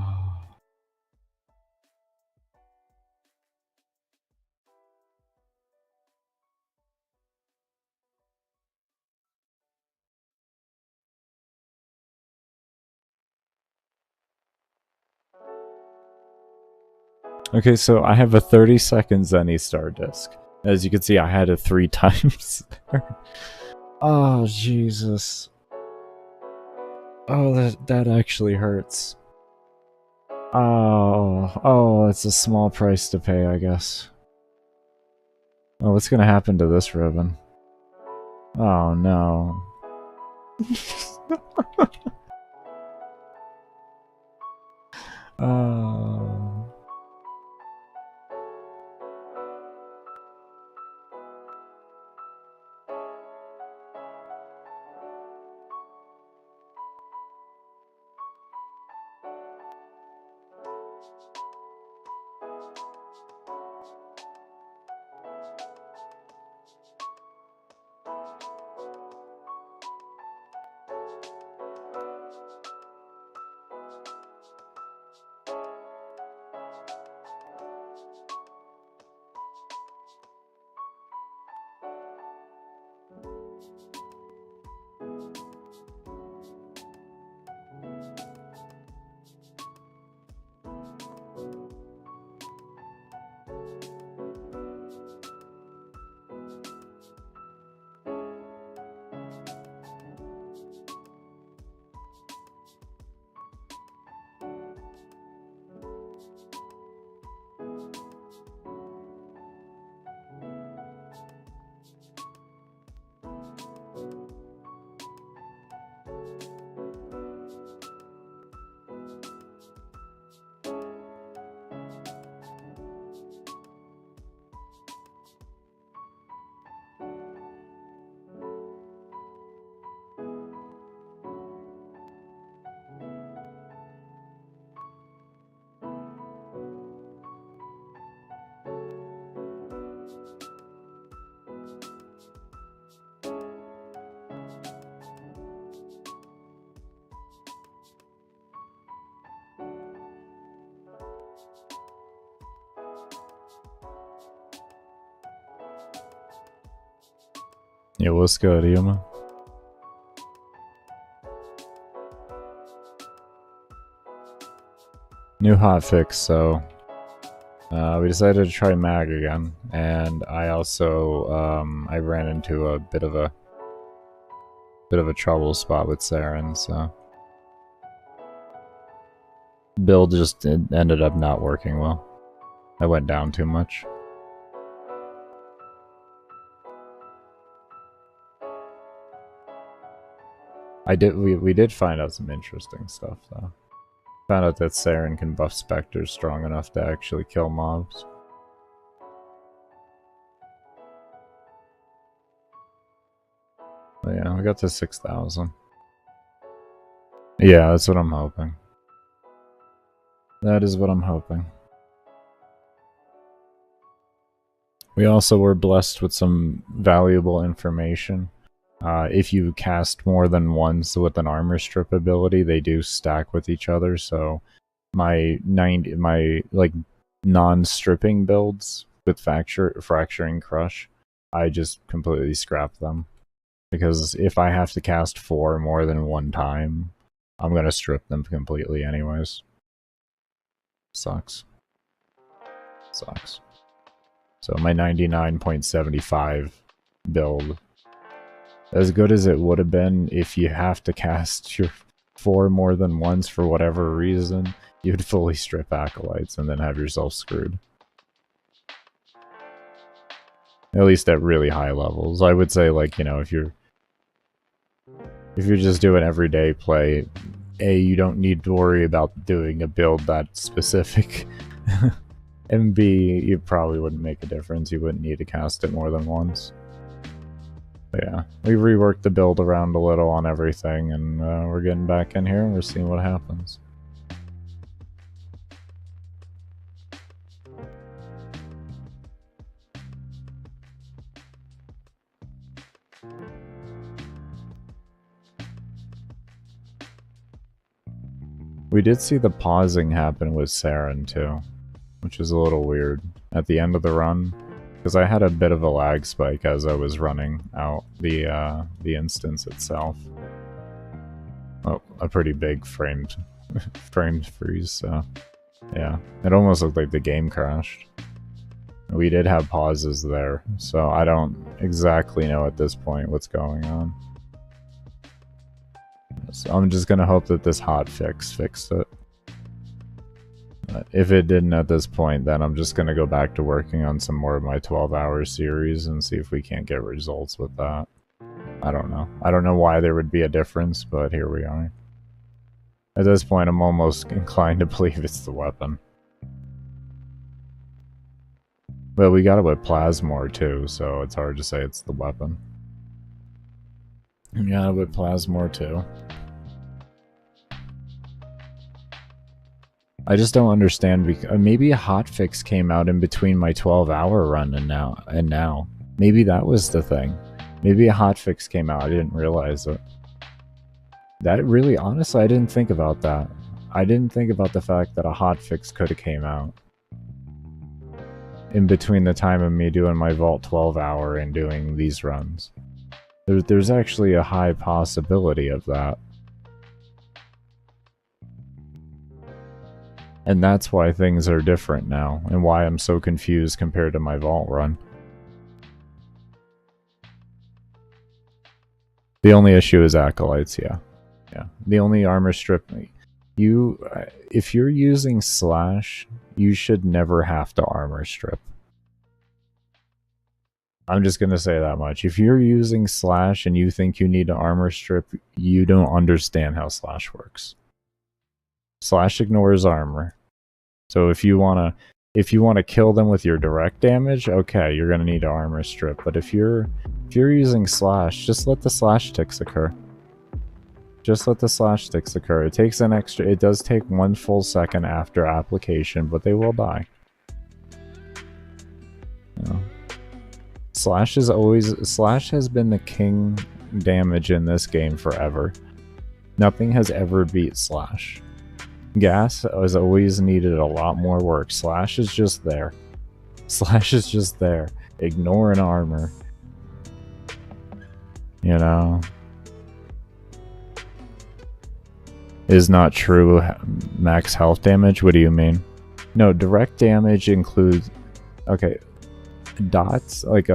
Okay, so I have a 30-second Zenny Star disc. As you can see, I had it 3 times there. Oh, Jesus. Oh, that actually hurts. Oh, it's a small price to pay, I guess. Oh, what's gonna happen to this ribbon? Oh, no. Oh. Yeah, what's good, Yuma? New hotfix, so we decided to try mag again, and I also I ran into a bit of a trouble spot with Saryn, so build just ended up not working well. I went down too much. We did find out some interesting stuff though. Found out that Saryn can buff specters strong enough to actually kill mobs. But yeah, we got to 6,000. Yeah, that's what I'm hoping. That is what I'm hoping. We also were blessed with some valuable information. If you cast more than once with an armor strip ability, they do stack with each other. So my non-stripping builds with fracturing crush, I just completely scrap them, because if I have to cast 4 more than one time, I'm gonna strip them completely anyways. Sucks. Sucks. So my 99.75 build, as good as it would have been if you have to cast your 4 more than once for whatever reason, you'd fully strip acolytes and then have yourself screwed. At least at really high levels. I would say, like, you know, if you're just doing everyday play, A, you don't need to worry about doing a build that specific. And B, you probably wouldn't make a difference. You wouldn't need to cast it more than once. But yeah, we reworked the build around a little on everything, and we're getting back in here and we're seeing what happens. We did see the pausing happen with Saryn too, which is a little weird at the end of the run, because I had a bit of a lag spike as I was running out the instance itself. Oh, a pretty big framed freeze, so yeah. It almost looked like the game crashed. We did have pauses there, so I don't exactly know at this point what's going on. So I'm just gonna hope that this hotfix fixed it. If it didn't at this point, then I'm just gonna go back to working on some more of my 12-hour series and see if we can't get results with that. I don't know. I don't know why there would be a difference, but here we are. At this point, I'm almost inclined to believe it's the weapon. But we got it with Plasmor too, so it's hard to say it's the weapon. We got it with Plasmor too. I just don't understand, maybe a hotfix came out in between my 12-hour run and now. Maybe that was the thing. Maybe a hotfix came out, I didn't realize it. That really, honestly, I didn't think about that. I didn't think about the fact that a hotfix could have came out in between the time of me doing my Vault 12-hour and doing these runs. There's actually a high possibility of that. And that's why things are different now, and why I'm so confused compared to my Vault run. The only issue is Acolytes, yeah. Yeah. The only armor strip... if you're using Slash, you should never have to armor strip. I'm just gonna say that much. If you're using Slash and you think you need to armor strip, you don't understand how Slash works. Slash ignores armor. So if you wanna kill them with your direct damage, okay, you're gonna need to armor strip. But if you're using Slash, just let the slash ticks occur. Just let the slash ticks occur. It does take 1 full second after application, but they will die. You know. Slash has been the king damage in this game forever. Nothing has ever beat Slash. Gas has always needed a lot more work. Slash is just there. Slash is just there. Ignore an armor. You know? Is not true max health damage? What do you mean? No, direct damage includes... Okay. Dots, like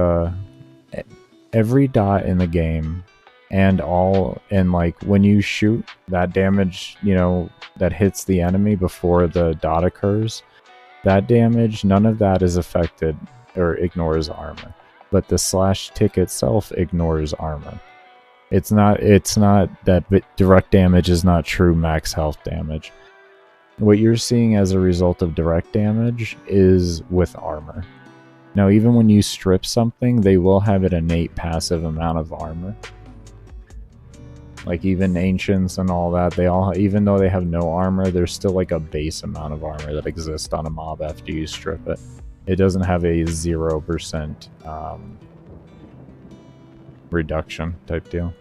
every dot in the game and like when you shoot, that damage, you know, that hits the enemy before the dot occurs, that damage, none of that is affected or ignores armor. But the slash tick itself ignores armor. It's not that direct damage is not true max health damage. What you're seeing as a result of direct damage is with armor. Now, even when you strip something, they will have an innate passive amount of armor. Like even ancients and all that, even though they have no armor, there's still like a base amount of armor that exists on a mob after you strip it. It doesn't have a 0% reduction type deal.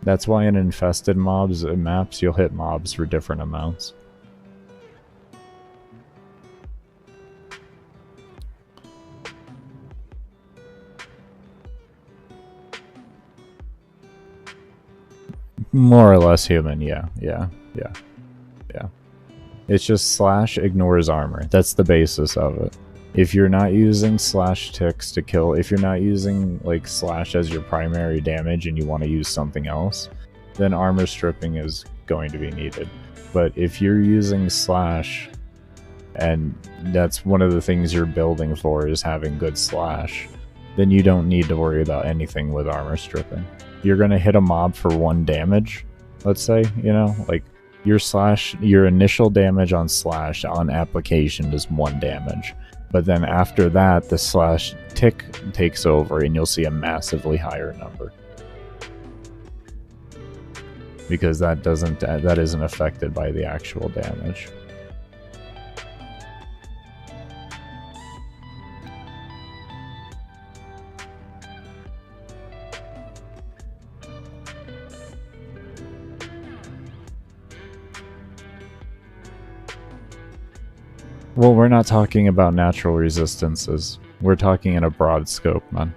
That's why in infested maps, you'll hit mobs for different amounts. More or less human, yeah. It's just slash ignores armor. That's the basis of it. If you're not using slash ticks to kill, if you're not using like slash as your primary damage and you want to use something else, then armor stripping is going to be needed. But if you're using slash, and that's one of the things you're building for is having good slash, then you don't need to worry about anything with armor stripping. You're going to hit a mob for 1 damage, let's say, you know, like your initial damage on slash on application is 1 damage. But then after that, the slash tick takes over and you'll see a massively higher number. Because that isn't affected by the actual damage. Well, we're not talking about natural resistances. We're talking in a broad scope, man.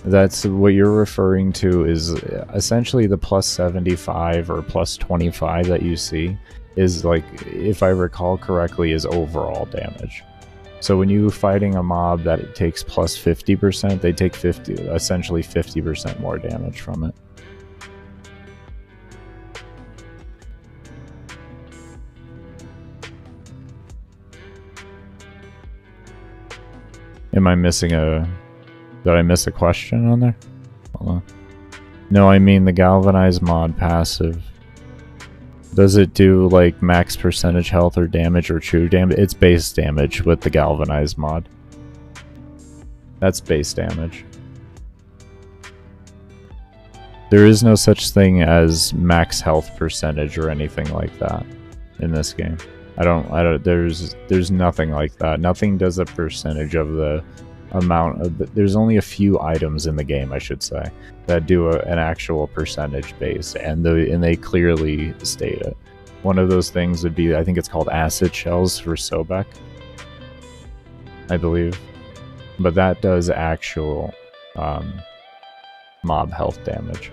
That's what you're referring to is essentially the plus 75 or plus 25 that you see is like, if I recall correctly, is overall damage. So when you're fighting a mob that it takes plus 50%, they take essentially 50% more damage from it. Am I missing a... Did I miss a question on there? Hold on. No, I mean the galvanized mod passive. Does it do like max percentage health or damage or true damage? It's base damage with the galvanized mod. That's base damage. There is no such thing as max health percentage or anything like that in this game. There's nothing like that. Nothing does a percentage of the amount of there's only a few items in the game, I should say, that do an actual percentage base, and they clearly state it. One of those things would be, I think it's called acid shells for Sobek, I believe, but that does actual mob health damage.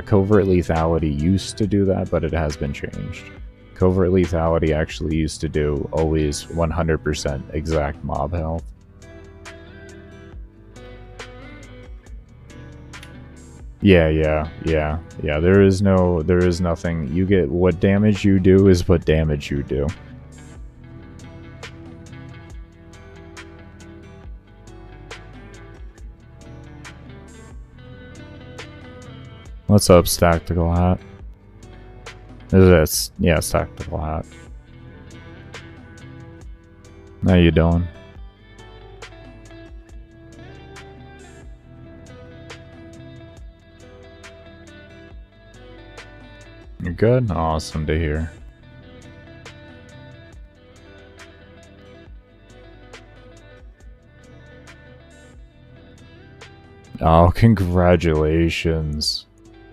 Covert lethality used to do that, but it has been changed. Covert lethality actually used to do always 100% exact mob health. Yeah. There is nothing. You get what damage you do is what damage you do. What's up, Tactical Hat? Yeah, Tactical Hat. How you doing? You're good? Awesome to hear. Oh, congratulations.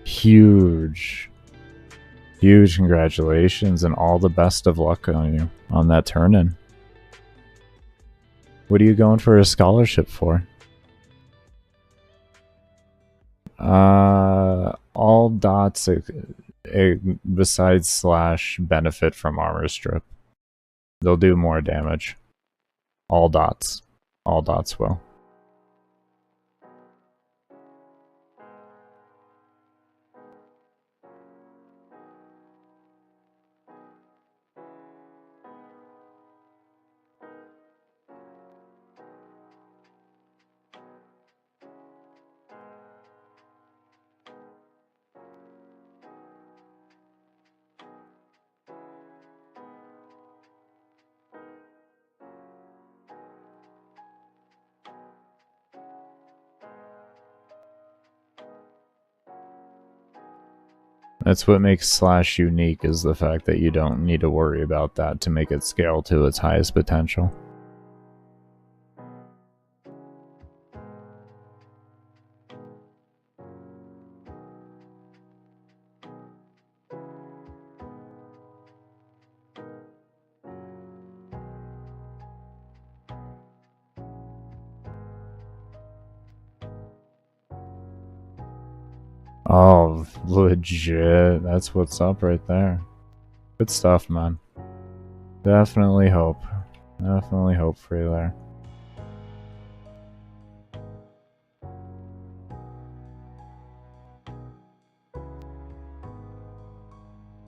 Huge congratulations, and all the best of luck on you on that turn-in. What are you going for a scholarship for? All dots besides slash benefit from armor strip. They'll do more damage. All dots will. That's what makes Slash unique, is the fact that you don't need to worry about that to make it scale to its highest potential. Oh, legit. That's what's up right there. Good stuff, man. Definitely hope. Definitely hope for you there.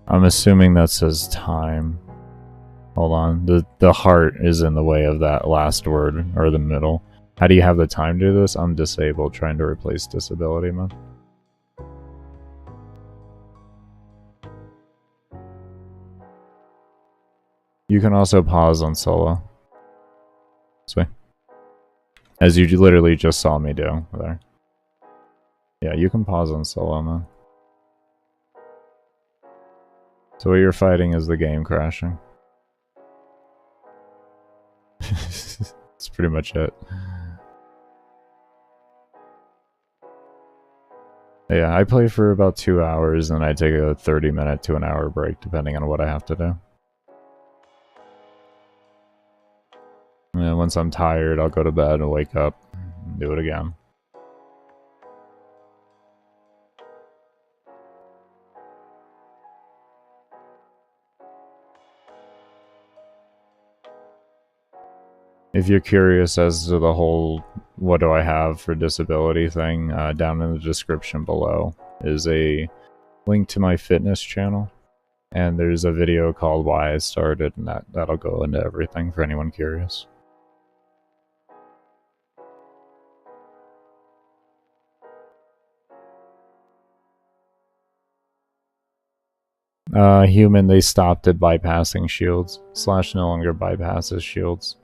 I'm assuming that says time. Hold on. The heart is in the way of that last word, or the middle. How do you have the time to do this? I'm disabled, trying to replace disability, man. You can also pause on solo. Sweet. As you literally just saw me do there. Yeah, you can pause on solo, man. So what you're fighting is the game crashing. That's pretty much it. Yeah, I play for about 2 hours and I take a 30-minute to an hour break depending on what I have to do. And once I'm tired, I'll go to bed and wake up and do it again. If you're curious as to the whole what do I have for disability thing, down in the description below is a link to my fitness channel. And there's a video called Why I Started, and that'll go into everything for anyone curious. Human, they stopped at bypassing shields. Slash no longer bypasses shields.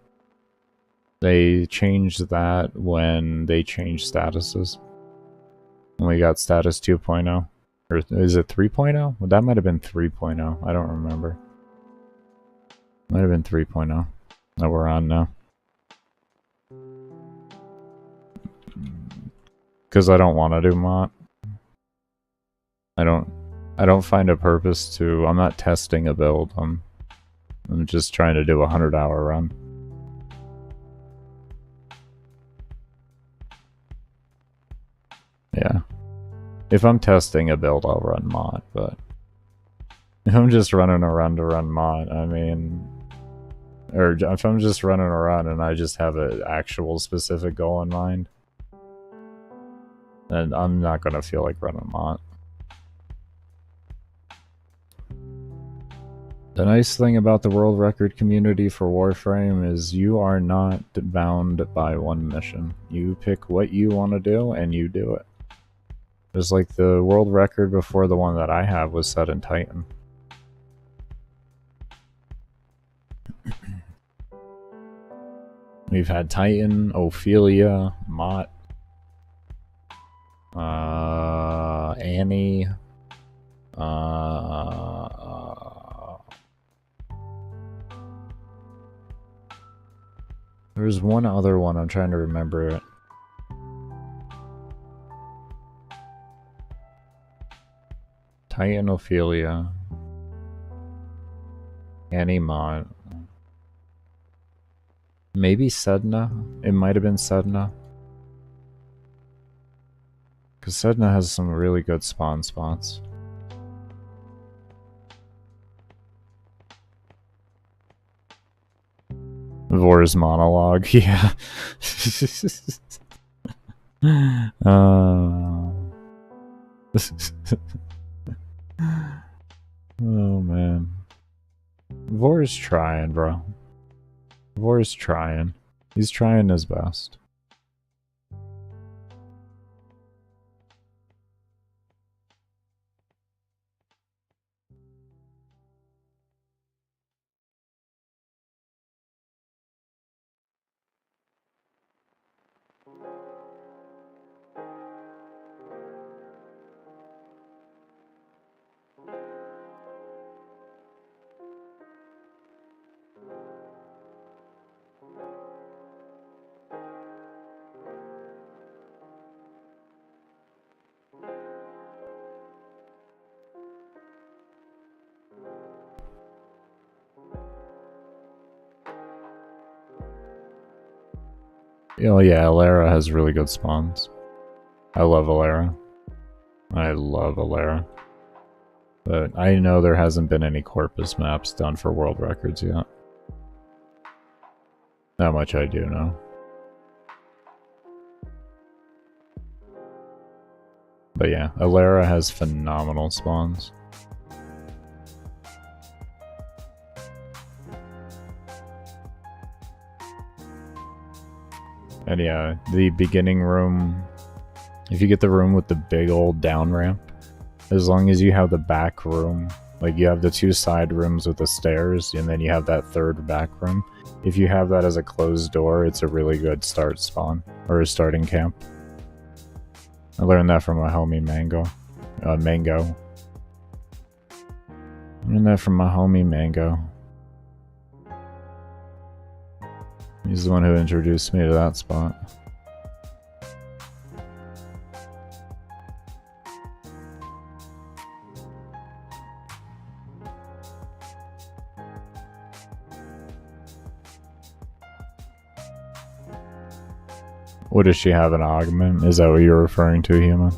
They changed that when they changed statuses. When we got status 2.0. Or is it 3.0? Well, that might have been 3.0. I don't remember. Might have been 3.0 that we're on now. Because I don't want to do MOT. I don't find a purpose to... I'm not testing a build. I'm just trying to do a 100-hour run. Yeah. If I'm testing a build, I'll run MOT, but if I'm just running a run to run MOT, I mean... Or if I'm just running a run and I just have an actual specific goal in mind, then I'm not going to feel like running MOT. The nice thing about the world record community for Warframe is you are not bound by one mission. You pick what you want to do and you do it. Just like the world record before the one that I have was set in Titan. We've had Titan, Ophelia, Mott, Annie, there's one other one, I'm trying to remember it. Titan, Ophelia, Annie, Mott. Maybe Sedna? It might have been Sedna. Because Sedna has some really good spawn spots. Vor's monologue, yeah. Oh man. Vor's trying, bro. Vor's trying. He's trying his best. Oh yeah, Alara has really good spawns. I love Alara. I love Alara. But I know there hasn't been any Corpus maps done for world records yet. That much I do know. But yeah, Alara has phenomenal spawns. And yeah, the beginning room, if you get the room with the big old down ramp, as long as you have the back room, like you have the two side rooms with the stairs, and then you have that third back room. If you have that as a closed door, it's a really good start spawn, or a starting camp. I learned that from my homie Mango. I learned that from my homie Mango. He's the one who introduced me to that spot. What does she have, an augment? Is that what you're referring to, human?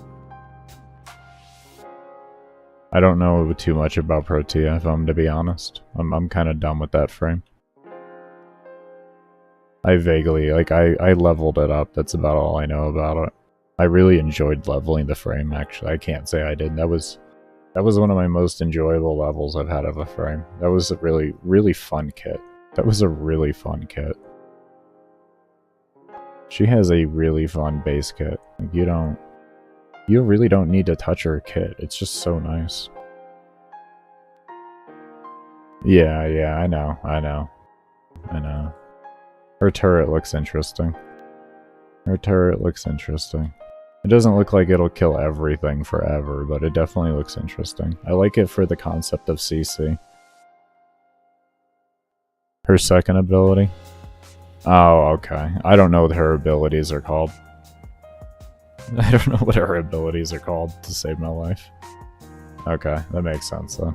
I don't know too much about Protea, if I'm to be honest. I'm kind of done with that frame. I vaguely, like, I leveled it up. That's about all I know about it. I really enjoyed leveling the frame, actually. I can't say I didn't. That was one of my most enjoyable levels I've had of a frame. That was a really, really fun kit. That was a really fun kit. She has a really fun base kit. Like, you really don't need to touch her kit. It's just so nice. Yeah, I know. Her turret looks interesting. It doesn't look like it'll kill everything forever, but it definitely looks interesting. I like it for the concept of CC. Her second ability? Oh, okay. I don't know what her abilities are called. I don't know what her abilities are called to save my life. Okay, that makes sense though.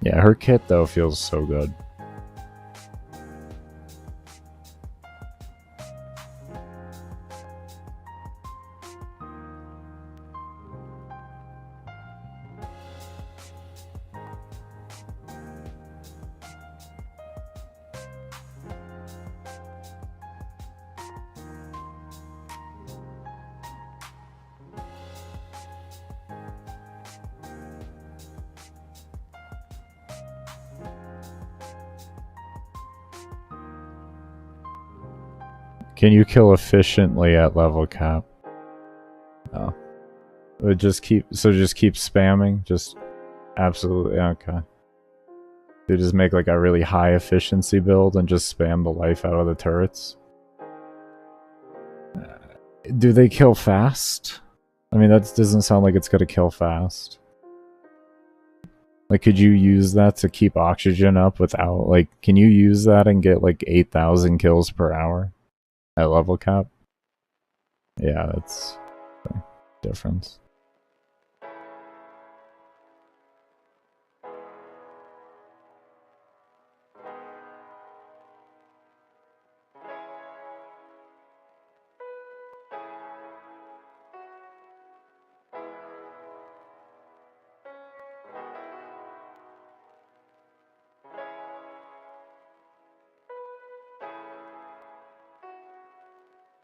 Yeah, her kit though feels so good. Can you kill efficiently at level cap? No. Just keep spamming? Just absolutely okay. They just make like a really high efficiency build and just spam the life out of the turrets? Do they kill fast? I mean, that doesn't sound like it's gonna kill fast. Like, could you use that to keep oxygen up without, like, can you use that and get like 8,000 kills per hour? At level cap? Yeah, that's the difference.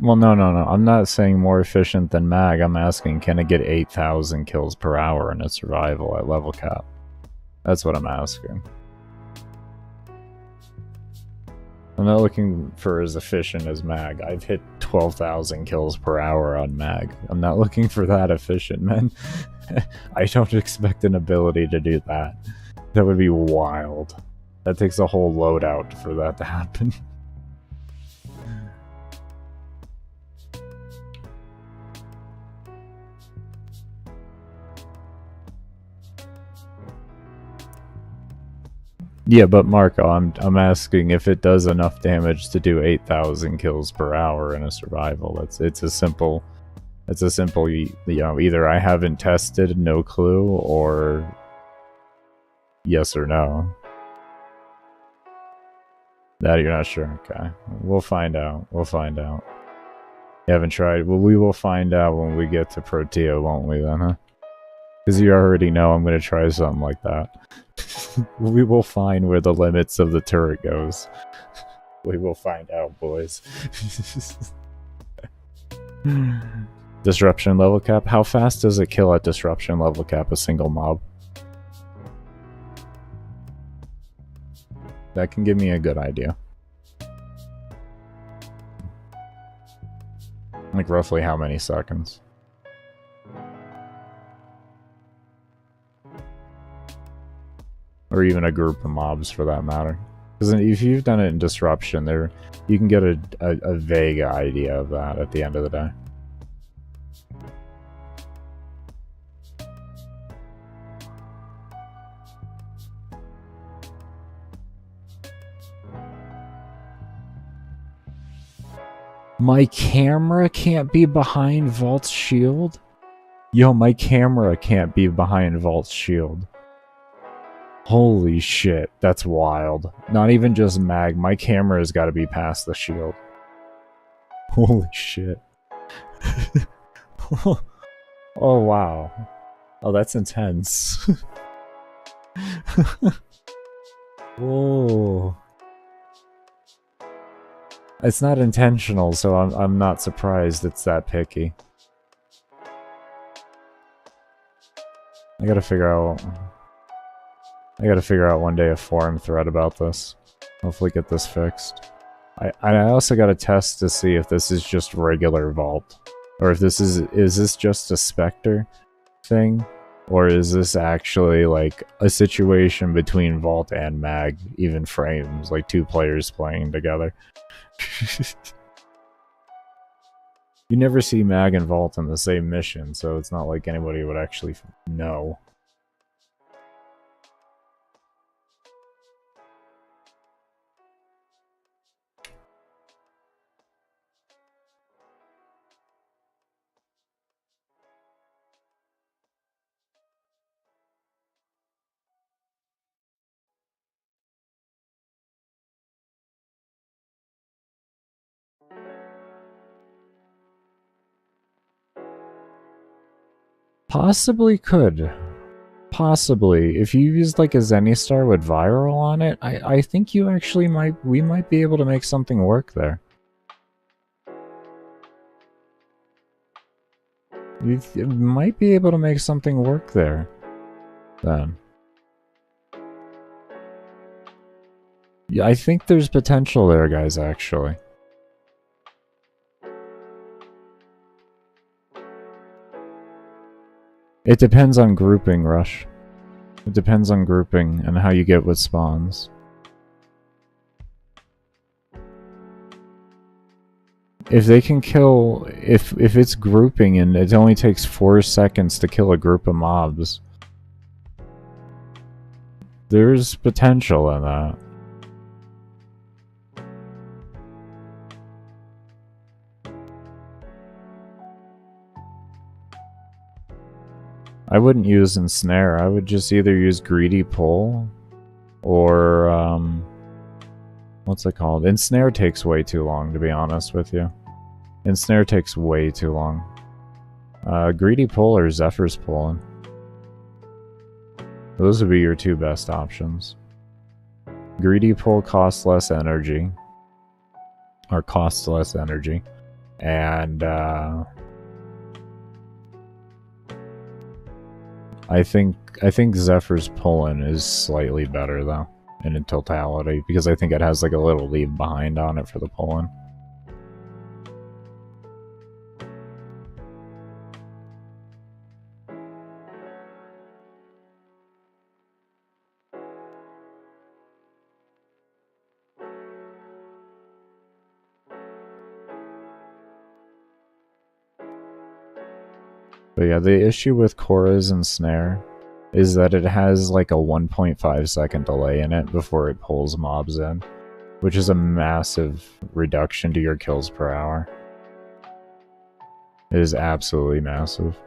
Well, no. I'm not saying more efficient than Mag. I'm asking, can it get 8,000 kills per hour in a survival at level cap? That's what I'm asking. I'm not looking for as efficient as Mag. I've hit 12,000 kills per hour on Mag. I'm not looking for that efficient, man. I don't expect an ability to do that. That would be wild. That takes a whole loadout for that to happen. Yeah, but Marco, I'm asking if it does enough damage to do 8,000 kills per hour in a survival. It's a simple, you know, either I haven't tested, no clue, or yes or no. That you're not sure. Okay, we'll find out. You haven't tried. Well, we will find out when we get to Protea, won't we? Then, huh? Because you already know I'm gonna try something like that. We will find where the limits of the turret goes. We will find out, boys. Disruption level cap? How fast does it kill at disruption level cap a single mob? That can give me a good idea. Like roughly how many seconds? Or even a group of mobs for that matter. Because if you've done it in Disruption, you can get a vague idea of that at the end of the day. My camera can't be behind Vault's shield? Yo, my camera can't be behind Vault's shield. Holy shit, that's wild. Not even just Mag, my camera's gotta be past the shield. Holy shit. Oh wow. Oh, that's intense. Whoa. It's not intentional, so I'm not surprised it's that picky. I gotta figure out one day a forum thread about this. Hopefully get this fixed. I also gotta test to see if this is just regular Vault. Or if this is this just a Spectre thing? Or is this actually like a situation between Vault and Mag, even frames, like 2 players playing together? You never see Mag and Vault in the same mission, so it's not like anybody would actually know. Possibly could. Possibly. If you used like a Zenistar with Viral on it, I think you actually we might be able to make something work there. You might be able to make something work there. Then. Yeah, I think there's potential there, guys, actually. It depends on grouping, Rush. It depends on grouping and how you get with spawns. If they can kill... If it's grouping and it only takes 4 seconds to kill a group of mobs, there's potential in that. I wouldn't use Ensnare. I would just either use Greedy Pull or what's it called? Ensnare takes way too long, to be honest with you. Ensnare takes way too long. Greedy Pull or Zephyr's Pulling. Those would be your 2 best options. Greedy Pull costs less energy. Or costs less energy. And I think Zephyr's Pulling is slightly better though, in totality, because I think it has like a little leave behind on it for the pulling. But yeah, the issue with Korra's Ensnare is that it has like a 1.5 second delay in it before it pulls mobs in, which is a massive reduction to your kills per hour. It is absolutely massive.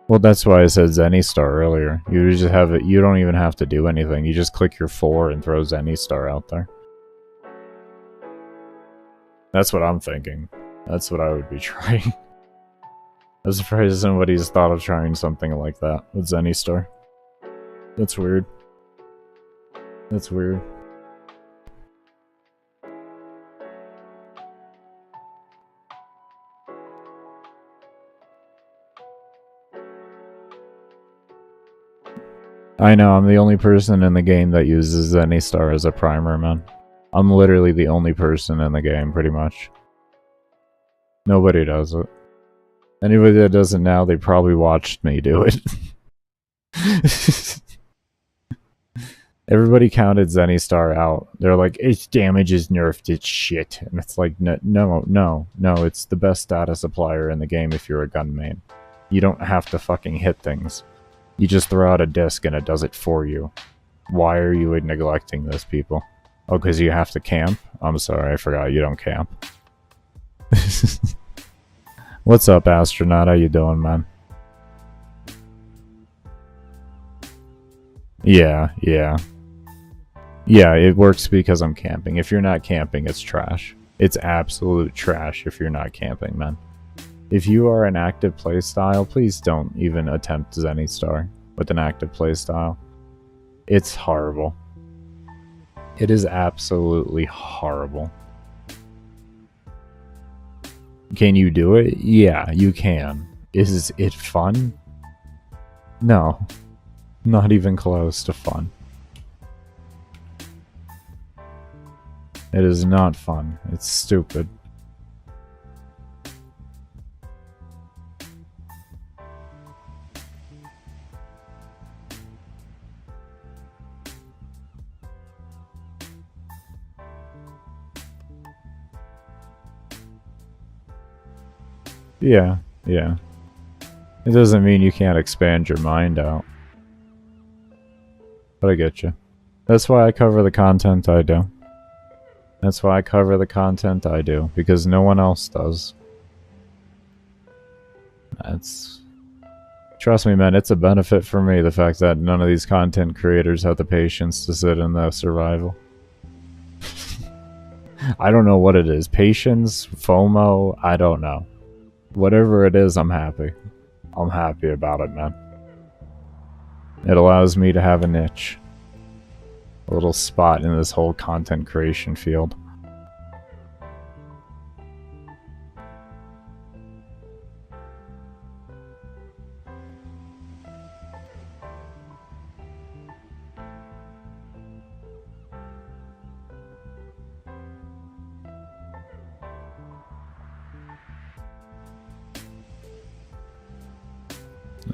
Well, that's why I said Zenistar earlier. You just have it. You don't even have to do anything. You just click your 4 and throw Zenistar out there. That's what I'm thinking. That's what I would be trying. I'm surprised somebody's thought of trying something like that with Zenistar. That's weird. That's weird. I know, I'm the only person in the game that uses Zenistar as a primer, man. I'm literally the only person in the game, pretty much. Nobody does it. Anybody that does it now, they probably watched me do it. Everybody counted Zenistar out. They're like, its damage is nerfed, it's shit. And it's like, no, it's the best data supplier in the game if you're a gun main. You don't have to fucking hit things. You just throw out a disc and it does it for you. Why are you neglecting this, people? Oh, because you have to camp? I'm sorry, I forgot you don't camp. What's up, astronaut? How you doing, man? Yeah, it works because I'm camping. If you're not camping, it's trash. It's absolute trash if you're not camping, man. If you are an active playstyle, please don't even attempt Zenny with an active playstyle. It's horrible. It is absolutely horrible. Can you do it? Yeah, you can. Is it fun? No. Not even close to fun. It is not fun. It's stupid. Yeah, yeah. It doesn't mean you can't expand your mind out. But I get you. That's why I cover the content I do. That's why I cover the content I do, because no one else does. Trust me, man, it's a benefit for me, the fact that none of these content creators have the patience to sit in the survival. I don't know what it is. Patience? FOMO? I don't know. Whatever it is, I'm happy. I'm happy about it, man. It allows me to have a niche. A little spot in this whole content creation field.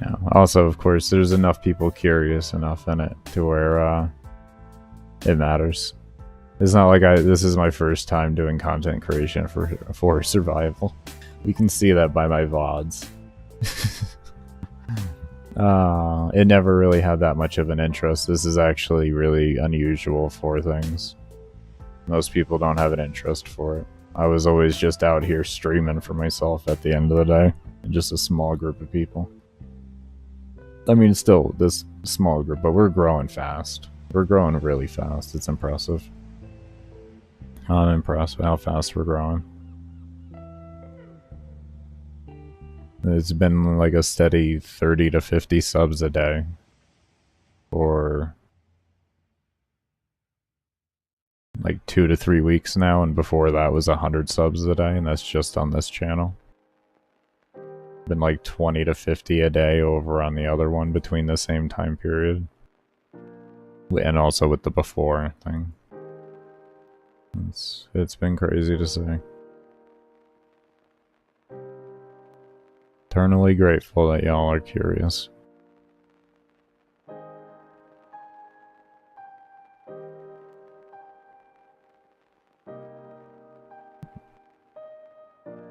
Yeah. Also, of course, there's enough people curious enough in it to where it matters. It's not like this is my first time doing content creation for survival. You can see that by my VODs. It never really had that much of an interest. This is actually really unusual for things. Most people don't have an interest for it. I was always just out here streaming for myself at the end of the day. And just a small group of people. I mean, still this small group, but we're growing fast. We're growing really fast. It's impressive. I'm impressed with how fast we're growing. It's been like a steady 30 to 50 subs a day for like 2 to 3 weeks now, and before that was 100 subs a day, and that's just on this channel. Been like 20 to 50 a day over on the other one between the same time period. And also with the before thing. It's been crazy to see. Eternally grateful that y'all are curious.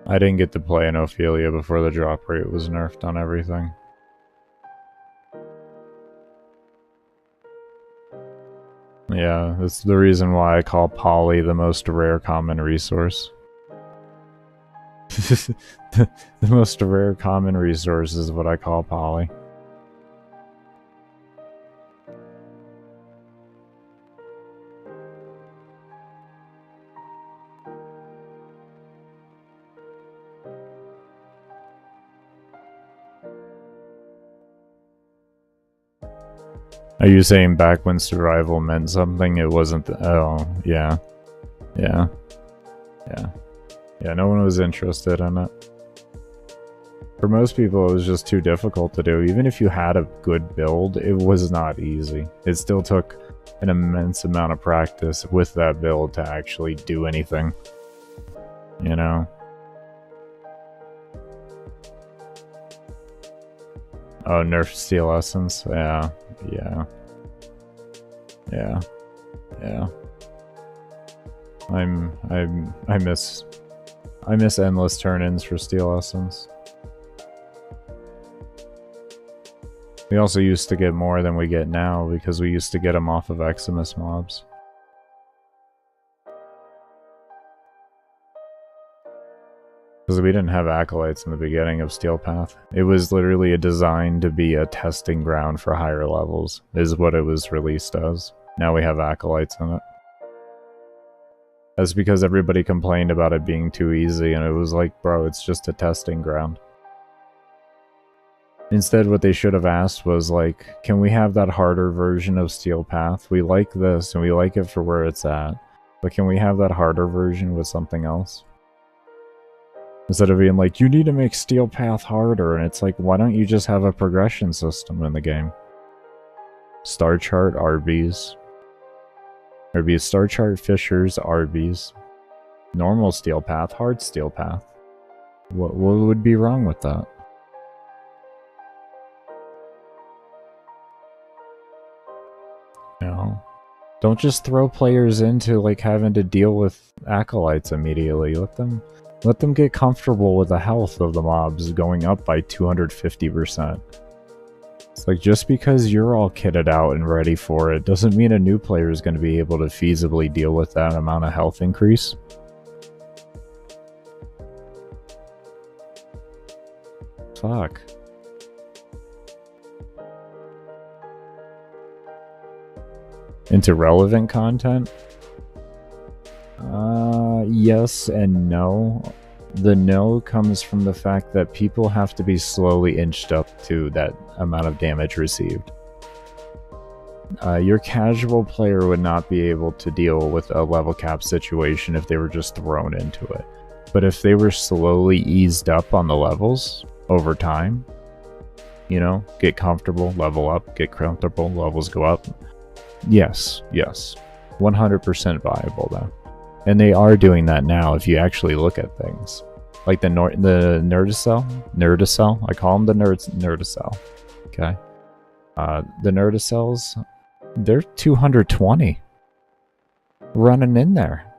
I didn't get to play an Ophelia before the drop rate was nerfed on everything. Yeah, that's the reason why I call Poly the most rare common resource. The most rare common resource is what I call Poly. Are you saying back when survival meant something, it wasn't oh, yeah. Yeah. Yeah. Yeah, no one was interested in it. For most people, it was just too difficult to do. Even if you had a good build, it was not easy. It still took an immense amount of practice with that build to actually do anything. You know? Oh, nerf Steel Essence? Yeah. Yeah. Yeah. Yeah. I miss endless turn-ins for Steel Essence. We also used to get more than we get now because we used to get them off of Eximus mobs. Because we didn't have acolytes in the beginning of Steel Path. It was literally designed to be a testing ground for higher levels, is what it was released as. Now we have acolytes in it. That's because everybody complained about it being too easy, and it was like, bro, it's just a testing ground. Instead, what they should have asked was like, can we have that harder version of Steel Path? We like this, and we like it for where it's at, but can we have that harder version with something else? Instead of being like, you need to make Steel Path harder, and it's like, why don't you just have a progression system in the game? Star Chart, Arby's. There'd be a Star Chart, Fishers, Arby's. Normal Steel Path, hard Steel Path. What would be wrong with that? You know, don't just throw players into like having to deal with acolytes immediately. Let them get comfortable with the health of the mobs going up by 250%. It's like, just because you're all kitted out and ready for it doesn't mean a new player is going to be able to feasibly deal with that amount of health increase. Fuck. Into relevant content? Yes and no. The no comes from the fact that people have to be slowly inched up to that amount of damage received. Your casual player would not be able to deal with a level cap situation if they were just thrown into it. But if they were slowly eased up on the levels over time, you know, get comfortable, level up, get comfortable, levels go up. Yes, 100% viable though. And they are doing that now if you actually look at things. Like the Nerdicell, I call them the Nerdicell. Okay. The Nerdicells, they're 220 running in there.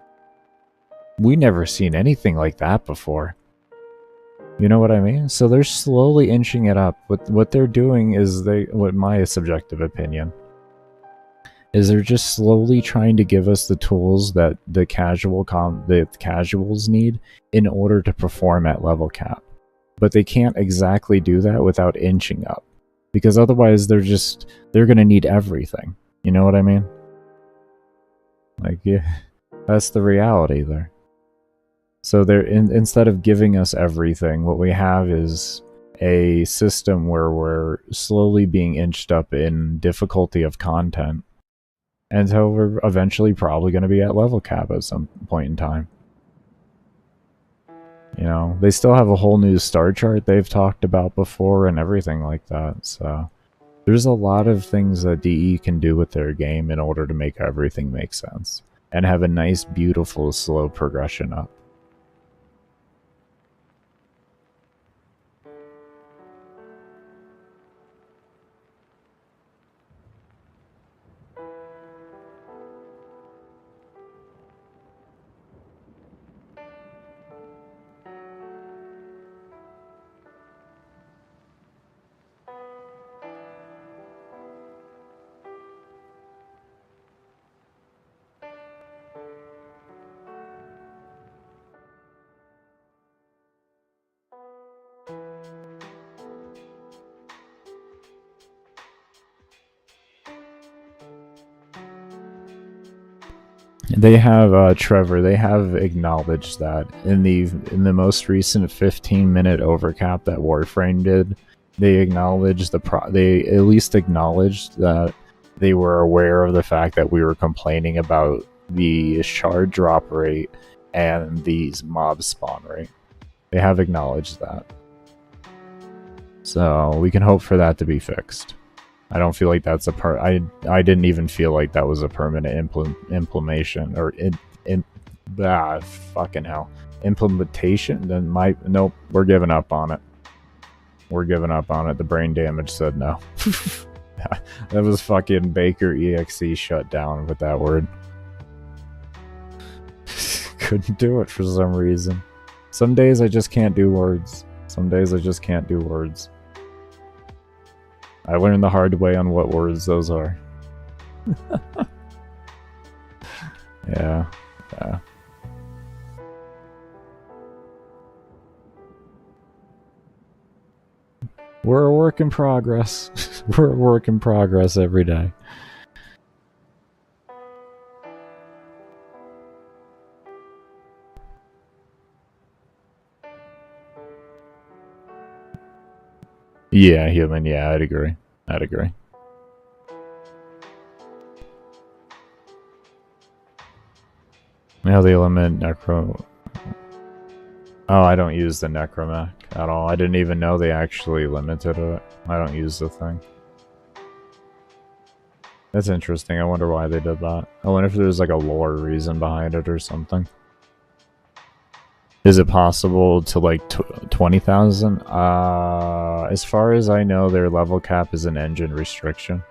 We never seen anything like that before. You know what I mean? So they're slowly inching it up. What they're doing is what my subjective opinion is, they're just slowly trying to give us the tools that the casuals need in order to perform at level cap. But they can't exactly do that without inching up, because otherwise they're going to need everything. You know what I mean? Like, yeah, that's the reality there. So instead of giving us everything, what we have is a system where we're slowly being inched up in difficulty of content until we're eventually probably going to be at level cap at some point in time. You know, they still have a whole new star chart they've talked about before and everything like that. So there's a lot of things that DE can do with their game in order to make everything make sense and have a nice, beautiful, slow progression up. They have Trevor. They have acknowledged that in the most recent 15-minute overcap that Warframe did. They acknowledged they at least acknowledged that they were aware of the fact that we were complaining about the shard drop rate and the mob spawn rate. They have acknowledged that, so we can hope for that to be fixed. I don't feel like that's I didn't even feel like that was a permanent implementation or fucking hell, implementation. Then nope, we're giving up on it. We're giving up on it. The brain damage said no. That was fucking Baker EXE shut down with that word. Couldn't do it for some reason. Some days I just can't do words. Some days I just can't do words. I learned the hard way on what words those are. Yeah. We're a work in progress. We're a work in progress every day. Yeah, human. Yeah, I'd agree. I'd agree. Now they limit necro. Oh, I don't use the necromech at all. I didn't even know they actually limited it. I don't use the thing. That's interesting. I wonder why they did that. I wonder if there's like a lore reason behind it or something. Is it possible to like 20,000? As far as I know, their level cap is an engine restriction.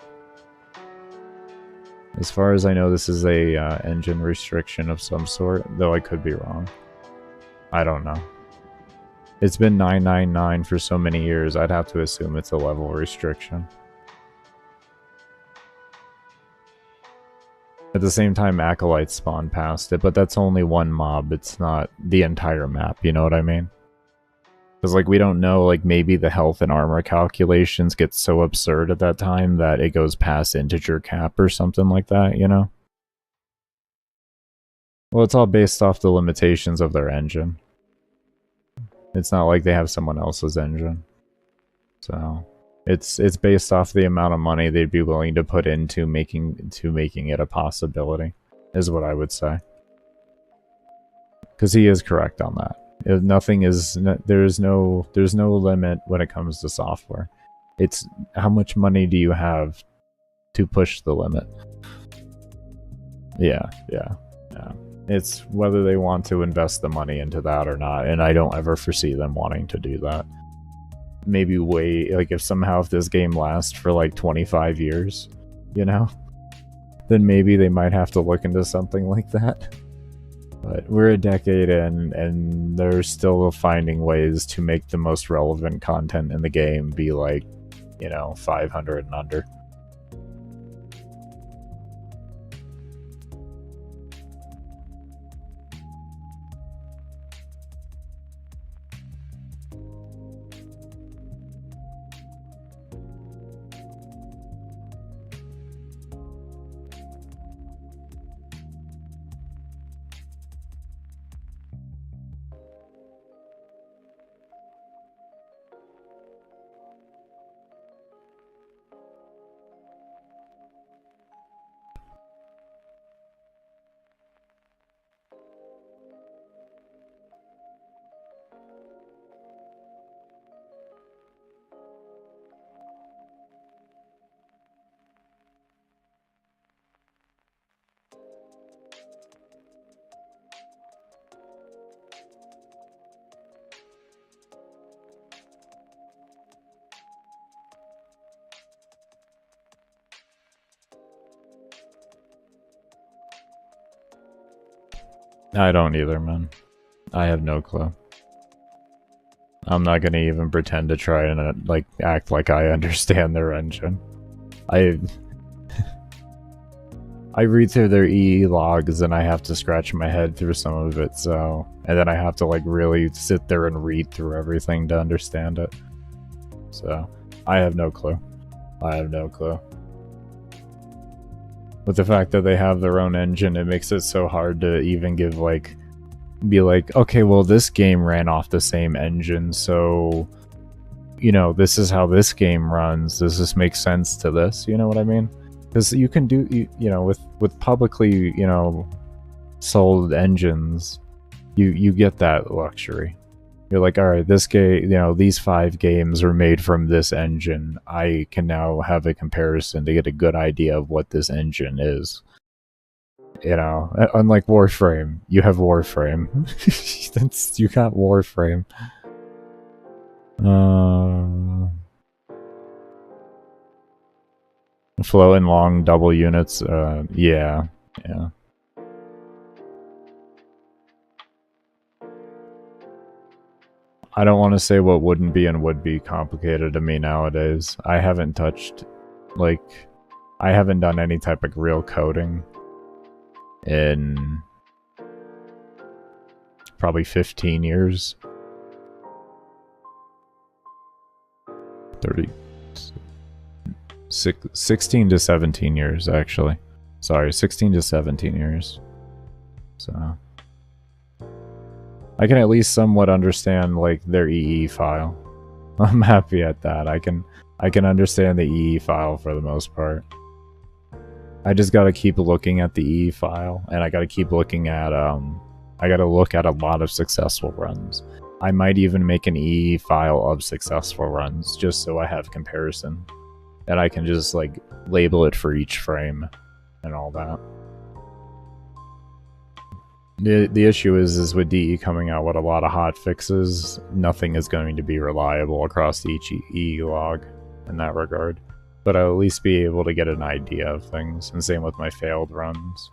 As far as I know, this is a engine restriction of some sort, though I could be wrong. I don't know. It's been 999 for so many years, I'd have to assume it's a level restriction. At the same time, Acolytes spawn past it, but that's only one mob, it's not the entire map, you know what I mean? Because, like, we don't know, like, maybe the health and armor calculations get so absurd at that time that it goes past integer cap or something like that, you know? Well, it's all based off the limitations of their engine. It's not like they have someone else's engine. So, it's based off the amount of money they'd be willing to put into making it a possibility, is what I would say. Because he is correct on that. If nothing is, there's no limit when it comes to software. It's how much money do you have to push the limit? Yeah. It's whether they want to invest the money into that or not, and I don't ever foresee them wanting to do that. Maybe like if this game lasts for like 25 years, you know, then maybe they might have to look into something like that. But we're a decade in, and they're still finding ways to make the most relevant content in the game be like, you know, 500 and under. I don't either, man. I have no clue. I'm not gonna even pretend to try and like act like I understand their engine. I read through their EE logs and I have to scratch my head through some of it, so, and then I have to like really sit there and read through everything to understand it. So, I have no clue. I have no clue. With the fact that they have their own engine, it makes it so hard to even give be like, okay, well, this game ran off the same engine, so, you know, this is how this game runs. Does this make sense to this? You know what I mean? Because you can do, you know, with publicly, you know, sold engines, you get that luxury. You're like, all right, this game, you know, these 5 games were made from this engine. I can now have a comparison to get a good idea of what this engine is. You know, unlike Warframe, you have Warframe. You got Warframe. Flow in long double units. Yeah. I don't want to say what wouldn't be and would be complicated to me nowadays. I haven't touched, I haven't done any type of real coding in probably 15 years. 16 to 17 years, actually. Sorry, 16 to 17 years. So I can at least somewhat understand, like, their EE file. I'm happy at that. I can understand the EE file for the most part. I just gotta keep looking at the EE file, and I gotta keep looking at I gotta look at a lot of successful runs. I might even make an EE file of successful runs just so I have comparison, and I can just like label it for each frame and all that. The issue is with DE coming out with a lot of hot fixes, nothing is going to be reliable across each EE log in that regard. But I'll at least be able to get an idea of things, and same with my failed runs.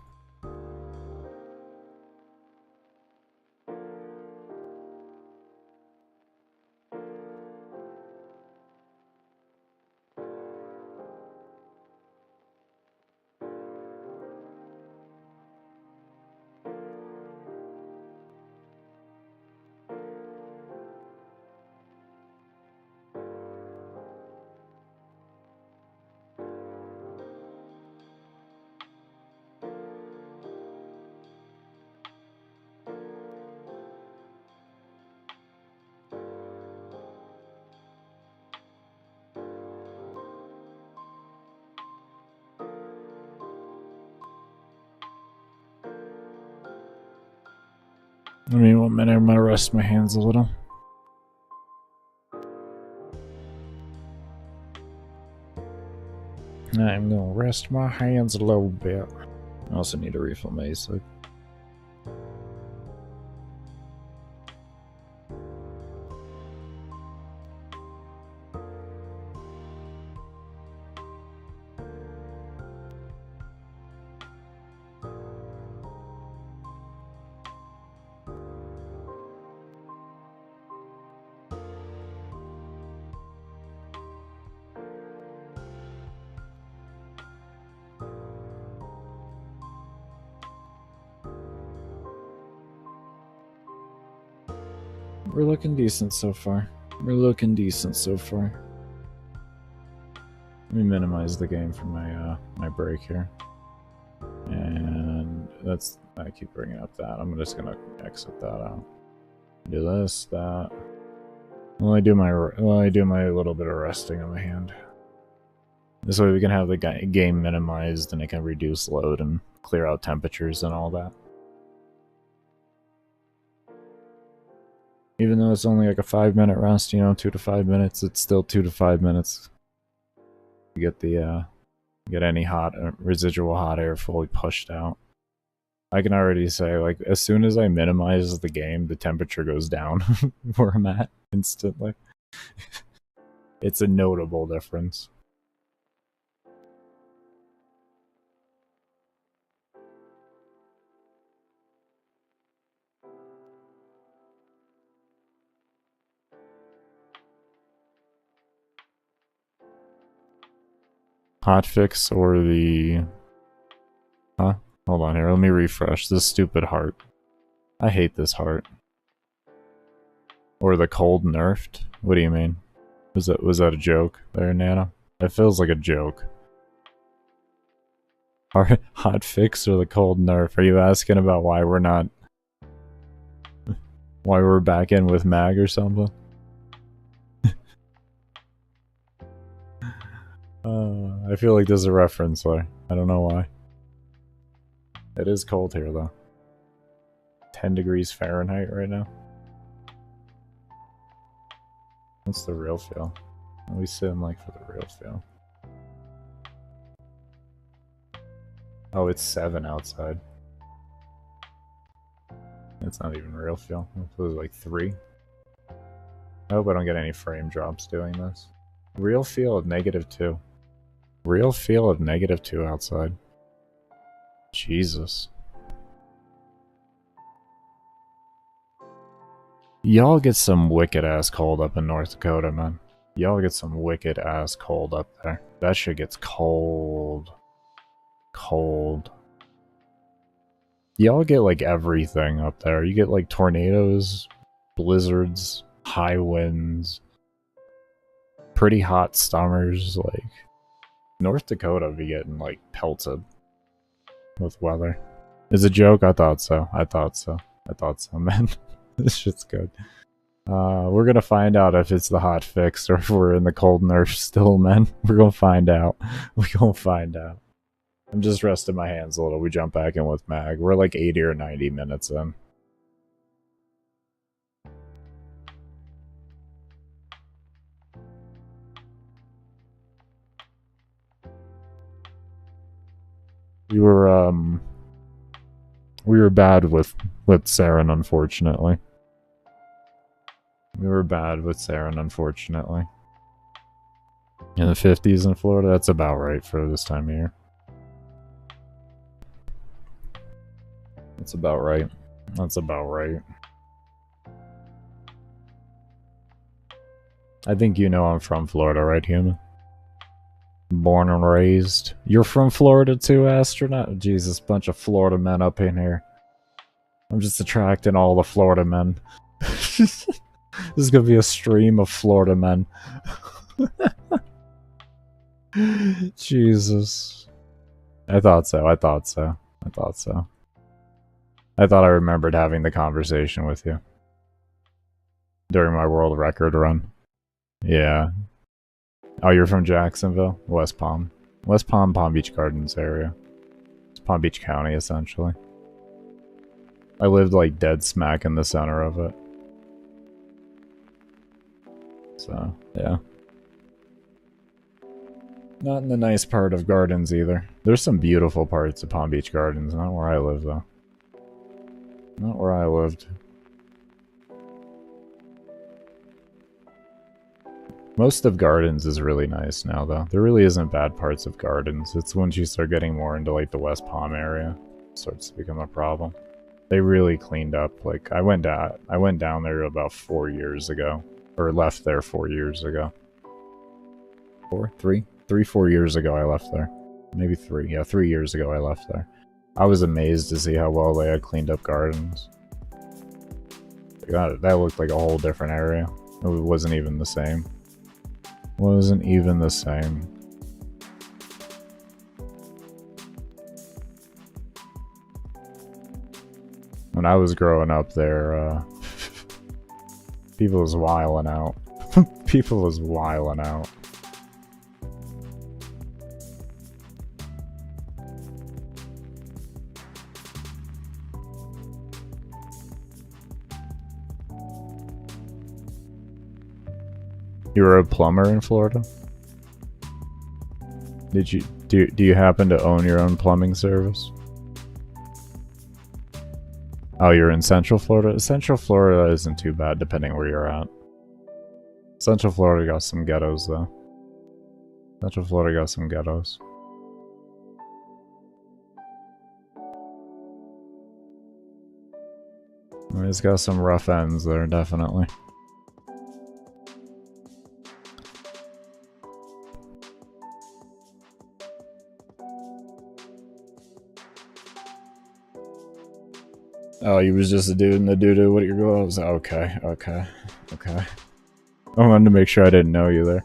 Give me 1 minute, I'm gonna rest my hands a little. I'm gonna rest my hands a little bit. I also need to refill my Msage. We're looking decent so far. We're looking decent so far. Let me minimize the game for my my break here. And that's, I keep bringing up that. I'm just gonna exit that out. Do this, that. While I do my little bit of resting on my hand. This way we can have the game minimized and it can reduce load and clear out temperatures and all that. Even though it's only like a 5-minute rest, you know, 2 to 5 minutes, it's still 2 to 5 minutes. You get the get any hot residual hot air fully pushed out. I can already say, like, as soon as I minimize the game, the temperature goes down where I'm at instantly. It's a notable difference. Hotfix or the... Huh? Hold on here, let me refresh this stupid heart. I hate this heart. Or the cold nerfed? What do you mean? Was that a joke there, Nana? It feels like a joke. Hotfix or the cold nerf? Are you asking about why we're not... why we're back in with mag or something? I feel like there's a reference there. I don't know why. It is cold here though. 10 degrees Fahrenheit right now. What's the real feel? What are we sitting like for the real feel? Oh, it's 7 outside. It's not even real feel. It was like 3. I hope I don't get any frame drops doing this. Real feel of -2. Real feel of -2 outside. Jesus. Y'all get some wicked ass cold up in North Dakota, man. Y'all get some wicked ass cold up there. That shit gets cold. Cold. Y'all get like everything up there. You get like tornadoes, blizzards, high winds, pretty hot summers, like... North Dakota be getting, like, pelted with weather. Is it a joke? I thought so. I thought so, man. This shit's good. We're gonna find out if it's the hot fix or if we're in the cold nerf still, man. We're gonna find out. We're gonna find out. I'm just resting my hands a little. We jump back in with Mag. We're like 80 or 90 minutes in. We were bad with Saryn, unfortunately. We were bad with Saryn, unfortunately. In the 50s in Florida, that's about right for this time of year. That's about right. That's about right. I think you know I'm from Florida, right, human? Born and raised. You're from Florida too, astronaut? Jesus, bunch of Florida men up in here. I'm just attracting all the Florida men. This is gonna be a stream of Florida men. Jesus. I thought so. I thought so. I thought so. I thought I remembered having the conversation with you during my world record run. Yeah. Oh, you're from Jacksonville? West Palm. West Palm, Palm Beach Gardens area. It's Palm Beach County, essentially. I lived like dead smack in the center of it. So, yeah. Not in the nice part of Gardens either. There's some beautiful parts of Palm Beach Gardens, not where I live though. Not where I lived. Most of Gardens is really nice now though. There really isn't bad parts of Gardens. It's once you start getting more into like the West Palm area, it starts to become a problem. They really cleaned up. Like I went down there about 4 years ago. Or left there 4 years ago. 4 years ago I left there. Maybe 3. Yeah, 3 years ago I left there. I was amazed to see how well they had cleaned up Gardens. That looked like a whole different area. It wasn't even the same. Wasn't even the same. When I was growing up there, people was wilding out. People was wilding out. You were a plumber in Florida? Did you do you happen to own your own plumbing service? Oh, you're in Central Florida? Central Florida isn't too bad depending where you're at. Central Florida got some ghettos though. Central Florida got some ghettos. It's got some rough ends there, definitely. Oh, you was just a dude in the doo-doo with your gloves? Okay, okay, okay. I wanted to make sure I didn't know you there.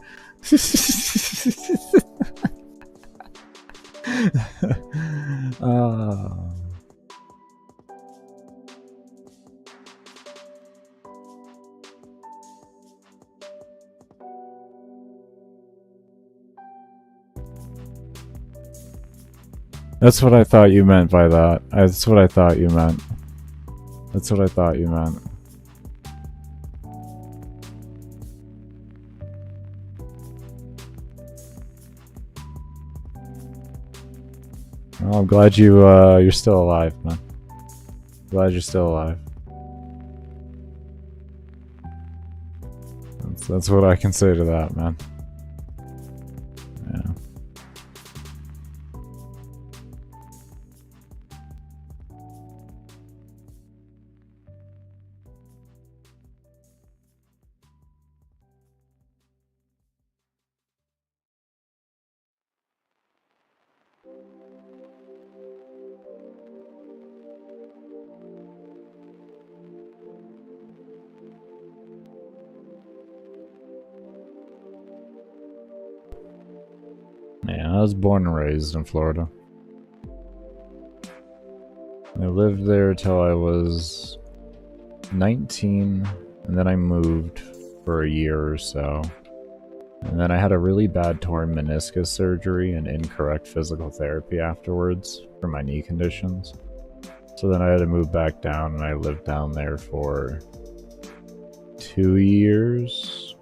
That's what I thought you meant by that. That's what I thought you meant. That's what I thought you meant. Well, I'm glad you're still alive, man. Glad you're still alive. That's what I can say to that, man. Yeah. Yeah, I was born and raised in Florida. I lived there till I was 19, and then I moved for a year or so. And then I had a really bad torn meniscus surgery and incorrect physical therapy afterwards for my knee conditions. So then I had to move back down, and I lived down there for 2 years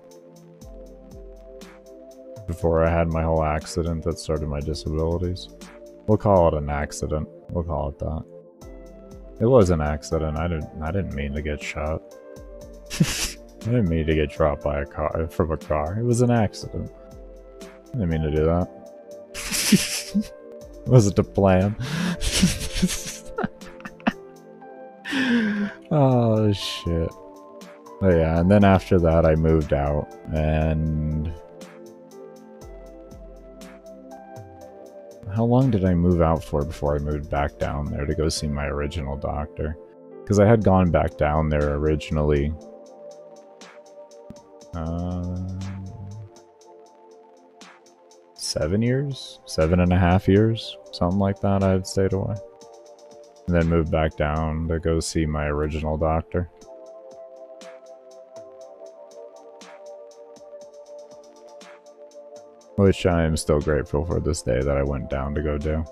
before I had my whole accident that started my disabilities. We'll call it an accident. We'll call it that. It was an accident. I didn't mean to get shot. I didn't mean to get dropped by a car from a car. It was an accident. I didn't mean to do that. Wasn't a plan. Oh shit. But yeah, and then after that I moved out, and how long did I move out for before I moved back down there to go see my original doctor? Because I had gone back down there originally 7 years? 7.5 years? Something like that. I had stayed away. And then moved back down to go see my original doctor. Which I am still grateful for this day that I went down to go do.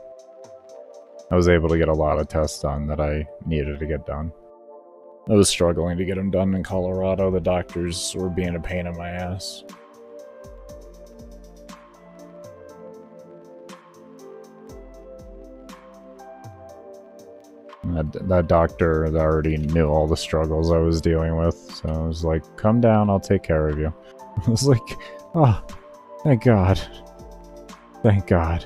I was able to get a lot of tests done that I needed to get done. I was struggling to get them done in Colorado. The doctors were being a pain in my ass. That doctor that already knew all the struggles I was dealing with, so I was like, come down, I'll take care of you. I was like, oh, thank God. Thank God.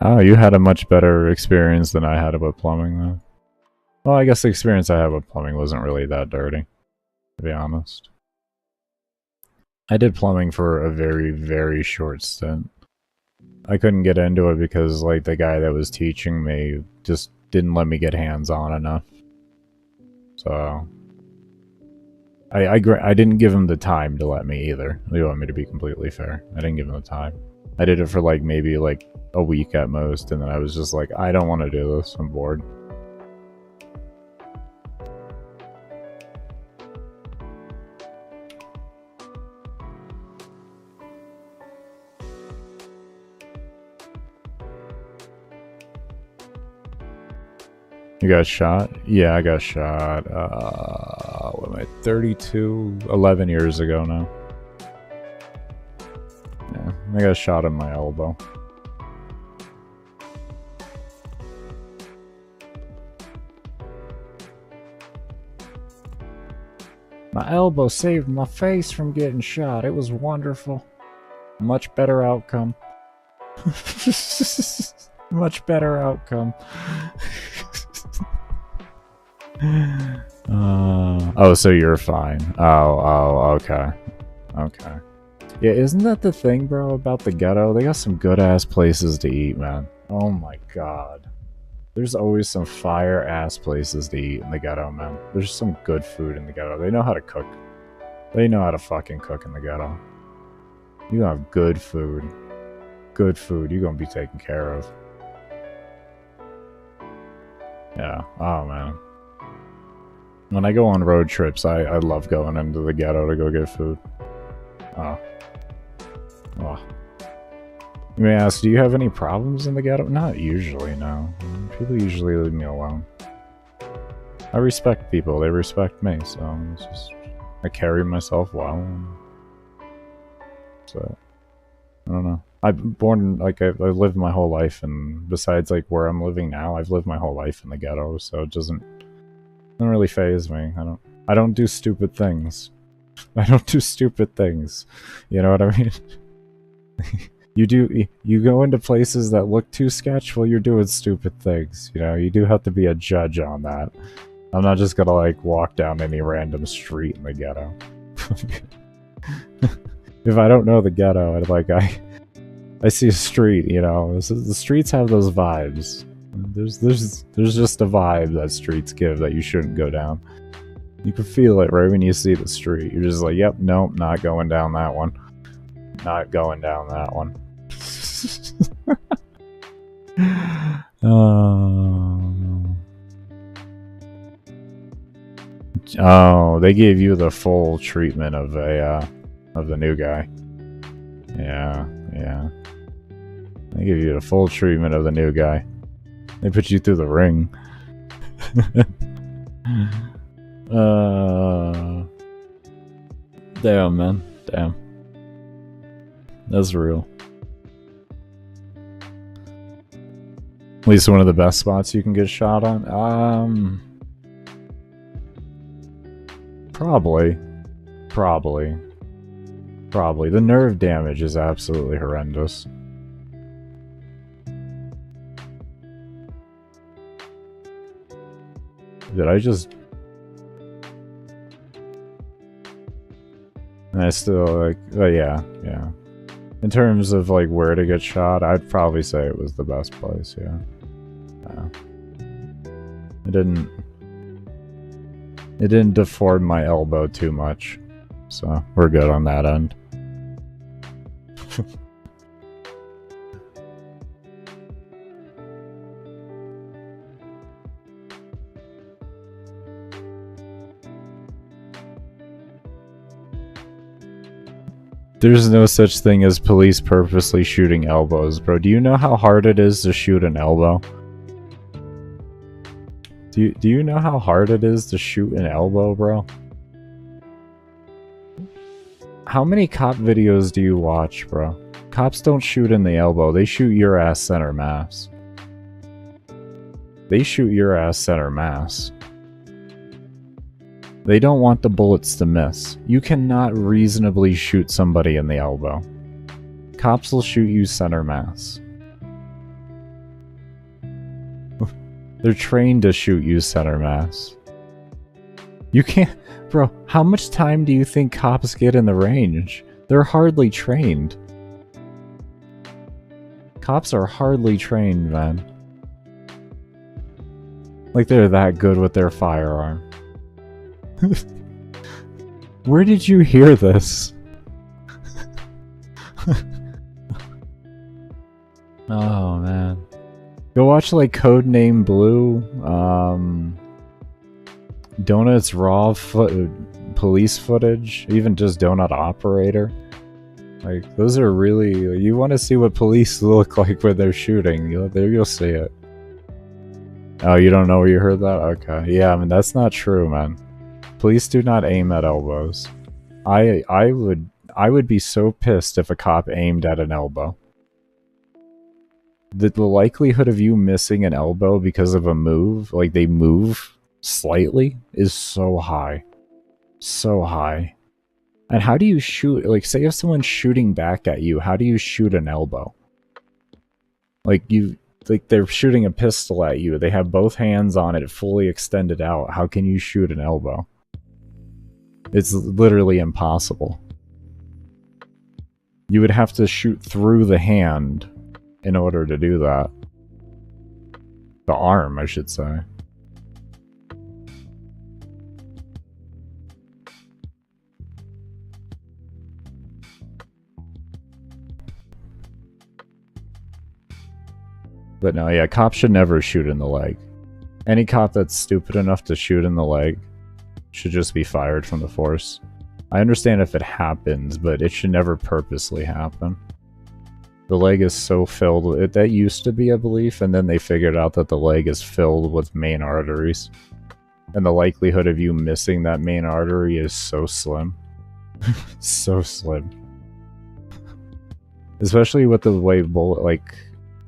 Oh, you had a much better experience than I had with plumbing, though. Well, I guess the experience I had with plumbing wasn't really that dirty, to be honest. I did plumbing for a very, very short stint. I couldn't get into it because, like, the guy that was teaching me just didn't let me get hands-on enough. So I didn't give him the time to let me either. You want me to be completely fair. I didn't give him the time. I did it for like maybe like a week at most, and then I was just like, I don't want to do this. I'm bored. You got shot? Yeah, I got shot, what am I, 32? 11 years ago now. Yeah, I got shot in my elbow. My elbow saved my face from getting shot. It was wonderful. Much better outcome. Much better outcome. Oh, so you're fine. Oh, okay. Okay. Yeah, isn't that the thing, bro, about the ghetto? They got some good-ass places to eat, man. Oh my god. There's always some fire-ass places to eat in the ghetto, man. There's some good food in the ghetto. They know how to cook. They know how to fucking cook in the ghetto. You have good food. Good food. You're gonna be taken care of. Yeah. Oh, man. When I go on road trips, I love going into the ghetto to go get food. Oh. Oh. You may ask, do you have any problems in the ghetto? Not usually, no. People usually leave me alone. I respect people, they respect me, so it's just, I carry myself well. So, I don't know. I've born, like, I've lived my whole life, and besides, like, where I'm living now, I've lived my whole life in the ghetto, so it doesn't really faze me. I don't do stupid things. I don't do stupid things. You know what I mean? You go into places that look too sketch while you're doing stupid things. You know, you do have to be a judge on that. I'm not just gonna, like, walk down any random street in the ghetto. if I don't know the ghetto, and like I see a street, you know, the streets have those vibes. There's just a vibe that streets give that you shouldn't go down. You can feel it right when you see the street. You're just like, yep, nope, not going down that one. Not going down that one. Oh, they gave you the full treatment of the new guy. Yeah, yeah. They give you the full treatment of the new guy. They put you through the ring. Damn, man. Damn. That's real. At least one of the best spots you can get shot on? Probably. The nerve damage is absolutely horrendous. Did I just... I still, like... yeah. In terms of, like, where to get shot, I'd probably say it was the best place, yeah. It didn't deform my elbow too much, so we're good on that end. There's no such thing as police purposely shooting elbows, bro. Do you know how hard it is to shoot an elbow? Do you know how hard it is to shoot an elbow, bro? How many cop videos do you watch, bro? Cops don't shoot in the elbow. They shoot your ass center mass. They shoot your ass center mass. They don't want the bullets to miss. You cannot reasonably shoot somebody in the elbow. Cops will shoot you center mass. They're trained to shoot you center mass. You can't... Bro, how much time do you think cops get in the range? They're hardly trained. Cops are hardly trained, man. Like they're that good with their firearm. Where did you hear this? Oh man. Go watch like Codename Blue, Donut's raw police footage, even just Donut Operator. Like those are really, you want to see what police look like when they're shooting, you'll see it. Oh, you don't know where you heard that? Okay. Yeah, I mean that's not true, man. Police do not aim at elbows. I would be so pissed if a cop aimed at an elbow. The likelihood of you missing an elbow because of a move, like they move slightly, is so high. So high. And how do you shoot, like say if someone's shooting back at you, how do you shoot an elbow? Like they're shooting a pistol at you, they have both hands on it fully extended out, how can you shoot an elbow? It's literally impossible. You would have to shoot through the hand in order to do that. The arm, I should say. But no, yeah, cops should never shoot in the leg. Any cop that's stupid enough to shoot in the leg should just be fired from the force. I understand if it happens, but it should never purposely happen. The leg is so filled with it. That used to be a belief, and then they figured out that the leg is filled with main arteries. And the likelihood of you missing that main artery is so slim. So slim. Especially with the way bullet, like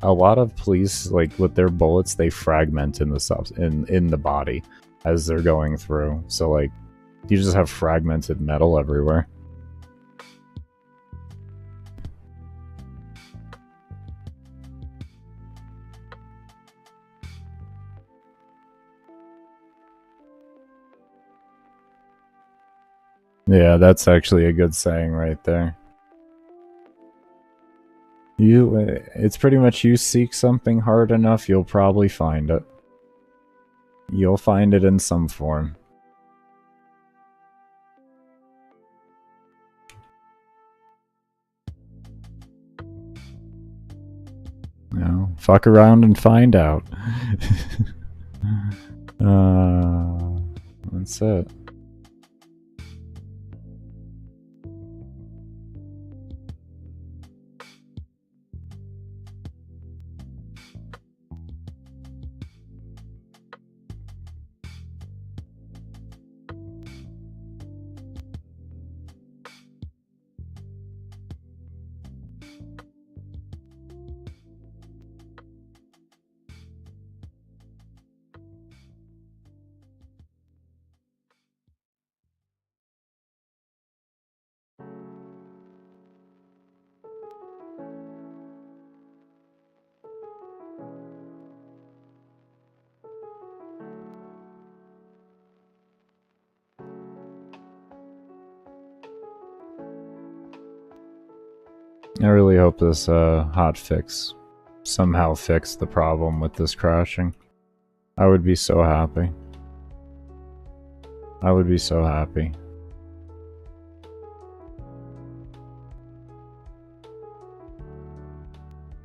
a lot of police, like with their bullets, they fragment in the in the body as they're going through. So like you just have fragmented metal everywhere. Yeah, that's actually a good saying right there. It's pretty much you seek something hard enough, you'll probably find it. You'll find it in some form. No, fuck around and find out. That's it. I really hope this hot fix somehow fixed the problem with this crashing. I would be so happy. I would be so happy.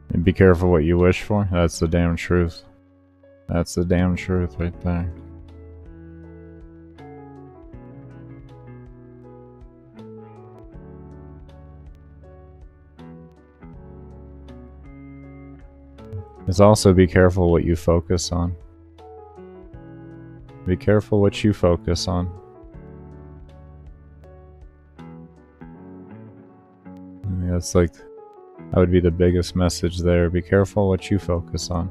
And be careful what you wish for. That's the damn truth. That's the damn truth right there. Is also be careful what you focus on. Be careful what you focus on. That's like, that would be the biggest message there. Be careful what you focus on.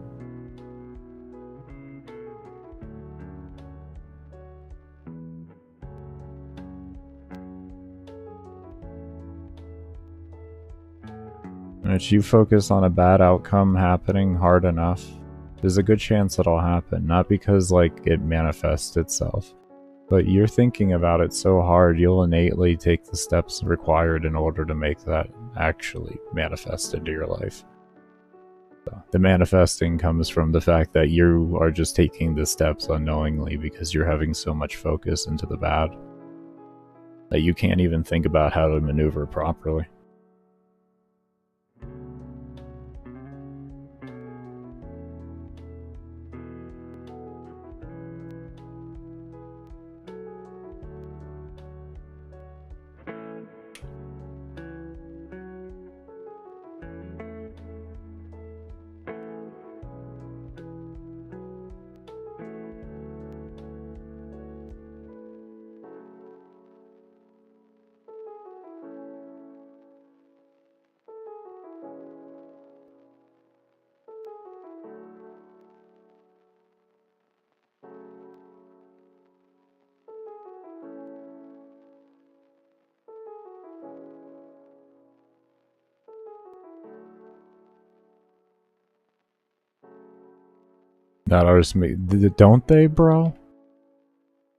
And if you focus on a bad outcome happening hard enough, there's a good chance it'll happen. Not because like it manifests itself, but you're thinking about it so hard, you'll innately take the steps required in order to make that actually manifest into your life. So the manifesting comes from the fact that you are just taking the steps unknowingly because you're having so much focus into the bad that you can't even think about how to maneuver properly. That artist, don't they, bro?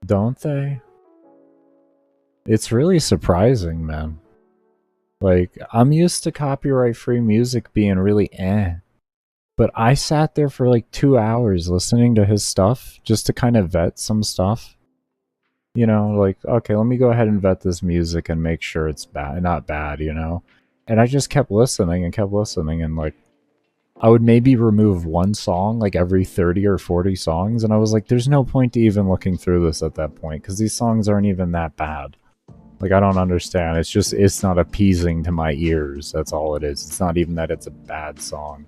Don't they? It's really surprising, man. Like, I'm used to copyright-free music being really but I sat there for like 2 hours listening to his stuff just to kind of vet some stuff. You know, like, okay, let me go ahead and vet this music and make sure it's not bad, you know? And I just kept listening and like, I would maybe remove one song like every 30 or 40 songs, and I was like, there's no point to even looking through this at that point, because these songs aren't even that bad. Like, I don't understand. It's just, it's not appeasing to my ears. That's all it is. It's not even that it's a bad song.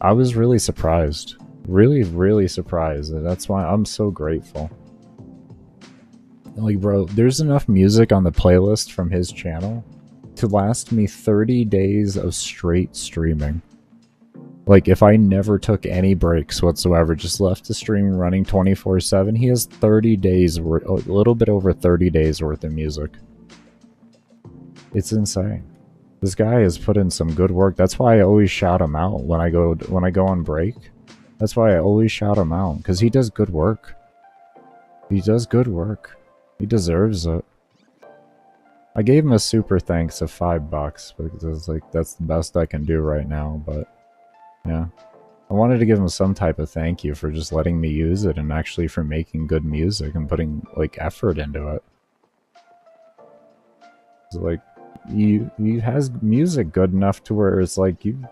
I was really surprised. Really, really surprised. And that's why I'm so grateful. Like, bro, there's enough music on the playlist from his channel to last me 30 days of straight streaming. Like, if I never took any breaks whatsoever, just left the stream running 24/7, he has 30 days, a little bit over 30 days worth of music. It's insane. This guy has put in some good work. That's why I always shout him out when I go on break. That's why I always shout him out, because he does good work. He does good work. He deserves it. I gave him a super thanks of $5 because it's like, that's the best I can do right now, but yeah. I wanted to give him some type of thank you for just letting me use it and actually for making good music and putting like effort into it. It's like, he has music good enough to where it's like you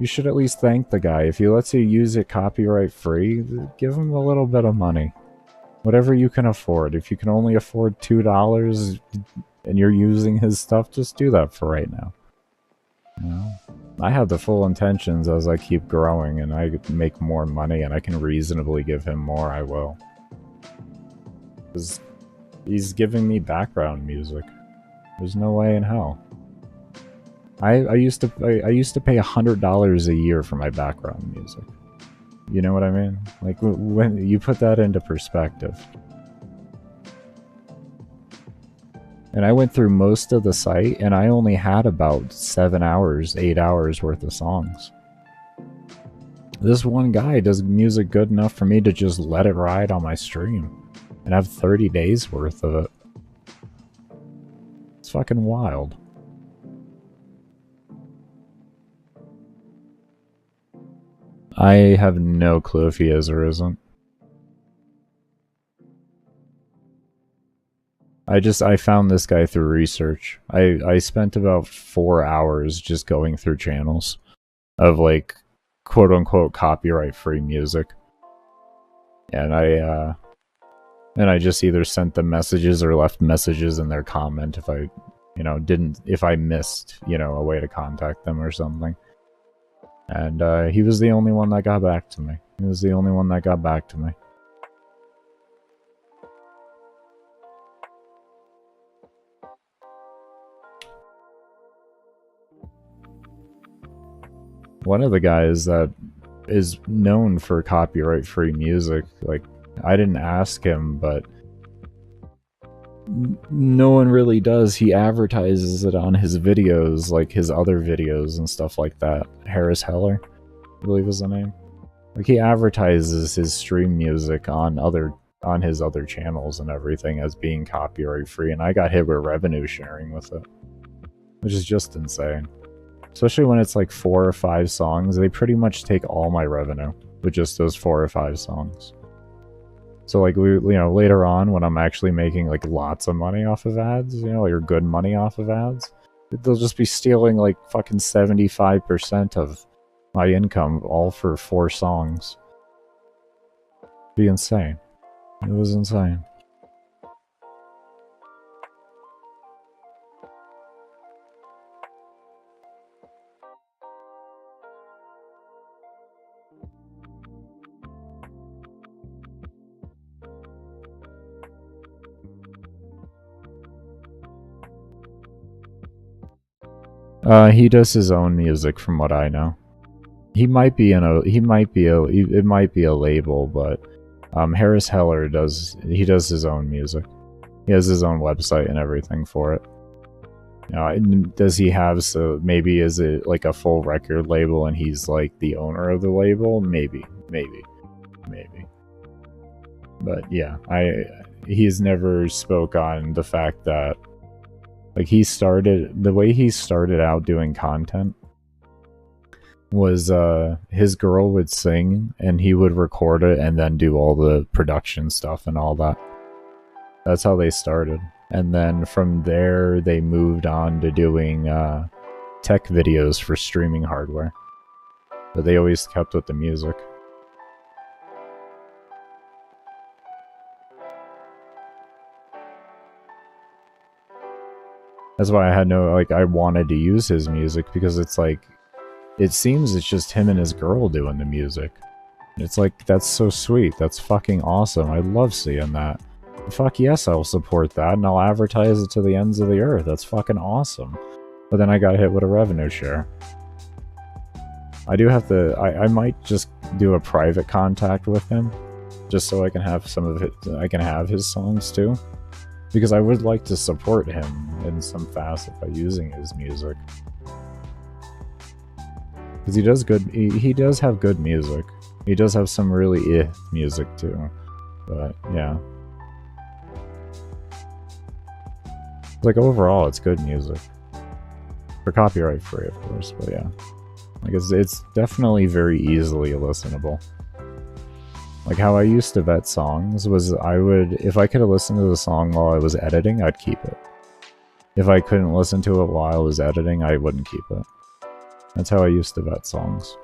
should at least thank the guy. If he lets you use it copyright free, give him a little bit of money. Whatever you can afford. If you can only afford $2 and you're using his stuff, just do that for right now. You know? I have the full intentions as I keep growing and I make more money and I can reasonably give him more, I will. Because he's giving me background music. There's no way in hell. I used to pay $100 a year for my background music. You know what I mean? Like, when you put that into perspective. And I went through most of the site, and I only had about 7 hours, 8 hours worth of songs. This one guy does music good enough for me to just let it ride on my stream. And have 30 days worth of it. It's fucking wild. I have no clue if he is or isn't. I found this guy through research. I spent about 4 hours just going through channels of like quote unquote copyright free music. And I just either sent them messages or left messages in their comment if I, if I missed, a way to contact them or something. And he was the only one that got back to me. One of the guys that is known for copyright-free music, like, I didn't ask him, but no one really does. He advertises it on his videos, like his other videos and stuff like that. Harris Heller, I believe is the name. Like, he advertises his stream music on his other channels and everything as being copyright-free, and I got hit with revenue sharing with it, which is just insane. Especially when it's like 4 or 5 songs, they pretty much take all my revenue with just those 4 or 5 songs. So like, later on when I'm actually making like lots of money off of ads, or good money off of ads, they'll just be stealing like fucking 75% of my income all for 4 songs. It'd be insane. It was insane. He does his own music from what I know. It might be a label, but Harris Heller does his own music. He has his own website and everything for it. Does he have, so maybe is it like a full record label and he's like the owner of the label? Maybe. But yeah, he's never spoke on the fact that like the way he started out doing content was his girl would sing and he would record it and then do all the production stuff and all that. That's how they started. And then from there they moved on to doing tech videos for streaming hardware. But they always kept with the music. That's why I had I wanted to use his music, because it's like, it seems it's just him and his girl doing the music. It's like, that's so sweet. That's fucking awesome. I love seeing that. Fuck yes, I'll support that, and I'll advertise it to the ends of the earth. That's fucking awesome. But then I got hit with a revenue share. I do have to, I might just do a private contact with him, just so I can have some of it, I can have his songs too. Because I would like to support him in some facet by using his music. Because he does good, he does have good music. He does have some really music too. But, yeah. Like, overall, it's good music. For copyright free, of course, but yeah. Like, it's definitely very easily listenable. Like, how I used to vet songs was if I could have listened to the song while I was editing, I'd keep it. If I couldn't listen to it while I was editing, I wouldn't keep it. That's how I used to vet songs.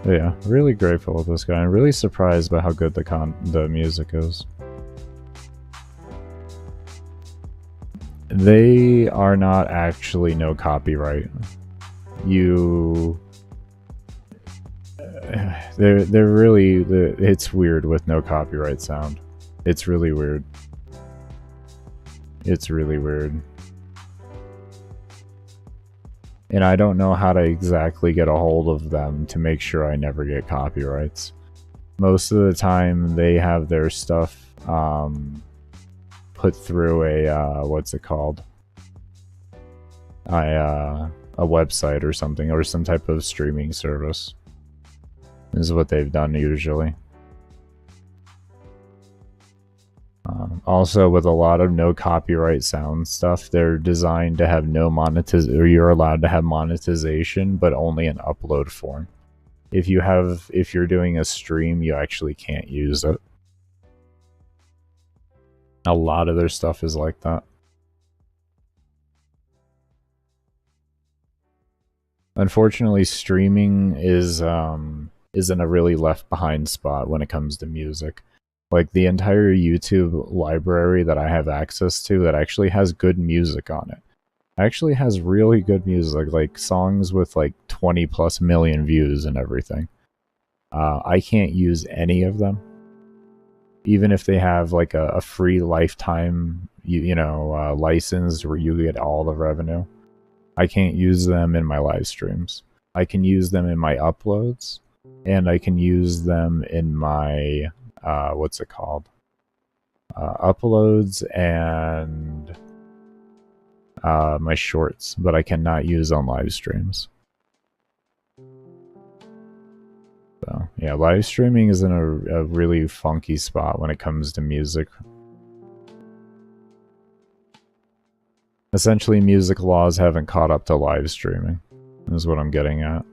But yeah, really grateful with this guy. I'm really surprised by how good the music is. They are not actually no copyright. They're really, it's weird with no copyright sound. It's really weird. It's really weird. And I don't know how to exactly get a hold of them to make sure I never get copyrights. Most of the time they have their stuff put through a what's it called? A website or something, or some type of streaming service. This is what they've done usually. Also, with a lot of no copyright sound stuff, they're designed to have no monetization, or you're allowed to have monetization, but only in upload form. If you're doing a stream, you actually can't use it. A lot of their stuff is like that. Unfortunately, streaming is in a really left behind spot when it comes to music. Like, the entire YouTube library that I have access to that actually has good music on it. Actually has really good music, like songs with like 20+ million views and everything. I can't use any of them. Even if they have like a free lifetime, license where you get all the revenue. I can't use them in my live streams. I can use them in my uploads, and I can use them in my what's it called? Uploads and my shorts, but I cannot use on live streams. So yeah, live streaming is in a really funky spot when it comes to music. Essentially, music laws haven't caught up to live streaming, is what I'm getting at.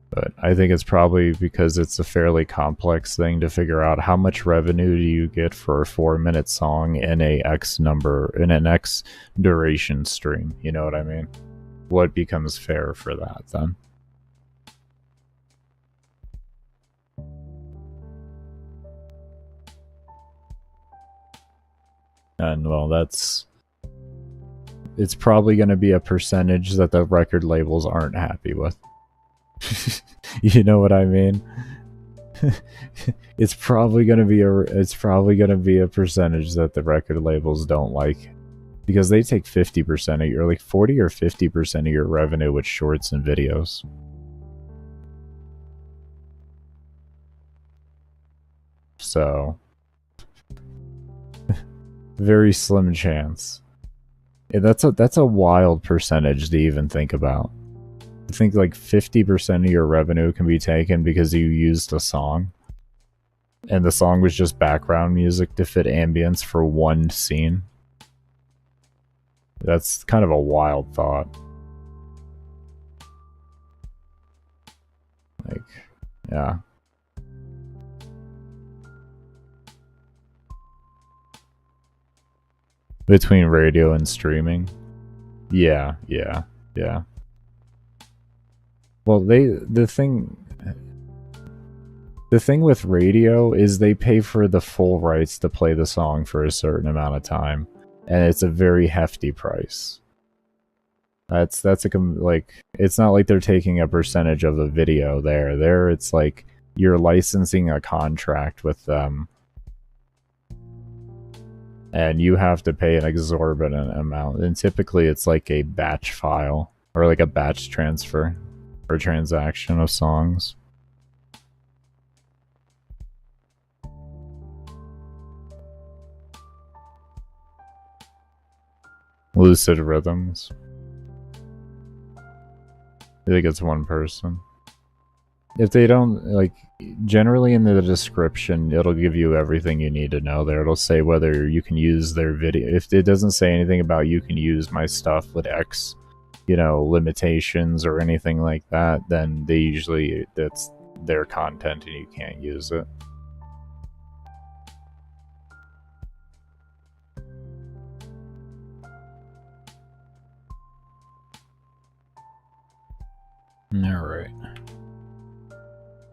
But I think it's probably because it's a fairly complex thing to figure out how much revenue do you get for a 4-minute song in an X duration stream. You know what I mean? What becomes fair for that then? And well, it's probably going to be a percentage that the record labels aren't happy with. You know what I mean? It's probably gonna be a percentage that the record labels don't like, because they take 50% of your, like 40 or 50% of your revenue with shorts and videos. So very slim chance. Yeah, that's a wild percentage to even think about. I think like 50% of your revenue can be taken because you used a song, and the song was just background music to fit ambience for one scene. That's kind of a wild thought. Like, yeah. Between radio and streaming? Yeah. Well, the thing with radio is they pay for the full rights to play the song for a certain amount of time, and it's a very hefty price. It's not like they're taking a percentage of the video there. It's like you're licensing a contract with them. and you have to pay an exorbitant amount. And typically it's like a batch file or like a batch transfer or transaction of songs. Lucid Rhythms. I think it's one person. If they don't, like, generally in the description, it'll give you everything you need to know there. It'll say whether you can use their video. If it doesn't say anything about you can use my stuff with X, limitations or anything like that, then they usually, that's their content and you can't use it. Alright.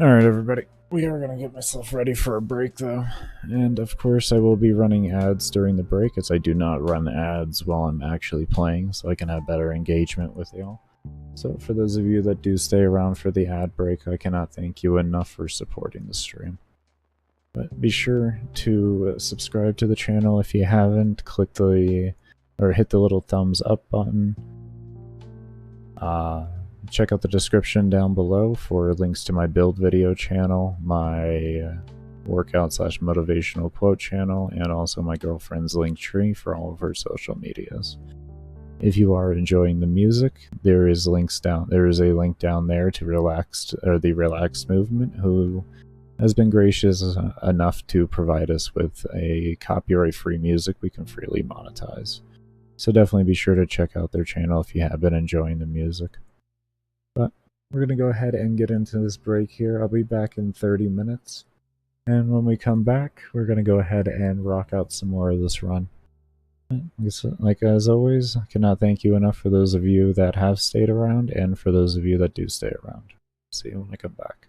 Alright, everybody. We are going to get myself ready for a break, though. And, of course, I will be running ads during the break, as I do not run ads while I'm actually playing, so I can have better engagement with y'all. So, for those of you that do stay around for the ad break, I cannot thank you enough for supporting the stream. But be sure to subscribe to the channel if you haven't. Hit the little thumbs up button. Check out the description down below for links to my build video channel, my workout/motivational quote channel, and also my girlfriend's link tree for all of her social medias. If you are enjoying the music, there is a link down there to the Relaxed Movement, who has been gracious enough to provide us with a copyright-free music we can freely monetize. So definitely be sure to check out their channel if you have been enjoying the music. But we're going to go ahead and get into this break here. I'll be back in 30 minutes. And when we come back, we're going to go ahead and rock out some more of this run. Like as always, I cannot thank you enough for those of you that have stayed around and for those of you that do stay around. See you when I come back.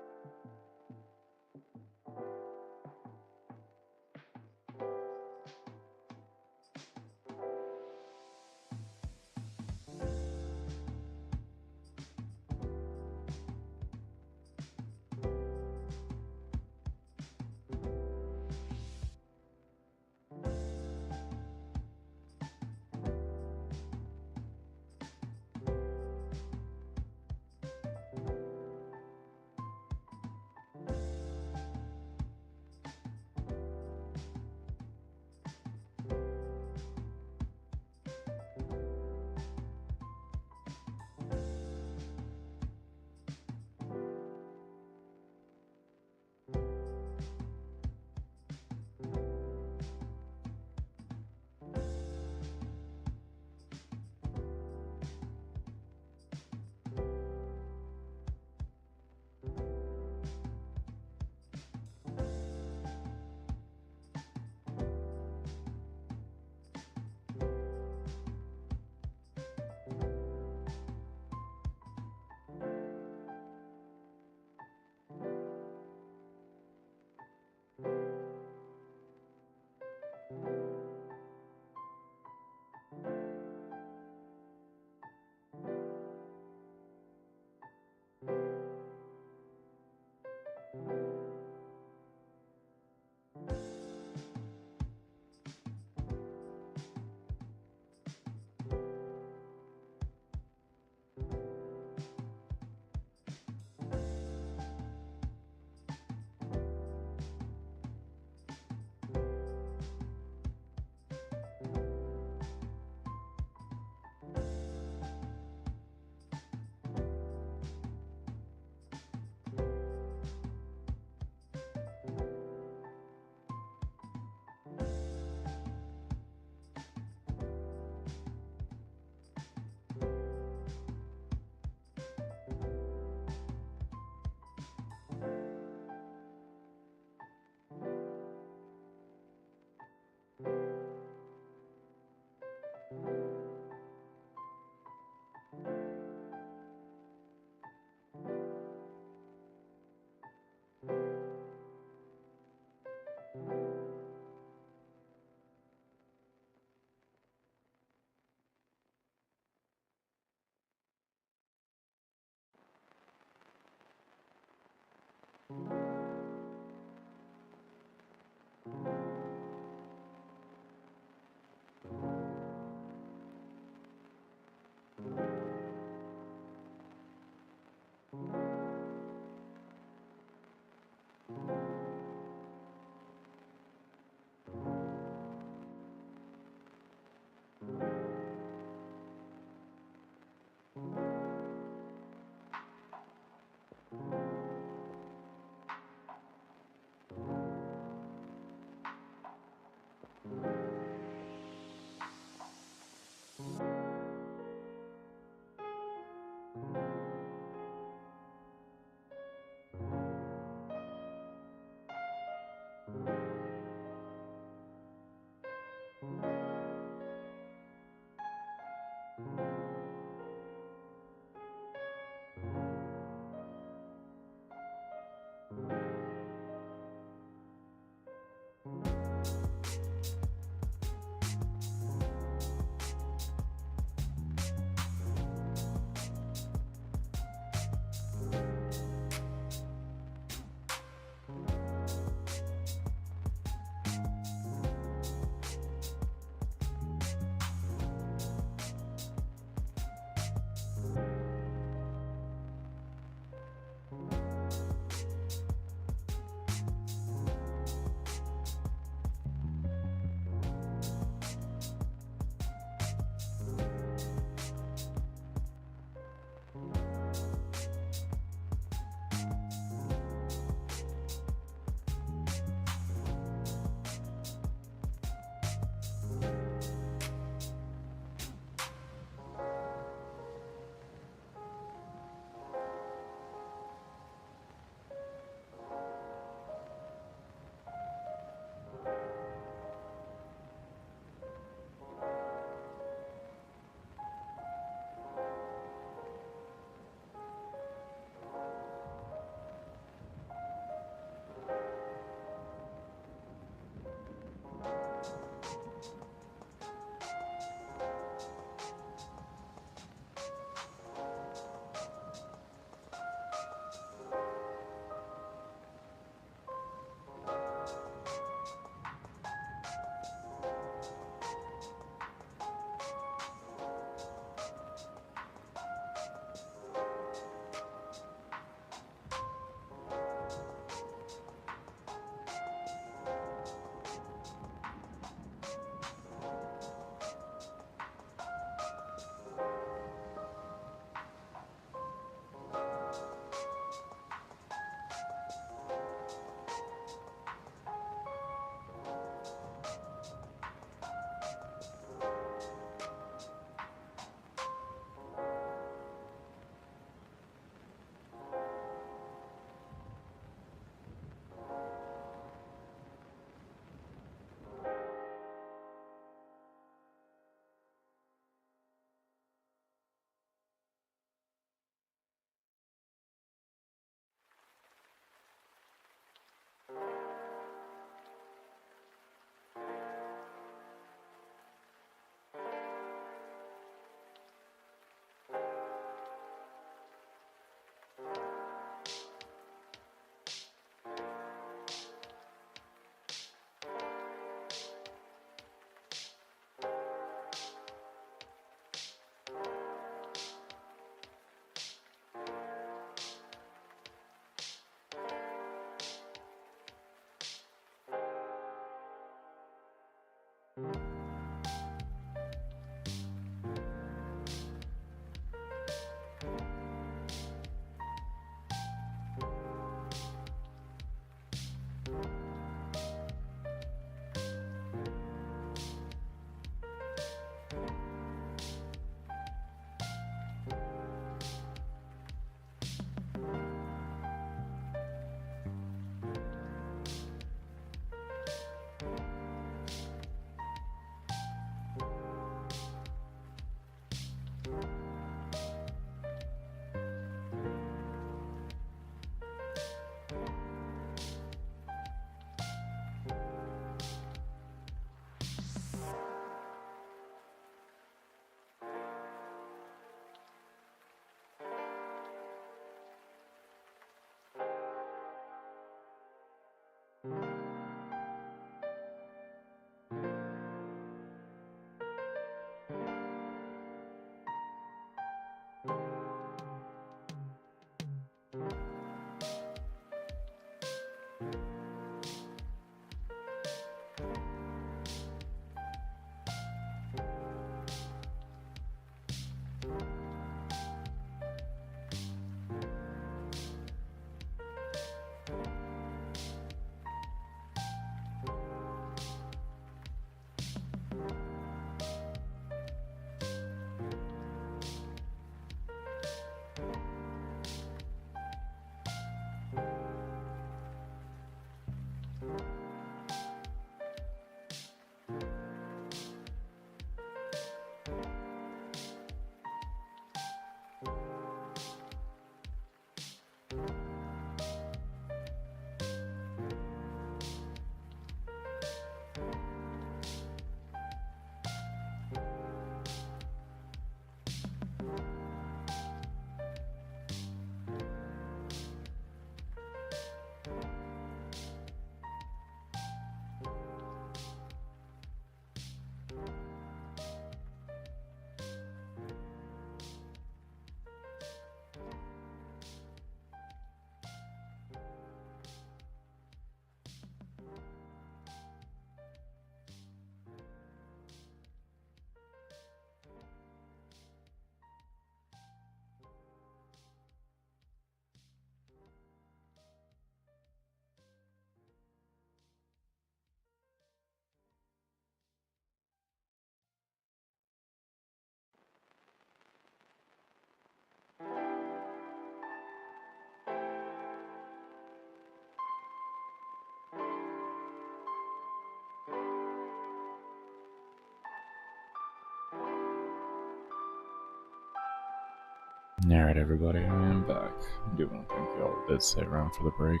Alright, everybody, I am back. I do want to thank you all that did stay around for the break.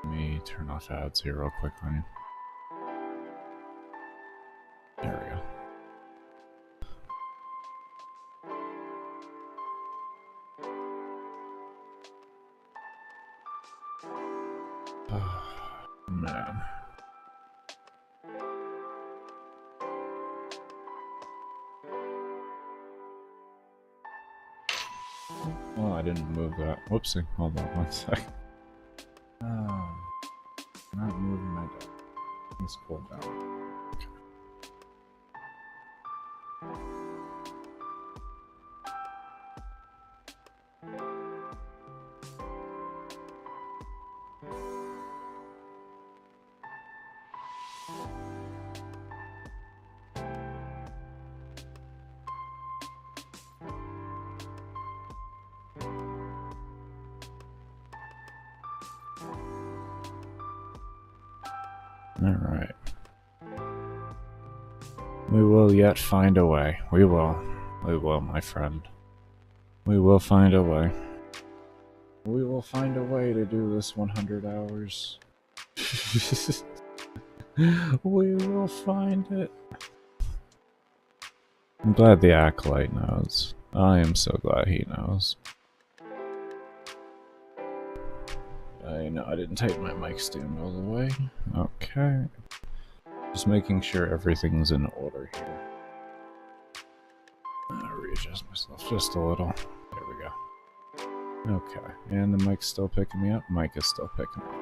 Let me turn off ads here real quick on you. There we go. Oh, man. Oh, I didn't move that. Whoopsie. Hold on one sec. Oh, not moving my deck. Let's pull it down. Alright. We will yet find a way. We will. We will, my friend. We will find a way. We will find a way to do this 100 hours. We will find it. I'm glad the Acolyte knows. I am so glad he knows. I know I didn't take my mic stand all the way. Okay. Just making sure everything's in order here. I'll readjust myself just a little. There we go. Okay. And the mic's still picking me up? Mic is still picking me up.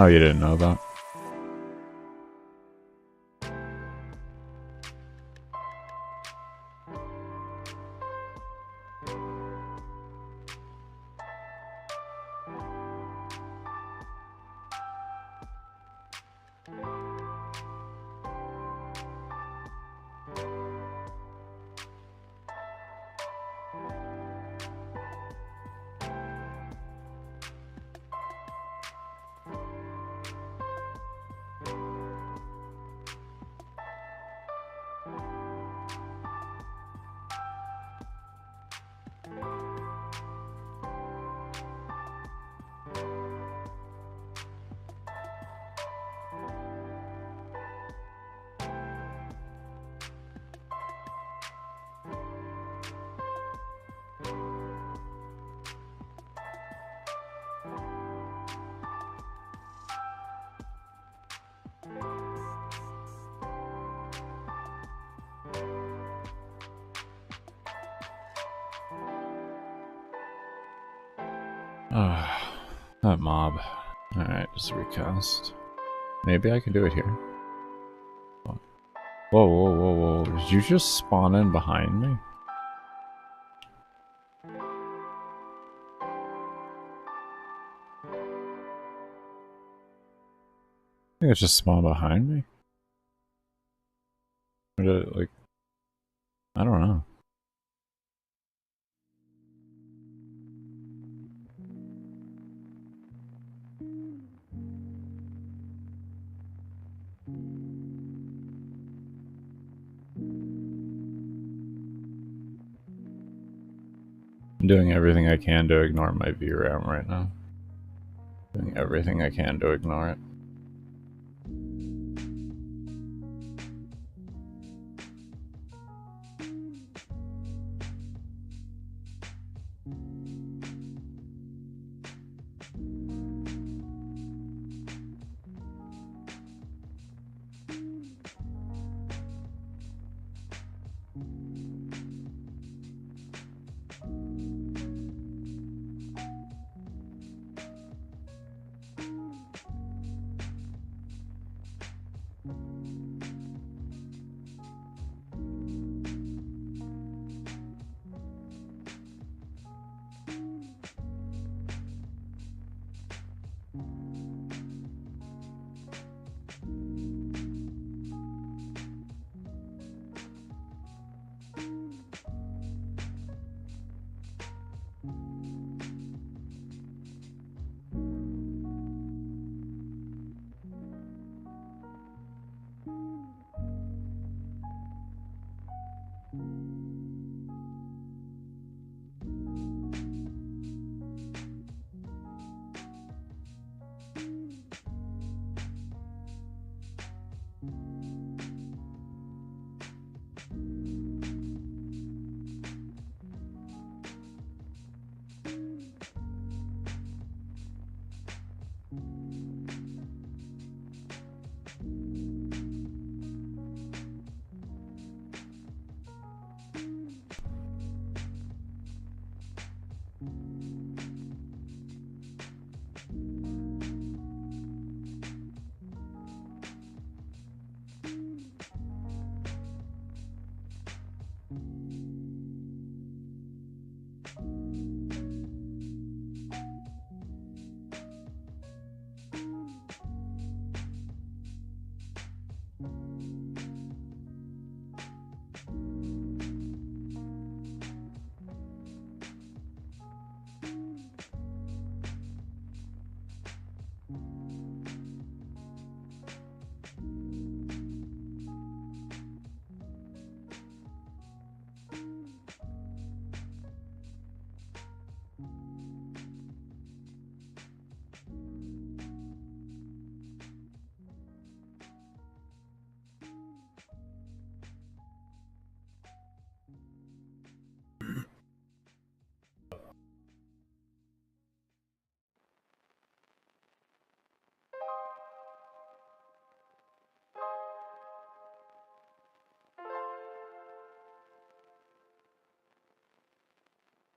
Oh, you didn't know that? That mob. Alright, just recast. Maybe I can do it here. Whoa, whoa, whoa, whoa. Did you just spawn in behind me? I think it's just spawned behind me. Or did it, like... I don't know. I'm doing everything I can to ignore my VRAM right now. Doing everything I can to ignore it.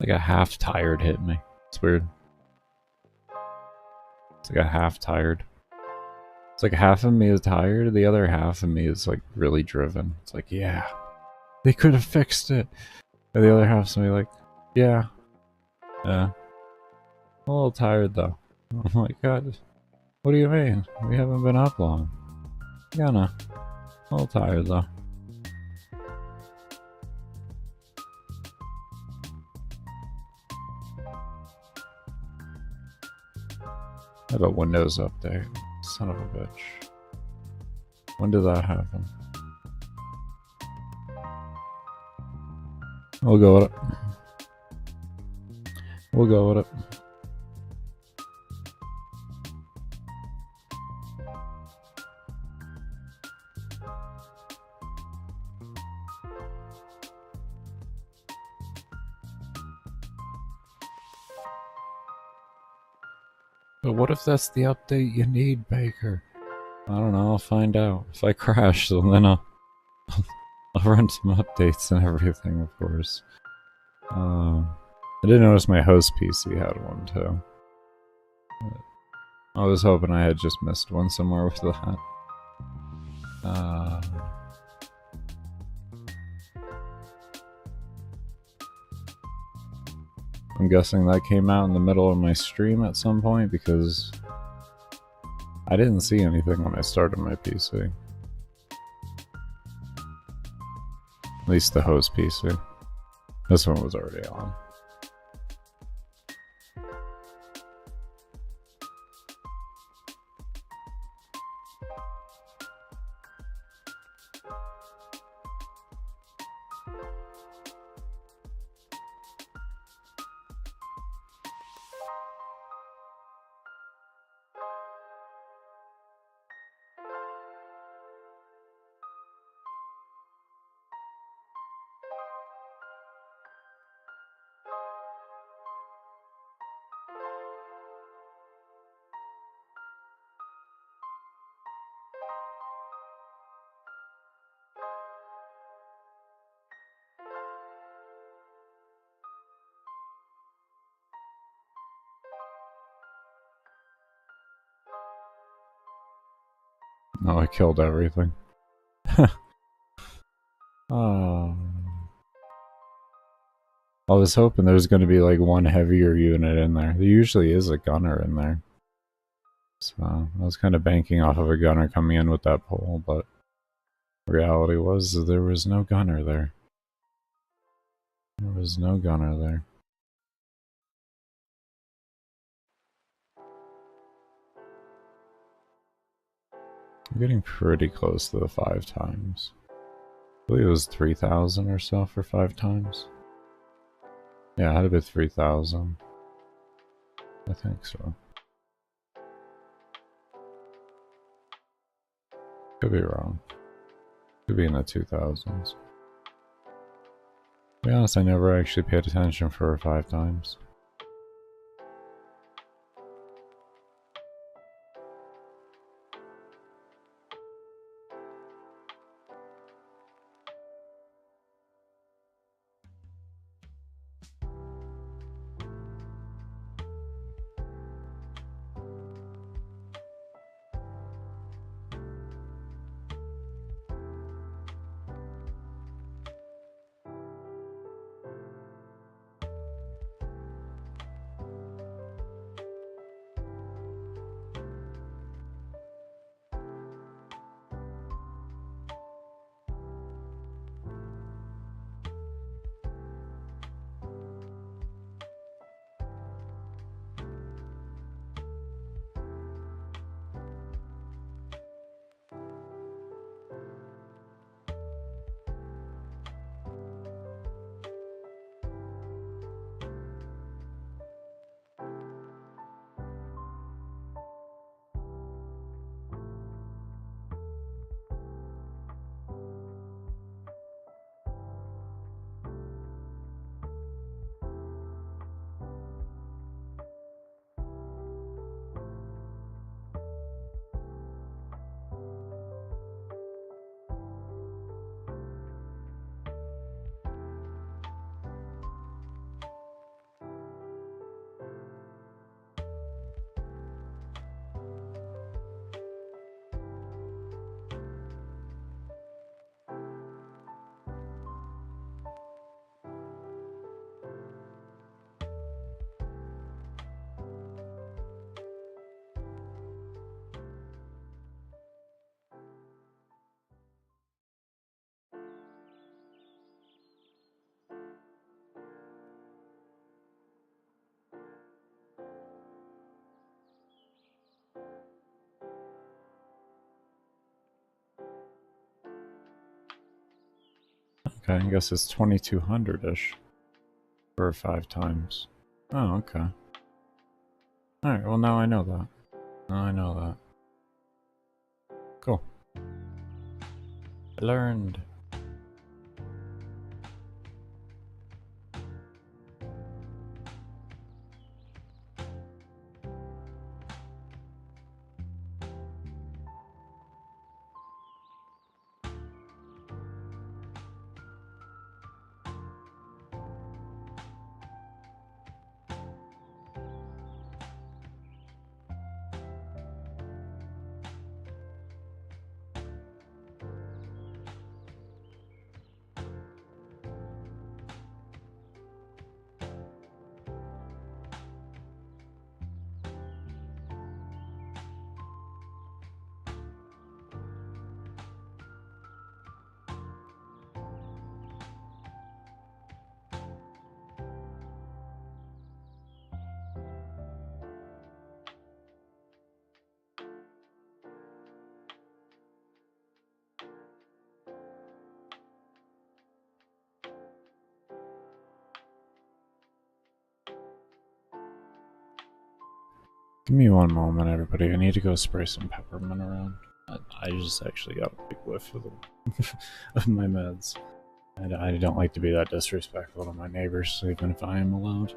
Like a half tired hit me. It's weird. It's like a half tired. like half of me is tired, the other half of me is like really driven. It's like, yeah, they could have fixed it. And the other half's me like, yeah. I'm a little tired though. I'm like, God, what do you mean? We haven't been up long. A little tired though. I have a Windows update. Son of a bitch. When did that happen? We'll go with it. We'll go with it. But what if that's the update you need, Baker? I don't know, I'll find out. If I crash, then I'll run some updates and everything, of course. I did notice my host PC had one, too. I was hoping I had just missed one somewhere with that. I'm guessing that came out in the middle of my stream at some point, because I didn't see anything when I started my PC. At least the host PC. This one was already on. Oh, I killed everything. Oh. I was hoping there was going to be like one heavier unit in there. There usually is a gunner in there. So I was kind of banking off of a gunner coming in with that pole, but the reality was there was no gunner there. There was no gunner there. I'm getting pretty close to the 5 times. I believe it was 3,000 or so for 5 times. Yeah, it had to be 3,000. I think so. Could be wrong. Could be in the 2000s. To be honest, I never actually paid attention for 5 times. Okay, I guess it's 2200-ish for 5 times. Oh, okay. Alright, well now I know that. Now I know that. Cool. I learned. Give me one moment, everybody. I need to go spray some peppermint around. I just actually got a big whiff of, of my meds. I don't like to be that disrespectful to my neighbors, even if I am allowed.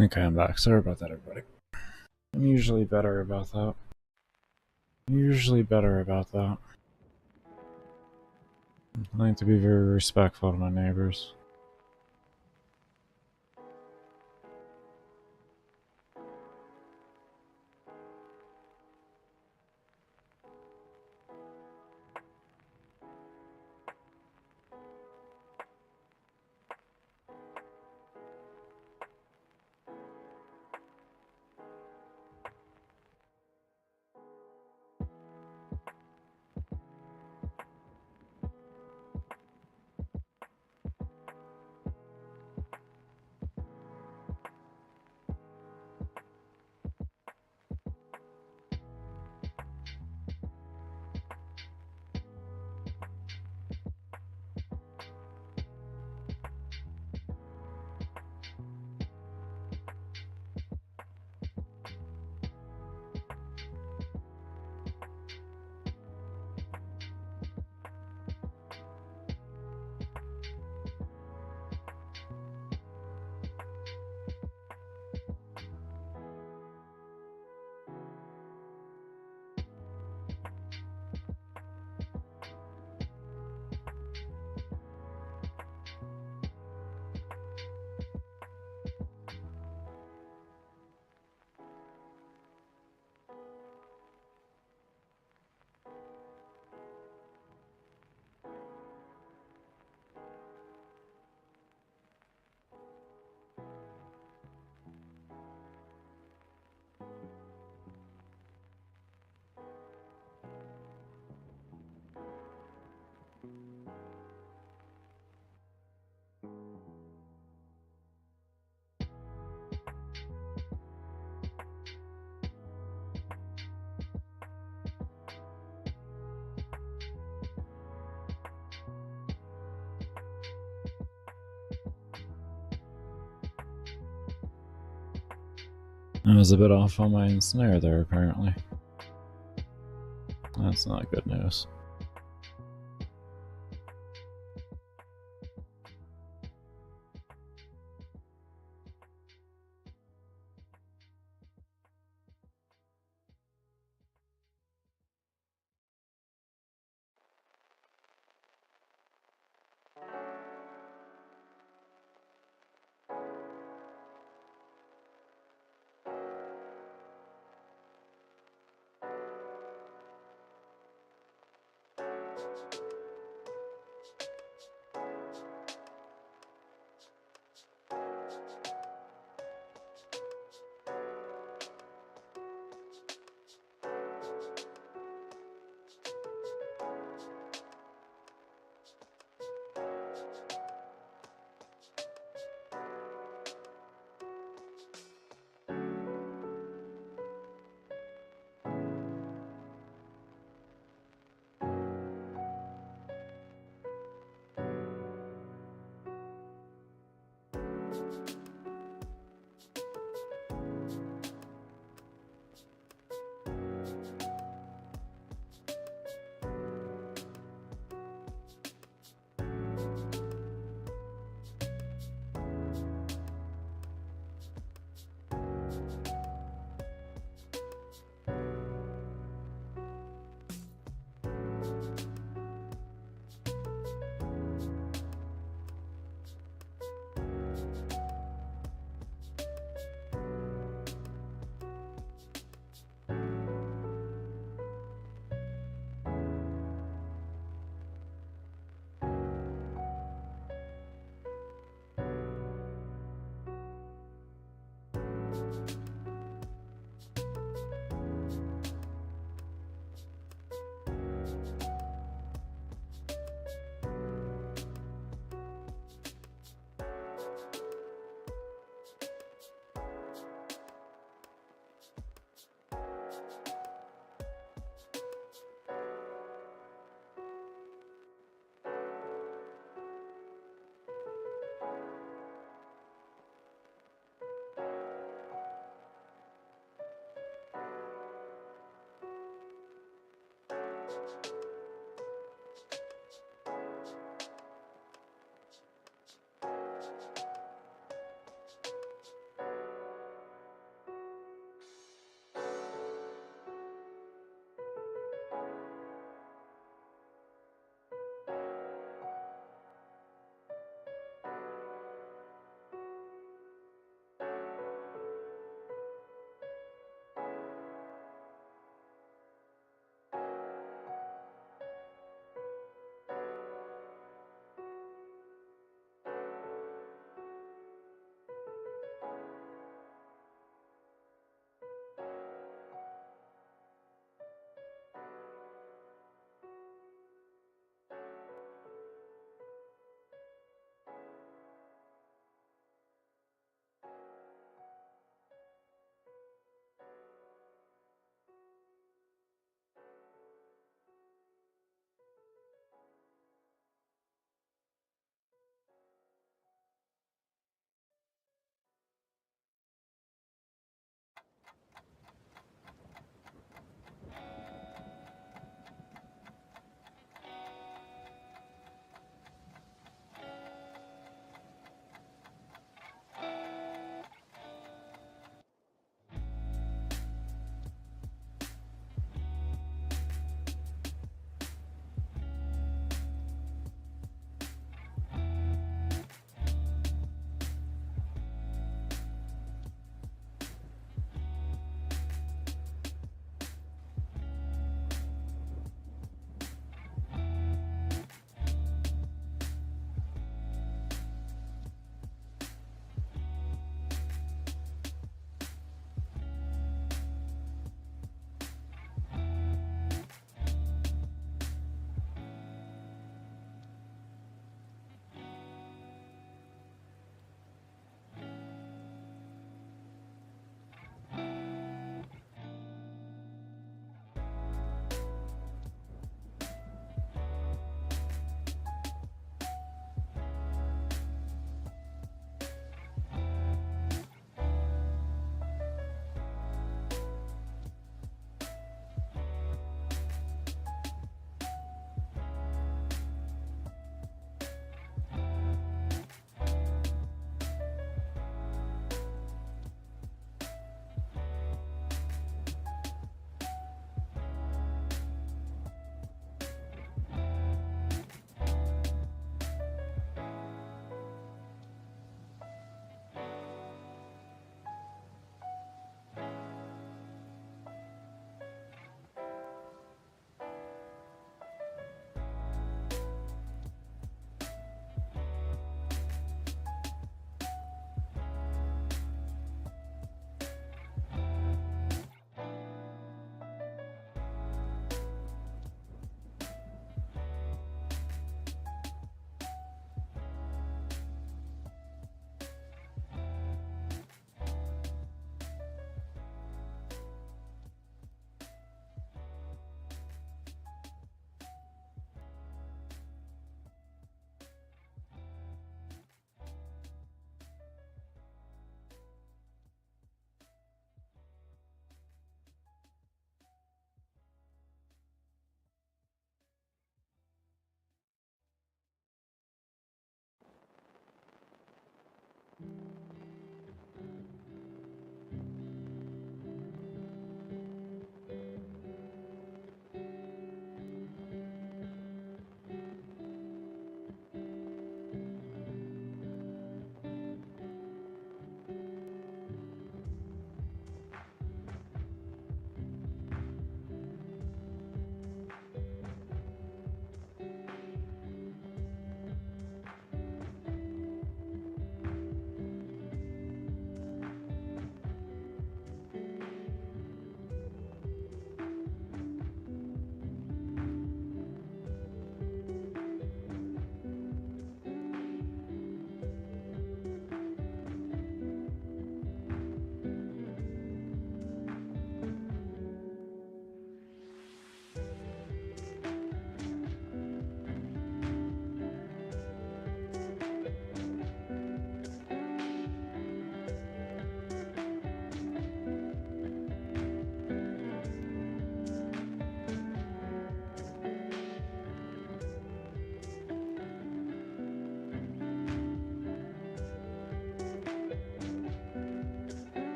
Okay, I'm back. Sorry about that, everybody. I'm usually better about that. I like to be very respectful to my neighbors. I was a bit off on my ensnare there, apparently. That's not good news.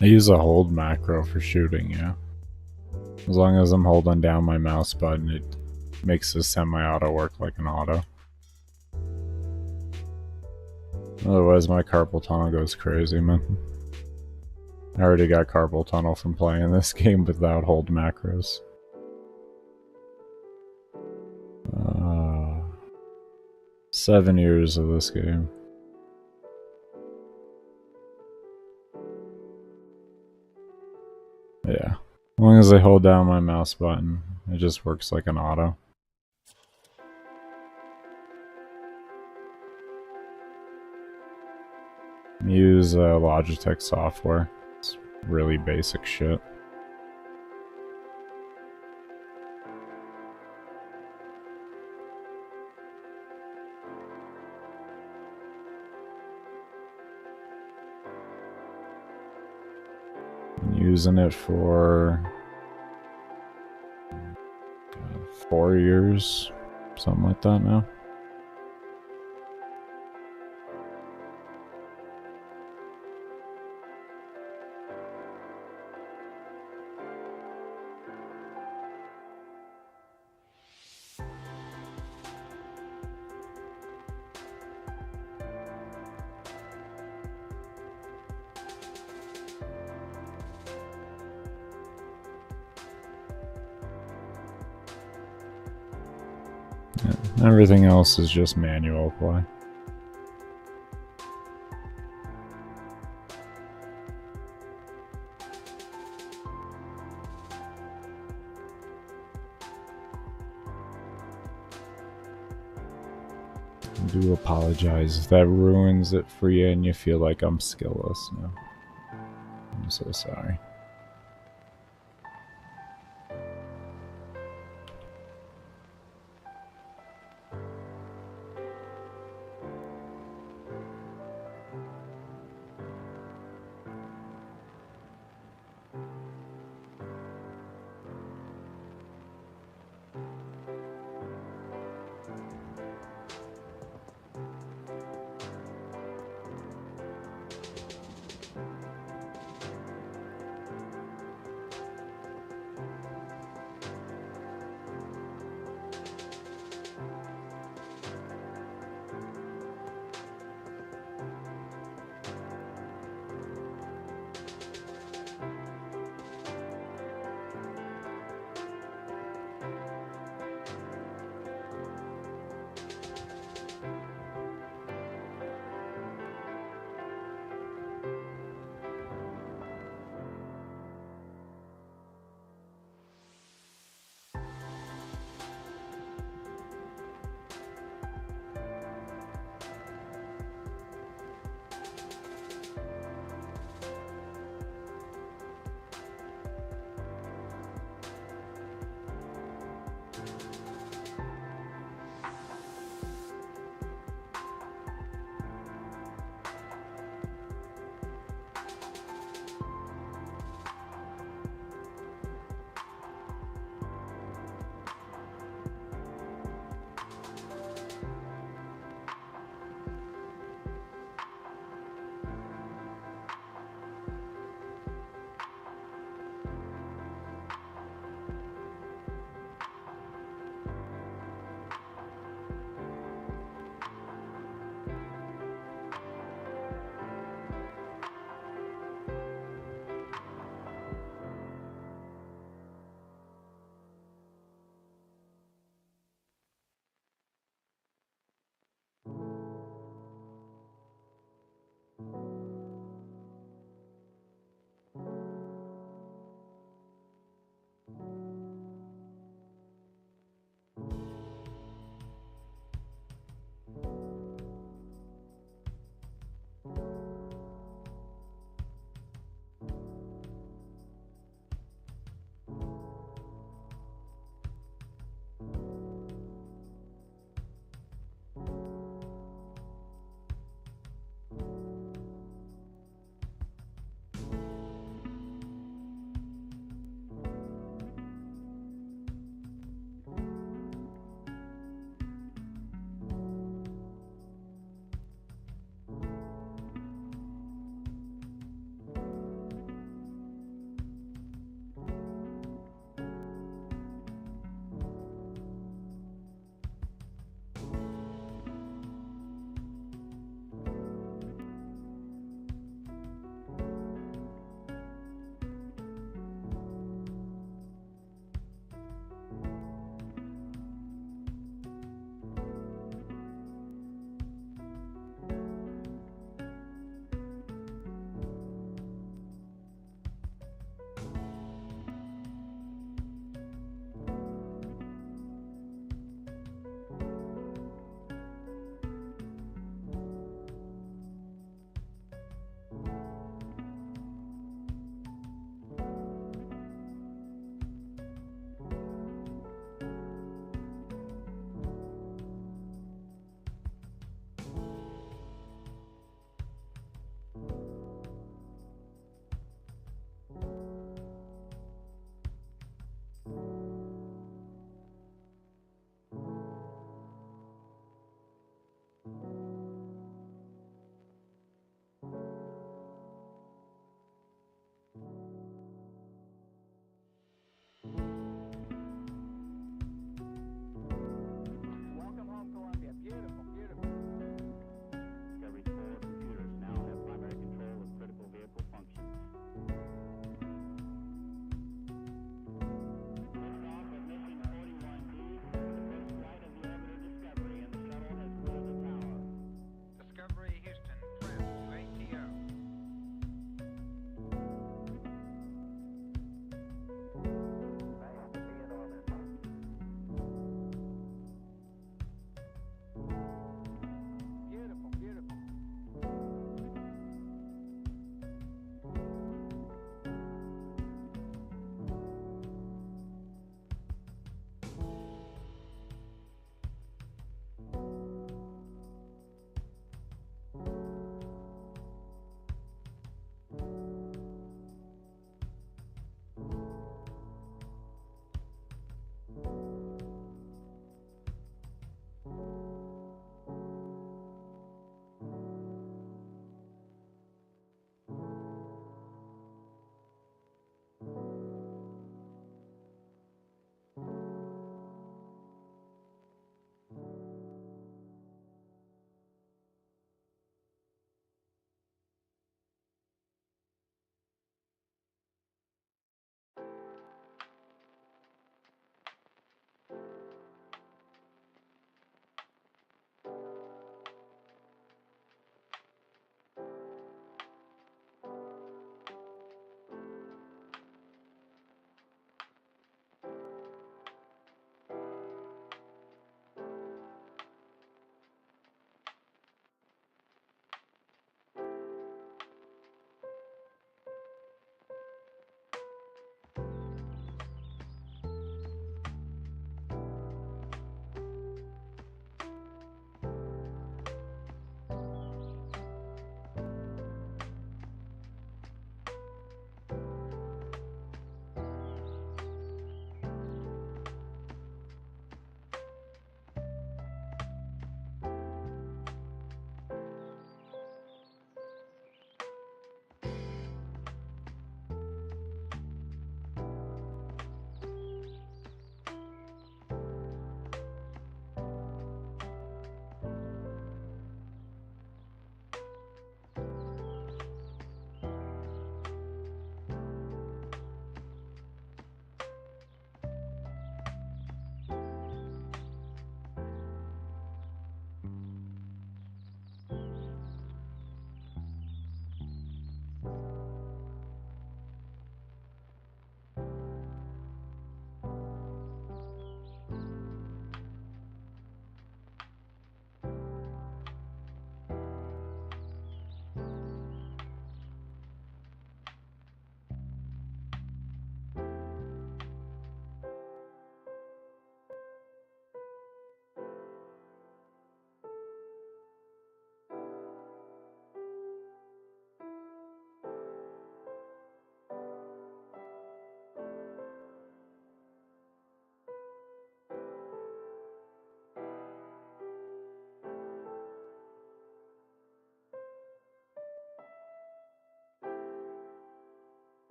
I use a hold macro for shooting, yeah. As long as I'm holding down my mouse button, it makes the semi-auto work like an auto. Otherwise, my carpal tunnel goes crazy, man. I already got carpal tunnel from playing this game without hold macros. 7 years of this game. Yeah. As long as I hold down my mouse button, it just works like an auto. Use Logitech software. It's really basic shit. I'm using it for 4 years, something like that now. Yeah, everything else is just manual play. I do apologize if that ruins it for you and you feel like I'm skillless. No. I'm so sorry.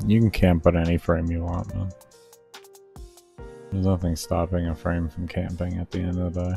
You can camp on any frame you want, man. There's nothing stopping a frame from camping at the end of the day.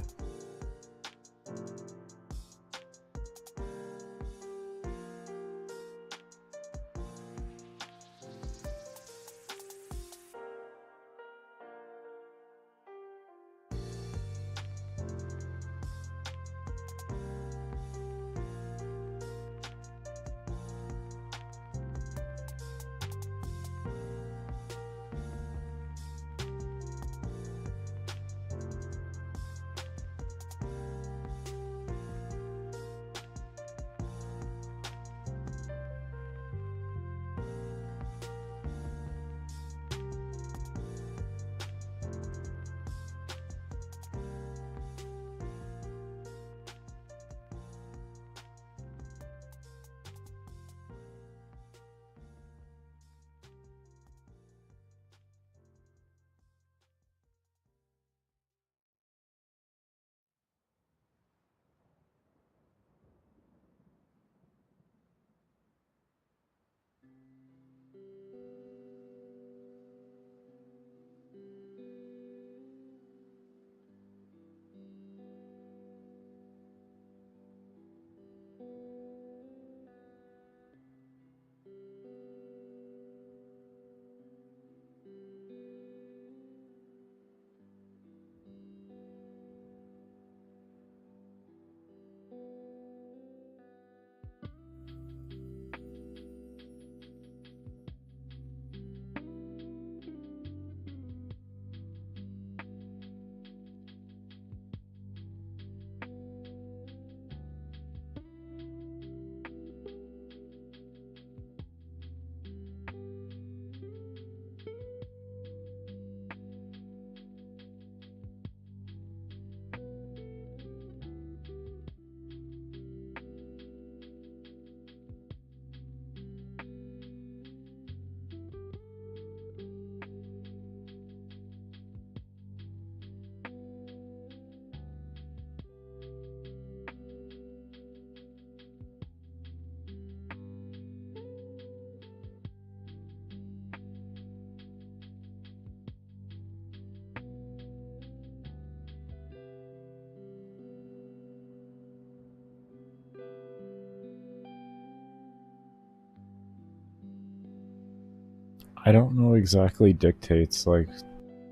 I don't know exactly dictates like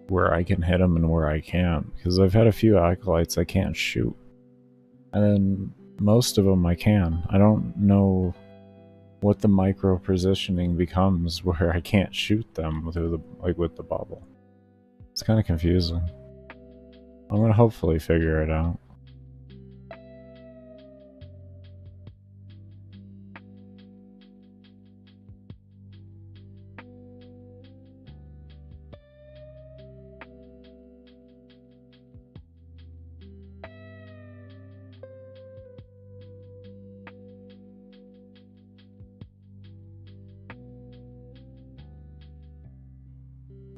where I can hit them and where I can't, because I've had a few acolytes I can't shoot, and then most of them I can. I don't know what the micro positioning becomes where I can't shoot them with the bubble. It's kind of confusing. I'm gonna hopefully figure it out.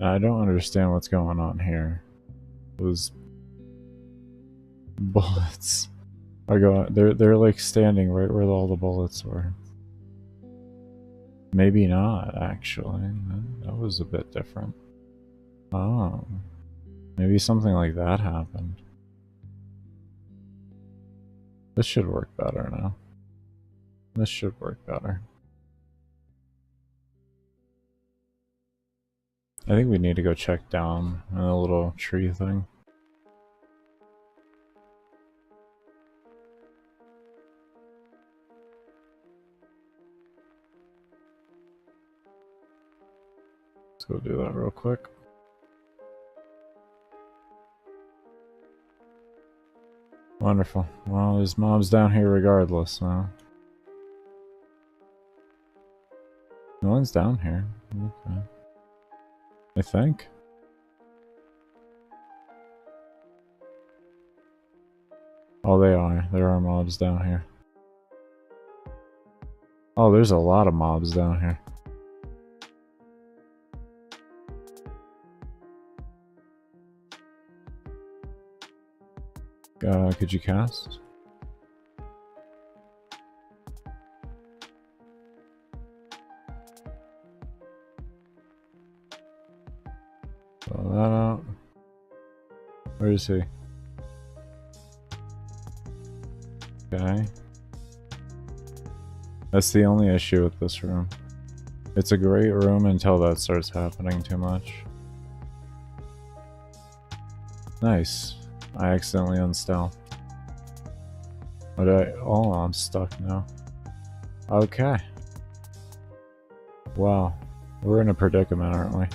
I don't understand what's going on here. Those bullets are going. They're like standing right where all the bullets were. Maybe not actually. That was a bit different. Oh, maybe something like that happened. This should work better now. This should work better. I think we need to go check down in a little tree thing. Let's go do that real quick. Wonderful. Well, there's mobs down here regardless, so. No one's down here. Okay. I think. Oh, they are. There are mobs down here. Oh, there's a lot of mobs down here. Could you cast? Fill that out. Where is he? Okay. That's the only issue with this room. It's a great room until that starts happening too much. Nice. I accidentally unstealth. But oh, I'm stuck now. Okay. Wow. We're in a predicament, aren't we?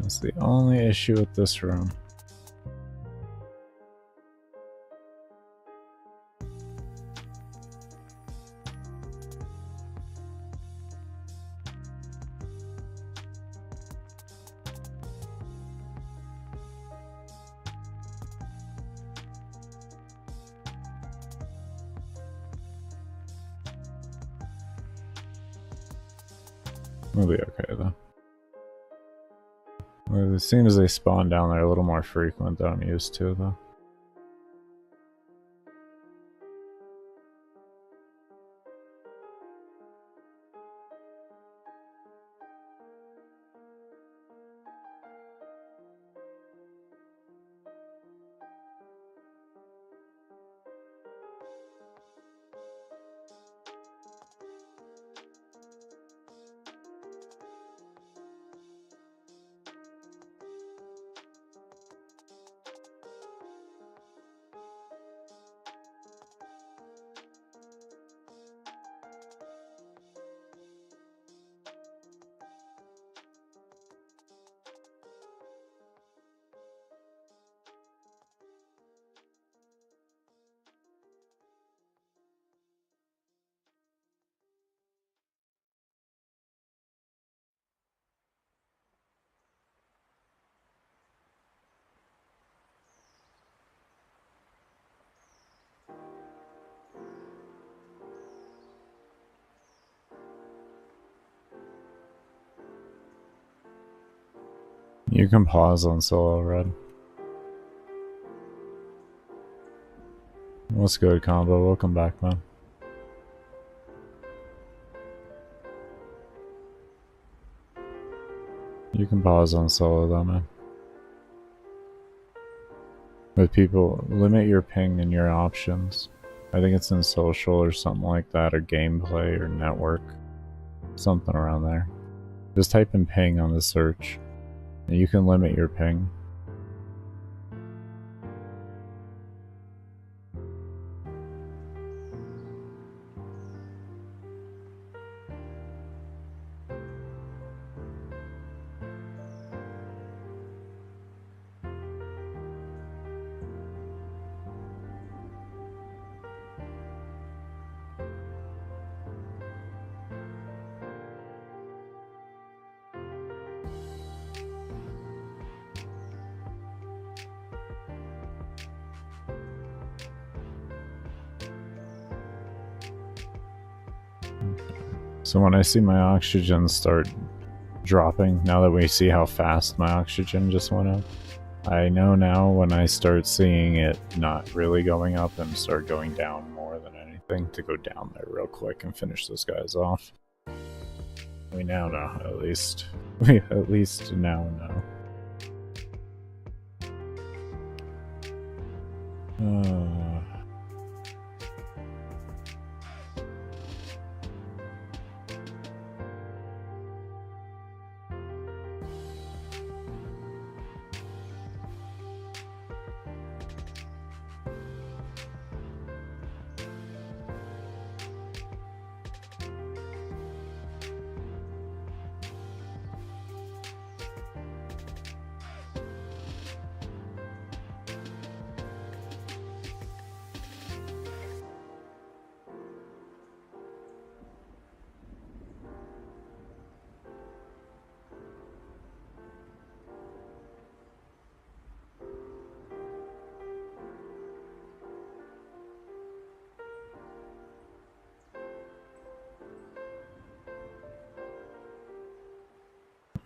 That's the only issue with this room. We'll be okay though. Well, it seems they spawn down there a little more frequent than I'm used to though. You can pause on solo red. What's good, combo? Welcome back, man. You can pause on solo though, man. With people, limit your ping in your options. I think it's in social or something like that, or gameplay or network. Something around there. Just type in ping on the search. And you can limit your ping. So when I see my oxygen start dropping, now that we see how fast my oxygen just went up, I know now when I start seeing it not really going up and start going down more than anything, to go down there real quick and finish those guys off. We now know, at least. We at least now know.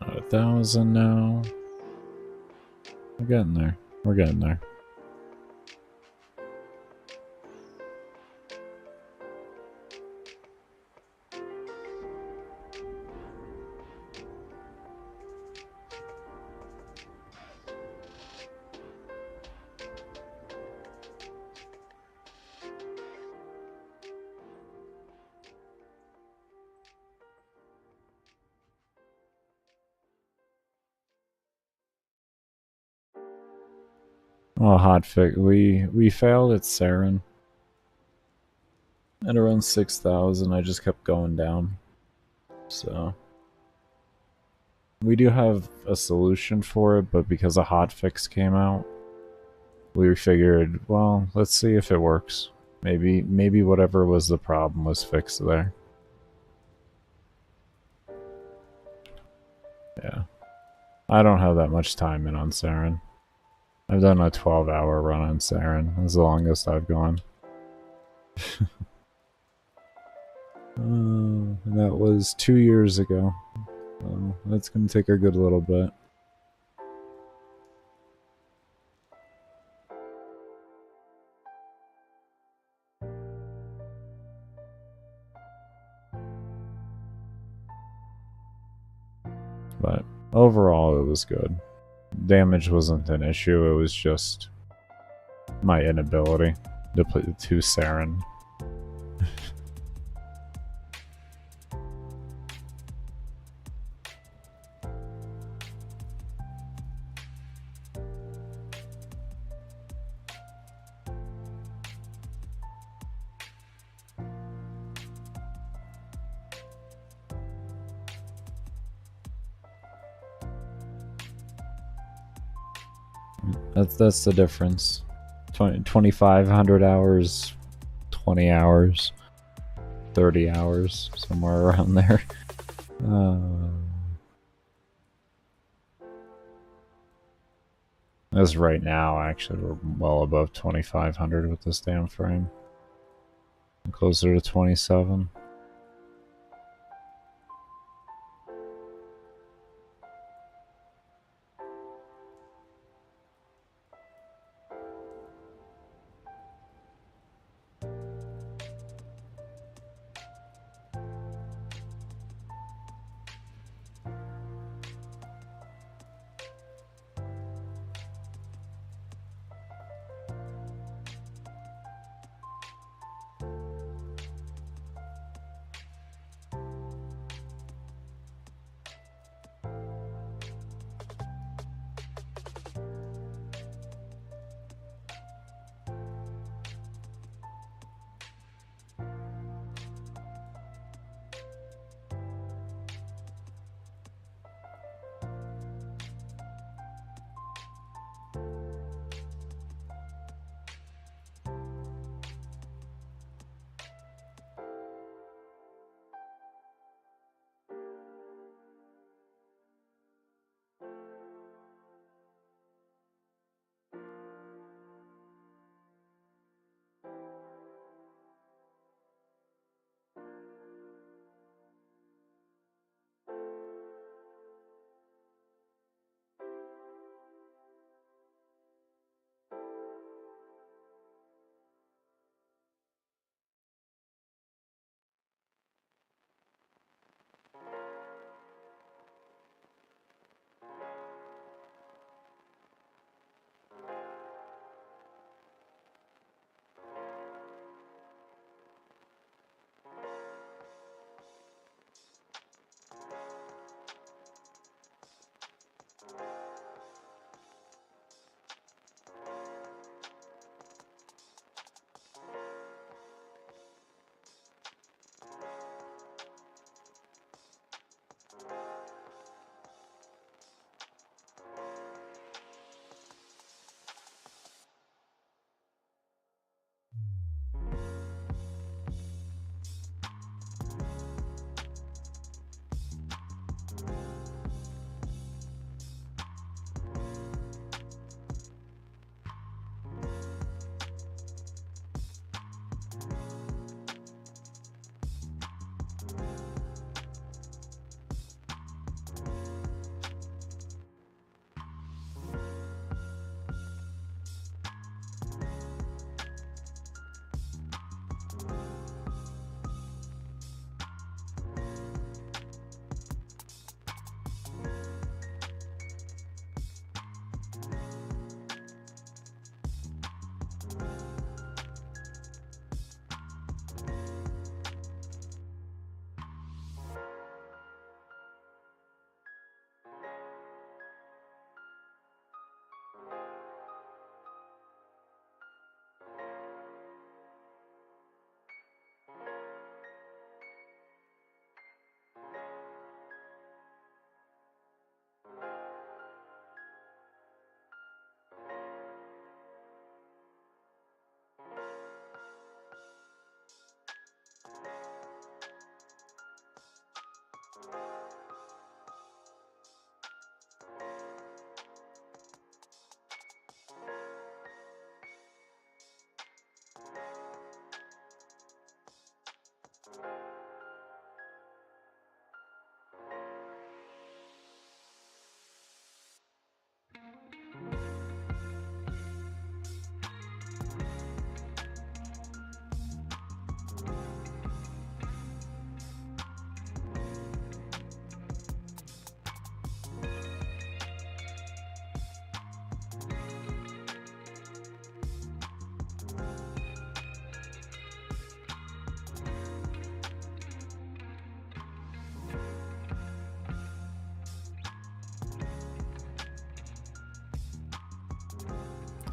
1,000 now. We're getting there. We're getting there. Oh, hotfix. We failed at Saryn. At around 6,000, I just kept going down. So we do have a solution for it, but because a hotfix came out, we figured, well, let's see if it works. Maybe whatever was the problem was fixed there. Yeah. I don't have that much time in on Saryn. I've done a 12-hour run on Saryn. That's the longest I've gone. That was 2 years ago. That's gonna take a good little bit. But overall, it was good. Damage wasn't an issue, it was just my inability to play to Saryn. That's the difference. 2,500 hours, 20 hours, 30 hours, somewhere around there. As right now, actually, we're well above 2,500 with this damn frame. Closer to 27.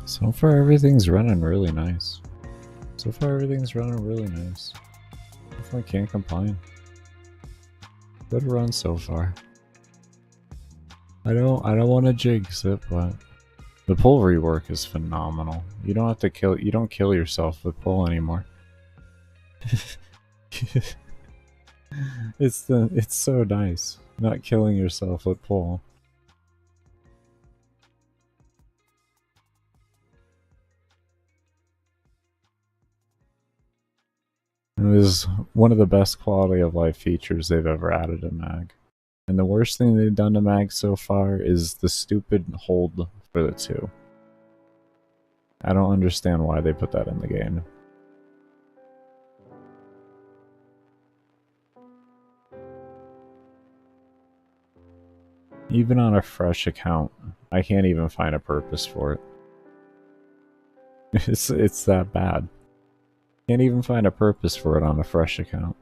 So far, everything's running really nice. Definitely can't complain. Good run so far. I don't want to jinx it, but the pull rework is phenomenal. You don't kill yourself with pull anymore. It's so nice not killing yourself with pull. It was one of the best quality of life features they've ever added to Mag. And the worst thing they've done to Mag so far is the stupid hold for the 2. I don't understand why they put that in the game. Even on a fresh account, I can't even find a purpose for it. It's that bad. Can't even find a purpose for it on a fresh account.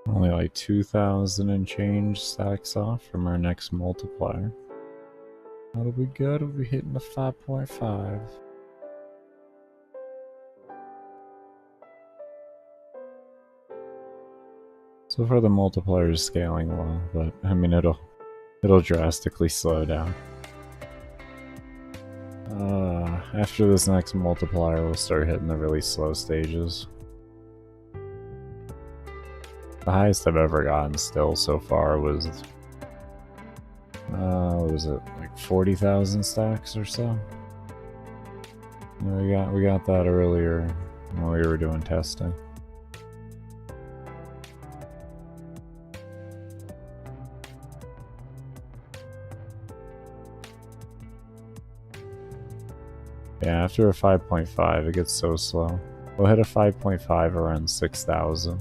Only like 2,000 and change stacks off from our next multiplier. That'll be good. We'll be hitting the 5.5. So far the multiplier is scaling well, but I mean it'll drastically slow down. After this next multiplier, we'll start hitting the really slow stages. The highest I've ever gotten still so far was, what was it, like 40,000 stacks or so? Yeah, we got that earlier when we were doing testing. Yeah, after a 5.5 it gets so slow. We'll hit a 5.5 around 6,000.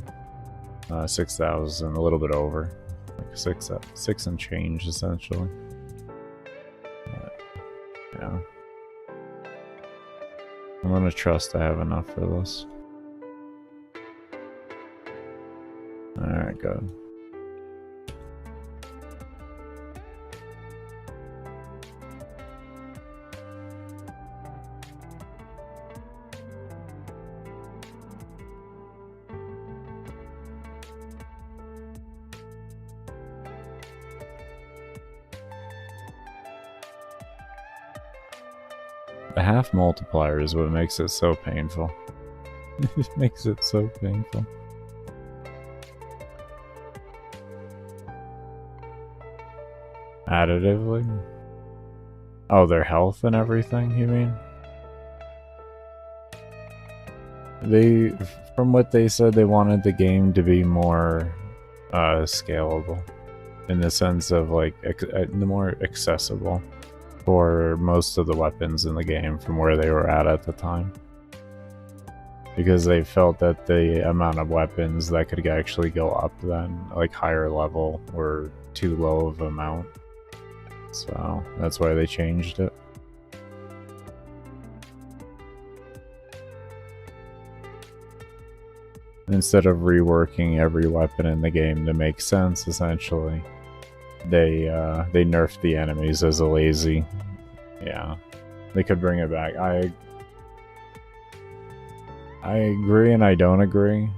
6,000, a little bit over, like six and change essentially. But, yeah, I'm gonna trust I have enough for this. All right, good. The half multiplier is what makes it so painful. It makes it so painful. Additively? Oh, their health and everything, you mean? From what they said, they wanted the game to be more scalable. In the sense of, like, more accessible. for most of the weapons in the game from where they were at the time. Because they felt that the amount of weapons that could actually go up then, like higher level, were too low of amount. So that's why they changed it. Instead of reworking every weapon in the game to make sense, essentially, they nerfed the enemies as a lazy. Yeah, they could bring it back. I agree and I don't agree,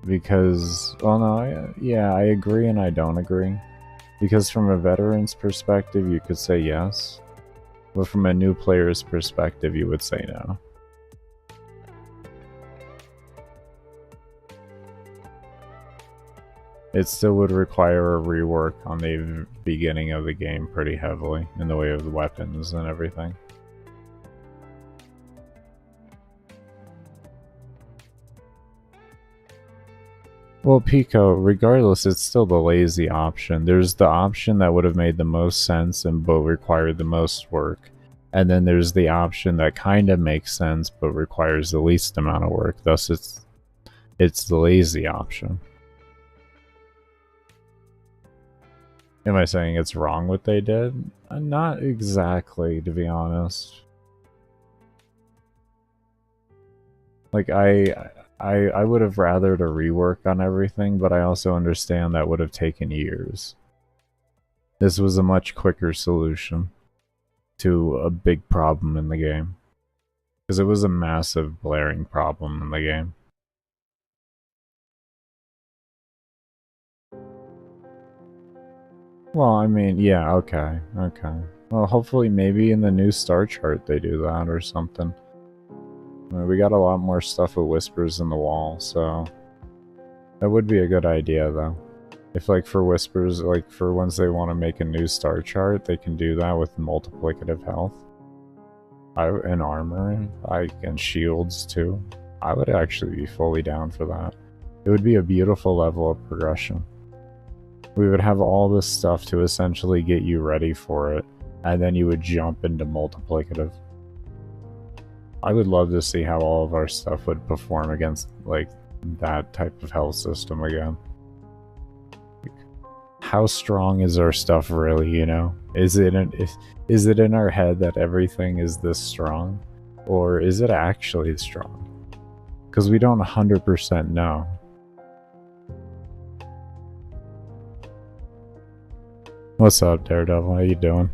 because, well, no, I agree and I don't agree, because from a veteran's perspective you could say yes, but from a new player's perspective you would say no. It still would require a rework on the beginning of the game pretty heavily, in the way of the weapons and everything. Well, Pico, regardless, it's still the lazy option. There's the option that would have made the most sense and but required the most work. And then there's the option that kind of makes sense but requires the least amount of work. Thus, it's the lazy option. Am I saying it's wrong what they did? Not exactly, to be honest. Like, I would have rathered a rework on everything, but I also understand that would have taken years. This was a much quicker solution to a big problem in the game. Because it was a massive, blaring problem in the game. Well, I mean, yeah, okay. Well, hopefully maybe in the new star chart they do that or something. I mean, we got a lot more stuff with whispers in the wall, so that would be a good idea, though. If, like, for whispers, like, for once they want to make a new star chart, they can do that with multiplicative health. And armor, and shields, too. I would actually be fully down for that. It would be a beautiful level of progression. We would have all this stuff to essentially get you ready for it, and then you would jump into multiplicative. I would love to see how all of our stuff would perform against, like, that type of health system again. How strong is our stuff really, you know? Is it in our head that everything is this strong? Or is it actually strong? Because we don't 100% know. What's up, Daredevil? How you doing?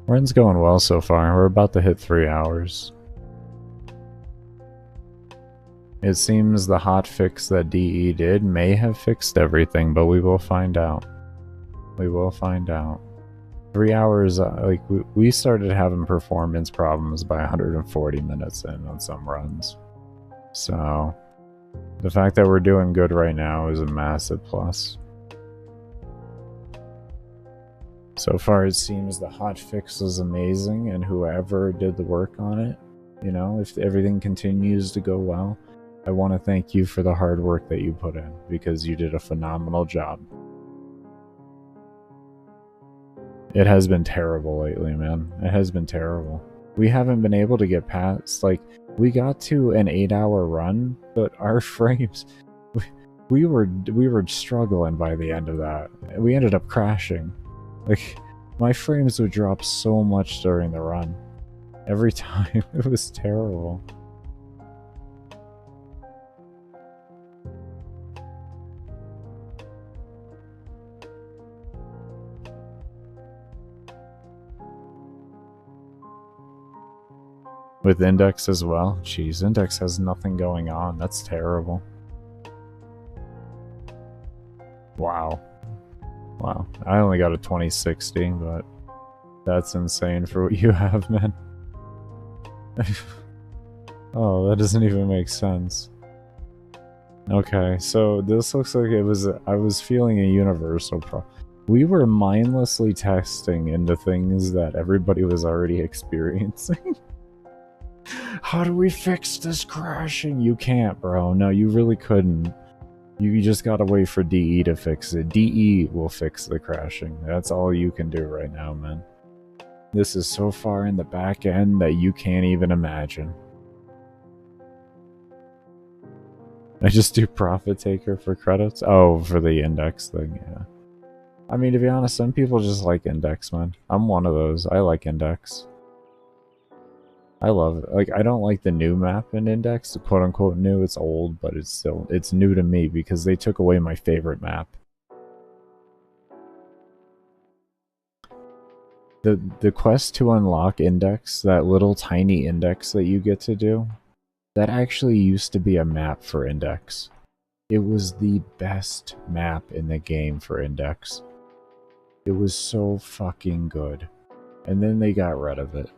Run's going well so far. We're about to hit 3 hours. It seems the hotfix that DE did may have fixed everything, but we will find out. We will find out. 3 hours, like, we started having performance problems by 140 minutes in on some runs. So, the fact that we're doing good right now is a massive plus. So far it seems the hotfix is amazing, and whoever did the work on it, you know, if everything continues to go well, I want to thank you for the hard work that you put in, because you did a phenomenal job. It has been terrible lately, man. It has been terrible. We haven't been able to get past, like, we got to an 8-hour run, but our frames, we were struggling by the end of that. We ended up crashing. Like, my frames would drop so much during the run. Every time. It was terrible. With Index as well? Jeez, Index has nothing going on. That's terrible. Wow. Wow. I only got a 2060, but that's insane for what you have, man. Oh, that doesn't even make sense. Okay, so this looks like it was... I was feeling a universal problem. We were mindlessly testing into things that everybody was already experiencing. How do we fix this crashing? You can't, bro. No, you really couldn't. You just gotta wait for DE to fix it. DE will fix the crashing. That's all you can do right now, man. This is so far in the back end that you can't even imagine. I just do profit taker for credits? Oh, for the index thing, yeah. I mean, to be honest, some people just like index, man. I'm one of those. I like index. I love it. Like, I don't like the new map in index, the quote-unquote new. It's old, but it's new to me because they took away my favorite map. The quest to unlock index, that little tiny index that you get to do, that actually used to be a map for index. It was the best map in the game for index. It was so fucking good. And then they got rid of it.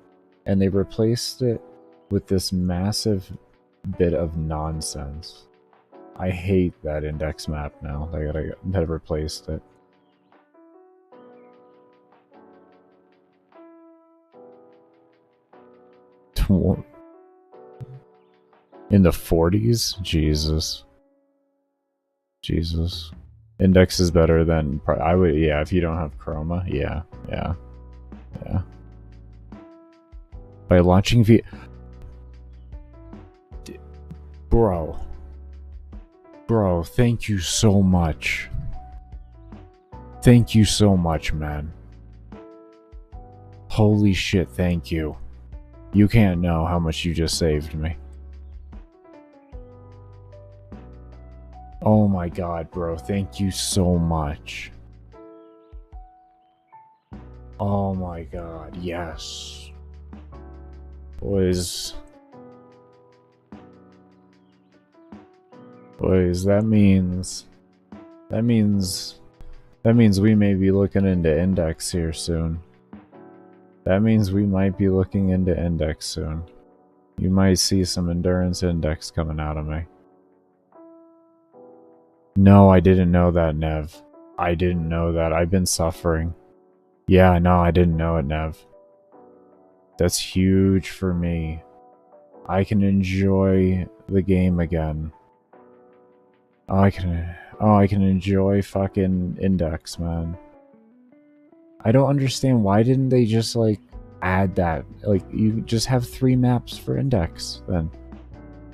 And they replaced it with this massive bit of nonsense. I hate that index map now. They replaced it. In the 40s? Jesus. Jesus. Index is better than... I would... Yeah, if you don't have chroma. Yeah. Yeah. Yeah. By launching Bro. Bro, thank you so much. Thank you so much, man. Holy shit, thank you. You can't know how much you just saved me. Oh my god, bro, thank you so much. Oh my god, yes. Boys, that means we may be looking into index here soon. That means we might be looking into index soon. You might see some endurance index coming out of me. No, I didn't know that, Nev. I didn't know that. I've been suffering. Yeah, no, I didn't know it, Nev. That's huge for me. I can enjoy the game again. I can enjoy fucking index, man. I don't understand, why didn't they just like add that? Like, you just have 3 maps for index then.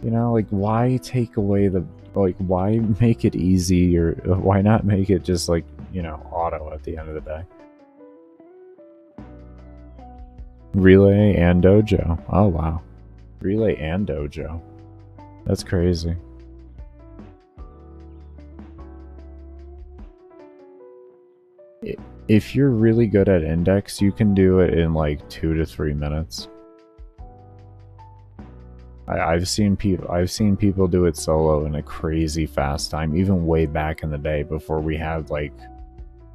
You know, like, why take away the, like, why make it easy, or why not make it just like, you know, auto at the end of the day? Relay and dojo. Oh wow. Relay and dojo. That's crazy. If you're really good at index, you can do it in like 2 to 3 minutes. I've seen people do it solo in a crazy fast time, even way back in the day before we had like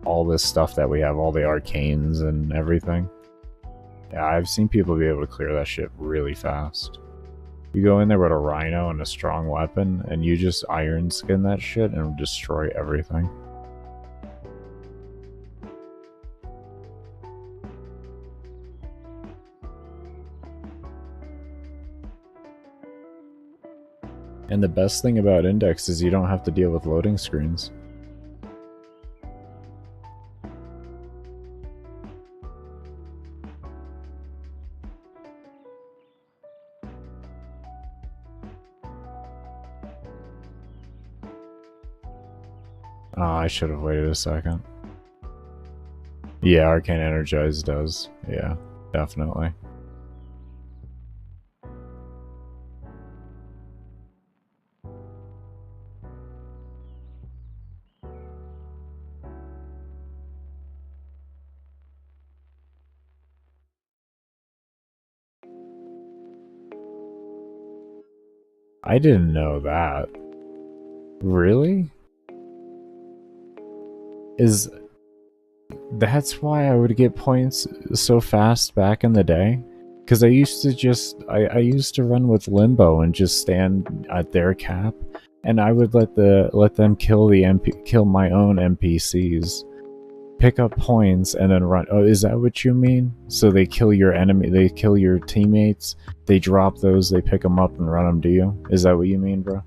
all this stuff that we have, all the arcanes and everything. Yeah, I've seen people be able to clear that shit really fast. You go in there with a rhino and a strong weapon, and you just iron skin that shit and destroy everything. And the best thing about index is you don't have to deal with loading screens. Oh, I should have waited a second. Yeah, Arcane Energize does. Yeah, definitely. I didn't know that. Really? That's why I would get points so fast back in the day? Because I used to run with Limbo and just stand at their cap, and I would let them kill my own NPCs, pick up points, and then run. Oh, is that what you mean? So they kill your enemy, they kill your teammates, they drop those, they pick them up and run them to you? Is that what you mean, bro?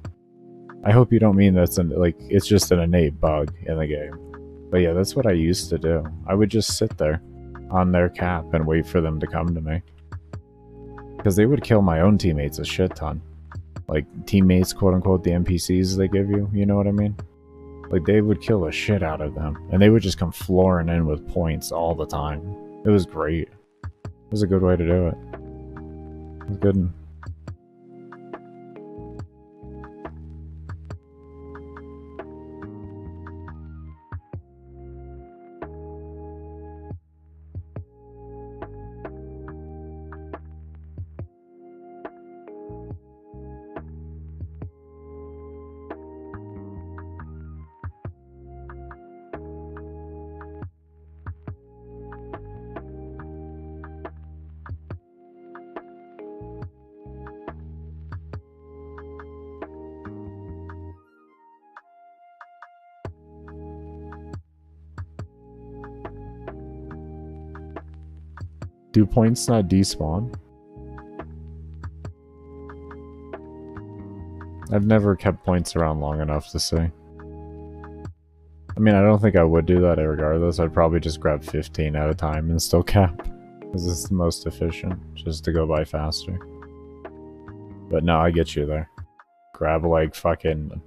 I hope you don't mean that's like it's just an innate bug in the game. But yeah, that's what I used to do. I would just sit there on their cap and wait for them to come to me. Because they would kill my own teammates a shit ton. Like, teammates, quote-unquote, the NPCs they give you, you know what I mean? Like, they would kill the shit out of them. And they would just come flooring in with points all the time. It was great. It was a good way to do it. It was good. Do points not despawn? I've never kept points around long enough to see. I mean, I don't think I would do that regardless. I'd probably just grab 15 at a time and still cap. Because it's the most efficient, just to go by faster. But no, I get you there. Grab like fucking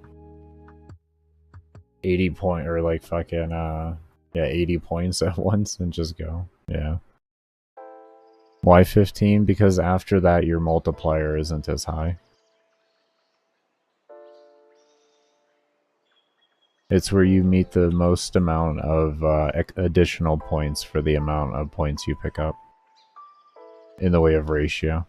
80 point, or like fucking, yeah, 80 points at once and just go. Yeah. Why 15? Because after that your multiplier isn't as high. It's where you meet the most amount of additional points for the amount of points you pick up. In the way of ratio.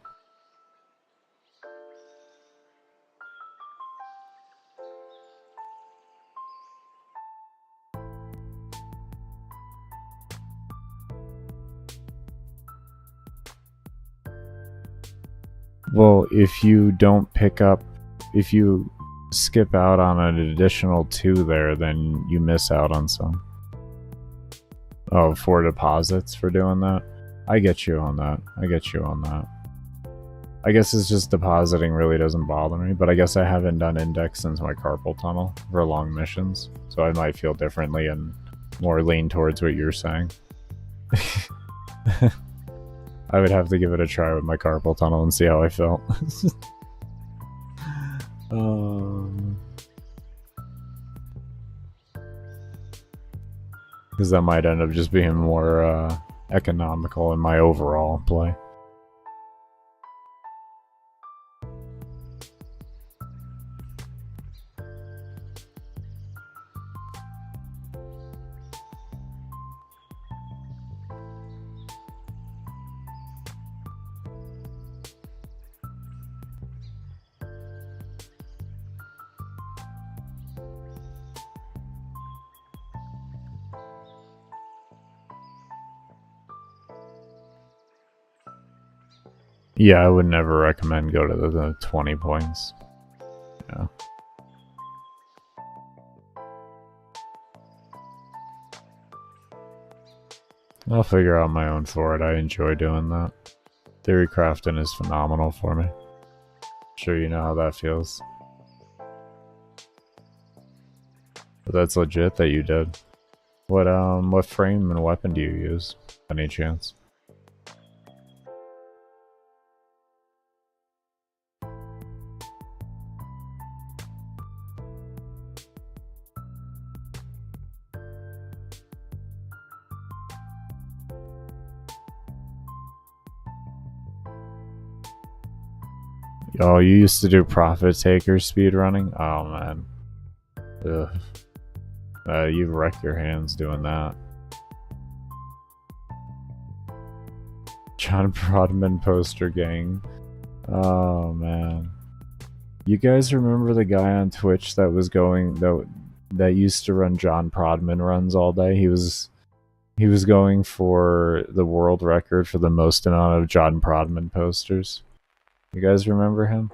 Well, if you don't pick up, if you skip out on an additional 2 there, then you miss out on some. Oh, 4 deposits for doing that? I get you on that. I get you on that. I guess it's just depositing really doesn't bother me, but I guess I haven't done index since my carpal tunnel for long missions, so I might feel differently and more lean towards what you're saying. I would have to give it a try with my carpal tunnel and see how I felt. Because that might end up just being more economical in my overall play. Yeah, I would never recommend go to the 20 points. Yeah. I'll figure out my own for it. I enjoy doing that. Theory crafting is phenomenal for me. Sure you know how that feels. But that's legit that you did. What frame and weapon do you use? Any chance? Oh, you used to do profit taker speedrunning? Oh man. Ugh. You wreck your hands doing that. John Prodman poster gang. Oh man. You guys remember the guy on Twitch that was going that used to run John Prodman runs all day? He was going for the world record for the most amount of John Prodman posters. You guys remember him?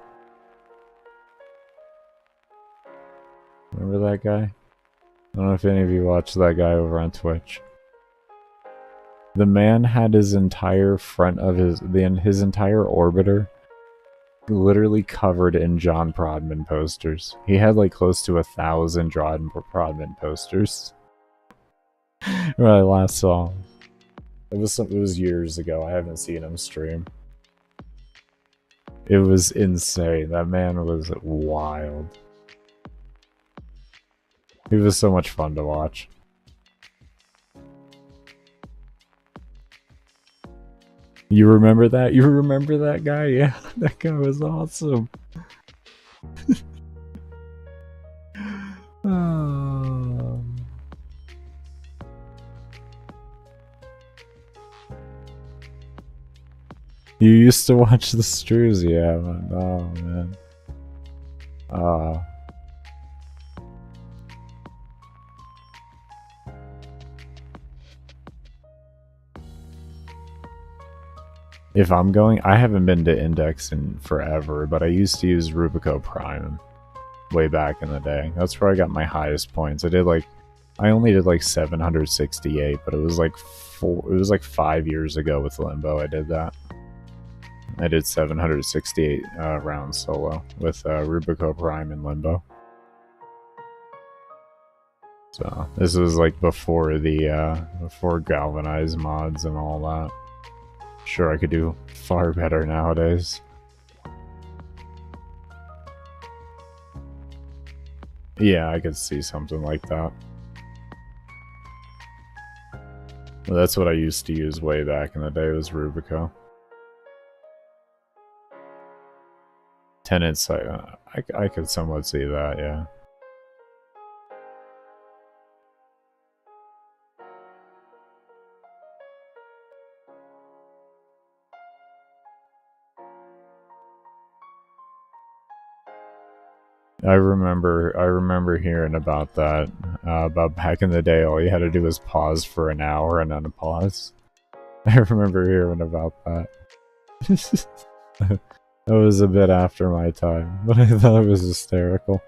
Remember that guy? I don't know if any of you watched that guy over on Twitch. The man had his entire front of his entire orbiter literally covered in John Prodman posters. He had like close to 1,000 John Prodman posters. When I last saw him. It was years ago. I haven't seen him stream. It was insane. That man was wild. He was so much fun to watch. You remember that? You remember that guy? Yeah, that guy was awesome. You used to watch the strews, yeah, man. Oh, man. If I'm going, I haven't been to Index in forever, but I used to use Rubico Prime way back in the day. That's where I got my highest points. I only did like 768, but it was like 5 years ago with Limbo I did that. I did 768 rounds solo with Rubico Prime and Limbo. So this was like before galvanized mods and all that. Sure, I could do far better nowadays. Yeah, I could see something like that. Well, that's what I used to use way back in the day, was Rubico. Tenants, I could somewhat see that, yeah. I remember hearing about that, about back in the day. All you had to do was pause for an hour and unpause. I remember hearing about that. That was a bit after my time, but I thought it was hysterical.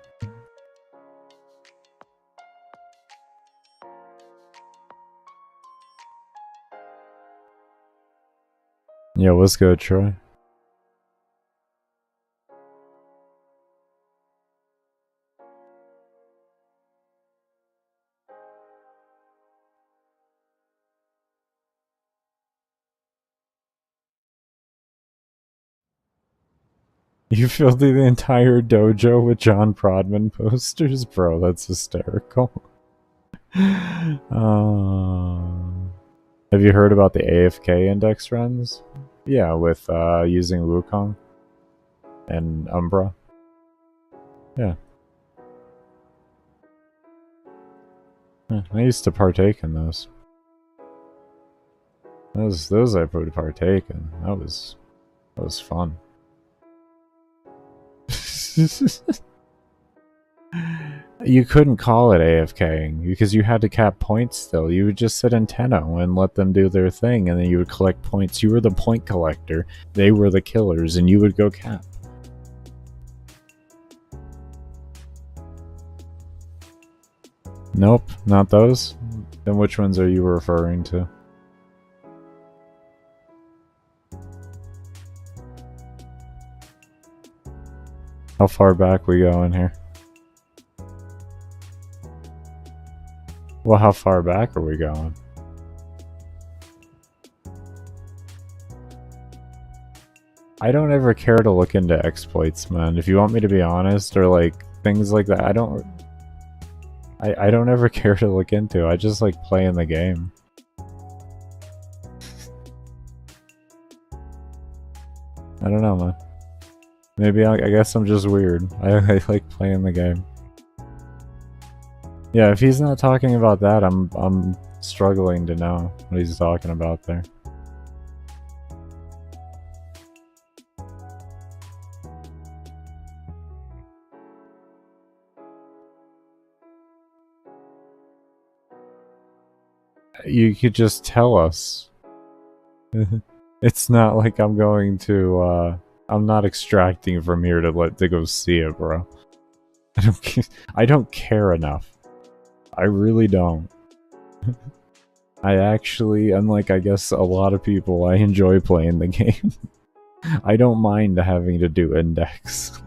Yeah, what's good, Troy? You filled the entire dojo with John Prodman posters? Bro, that's hysterical. Have you heard about the AFK index runs? Yeah, with using Wukong and Umbra. Yeah. I used to partake in those. Those I would partake in. That was fun. You couldn't call it AFKing because you had to cap points still. You would just sit in Tenno and let them do their thing, and then you would collect points. You were the point collector. They were the killers, and you would go cap. Nope, not those. Then which ones are you referring to? How far back we going here? Well, how far back are we going? I don't ever care to look into exploits, man. If you want me to be honest, or like things like that, I don't ever care to look into. I just like playing the game. I don't know, man. Maybe I guess I'm just weird. I like playing the game. Yeah, if he's not talking about that, I'm struggling to know what he's talking about there. You could just tell us. It's not like I'm going to I'm not extracting from here to go see it, bro. I don't care enough. I really don't. I actually, unlike I guess a lot of people, I enjoy playing the game. I don't mind having to do index.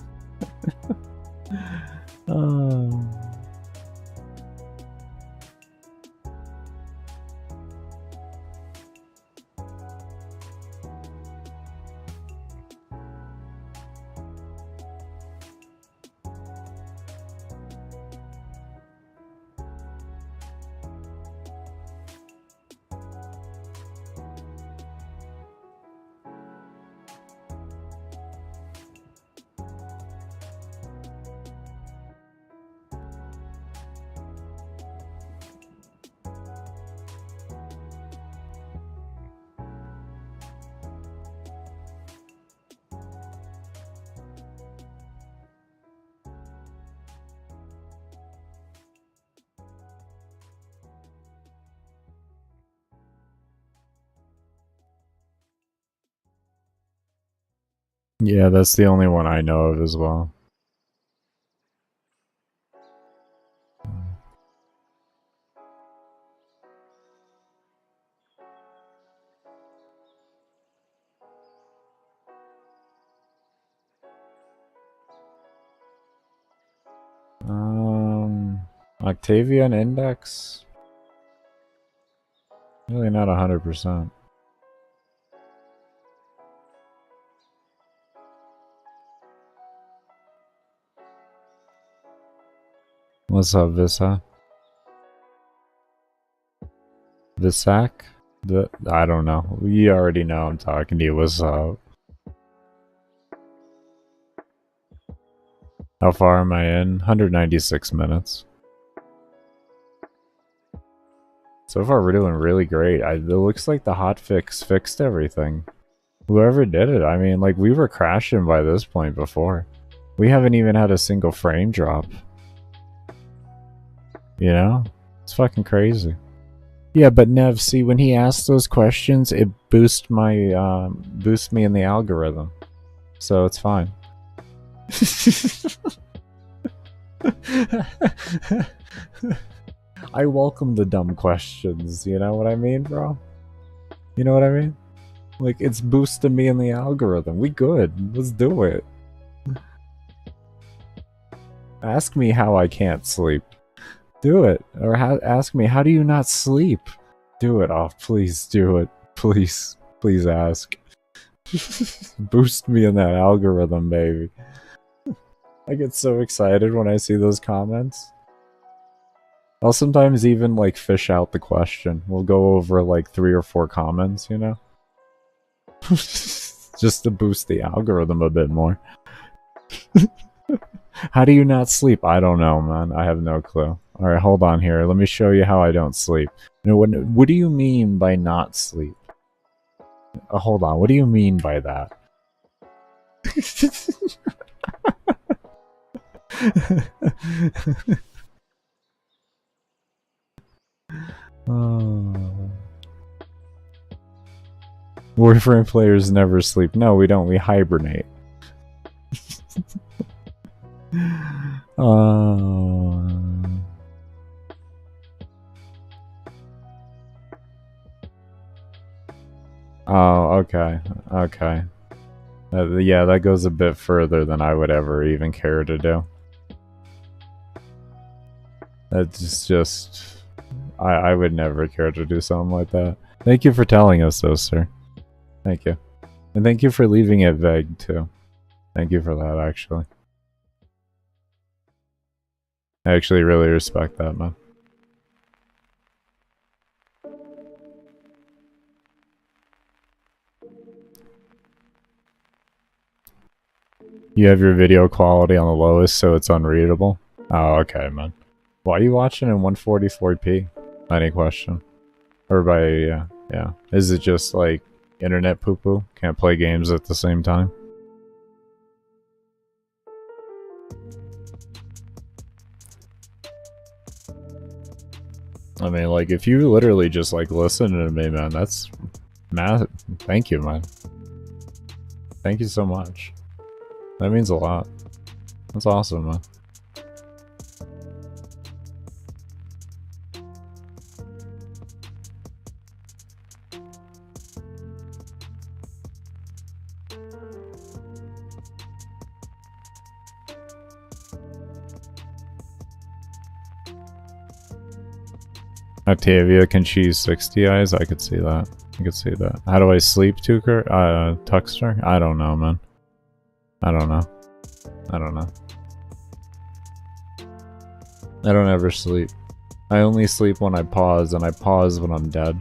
Oh. Yeah, that's the only one I know of as well. Octavian Index? Really not 100%. What's up, Visa? Visak? I don't know. You already know I'm talking to you. What's up? How far am I in? 196 minutes. So far we're doing really great. It looks like the hotfix fixed everything. Whoever did it, I mean, like, we were crashing by this point before. We haven't even had a single frame drop. You know? It's fucking crazy. Yeah, but Nev, see, when he asks those questions, it boosts me in the algorithm. So it's fine. I welcome the dumb questions, you know what I mean, bro? You know what I mean? Like, it's boosting me in the algorithm. We good. Let's do it. Ask me how I can't sleep. Do it. Or ask me, how do you not sleep? Do it. Oh, please do it. Please. Please ask. Boost me in that algorithm, baby. I get so excited when I see those comments. I'll sometimes even, like, fish out the question. We'll go over, like, 3 or 4 comments, you know? Just to boost the algorithm a bit more. How do you not sleep? I don't know, man. I have no clue. Alright, hold on here. Let me show you how I don't sleep. You know, what do you mean by not sleep? Hold on. What do you mean by that? Warframe players never sleep. No, we don't. We hibernate. Oh, okay. Okay. Yeah, that goes a bit further than I would ever even care to do. That's just... I would never care to do something like that. Thank you for telling us though, sir. Thank you. And thank you for leaving it vague, too. Thank you for that, actually. I actually really respect that, man. You have your video quality on the lowest, so it's unreadable? Oh, okay, man. Why are you watching in 144p? Any question? Or by, yeah. Is it just, like, internet poo-poo? Can't play games at the same time? I mean, like, if you literally just, like, listen to me, man, that's... Thank you, man. Thank you so much. That means a lot. That's awesome, man. Octavia, can she use 60 eyes? I could see that. I could see that. How do I sleep, Tucker? Tuxter? I don't know, man. I don't know. I don't know. I don't ever sleep. I only sleep when I pause, and I pause when I'm dead.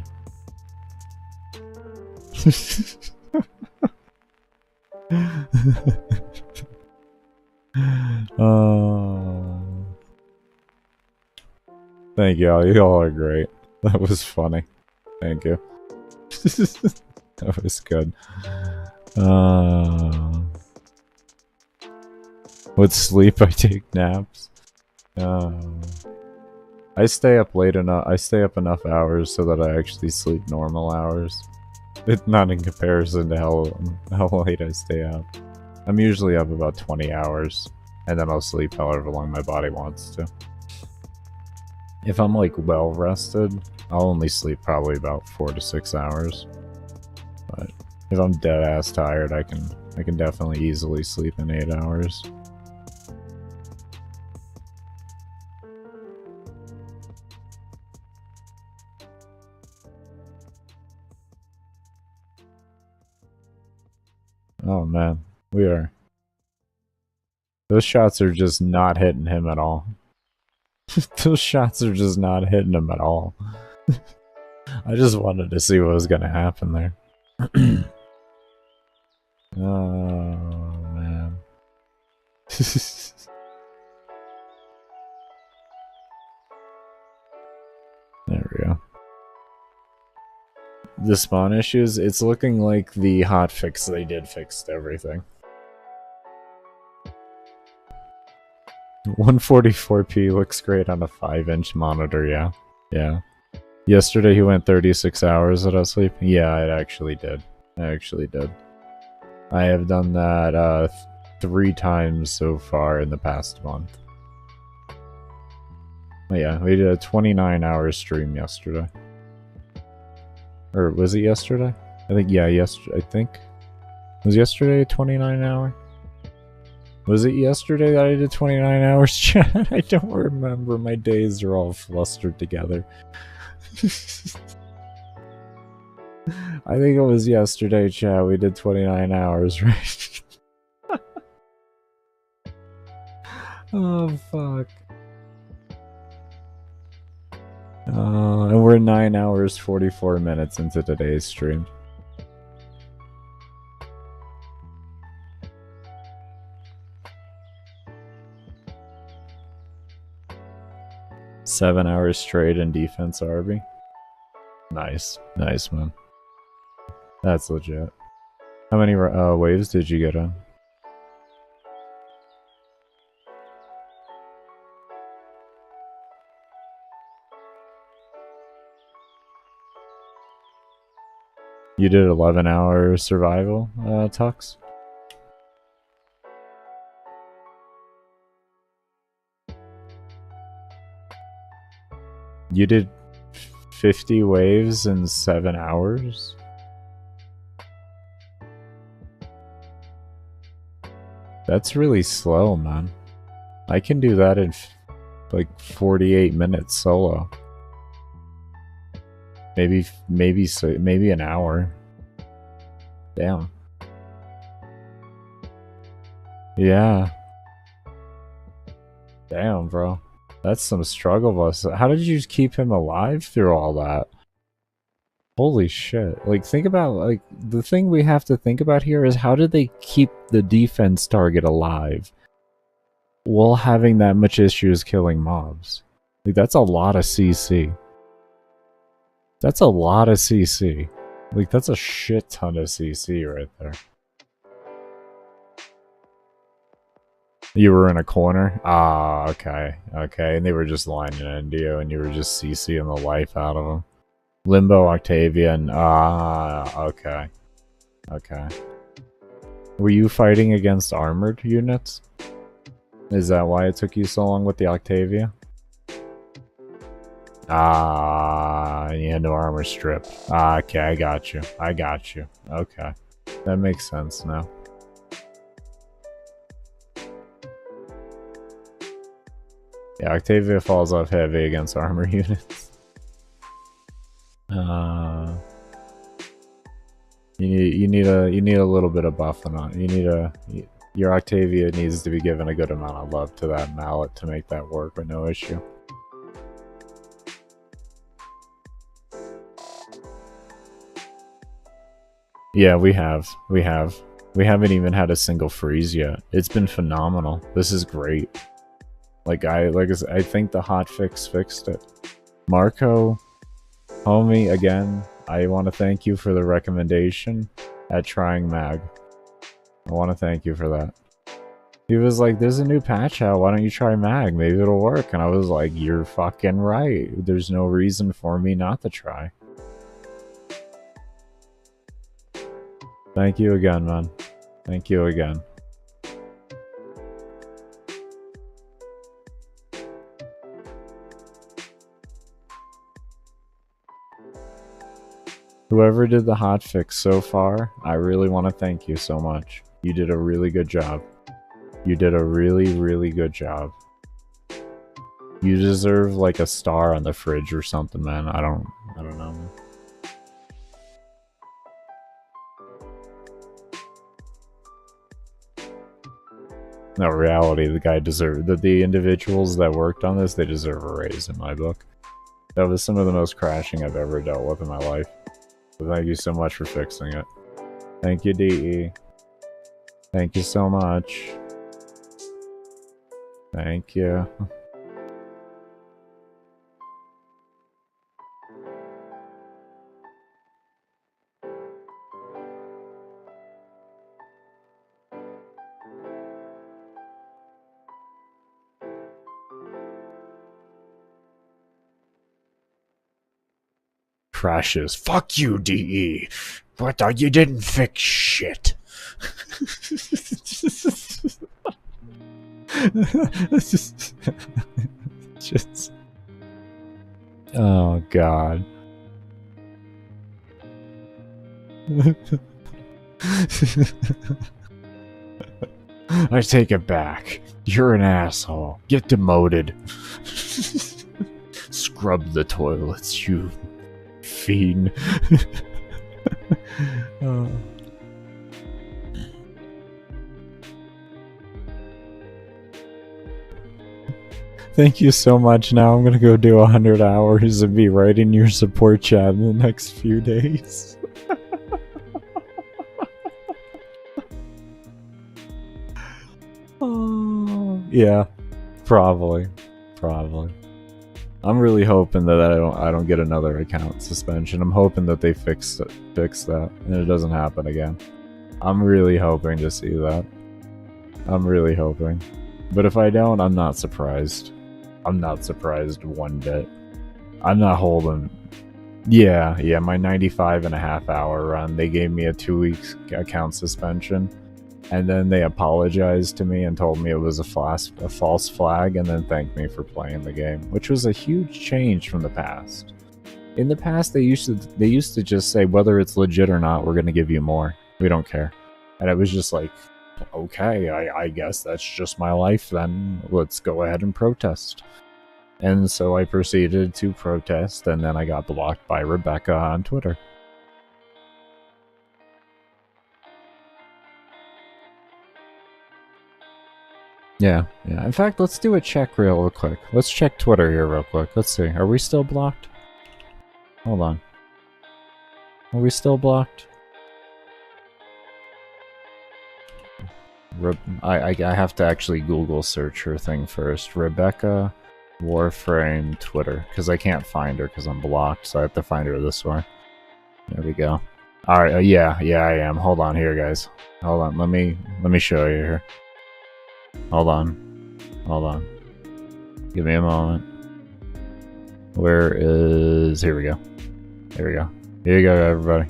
Thank y'all. Y'all are great. That was funny. Thank you. That was good. With sleep, I take naps. I stay up late enough. I stay up enough hours so that I actually sleep normal hours. It's not in comparison to how late I stay up. I'm usually up about 20 hours, and then I'll sleep however long my body wants to. If I'm like well rested, I'll only sleep probably about 4 to 6 hours. But if I'm dead ass tired, I can definitely easily sleep in 8 hours. Oh man, we are. Those shots are just not hitting him at all. Those shots are just not hitting him at all. I just wanted to see what was gonna happen there. Oh man. There we go. The spawn issues, it's looking like the hotfix they did fixed everything. 144p looks great on a 5-inch monitor, yeah. Yeah. Yesterday he went 36 hours without sleep. Yeah, it actually did. I actually did. I have done that 3 times so far in the past month. But yeah, we did a 29-hour stream yesterday. Or was it yesterday? I think, yeah, yesterday. I think. Was yesterday a 29-hour? Was it yesterday that I did 29 hours, chat? I don't remember. My days are all flustered together. I think it was yesterday, chat. We did 29 hours, right? Oh, fuck. And we're 9 hours 44 minutes into today's stream. Seven hours straight in defense, Arby. Nice. Nice, man. That's legit. How many waves did you get on? You did 11-hour survival, Tux? You did 50 waves in 7 hours? That's really slow, man. I can do that in like 48 minutes solo. Maybe an hour. Damn. Yeah. Damn, bro. That's some struggle bus. How did you keep him alive through all that? Holy shit. Like, think about, like, the thing we have to think about here is how did they keep the defense target alive while having that much issues killing mobs? Like, that's a lot of CC. That's a lot of CC. Like, that's a shit ton of CC right there. You were in a corner? Ah, okay. Okay, and they were just lining into you, and you were just CCing the life out of them. Limbo, Octavian. Ah, okay. Okay. Were you fighting against armored units? Is that why it took you so long with the Octavia? Ah, you had no armor strip. Ah, okay, I got you. I got you. Okay. That makes sense now. Yeah, Octavia falls off heavy against armor units. You need a little bit of buffing on. Your Octavia needs to be given a good amount of love to that mallet to make that work with no issue. Yeah, we haven't even had a single freeze yet. It's been phenomenal. This is great. I think the hotfix fixed it. Marco, homie, again, I want to thank you for the recommendation at trying mag. I want to thank you for that. He was like, there's a new patch out, why don't you try mag? Maybe it'll work. And I was like, you're fucking right. There's no reason for me not to try. Thank you again, man. Thank you again. Whoever did the hotfix so far, I really want to thank you so much. You did a really good job. You did a really, really good job. You deserve like a star on the fridge or something, man. I don't know. No, reality, the individuals that worked on this, they deserve a raise in my book. That was some of the most crashing I've ever dealt with in my life. So thank you so much for fixing it. Thank you, DE. Thank you so much. Thank you. Crashes. Fuck you, DE. What? You didn't fix shit. just. Oh God. I take it back. You're an asshole. Get demoted. Scrub the toilets, you fiend. Thank you so much. Now I'm gonna go do 100 hours and be right in your support chat in the next few days. Oh, yeah, probably. I'm really hoping that I don't get another account suspension. I'm hoping that they fix that and it doesn't happen again. I'm really hoping to see that. I'm really hoping. But if I don't, I'm not surprised. I'm not surprised one bit. I'm not holding... Yeah, my 95.5 hour run, they gave me a 2-week account suspension. And then they apologized to me and told me it was a false flag and then thanked me for playing the game, which was a huge change from the past. In the past, they used to just say, whether it's legit or not, we're going to give you more. We don't care. And it was just like, okay, I guess that's just my life then. Let's go ahead and protest. And so I proceeded to protest, and then I got blocked by Rebecca on Twitter. Yeah. In fact, let's do a check real quick. Let's check Twitter here real quick. Let's see. Are we still blocked? Hold on. Are we still blocked? I have to actually Google search her thing first. Rebecca Warframe Twitter, because I can't find her because I'm blocked, so I have to find her this way. There we go. All right. Yeah, I am. Hold on here, guys. Hold on. Let me show you here. Hold on. Give me a moment. Where is... Here we go. Here you go, everybody.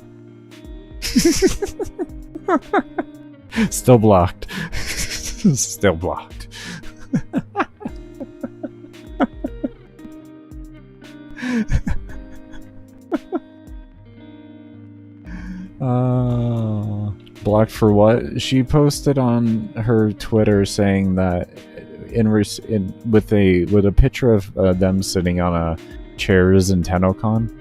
Still blocked. Still blocked. Blocked for what? She posted on her Twitter saying that with a picture of them sitting on a chairs in TennoCon,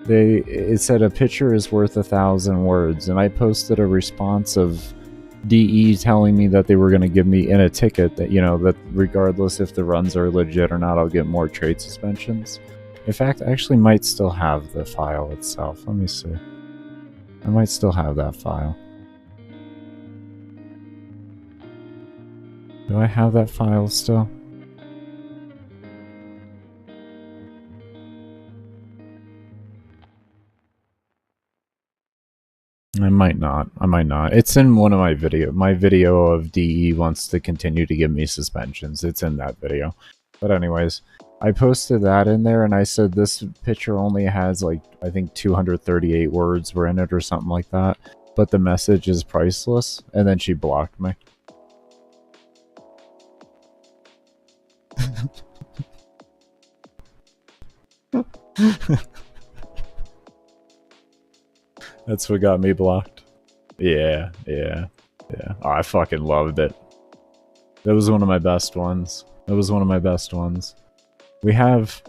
It said a picture is worth 1,000 words, and I posted a response of DE telling me that they were going to give me in a ticket that, you know, that regardless if the runs are legit or not, I'll get more trade suspensions. In fact, I actually might still have the file itself. Let me see. I might still have that file. Do I have that file still? I might not. I might not. It's in one of my video. My video of DE wants to continue to give me suspensions. It's in that video. But anyways, I posted that in there and I said this picture only has like, I think 238 words were in it or something like that. But the message is priceless. And then she blocked me. That's what got me blocked. Yeah. Oh, I fucking loved it. That was one of my best ones. We have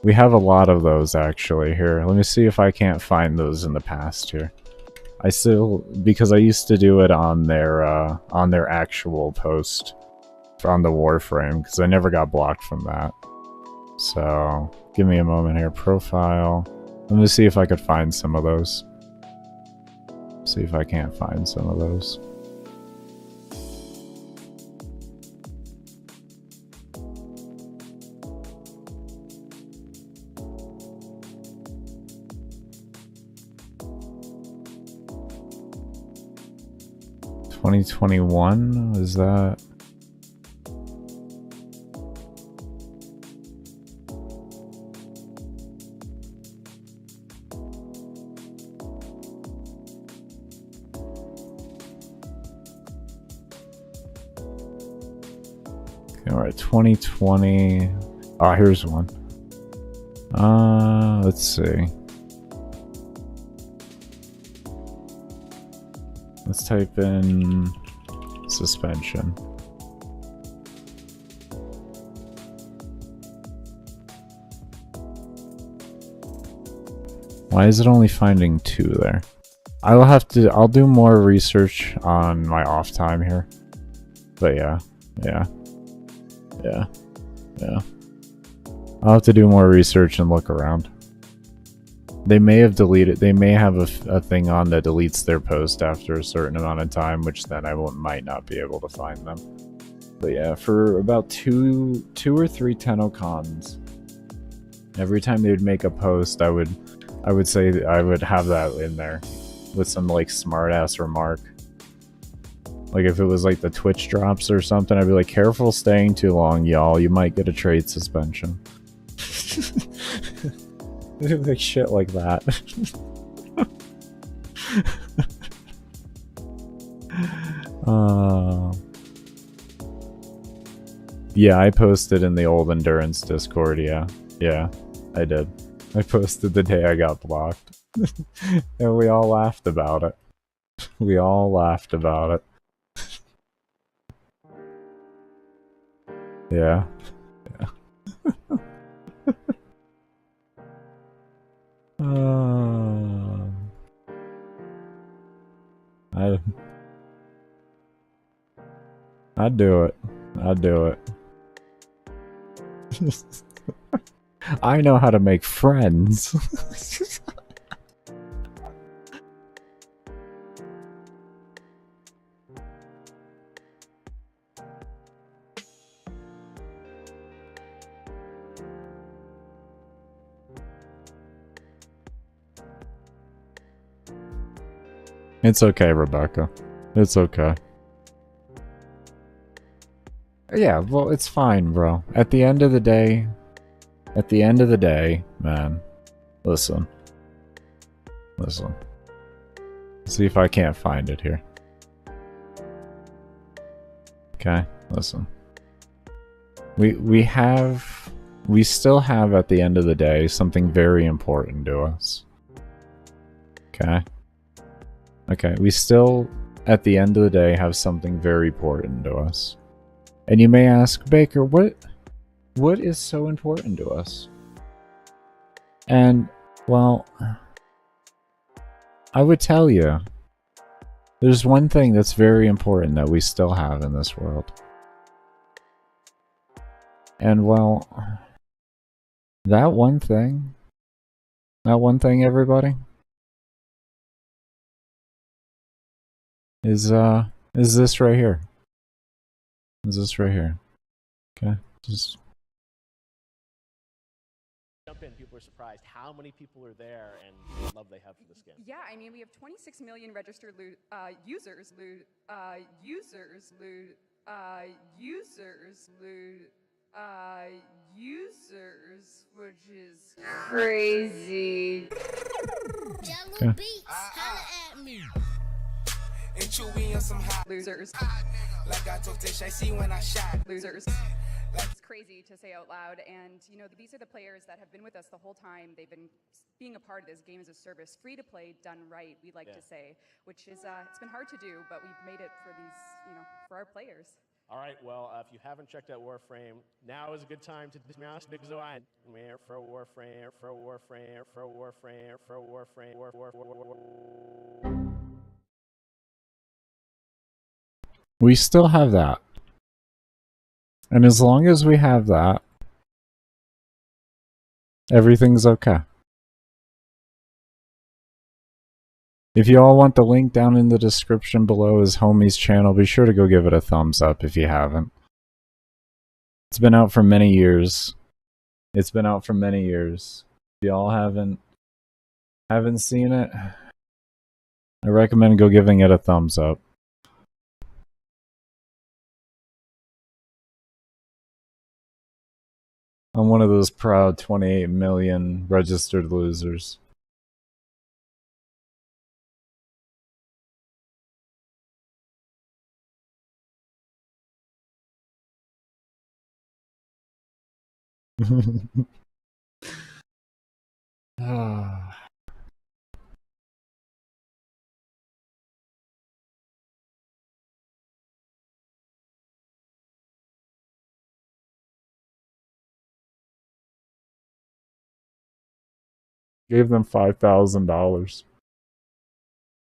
a lot of those actually here. Let me see if I can't find those in the past here. I still, because I used to do it on their actual post on the Warframe, because I never got blocked from that. So give me a moment here. Profile. Let me see if I could find some of those. See if I can't find some of those. $2021, is that? Alright, 2020. Ah, here's one. Let's see. Let's type in suspension. Why is it only finding 2 there? I'll do more research on my off time here. But yeah. I'll have to do more research and look around. They may have deleted, they may have a thing on that deletes their post after a certain amount of time, which then I might not be able to find them. But yeah, for about two or three Tenno-Cons, every time they would make a post, I would say that I would have that in there with some like smart ass remark. Like if it was like the Twitch drops or something, I'd be like, careful staying too long, y'all. You might get a trade suspension. Like shit like that. Yeah, I posted in the old Endurance Discord, yeah, I did. I posted the day I got blocked. And we all laughed about it. We all laughed about it. Yeah. I'd do it. I'd do it. I know how to make friends. It's okay, Rebecca. It's okay. Yeah, well, it's fine, bro. At the end of the day, man, listen. See if I can't find it here. Okay, listen. We still have at the end of the day something very important to us. Okay, we still at the end of the day have something very important to us. And you may ask, Baker, what is so important to us? And Well, I would tell you, there's one thing that's very important that we still have in this world. And well, that one thing, everybody, is this right here. Is this right here. Okay, just jump in. People are surprised how many people are there and the love they have for this game. Yeah, I mean, we have 26 million registered users, which is crazy. Jello beats, holla at me. And chewy on some hot Losers. like I took this, I see when I shot. Losers. It's crazy to say out loud, and you know, these are the players that have been with us the whole time. They've been being a part of this game as a service, free to play, done right, we like to say, which is, it's been hard to do, but we've made it for these, you know, for our players. All right, well, if you haven't checked out Warframe, now is a good time to dismouse Warframe, for Warframe, for Warframe, for Warframe, for Warframe, we still have that. And as long as we have that, everything's okay. If you all want the link down in the description below his homie's channel, be sure to go give it a thumbs up if you haven't. It's been out for many years. It's been out for many years. If y'all haven't seen it, I recommend go giving it a thumbs up. I'm one of those proud 28 million registered losers. Gave them $5,000.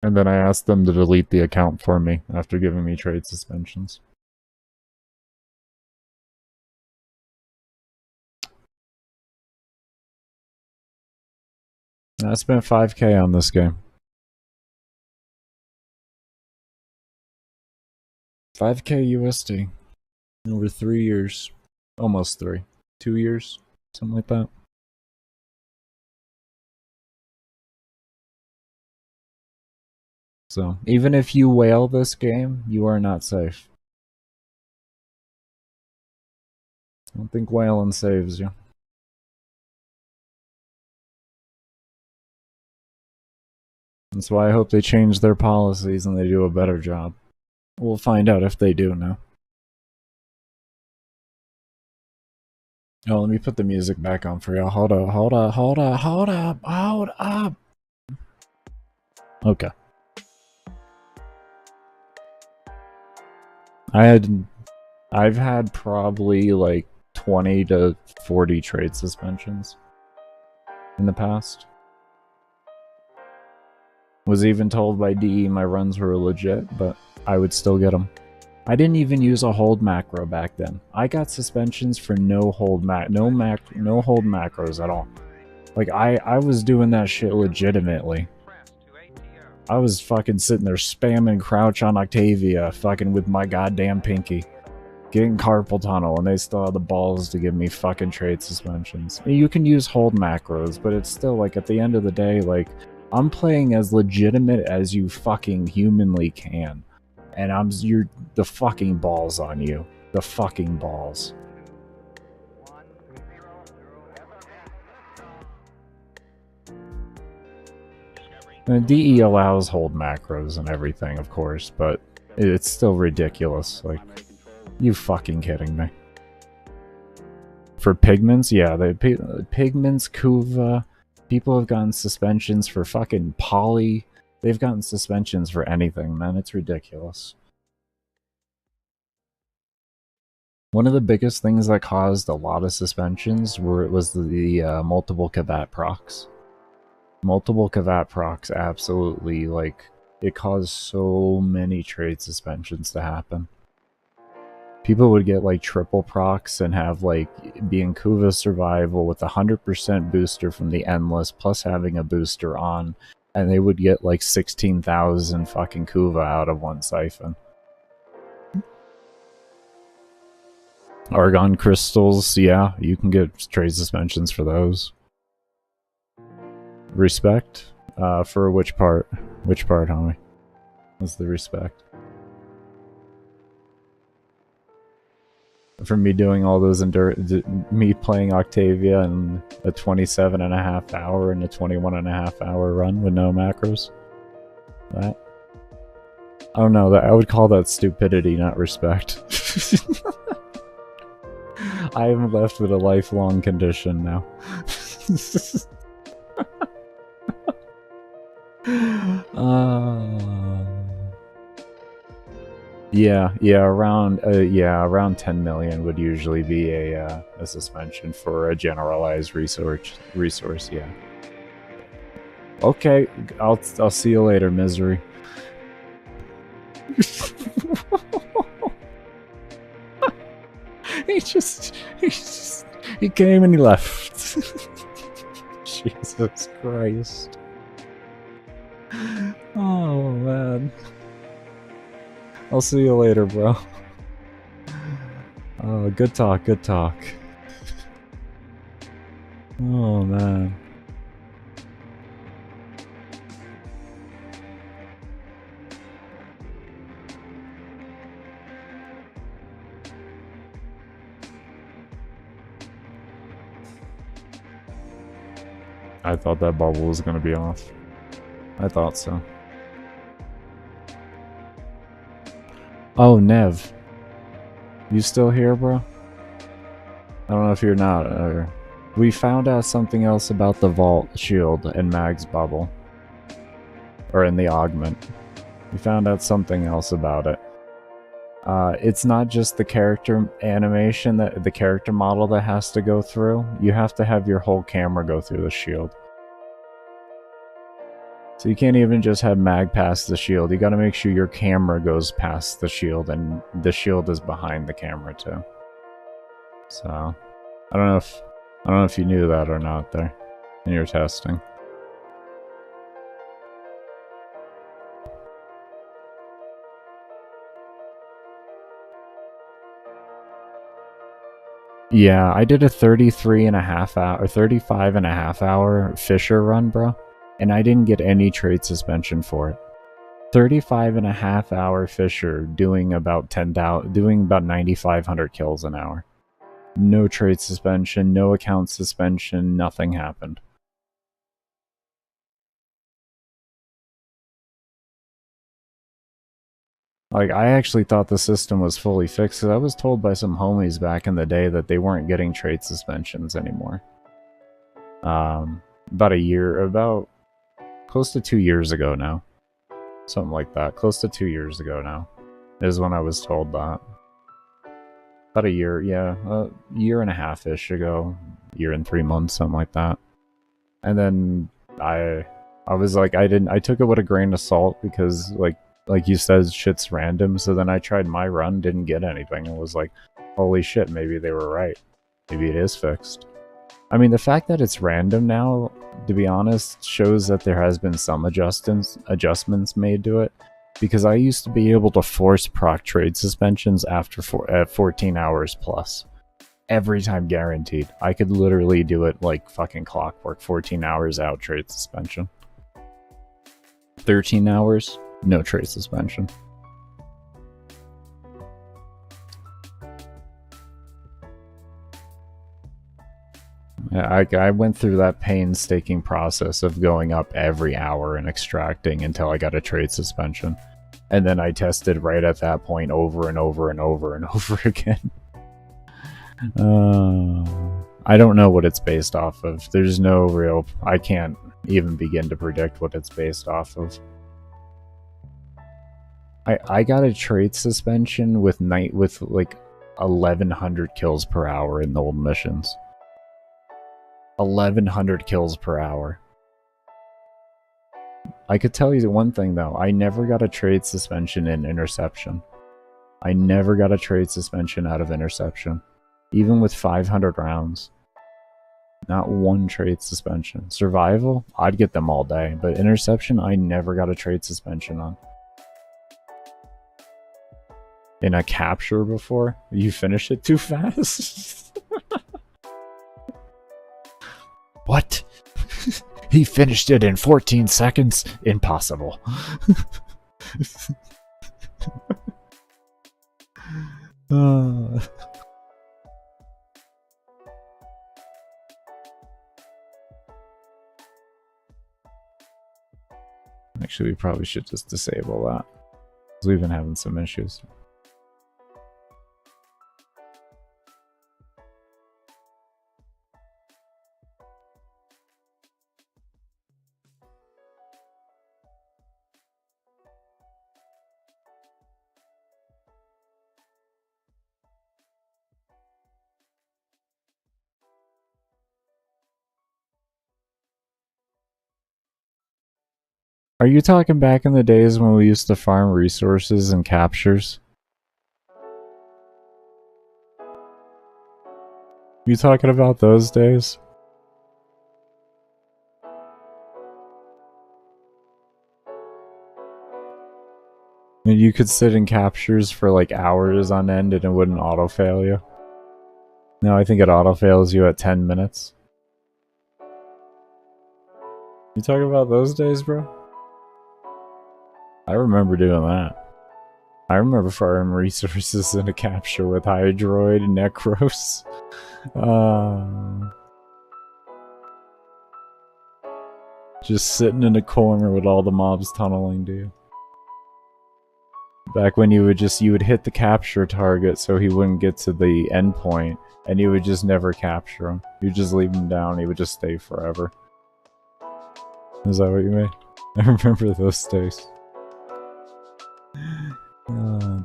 And then I asked them to delete the account for me after giving me trade suspensions. I spent $5K on this game. $5K USD. Over 3 years. Almost 3. 2 years. Something like that. So, even if you whale this game, you are not safe. I don't think whaling saves you. That's why I hope they change their policies and they do a better job. We'll find out if they do now. Oh, let me put the music back on for y'all. Hold up, hold up, hold up, hold up, hold up. Okay. I've had probably like 20 to 40 trade suspensions in the past. Was even told by DE my runs were legit, but I would still get them. I didn't even use a hold macro back then. I got suspensions for no hold macros at all. Like I was doing that shit legitimately. I was fucking sitting there spamming crouch on Octavia, fucking with my goddamn pinky. Getting carpal tunnel, and they still had the balls to give me fucking trade suspensions. You can use hold macros, but it's still like at the end of the day, like, I'm playing as legitimate as you fucking humanly can. And you're the fucking balls on you. The fucking balls. And DE allows hold macros and everything, of course, but it's still ridiculous. Like, you fucking kidding me? For pigments, yeah, pigments, Kuva, people have gotten suspensions for fucking poly. They've gotten suspensions for anything, man. It's ridiculous. One of the biggest things that caused a lot of suspensions was the multiple Kabat procs. Multiple Kavat procs absolutely, like, it caused so many trade suspensions to happen. People would get like triple procs and have like being Kuva survival with 100% booster from the endless plus having a booster on, and they would get like 16,000 fucking Kuva out of one siphon. Argon crystals, yeah, you can get trade suspensions for those. Respect? For which part? Which part, homie? What's the respect? For me doing all those me playing Octavia in a 27.5 hour and a 21.5 hour run with no macros. That? I don't know, I would call that stupidity, not respect. I am left with a lifelong condition now. Around 10 million would usually be a suspension for a generalized resource, yeah. Okay, I'll see you later, misery. he came and he left. Jesus Christ. Oh man. I'll see you later, bro. Good talk, good talk. Oh man. I thought that bubble was gonna be off. I thought so. Oh, Nev. You still here, bro? I don't know if you're not. We found out something else about the Vault Shield in Mag's bubble. Or in the Augment. We found out something else about it. It's not just the character animation, that the character model that has to go through. You have to have your whole camera go through the shield. So you can't even just have Mag pass the shield. You gotta make sure your camera goes past the shield, and the shield is behind the camera too. So I don't know if you knew that or not there in your testing. Yeah, I did a 35.5 hour Fisher run, bro. And I didn't get any trade suspension for it. 35.5 hour Fisher doing about 9,500 kills an hour. No trade suspension, no account suspension, nothing happened. Like, I actually thought the system was fully fixed, because I was told by some homies back in the day that they weren't getting trade suspensions anymore. About close to 2 years ago now. Something like that. Close to 2 years ago now is when I was told that. About a year, yeah. A year and a half-ish ago. Year and 3 months, something like that. And then I was like, I took it with a grain of salt because, like you said, shit's random. So then I tried my run, didn't get anything. And was like, holy shit, maybe they were right. Maybe it is fixed. I mean, the fact that it's random now, to be honest, shows that there has been some adjustments made to it. Because I used to be able to force proc trade suspensions after 14 hours plus. Every time guaranteed. I could literally do it like fucking clockwork. 14 hours out, trade suspension. 13 hours, no trade suspension. I went through that painstaking process of going up every hour and extracting until I got a trade suspension. And then I tested right at that point over and over and over and over again. I don't know what it's based off of. There's no real... I can't even begin to predict what it's based off of. I got a trade suspension with like 1,100 kills per hour in the old missions. 1,100 kills per hour. I could tell you one thing though. I never got a trade suspension in interception. I never got a trade suspension out of interception. Even with 500 rounds. Not one trade suspension. Survival, I'd get them all day. But interception, I never got a trade suspension on. In a capture before? You finish it too fast? What? He finished it in 14 seconds? Impossible. Actually, we probably should just disable that. Because we've been having some issues. Are you talking back in the days when we used to farm resources and captures? You talking about those days? And you could sit in captures for like hours on end and it wouldn't auto-fail you? No, I think it auto-fails you at 10 minutes. You talking about those days, bro? I remember doing that. I remember farming resources in a capture with Hydroid and Necros. Just sitting in a corner with all the mobs tunneling to you. Back when you would hit the capture target so he wouldn't get to the end point, and you would just never capture him. You'd just leave him down, he would just stay forever. Is that what you mean? I remember those days.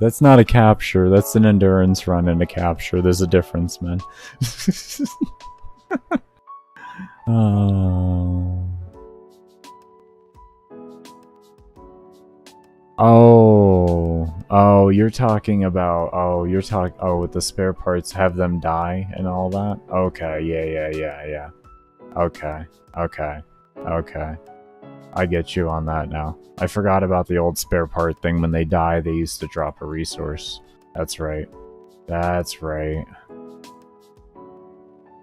That's not a capture, that's an endurance run in a capture. There's a difference, man. Oh, you're talking about, with the spare parts, have them die and all that? Okay, yeah. Okay. I get you on that now. I forgot about the old spare part thing. When they die, they used to drop a resource. That's right.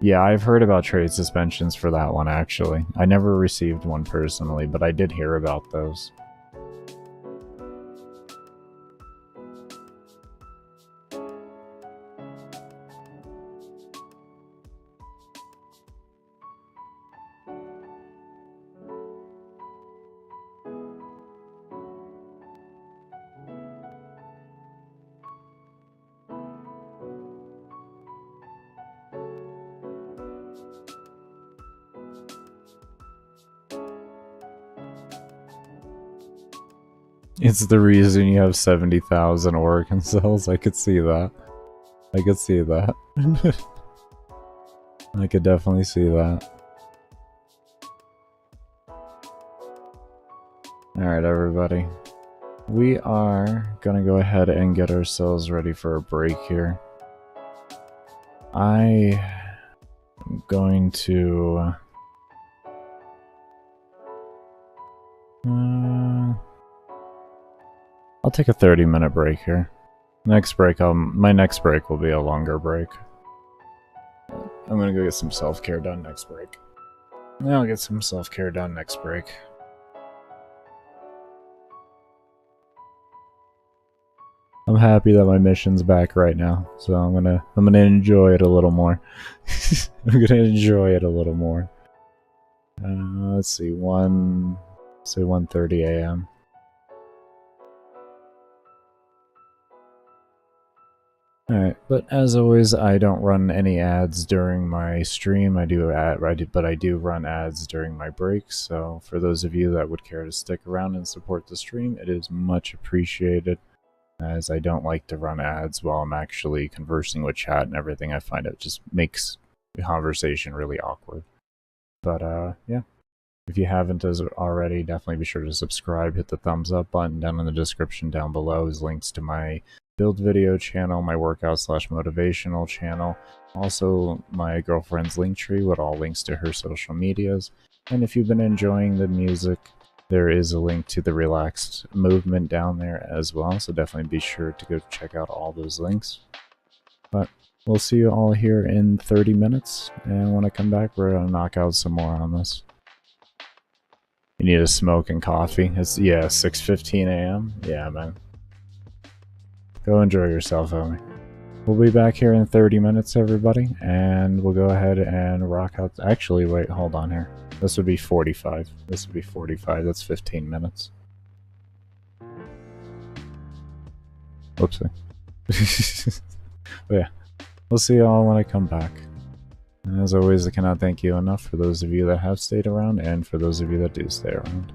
Yeah, I've heard about trade suspensions for that one, actually. I never received one personally, but I did hear about those. It's the reason you have 70,000 organ cells. I could see that. I could definitely see that. Alright, everybody. We are gonna go ahead and get ourselves ready for a break here. I am going to... I'll take a 30-minute break here. My next break will be a longer break. I'm gonna go get some self-care done next break. I'll get some self-care done next break. I'm happy that my mission's back right now, so I'm gonna enjoy it a little more. I'm gonna enjoy it a little more. Let's see, 1:30 a.m. Alright, but as always, I don't run any ads during my stream. I do run ads during my breaks, so for those of you that would care to stick around and support the stream, it is much appreciated, as I don't like to run ads while I'm actually conversing with chat and everything. I find it just makes the conversation really awkward. But, yeah. If you haven't as already, definitely be sure to subscribe. Hit the thumbs up button. Down in the description down below is links to my build video channel, my workout/motivational channel, also my girlfriend's link tree with all links to her social medias. And if you've been enjoying the music, there is a link to the relaxed movement down there as well, so definitely be sure to go check out all those links. But we'll see you all here in 30 minutes, and when I come back, we're going to knock out some more on this. You need a smoke and coffee. It's, yeah, 6:15 a.m. Yeah, man. Go enjoy yourself, homie. We'll be back here in 30 minutes, everybody, and we'll go ahead and rock out. Actually, wait, hold on here. This would be 45. This would be 45. That's 15 minutes. Whoopsie. But yeah, we'll see you all when I come back. And as always, I cannot thank you enough for those of you that have stayed around and for those of you that do stay around.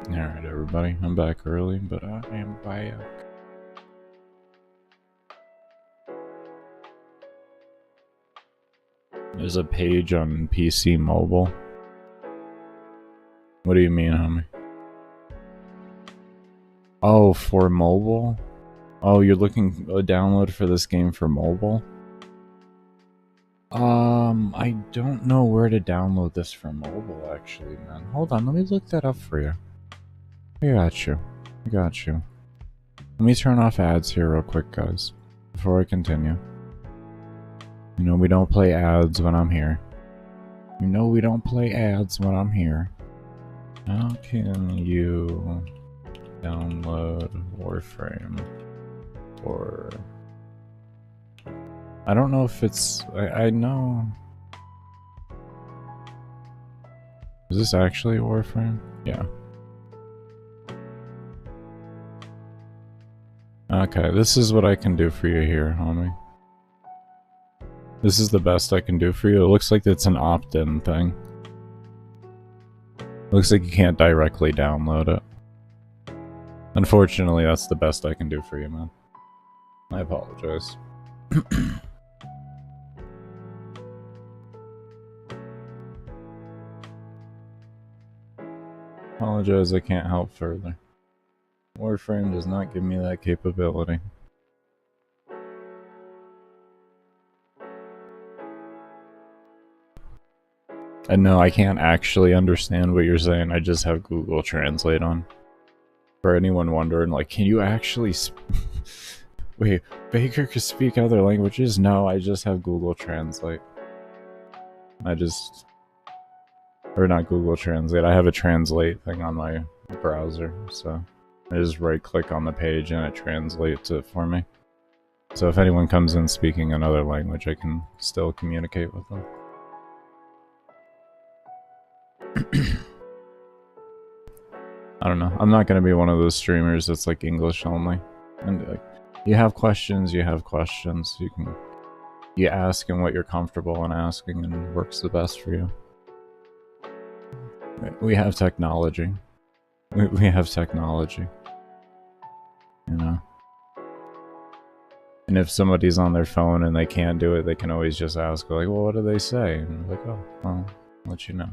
Alright, everybody, I'm back early, but I am back. There's a page on PC Mobile. What do you mean, homie? Oh, for mobile? Oh, you're looking a download for this game for mobile? I don't know where to download this for mobile, actually, man. Hold on, let me look that up for you. I got you. I got you. Let me turn off ads here real quick, guys, before I continue. You know we don't play ads when I'm here. You know we don't play ads when I'm here. How can you download Warframe or... I don't know if it's... I know... Is this actually Warframe? Yeah. Okay, this is what I can do for you here, homie. This is the best I can do for you. It looks like it's an opt-in thing. Looks like you can't directly download it. Unfortunately, that's the best I can do for you, man. I apologize. Apologize, I can't help further. Warframe does not give me that capability. And no, I can't actually understand what you're saying. I just have Google Translate on. For anyone wondering, like, can you actually wait, Baker can speak other languages? No, I just have Google Translate. Or not Google Translate, I have a translate thing on my browser, so I just right click on the page and it translates it for me. So if anyone comes in speaking another language, I can still communicate with them. I don't know. I'm not going to be one of those streamers that's like English only. And like, you have questions, you have questions. You ask in what you're comfortable in asking and works the best for you. We have technology. We have technology. You know? And if somebody's on their phone and they can't do it, they can always just ask, like, well, what do they say? And I'm like, oh, well, I'll let you know.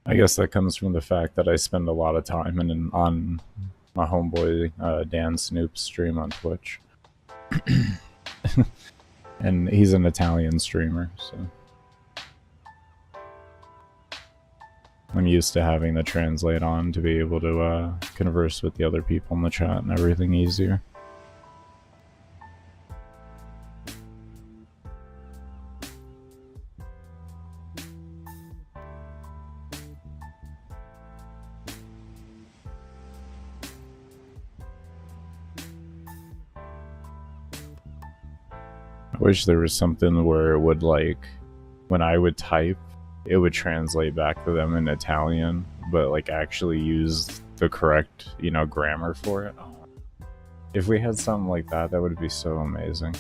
I guess that comes from the fact that I spend a lot of time on my homeboy Dan Snoop's stream on Twitch. And he's an Italian streamer, so I'm used to having to translate on to be able to converse with the other people in the chat and everything easier. I wish there was something where it would, like, when I would type, it would translate back to them in Italian, but like actually use the correct, you know, grammar for it. If we had something like that, that would be so amazing.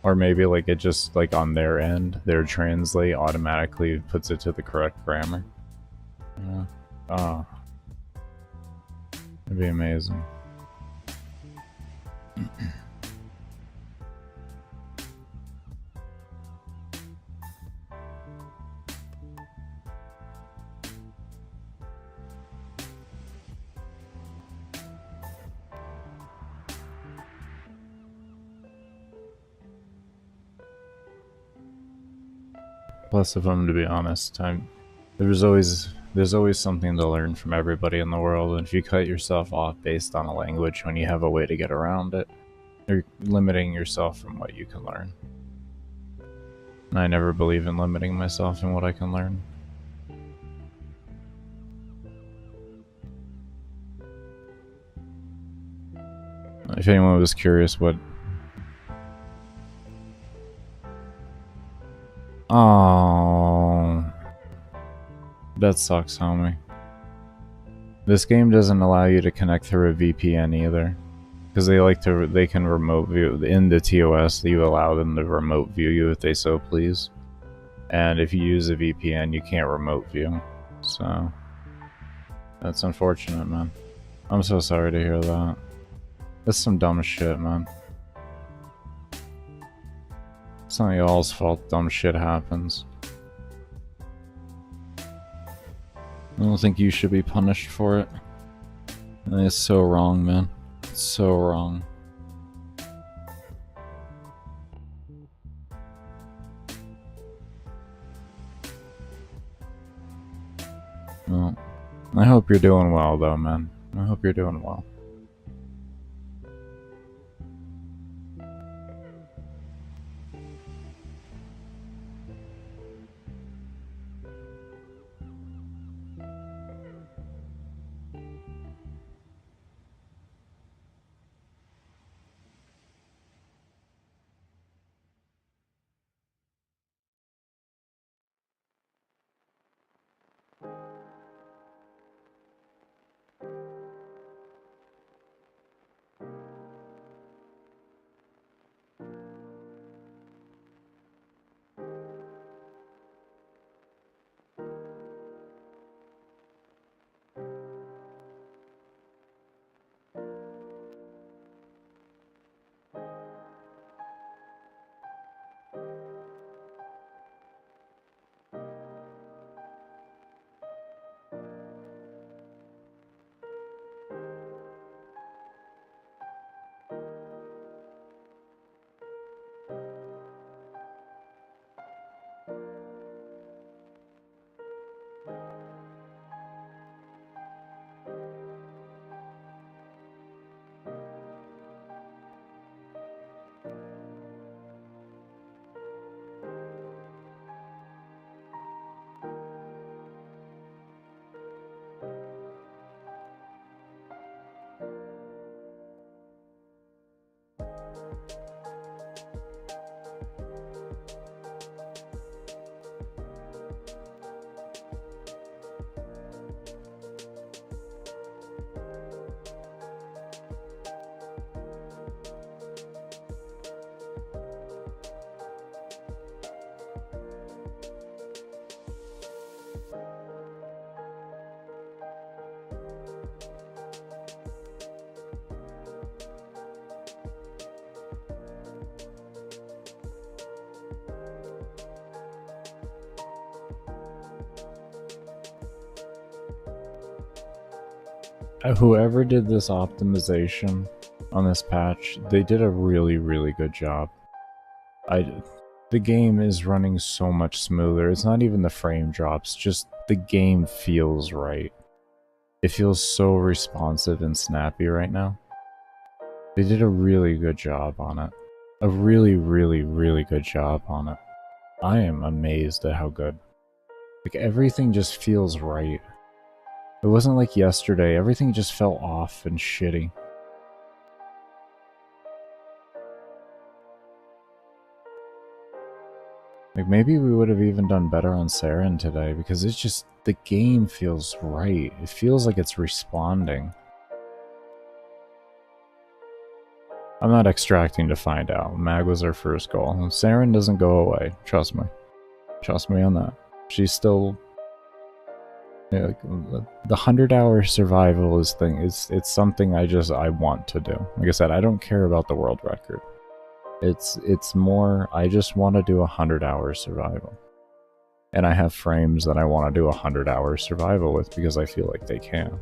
Or maybe like it just, like, on their end, their translate automatically puts it to the correct grammar. Yeah. Oh. It'd be amazing. Plus, if I'm to be honest, there's always something to learn from everybody in the world, and if you cut yourself off based on a language when you have a way to get around it, you're limiting yourself from what you can learn. And I never believe in limiting myself in what I can learn. If anyone was curious what... Oh, that sucks, homie. This game doesn't allow you to connect through a VPN either, because they can remote view in the TOS. You allow them to remote view you if they so please, and if you use a VPN, you can't remote view. So that's unfortunate, man. I'm so sorry to hear that. That's some dumb shit, man. It's not y'all's fault dumb shit happens. I don't think you should be punished for it. It's so wrong, man. It's so wrong. Well, I hope you're doing well, though, man. I hope you're doing well. whoever did this optimization on this patch, they did a really, really good job. The game is running so much smoother. It's not even the frame drops, just the game feels right. It feels so responsive and snappy right now. They did a really good job on it. A really, really, really good job on it. I am amazed at how good. Like, everything just feels right. It wasn't like yesterday. Everything just felt off and shitty. Like, maybe we would have even done better on Saryn today, because it's just, the game feels right. It feels like it's responding. I'm not extracting to find out. Mag was our first goal. Saryn doesn't go away. Trust me. Trust me on that. She's still... Yeah, like, the 100-hour survival is thing. It's something I want to do. Like I said, I don't care about the world record. It's more, I just want to do 100-hour survival. And I have frames that I want to do 100-hour survival with because I feel like they can.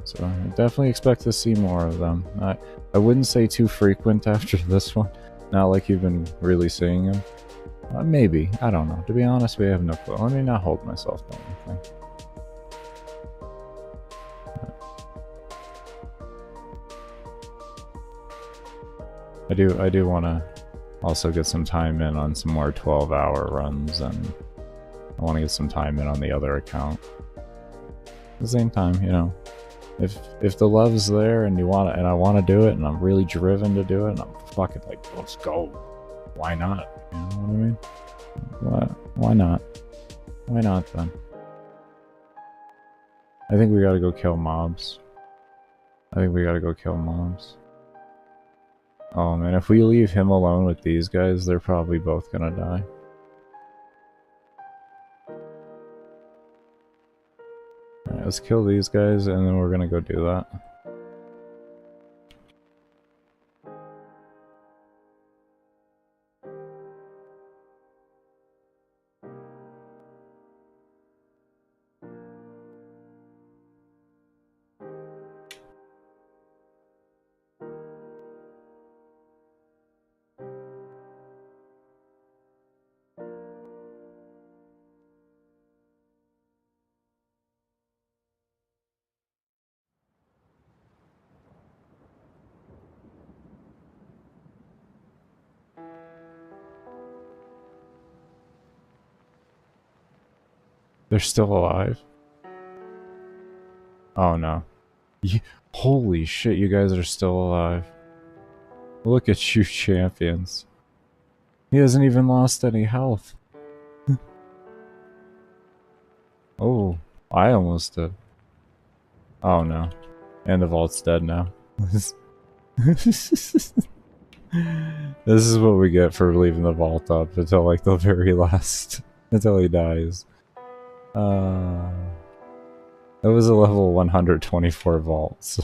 So I definitely expect to see more of them. I wouldn't say too frequent after this one. Not like you've been really seeing them. Maybe. I don't know. To be honest, we have no clue. Let me not hold myself to anything. I do want to also get some time in on some more 12-hour runs, and I want to get some time in on the other account. At the same time, you know, if the love's there and you want it, and I want to do it, and I'm really driven to do it, and I'm fucking like, let's go. Why not? You know what I mean? Why not? Why not then? I think we gotta go kill mobs. Oh man, if we leave him alone with these guys, they're probably both gonna die. Alright, let's kill these guys and then we're gonna go do that. They're still alive? Oh no. Holy shit, you guys are still alive. Look at you, champions. He hasn't even lost any health. Oh, I almost did. Oh no. And the vault's dead now. This is what we get for leaving the vault up until like the very last... until he dies. That was a level 124 vault, so...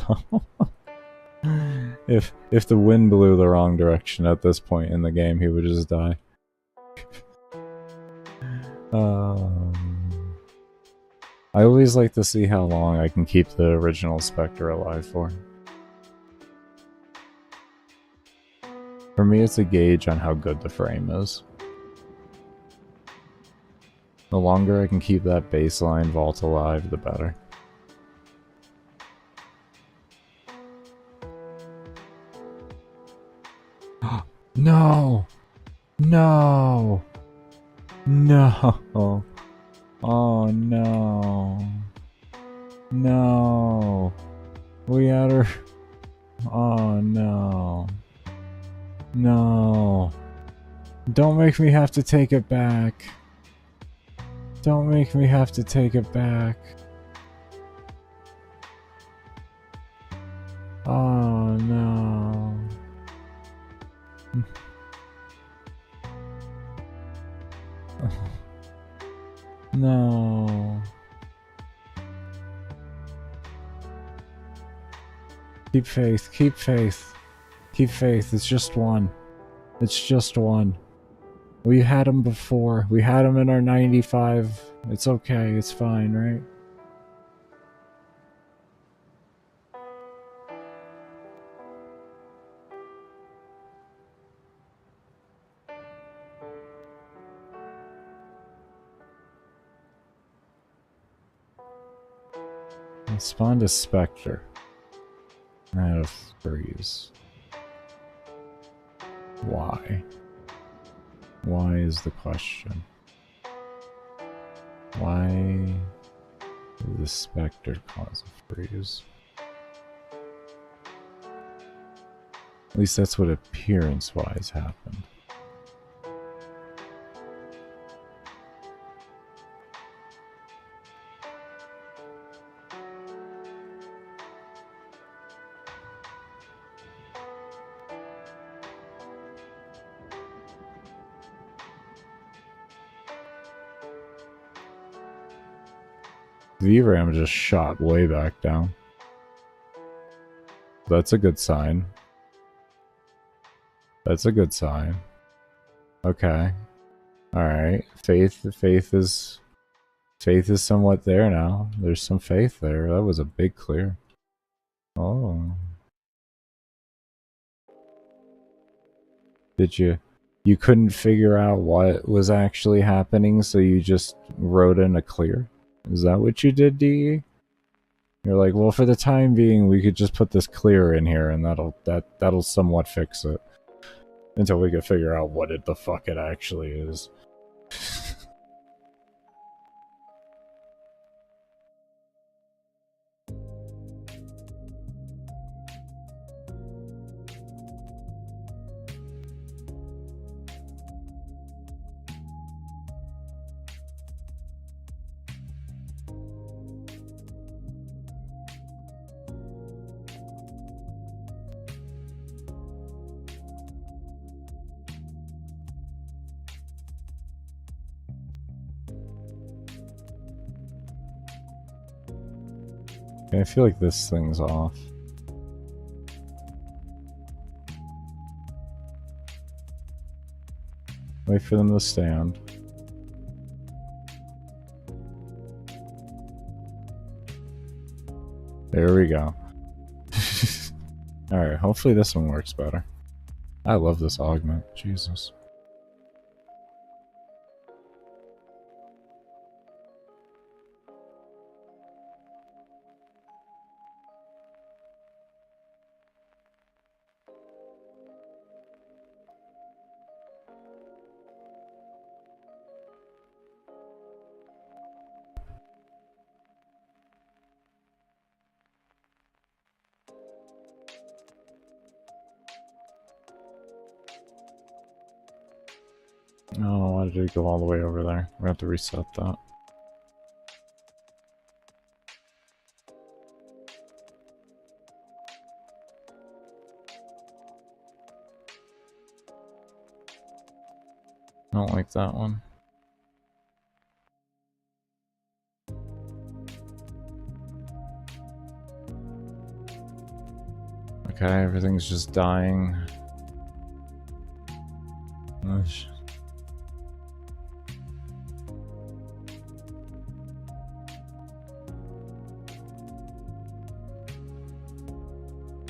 if the wind blew the wrong direction at this point in the game, he would just die. I always like to see how long I can keep the original Spectre alive for. For me, it's a gauge on how good the frame is. The longer I can keep that baseline vault alive, the better. No! No! No! Oh no! No! We had her... Oh no! No! Don't make me have to take it back! Don't make me have to take it back! Oh no! Keep faith, keep faith. Keep faith, it's just one. It's just one. We had him before. We had him in our 95. It's okay, it's fine, right? I spawned a Spectre. I had a freeze. Why? Why is the question? Why did the Spectre cause a freeze? At least that's what appearance-wise happened. VRAM just shot way back down. That's a good sign. That's a good sign. Okay. Alright. Faith is somewhat there now. There's some faith there. That was a big clear. Oh. Did you couldn't figure out what was actually happening, so you just wrote in a clear? Is that what you did, DE? You're like, well, for the time being, we could just put this clear in here, and that'll somewhat fix it. Until we can figure out what the fuck it actually is. I feel like this thing's off. Wait for them to stand. There we go. Alright, hopefully this one works better. I love this augment. Jesus. Oh, why did it go all the way over there? We have to reset that. I don't like that one. Okay, everything's just dying. Gosh.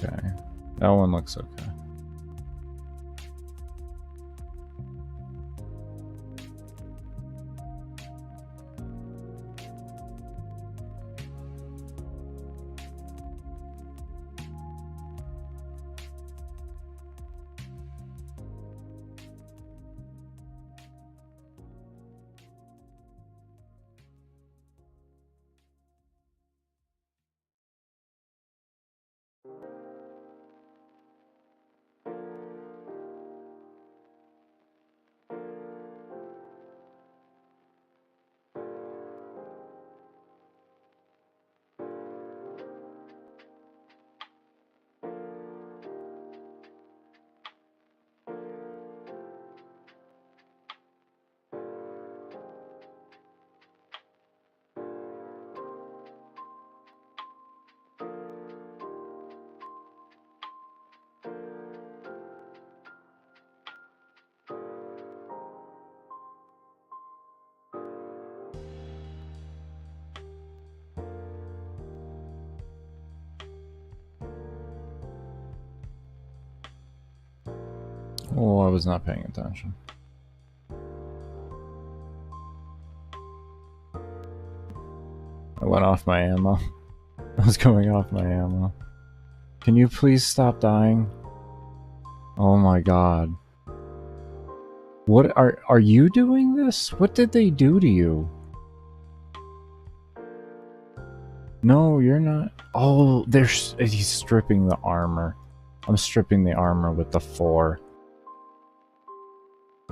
Okay, that one looks okay. Oh, I was not paying attention. I went off my ammo. I was going off my ammo. Can you please stop dying? Oh my god. What are you doing this? What did they do to you? No, you're not. Oh, he's stripping the armor. I'm stripping the armor with the 4.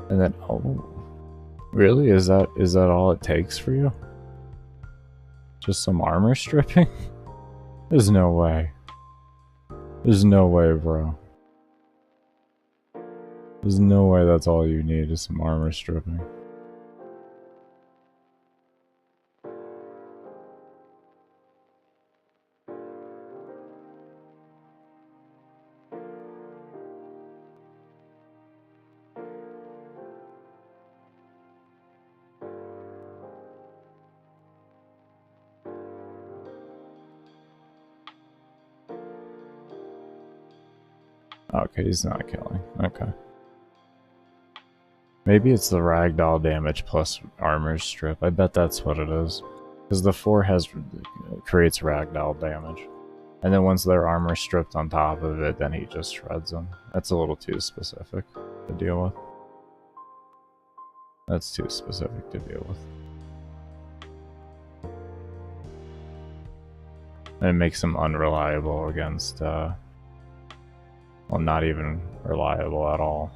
And then, oh. Really? Is that all it takes for you? Just some armor stripping? There's no way. There's no way, bro. There's no way that's all you need is some armor stripping. Okay, he's not killing. Okay. Maybe it's the ragdoll damage plus armor strip. I bet that's what it is. Because the 4 creates ragdoll damage. And then once their armor stripped on top of it, then he just shreds them. That's a little too specific to deal with. That's too specific to deal with. And it makes him unreliable against, well, not even reliable at all.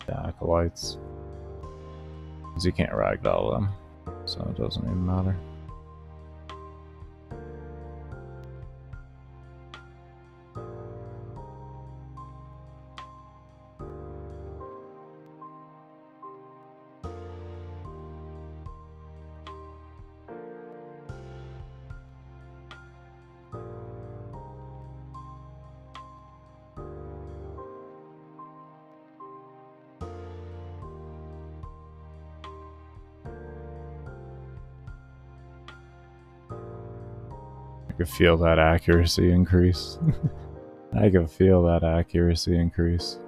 The acolytes. Because you can't ragdoll them, so it doesn't even matter. I could feel that accuracy increase. I can feel that accuracy increase.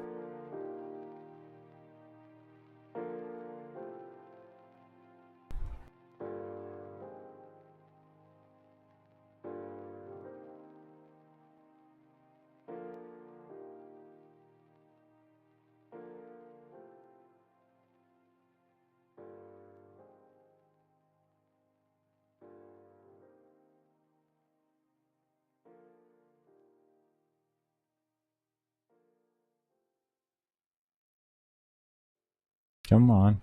Come on.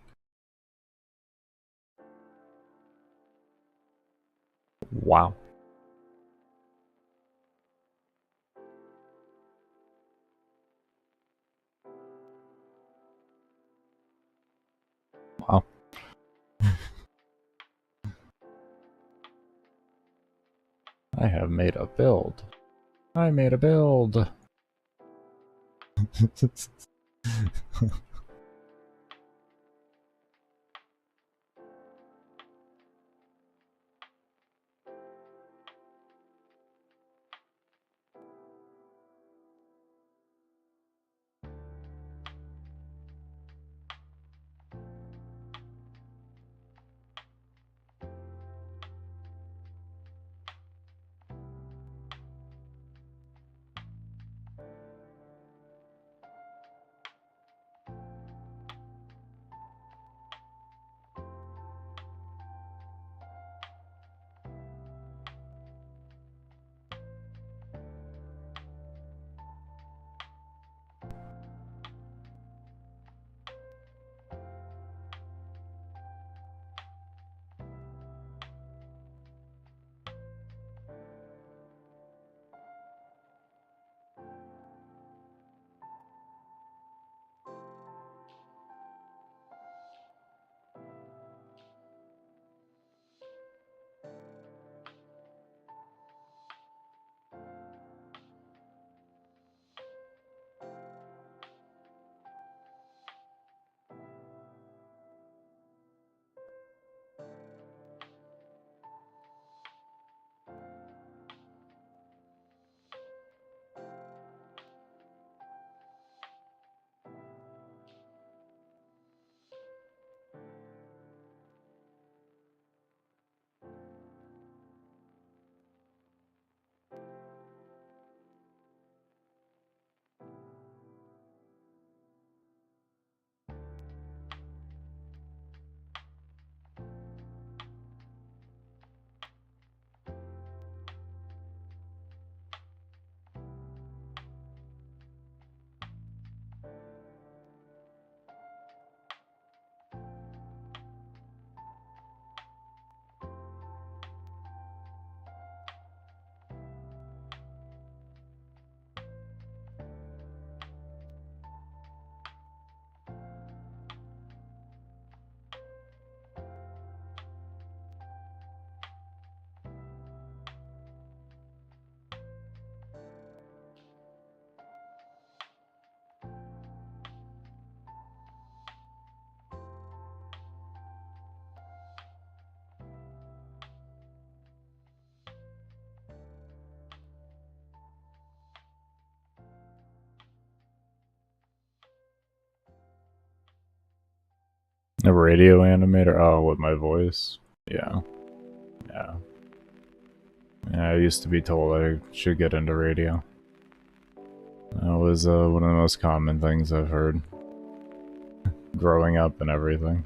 Wow. Wow. I have made a build. I made a build. A radio animator? Oh, with my voice? Yeah. Yeah. Yeah, I used to be told I should get into radio. That was one of the most common things I've heard. Growing up and everything.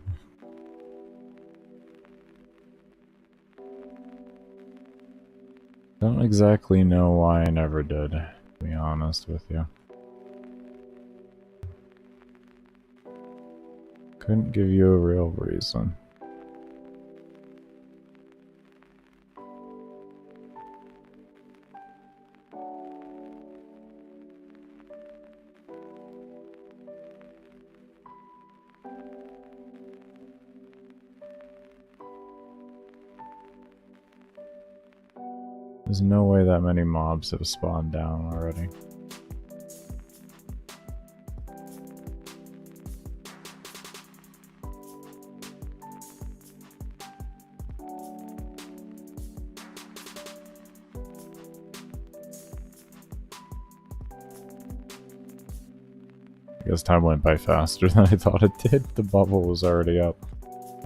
Don't exactly know why I never did, to be honest with you. Couldn't give you a real reason. There's no way that many mobs have spawned down already. I guess time went by faster than I thought it did. The bubble was already up.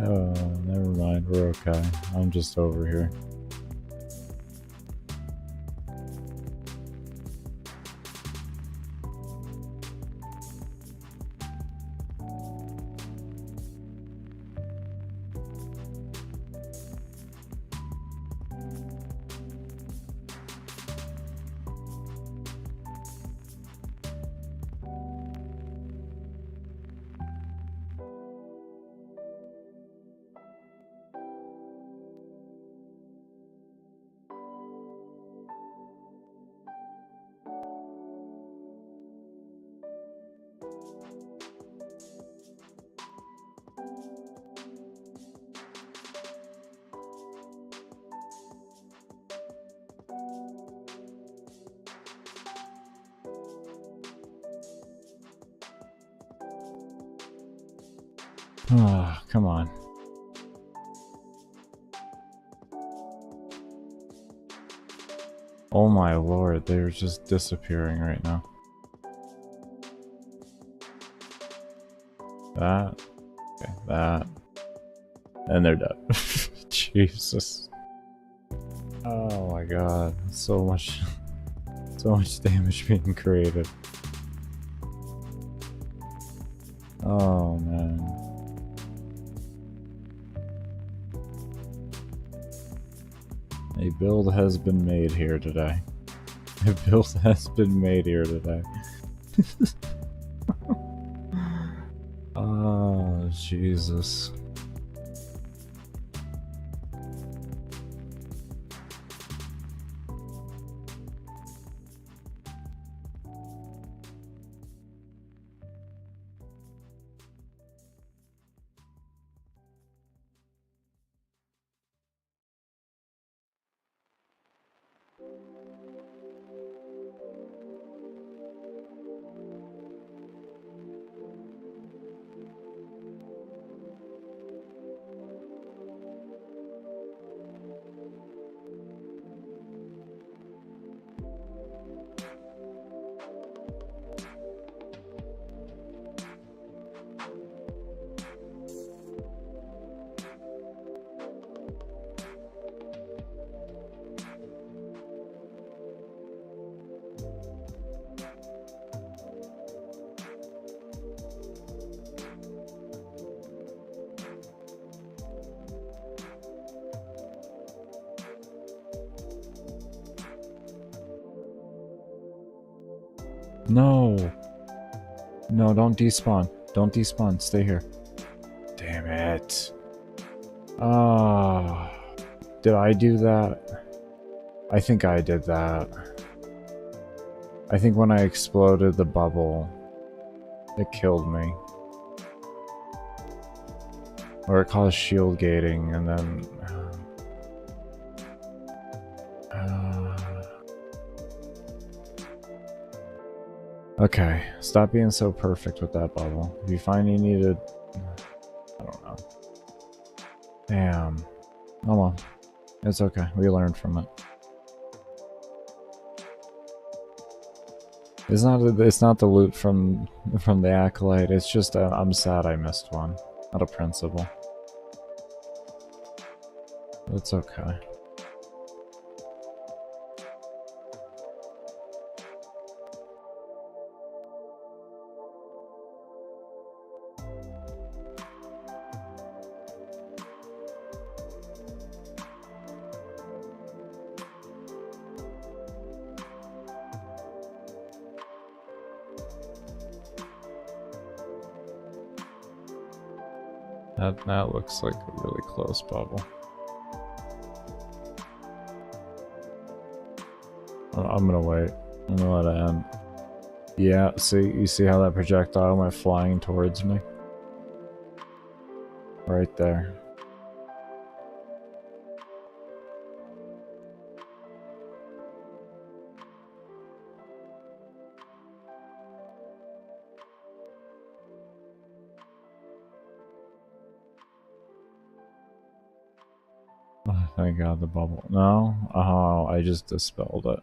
Oh, never mind. We're okay. I'm just over here. Oh, come on. Oh my lord, they're just disappearing right now. That. Okay, that. And they're dead. Jesus. Oh my god. So much damage being created. Oh man. A build has been made here today. A build has been made here today. Oh, Jesus. No. No, don't despawn. Don't despawn. Stay here. Damn it. Ah. Did I do that? I think I did that. I think when I exploded the bubble, it killed me. Or it caused shield gating, and then... Okay, stop being so perfect with that bubble. If you find you needed... I don't know. Damn. Oh well. It's okay, we learned from it. It's not the loot from the Acolyte, it's just I'm sad I missed one. Not a principle. It's okay. That looks like a really close bubble. I'm gonna wait. I'm gonna let it end. Yeah, see, you see how that projectile went flying towards me? Right there. Oh, thank God the bubble. No? Oh, I just dispelled it.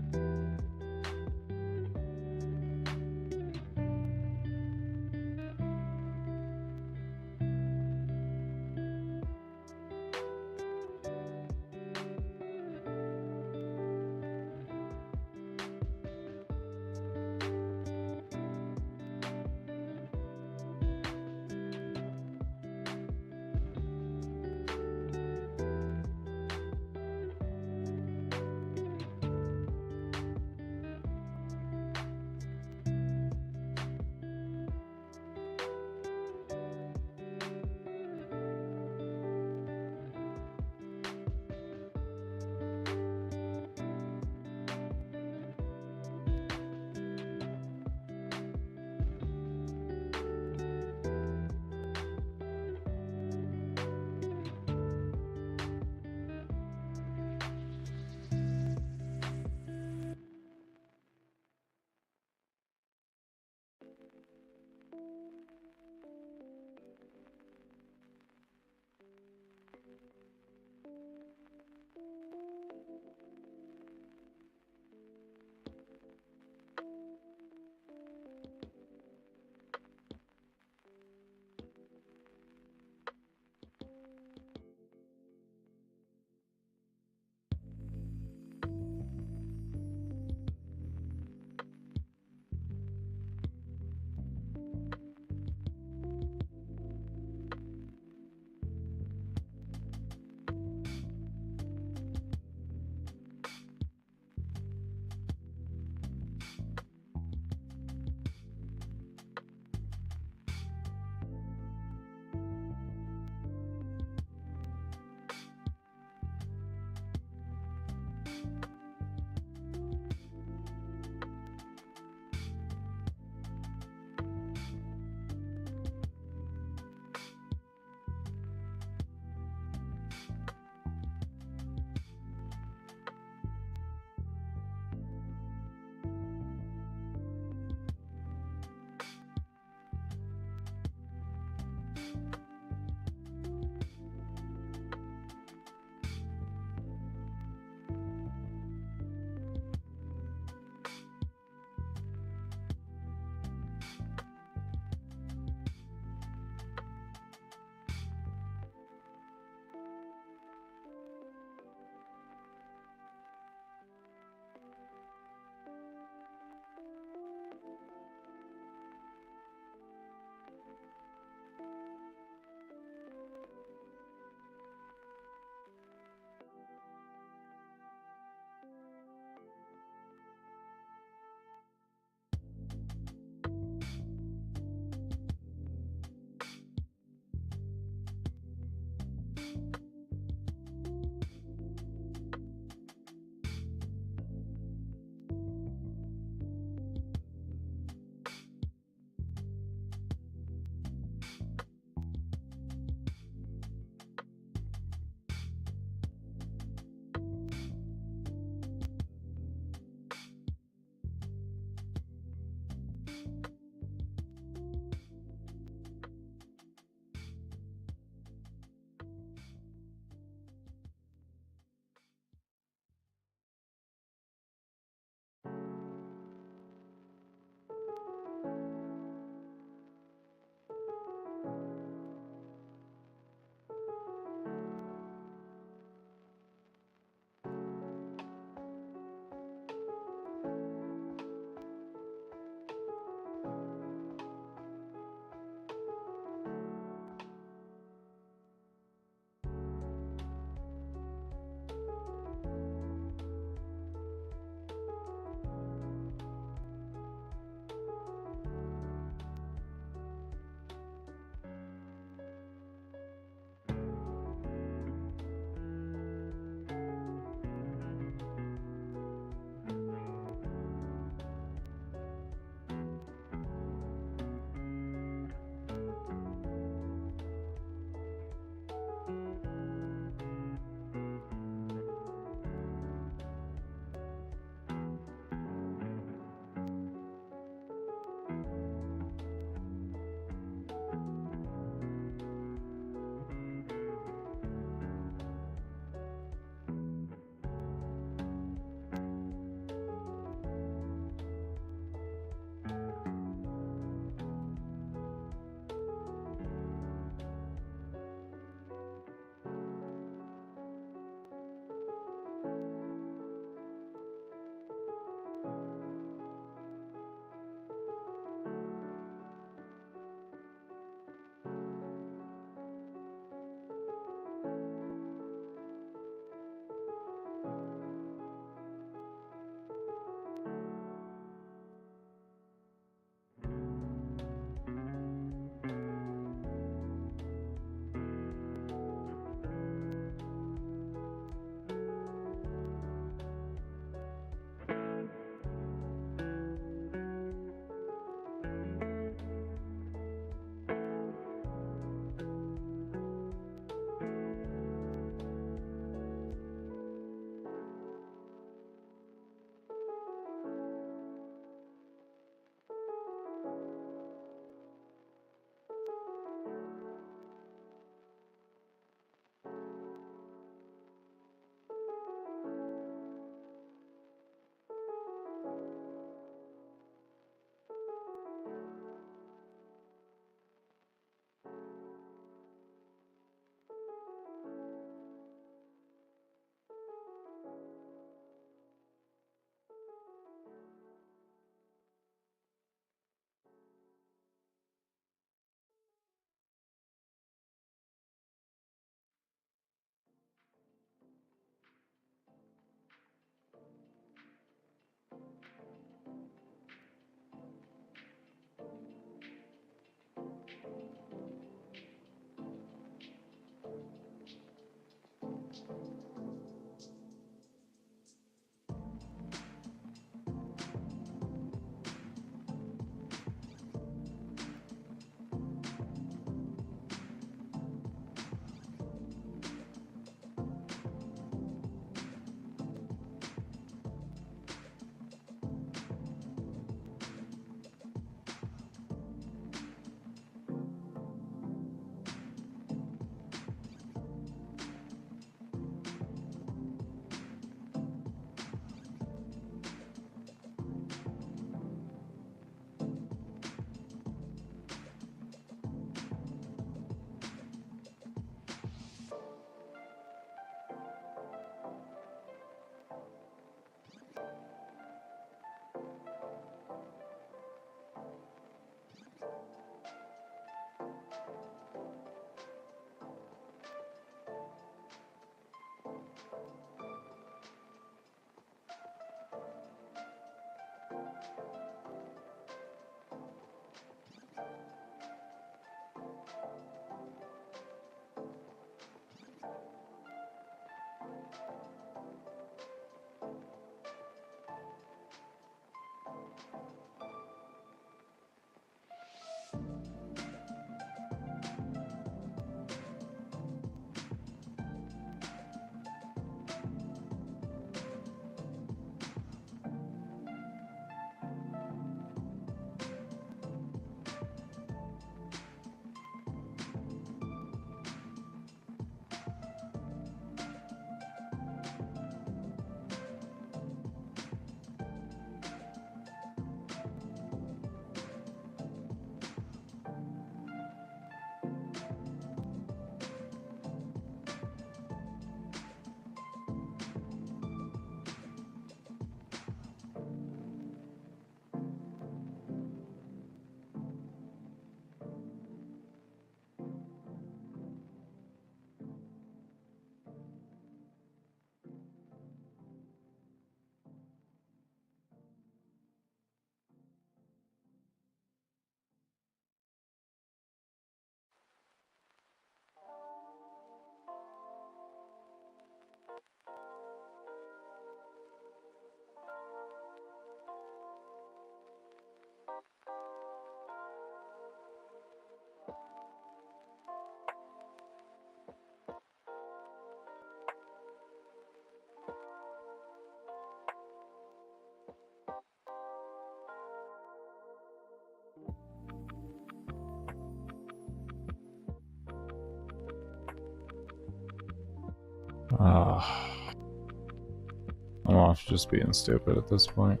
I'm off just being stupid at this point.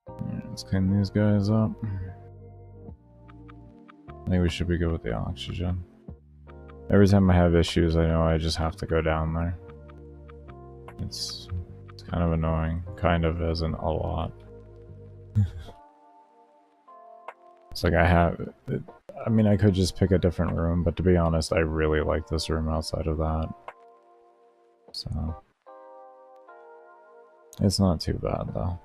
Alright, let's clean these guys up. I think we should be good with the oxygen. Every time I have issues, I know I just have to go down there. It's kind of annoying. Kind of isn't a lot. It's like I mean, I could just pick a different room, but to be honest, I really like this room outside of that. So, it's not too bad though.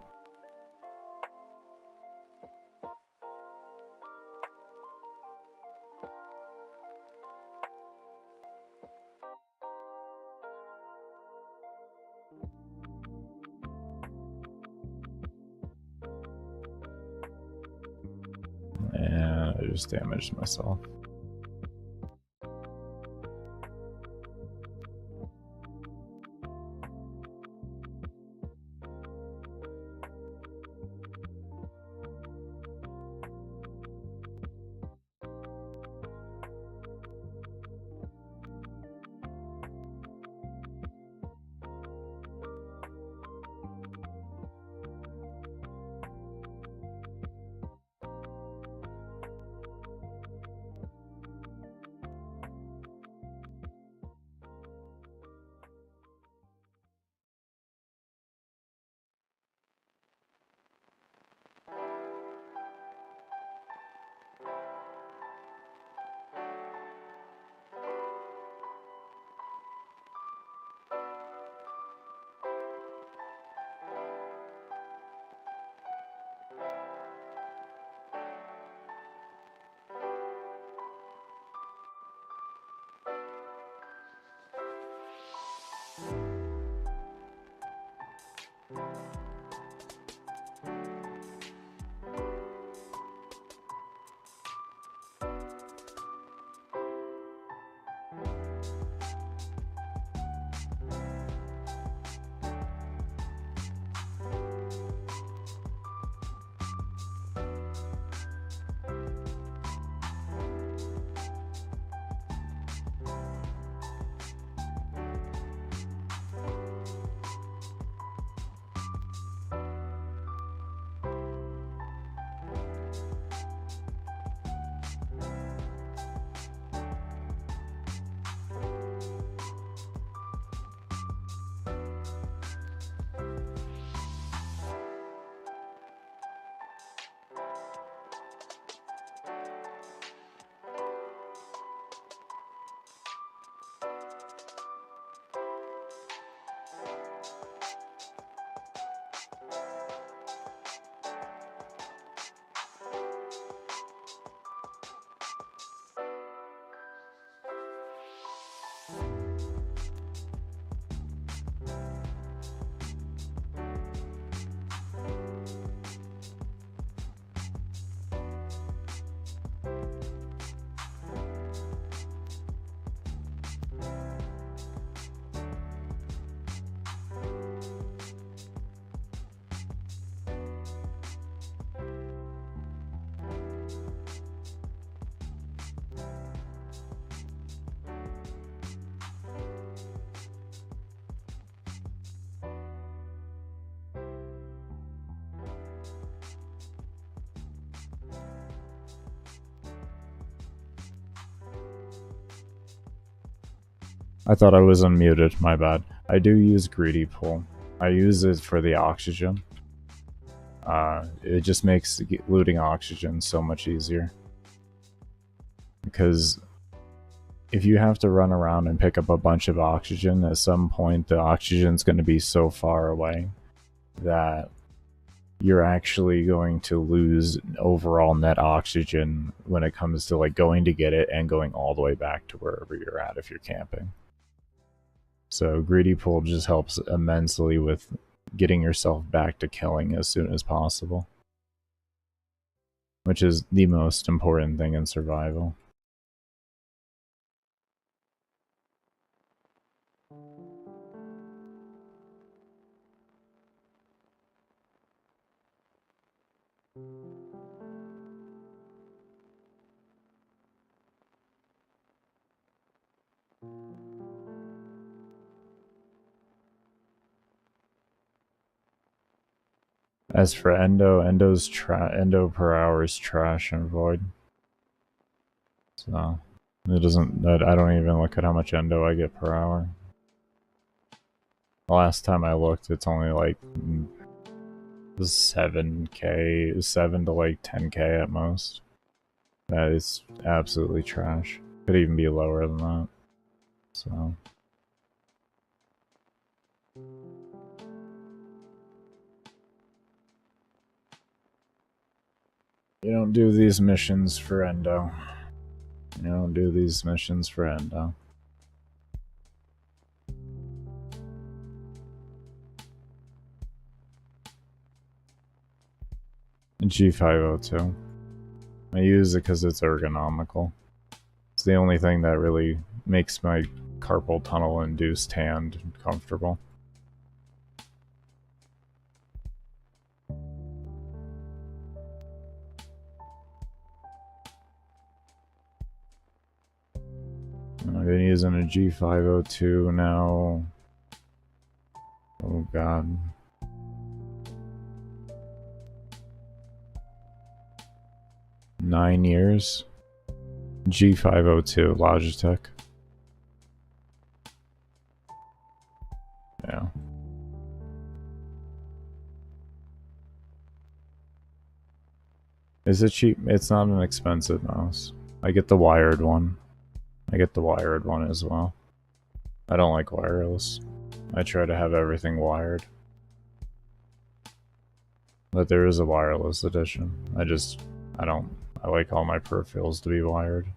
And I just damaged myself. I thought I was unmuted, my bad. I do use Greedy Pull. I use it for the oxygen. It just makes looting oxygen so much easier. Because if you have to run around and pick up a bunch of oxygen, at some point the oxygen's going to be so far away that you're actually going to lose overall net oxygen when it comes to like going to get it and going all the way back to wherever you're at if you're camping. So Greedy Pull just helps immensely with getting yourself back to killing as soon as possible, which is the most important thing in survival. As for endo, endo per hour is trash and void. So it doesn't. I don't even look at how much endo I get per hour. The last time I looked, it's only like 7k, 7 to like 10k at most. That is absolutely trash. Could even be lower than that. So. You don't do these missions for endo. You don't do these missions for endo. G502. I use it because it's ergonomical. It's the only thing that really makes my carpal tunnel induced hand comfortable. I've been using a G502 now. Oh god. Nine years. G502 Logitech. Yeah. Is it cheap? It's not an expensive mouse. I get the wired one. I get the wired one as well. I don't like wireless. I try to have everything wired. But there is a wireless edition. I like all my peripherals to be wired.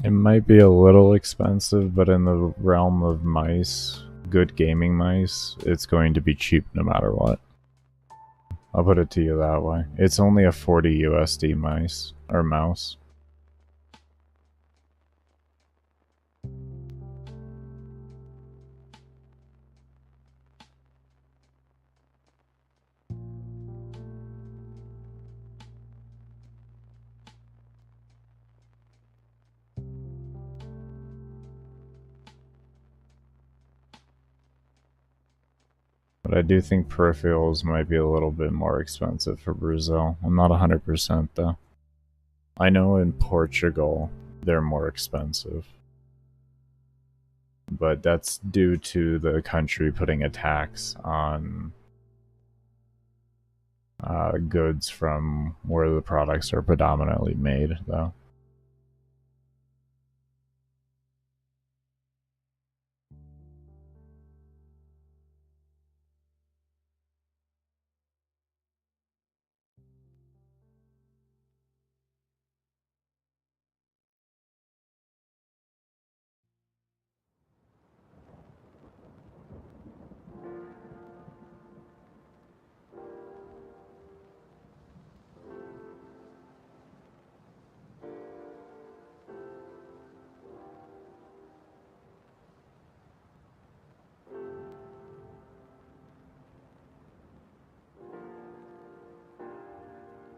It might be a little expensive, but in the realm of mice, good gaming mice, it's going to be cheap no matter what. I'll put it to you that way. It's only a 40 USD mice, or mouse. But I do think peripherals might be a little bit more expensive for Brazil. I'm not 100% though. I know in Portugal they're more expensive. But that's due to the country putting a tax on goods from where the products are predominantly made, though.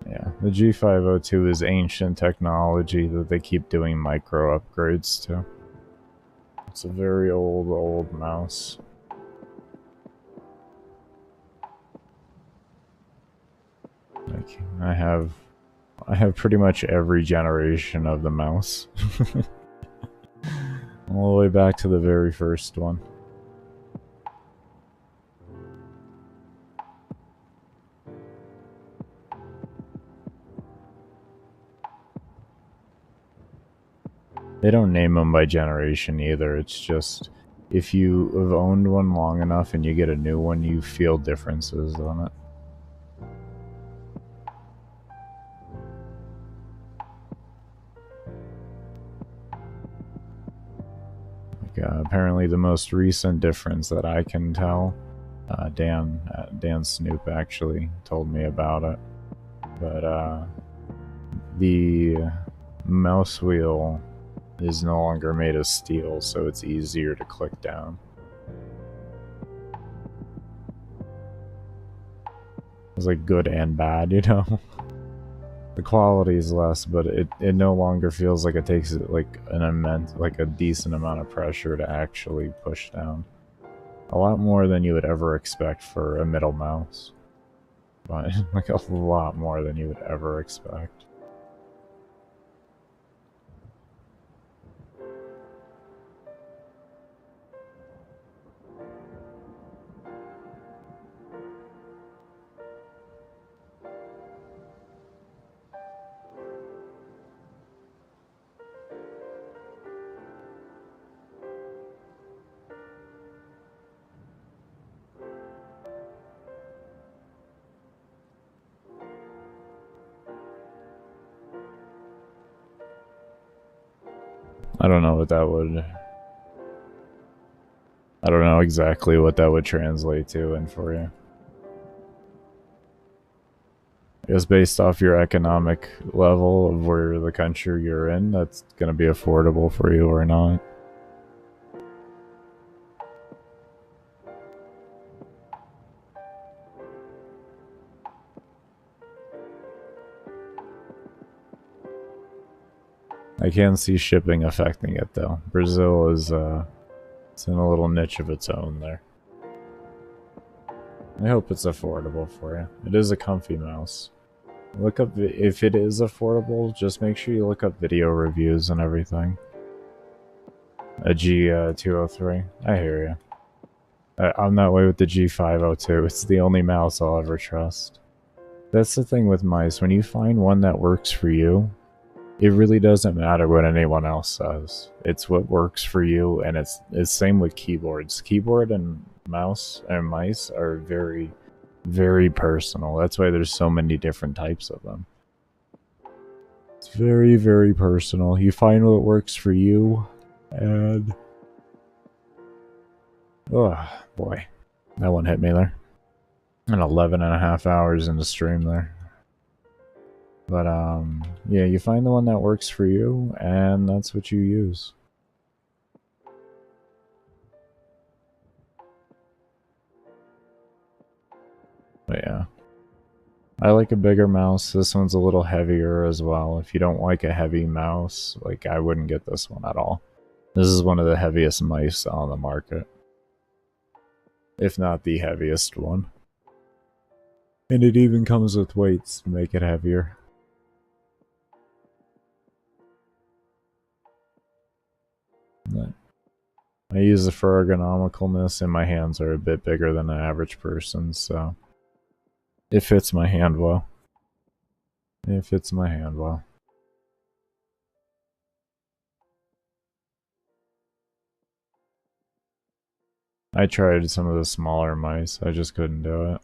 Yeah, the G502 is ancient technology that they keep doing micro upgrades to. It's a very old mouse. Like, I have pretty much every generation of the mouse. All the way back to the very first one. They don't name them by generation either. It's just, if you have owned one long enough and you get a new one, you feel differences on it. Apparently the most recent difference that I can tell, Dan Snoop actually told me about it, but the mouse wheel is no longer made of steel, so it's easier to click down. It's like good and bad, you know? The quality is less, but it no longer feels like it takes like a decent amount of pressure to actually push down. A lot more than you would ever expect for a middle mouse. But like a lot more than you would ever expect. I don't know exactly what that would translate to in for you. I guess based off your economic level of where the country you're in, that's gonna be affordable for you or not. I can see shipping affecting it though. Brazil is it's in a little niche of its own there. I hope it's affordable for you. It is a comfy mouse. Look up, if it is affordable, just make sure you look up video reviews and everything. A G203. I hear you. I'm that way with the G502. It's the only mouse I'll ever trust. That's the thing with mice. When you find one that works for you, it really doesn't matter what anyone else says. It's what works for you, and it's same with keyboards. Keyboard and mouse and mice are very, very personal. That's why there's so many different types of them. It's very, very personal. You find what works for you, and oh boy, that one hit me there. And 11.5 hours in the stream there. But, yeah, you find the one that works for you, and that's what you use. But yeah. I like a bigger mouse. This one's a little heavier as well. If you don't like a heavy mouse, like, I wouldn't get this one at all. This is one of the heaviest mice on the market. If not the heaviest one. And it even comes with weights to make it heavier. I use it for ergonomicalness, and my hands are a bit bigger than an average person, so it fits my hand well. It fits my hand well. I tried some of the smaller mice, I just couldn't do it.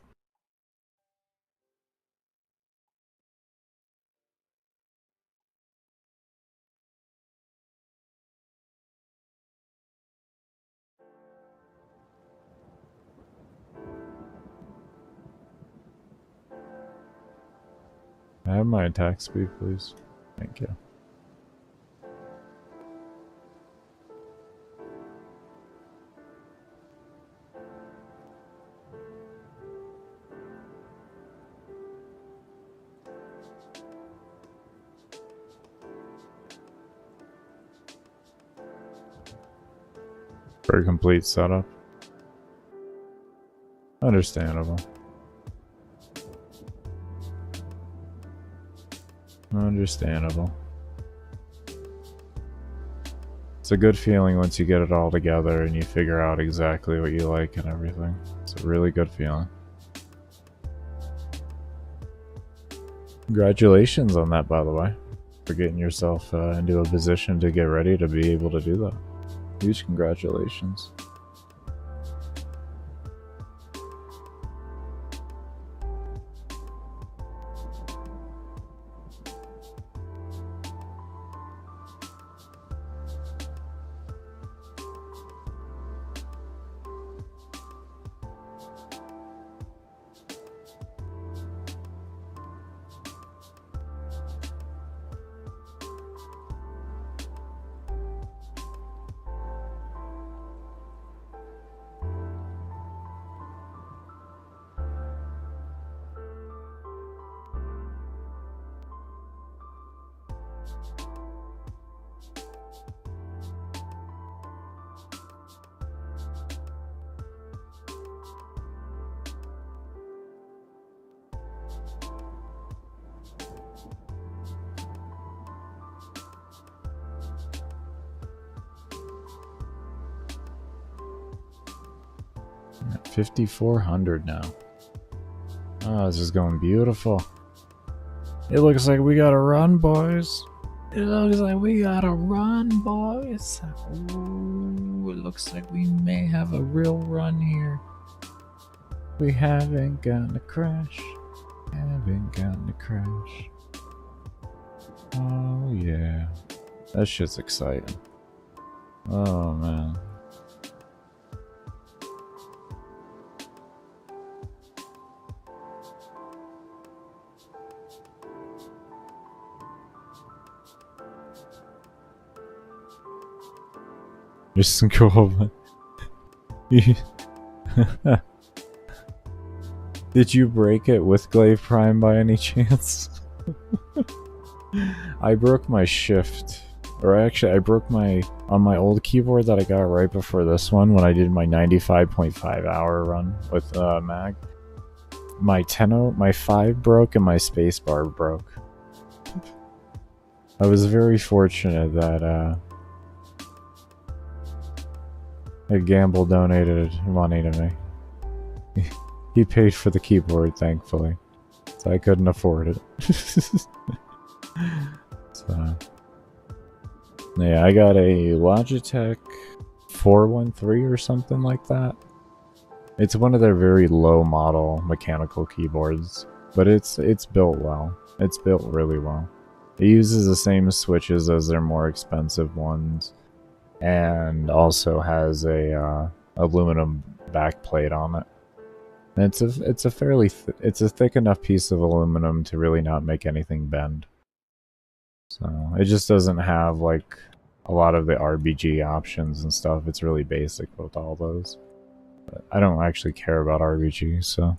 I have my attack speed, please. Thank you. for a complete setup. Understandable. Understandable. It's a good feeling once you get it all together and you figure out exactly what you like and everything. It's a really good feeling. Congratulations on that, by the way, for getting yourself into a position to get ready to be able to do that. Huge congratulations. At 5,400 now. Oh, this is going beautiful. It looks like we gotta run, boys. It looks like we gotta run, boys. Ooh, it looks like we may have a real run here. We haven't gotten a crash. Haven't gotten a crash. Oh, yeah. That shit's exciting. Oh, man. Just go. Did you break it with Glaive Prime by any chance? I broke my shift. Or actually, I broke my... On my old keyboard that I got right before this one, when I did my 95.5 hour run with Mag. My 5 broke and my spacebar broke. I was very fortunate that Gamble donated money to me. He paid for the keyboard, thankfully. So I couldn't afford it. So, yeah, I got a Logitech 413 or something like that. It's one of their very low model mechanical keyboards, but it's built well. It's built really well. It uses the same switches as their more expensive ones, and also has a aluminum backplate on it. And it's a thick enough piece of aluminum to really not make anything bend. So it just doesn't have like a lot of the RBG options and stuff. It's really basic with all those. But I don't actually care about RBG, so.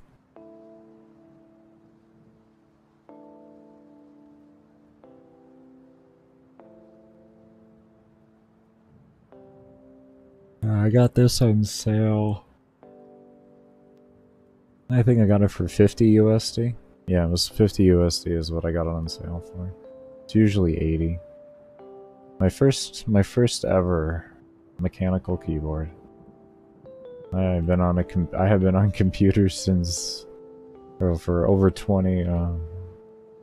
I got this on sale. I think I got it for 50 USD. Yeah, it was 50 USD is what I got it on sale for. It's usually 80. My first ever mechanical keyboard. I have been on computers since for over 20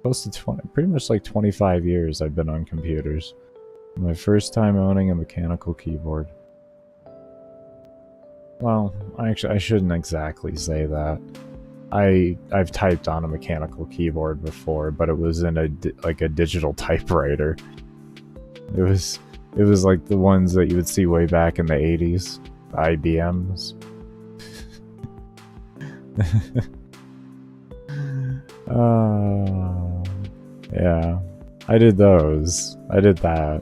close to 20, pretty much like 25 years I've been on computers. My first time owning a mechanical keyboard. Well, actually, I shouldn't exactly say that. I've typed on a mechanical keyboard before, but it was in a digital typewriter. It was like the ones that you would see way back in the 80s, the IBMs. Yeah, I did those. I did that.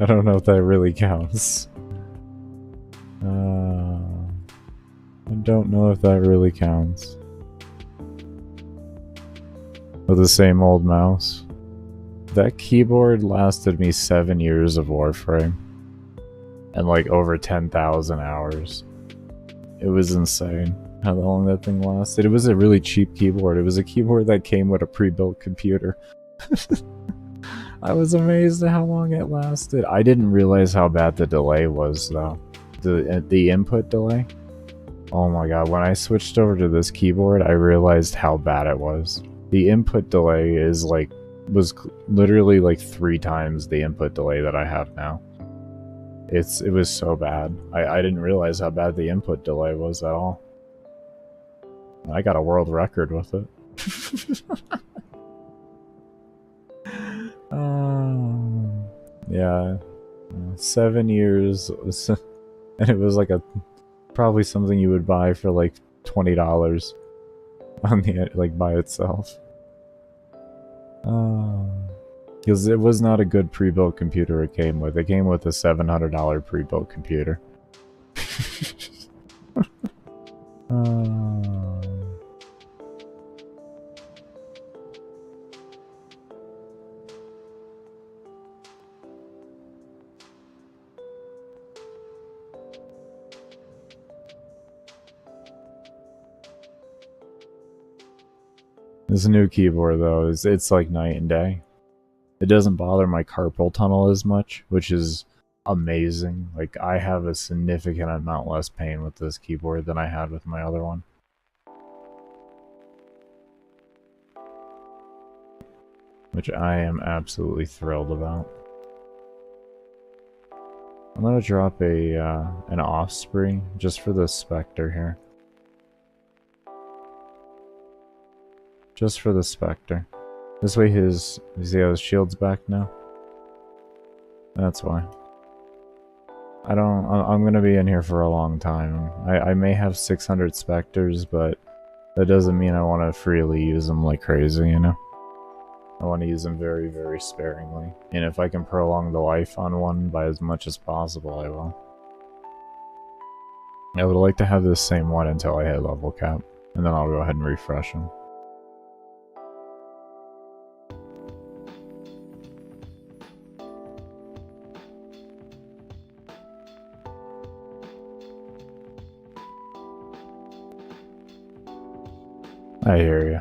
I don't know if that really counts. I don't know if that really counts. With the same old mouse. That keyboard lasted me 7 years of Warframe. and like over 10,000 hours. It was insane how long that thing lasted. It was a really cheap keyboard. It was a keyboard that came with a pre-built computer. I was amazed at how long it lasted. I didn't realize how bad the delay was though. The input delay. Oh my god, when I switched over to this keyboard, I realized how bad it was. The input delay was literally like 3 times the input delay that I have now. It was so bad. I didn't realize how bad the input delay was at all. I got a world record with it. Yeah, 7 years, and it was like probably something you would buy for like $20 on the by itself. Because it was not a good pre-built computer it came with. It came with a $700 pre-built computer. This new keyboard though, it's like night and day. It doesn't bother my carpal tunnel as much, which is amazing. Like, I have a significant amount less pain with this keyboard than I had with my other one. Which I am absolutely thrilled about. I'm gonna drop an Osprey just for the Spectre here. Just for the Spectre. This way you see how his shield's back now? That's why. I'm gonna be in here for a long time. I may have 600 Spectres, but that doesn't mean I want to freely use them like crazy, you know? I want to use them very, very sparingly. And if I can prolong the life on one by as much as possible, I will. I would like to have this same one until I hit level cap, and then I'll go ahead and refresh them. I hear you.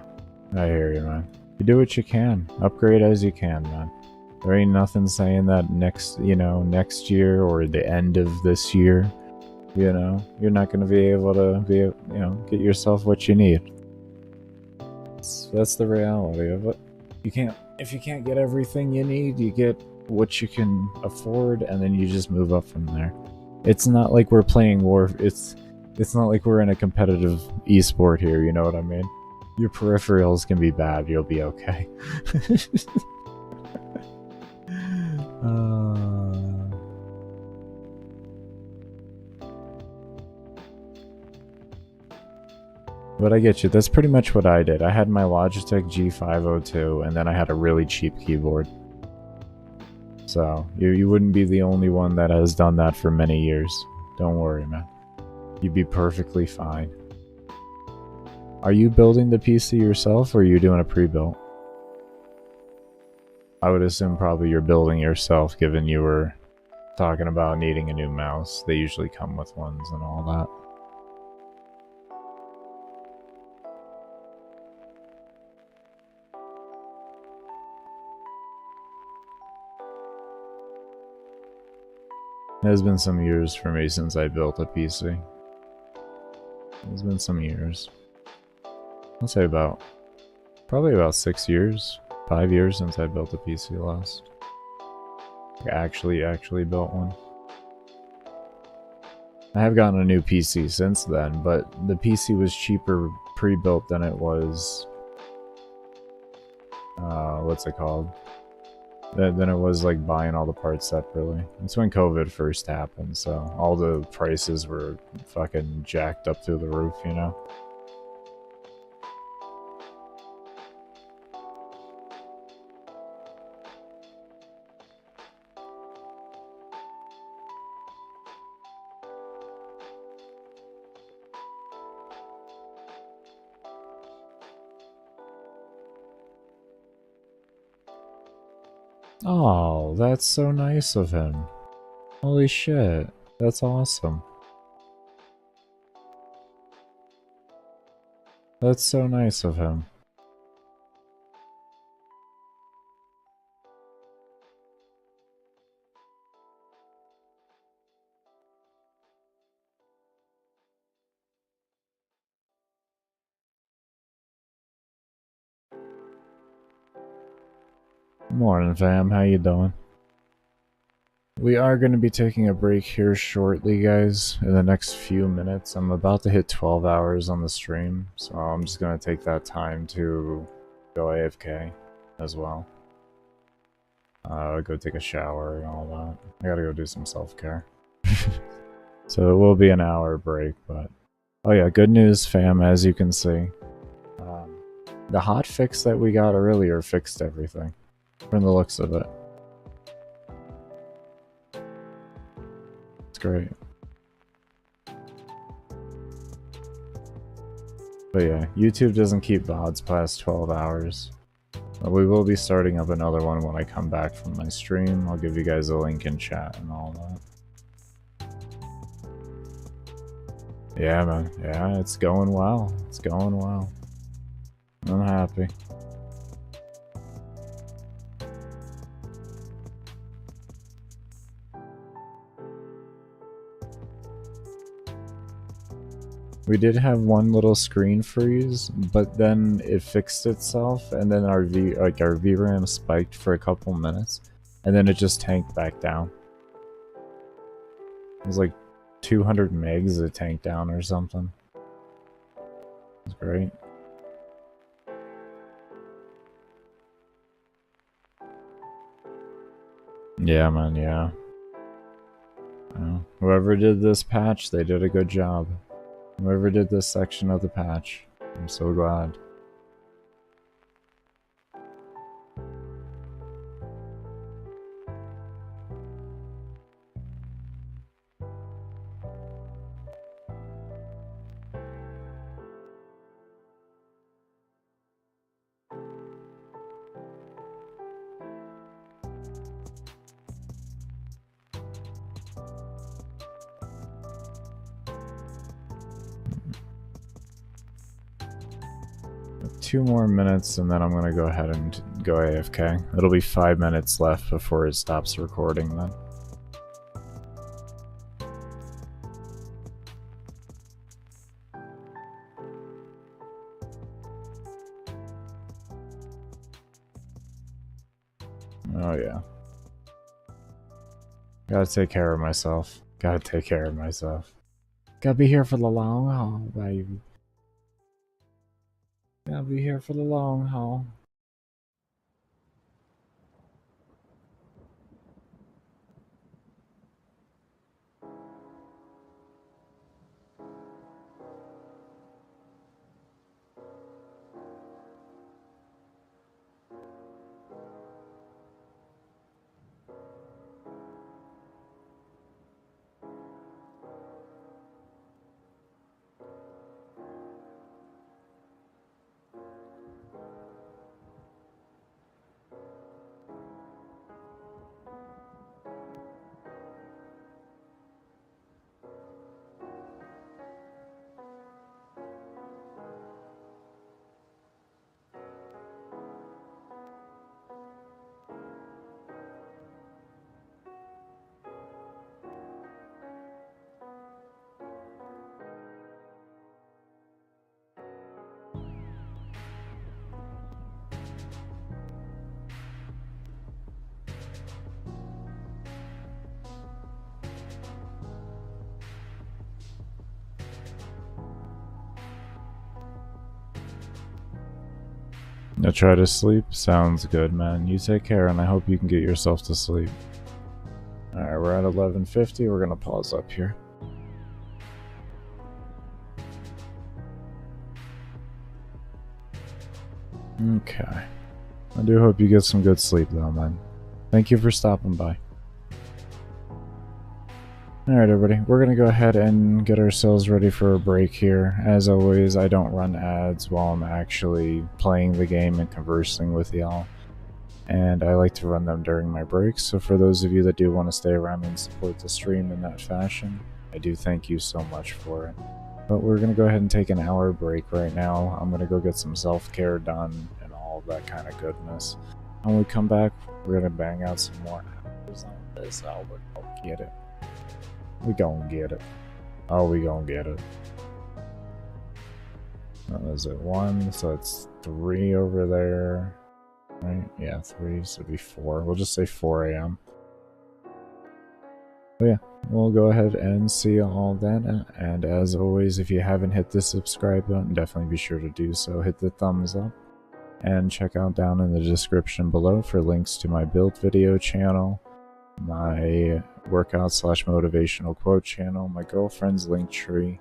I hear you, man. You do what you can. Upgrade as you can, man. There ain't nothing saying that next year or the end of this year, you're not going to be able to get yourself what you need. That's the reality of it. If you can't get everything you need, you get what you can afford, and then you just move up from there. It's not like we're playing it's not like we're in a competitive esport here, you know what I mean? Your peripherals can be bad, you'll be okay. But I get you, that's pretty much what I did. I had my Logitech G502, and then I had a really cheap keyboard. So, you wouldn't be the only one that has done that for many years. Don't worry, man. You'd be perfectly fine. Are you building the PC yourself, or are you doing a pre-built? I would assume probably you're building yourself, given you were talking about needing a new mouse. They usually come with ones and all that. It has been some years for me since I built a PC. It's been some years. I'll say probably about 6 years, 5 years since I built a PC last. I actually built one. I have gotten a new PC since then, but the PC was cheaper pre-built than it was, what's it called? Than it was like buying all the parts separately. It's when COVID first happened, so all the prices were fucking jacked up through the roof, you know? Oh, that's so nice of him. Holy shit. That's awesome. That's so nice of him. Morning, fam. How you doing? We are going to be taking a break here shortly, guys. In the next few minutes, I'm about to hit 12 hours on the stream, so I'm just going to take that time to go AFK as well. Go take a shower and all that. I gotta go do some self-care. So it will be an hour break, but... Oh yeah, good news, fam, as you can see. The hot fix that we got earlier fixed everything, from the looks of it. It's great. But yeah, YouTube doesn't keep VODs past 12 hours. But we will be starting up another one when I come back from my stream. I'll give you guys a link in chat and all that. Yeah, man. Yeah, it's going well. It's going well. I'm happy. We did have one little screen freeze, but then it fixed itself, and then our VRAM spiked for a couple minutes, and then it just tanked back down. It was like 200 megs it tanked down or something. It was great. Yeah, man, yeah. Whoever did this patch, they did a good job. Whoever did this section of the patch, I'm so glad. Two more minutes and then I'm gonna go ahead and go AFK. It'll be 5 minutes left before it stops recording then. Oh yeah. Gotta take care of myself. Gotta take care of myself. Gotta be here for the long haul, baby. Gotta be here for the long haul. Now try to sleep? Sounds good, man. You take care, and I hope you can get yourself to sleep. Alright, we're at 11:50. We're gonna pause up here. Okay. I do hope you get some good sleep, though, man. Thank you for stopping by. Alright everybody, we're gonna go ahead and get ourselves ready for a break here. As always, I don't run ads while I'm actually playing the game and conversing with y'all. and I like to run them during my breaks. So for those of you that do want to stay around and support the stream in that fashion, I do thank you so much for it. But we're going to go ahead and take an hour break right now. I'm going to go get some self-care done and all of that kind of goodness. When we come back, we're going to bang out some more hours on this album. Oh, get it. We gon' get it. Oh, we gon' get it. What is it? 1, so it's 3 over there. Right? Yeah, 3, so it'd be 4. We'll just say 4 a.m. But yeah, we'll go ahead and see you all then. And as always, if you haven't hit the subscribe button, definitely be sure to do so. Hit the thumbs up. And check out down in the description below for links to my build video channel, my workout / motivational quote channel, my girlfriend's link tree,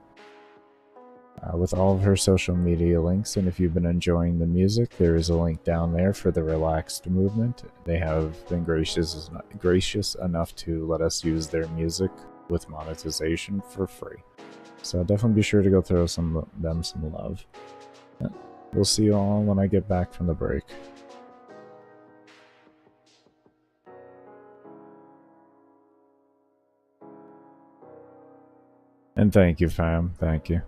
with all of her social media links. And if you've been enjoying the music, there is a link down there for the relaxed movement. They have been gracious enough to let us use their music with monetization for free. So definitely be sure to go throw them some love. We'll see you all when I get back from the break. And thank you, fam. Thank you.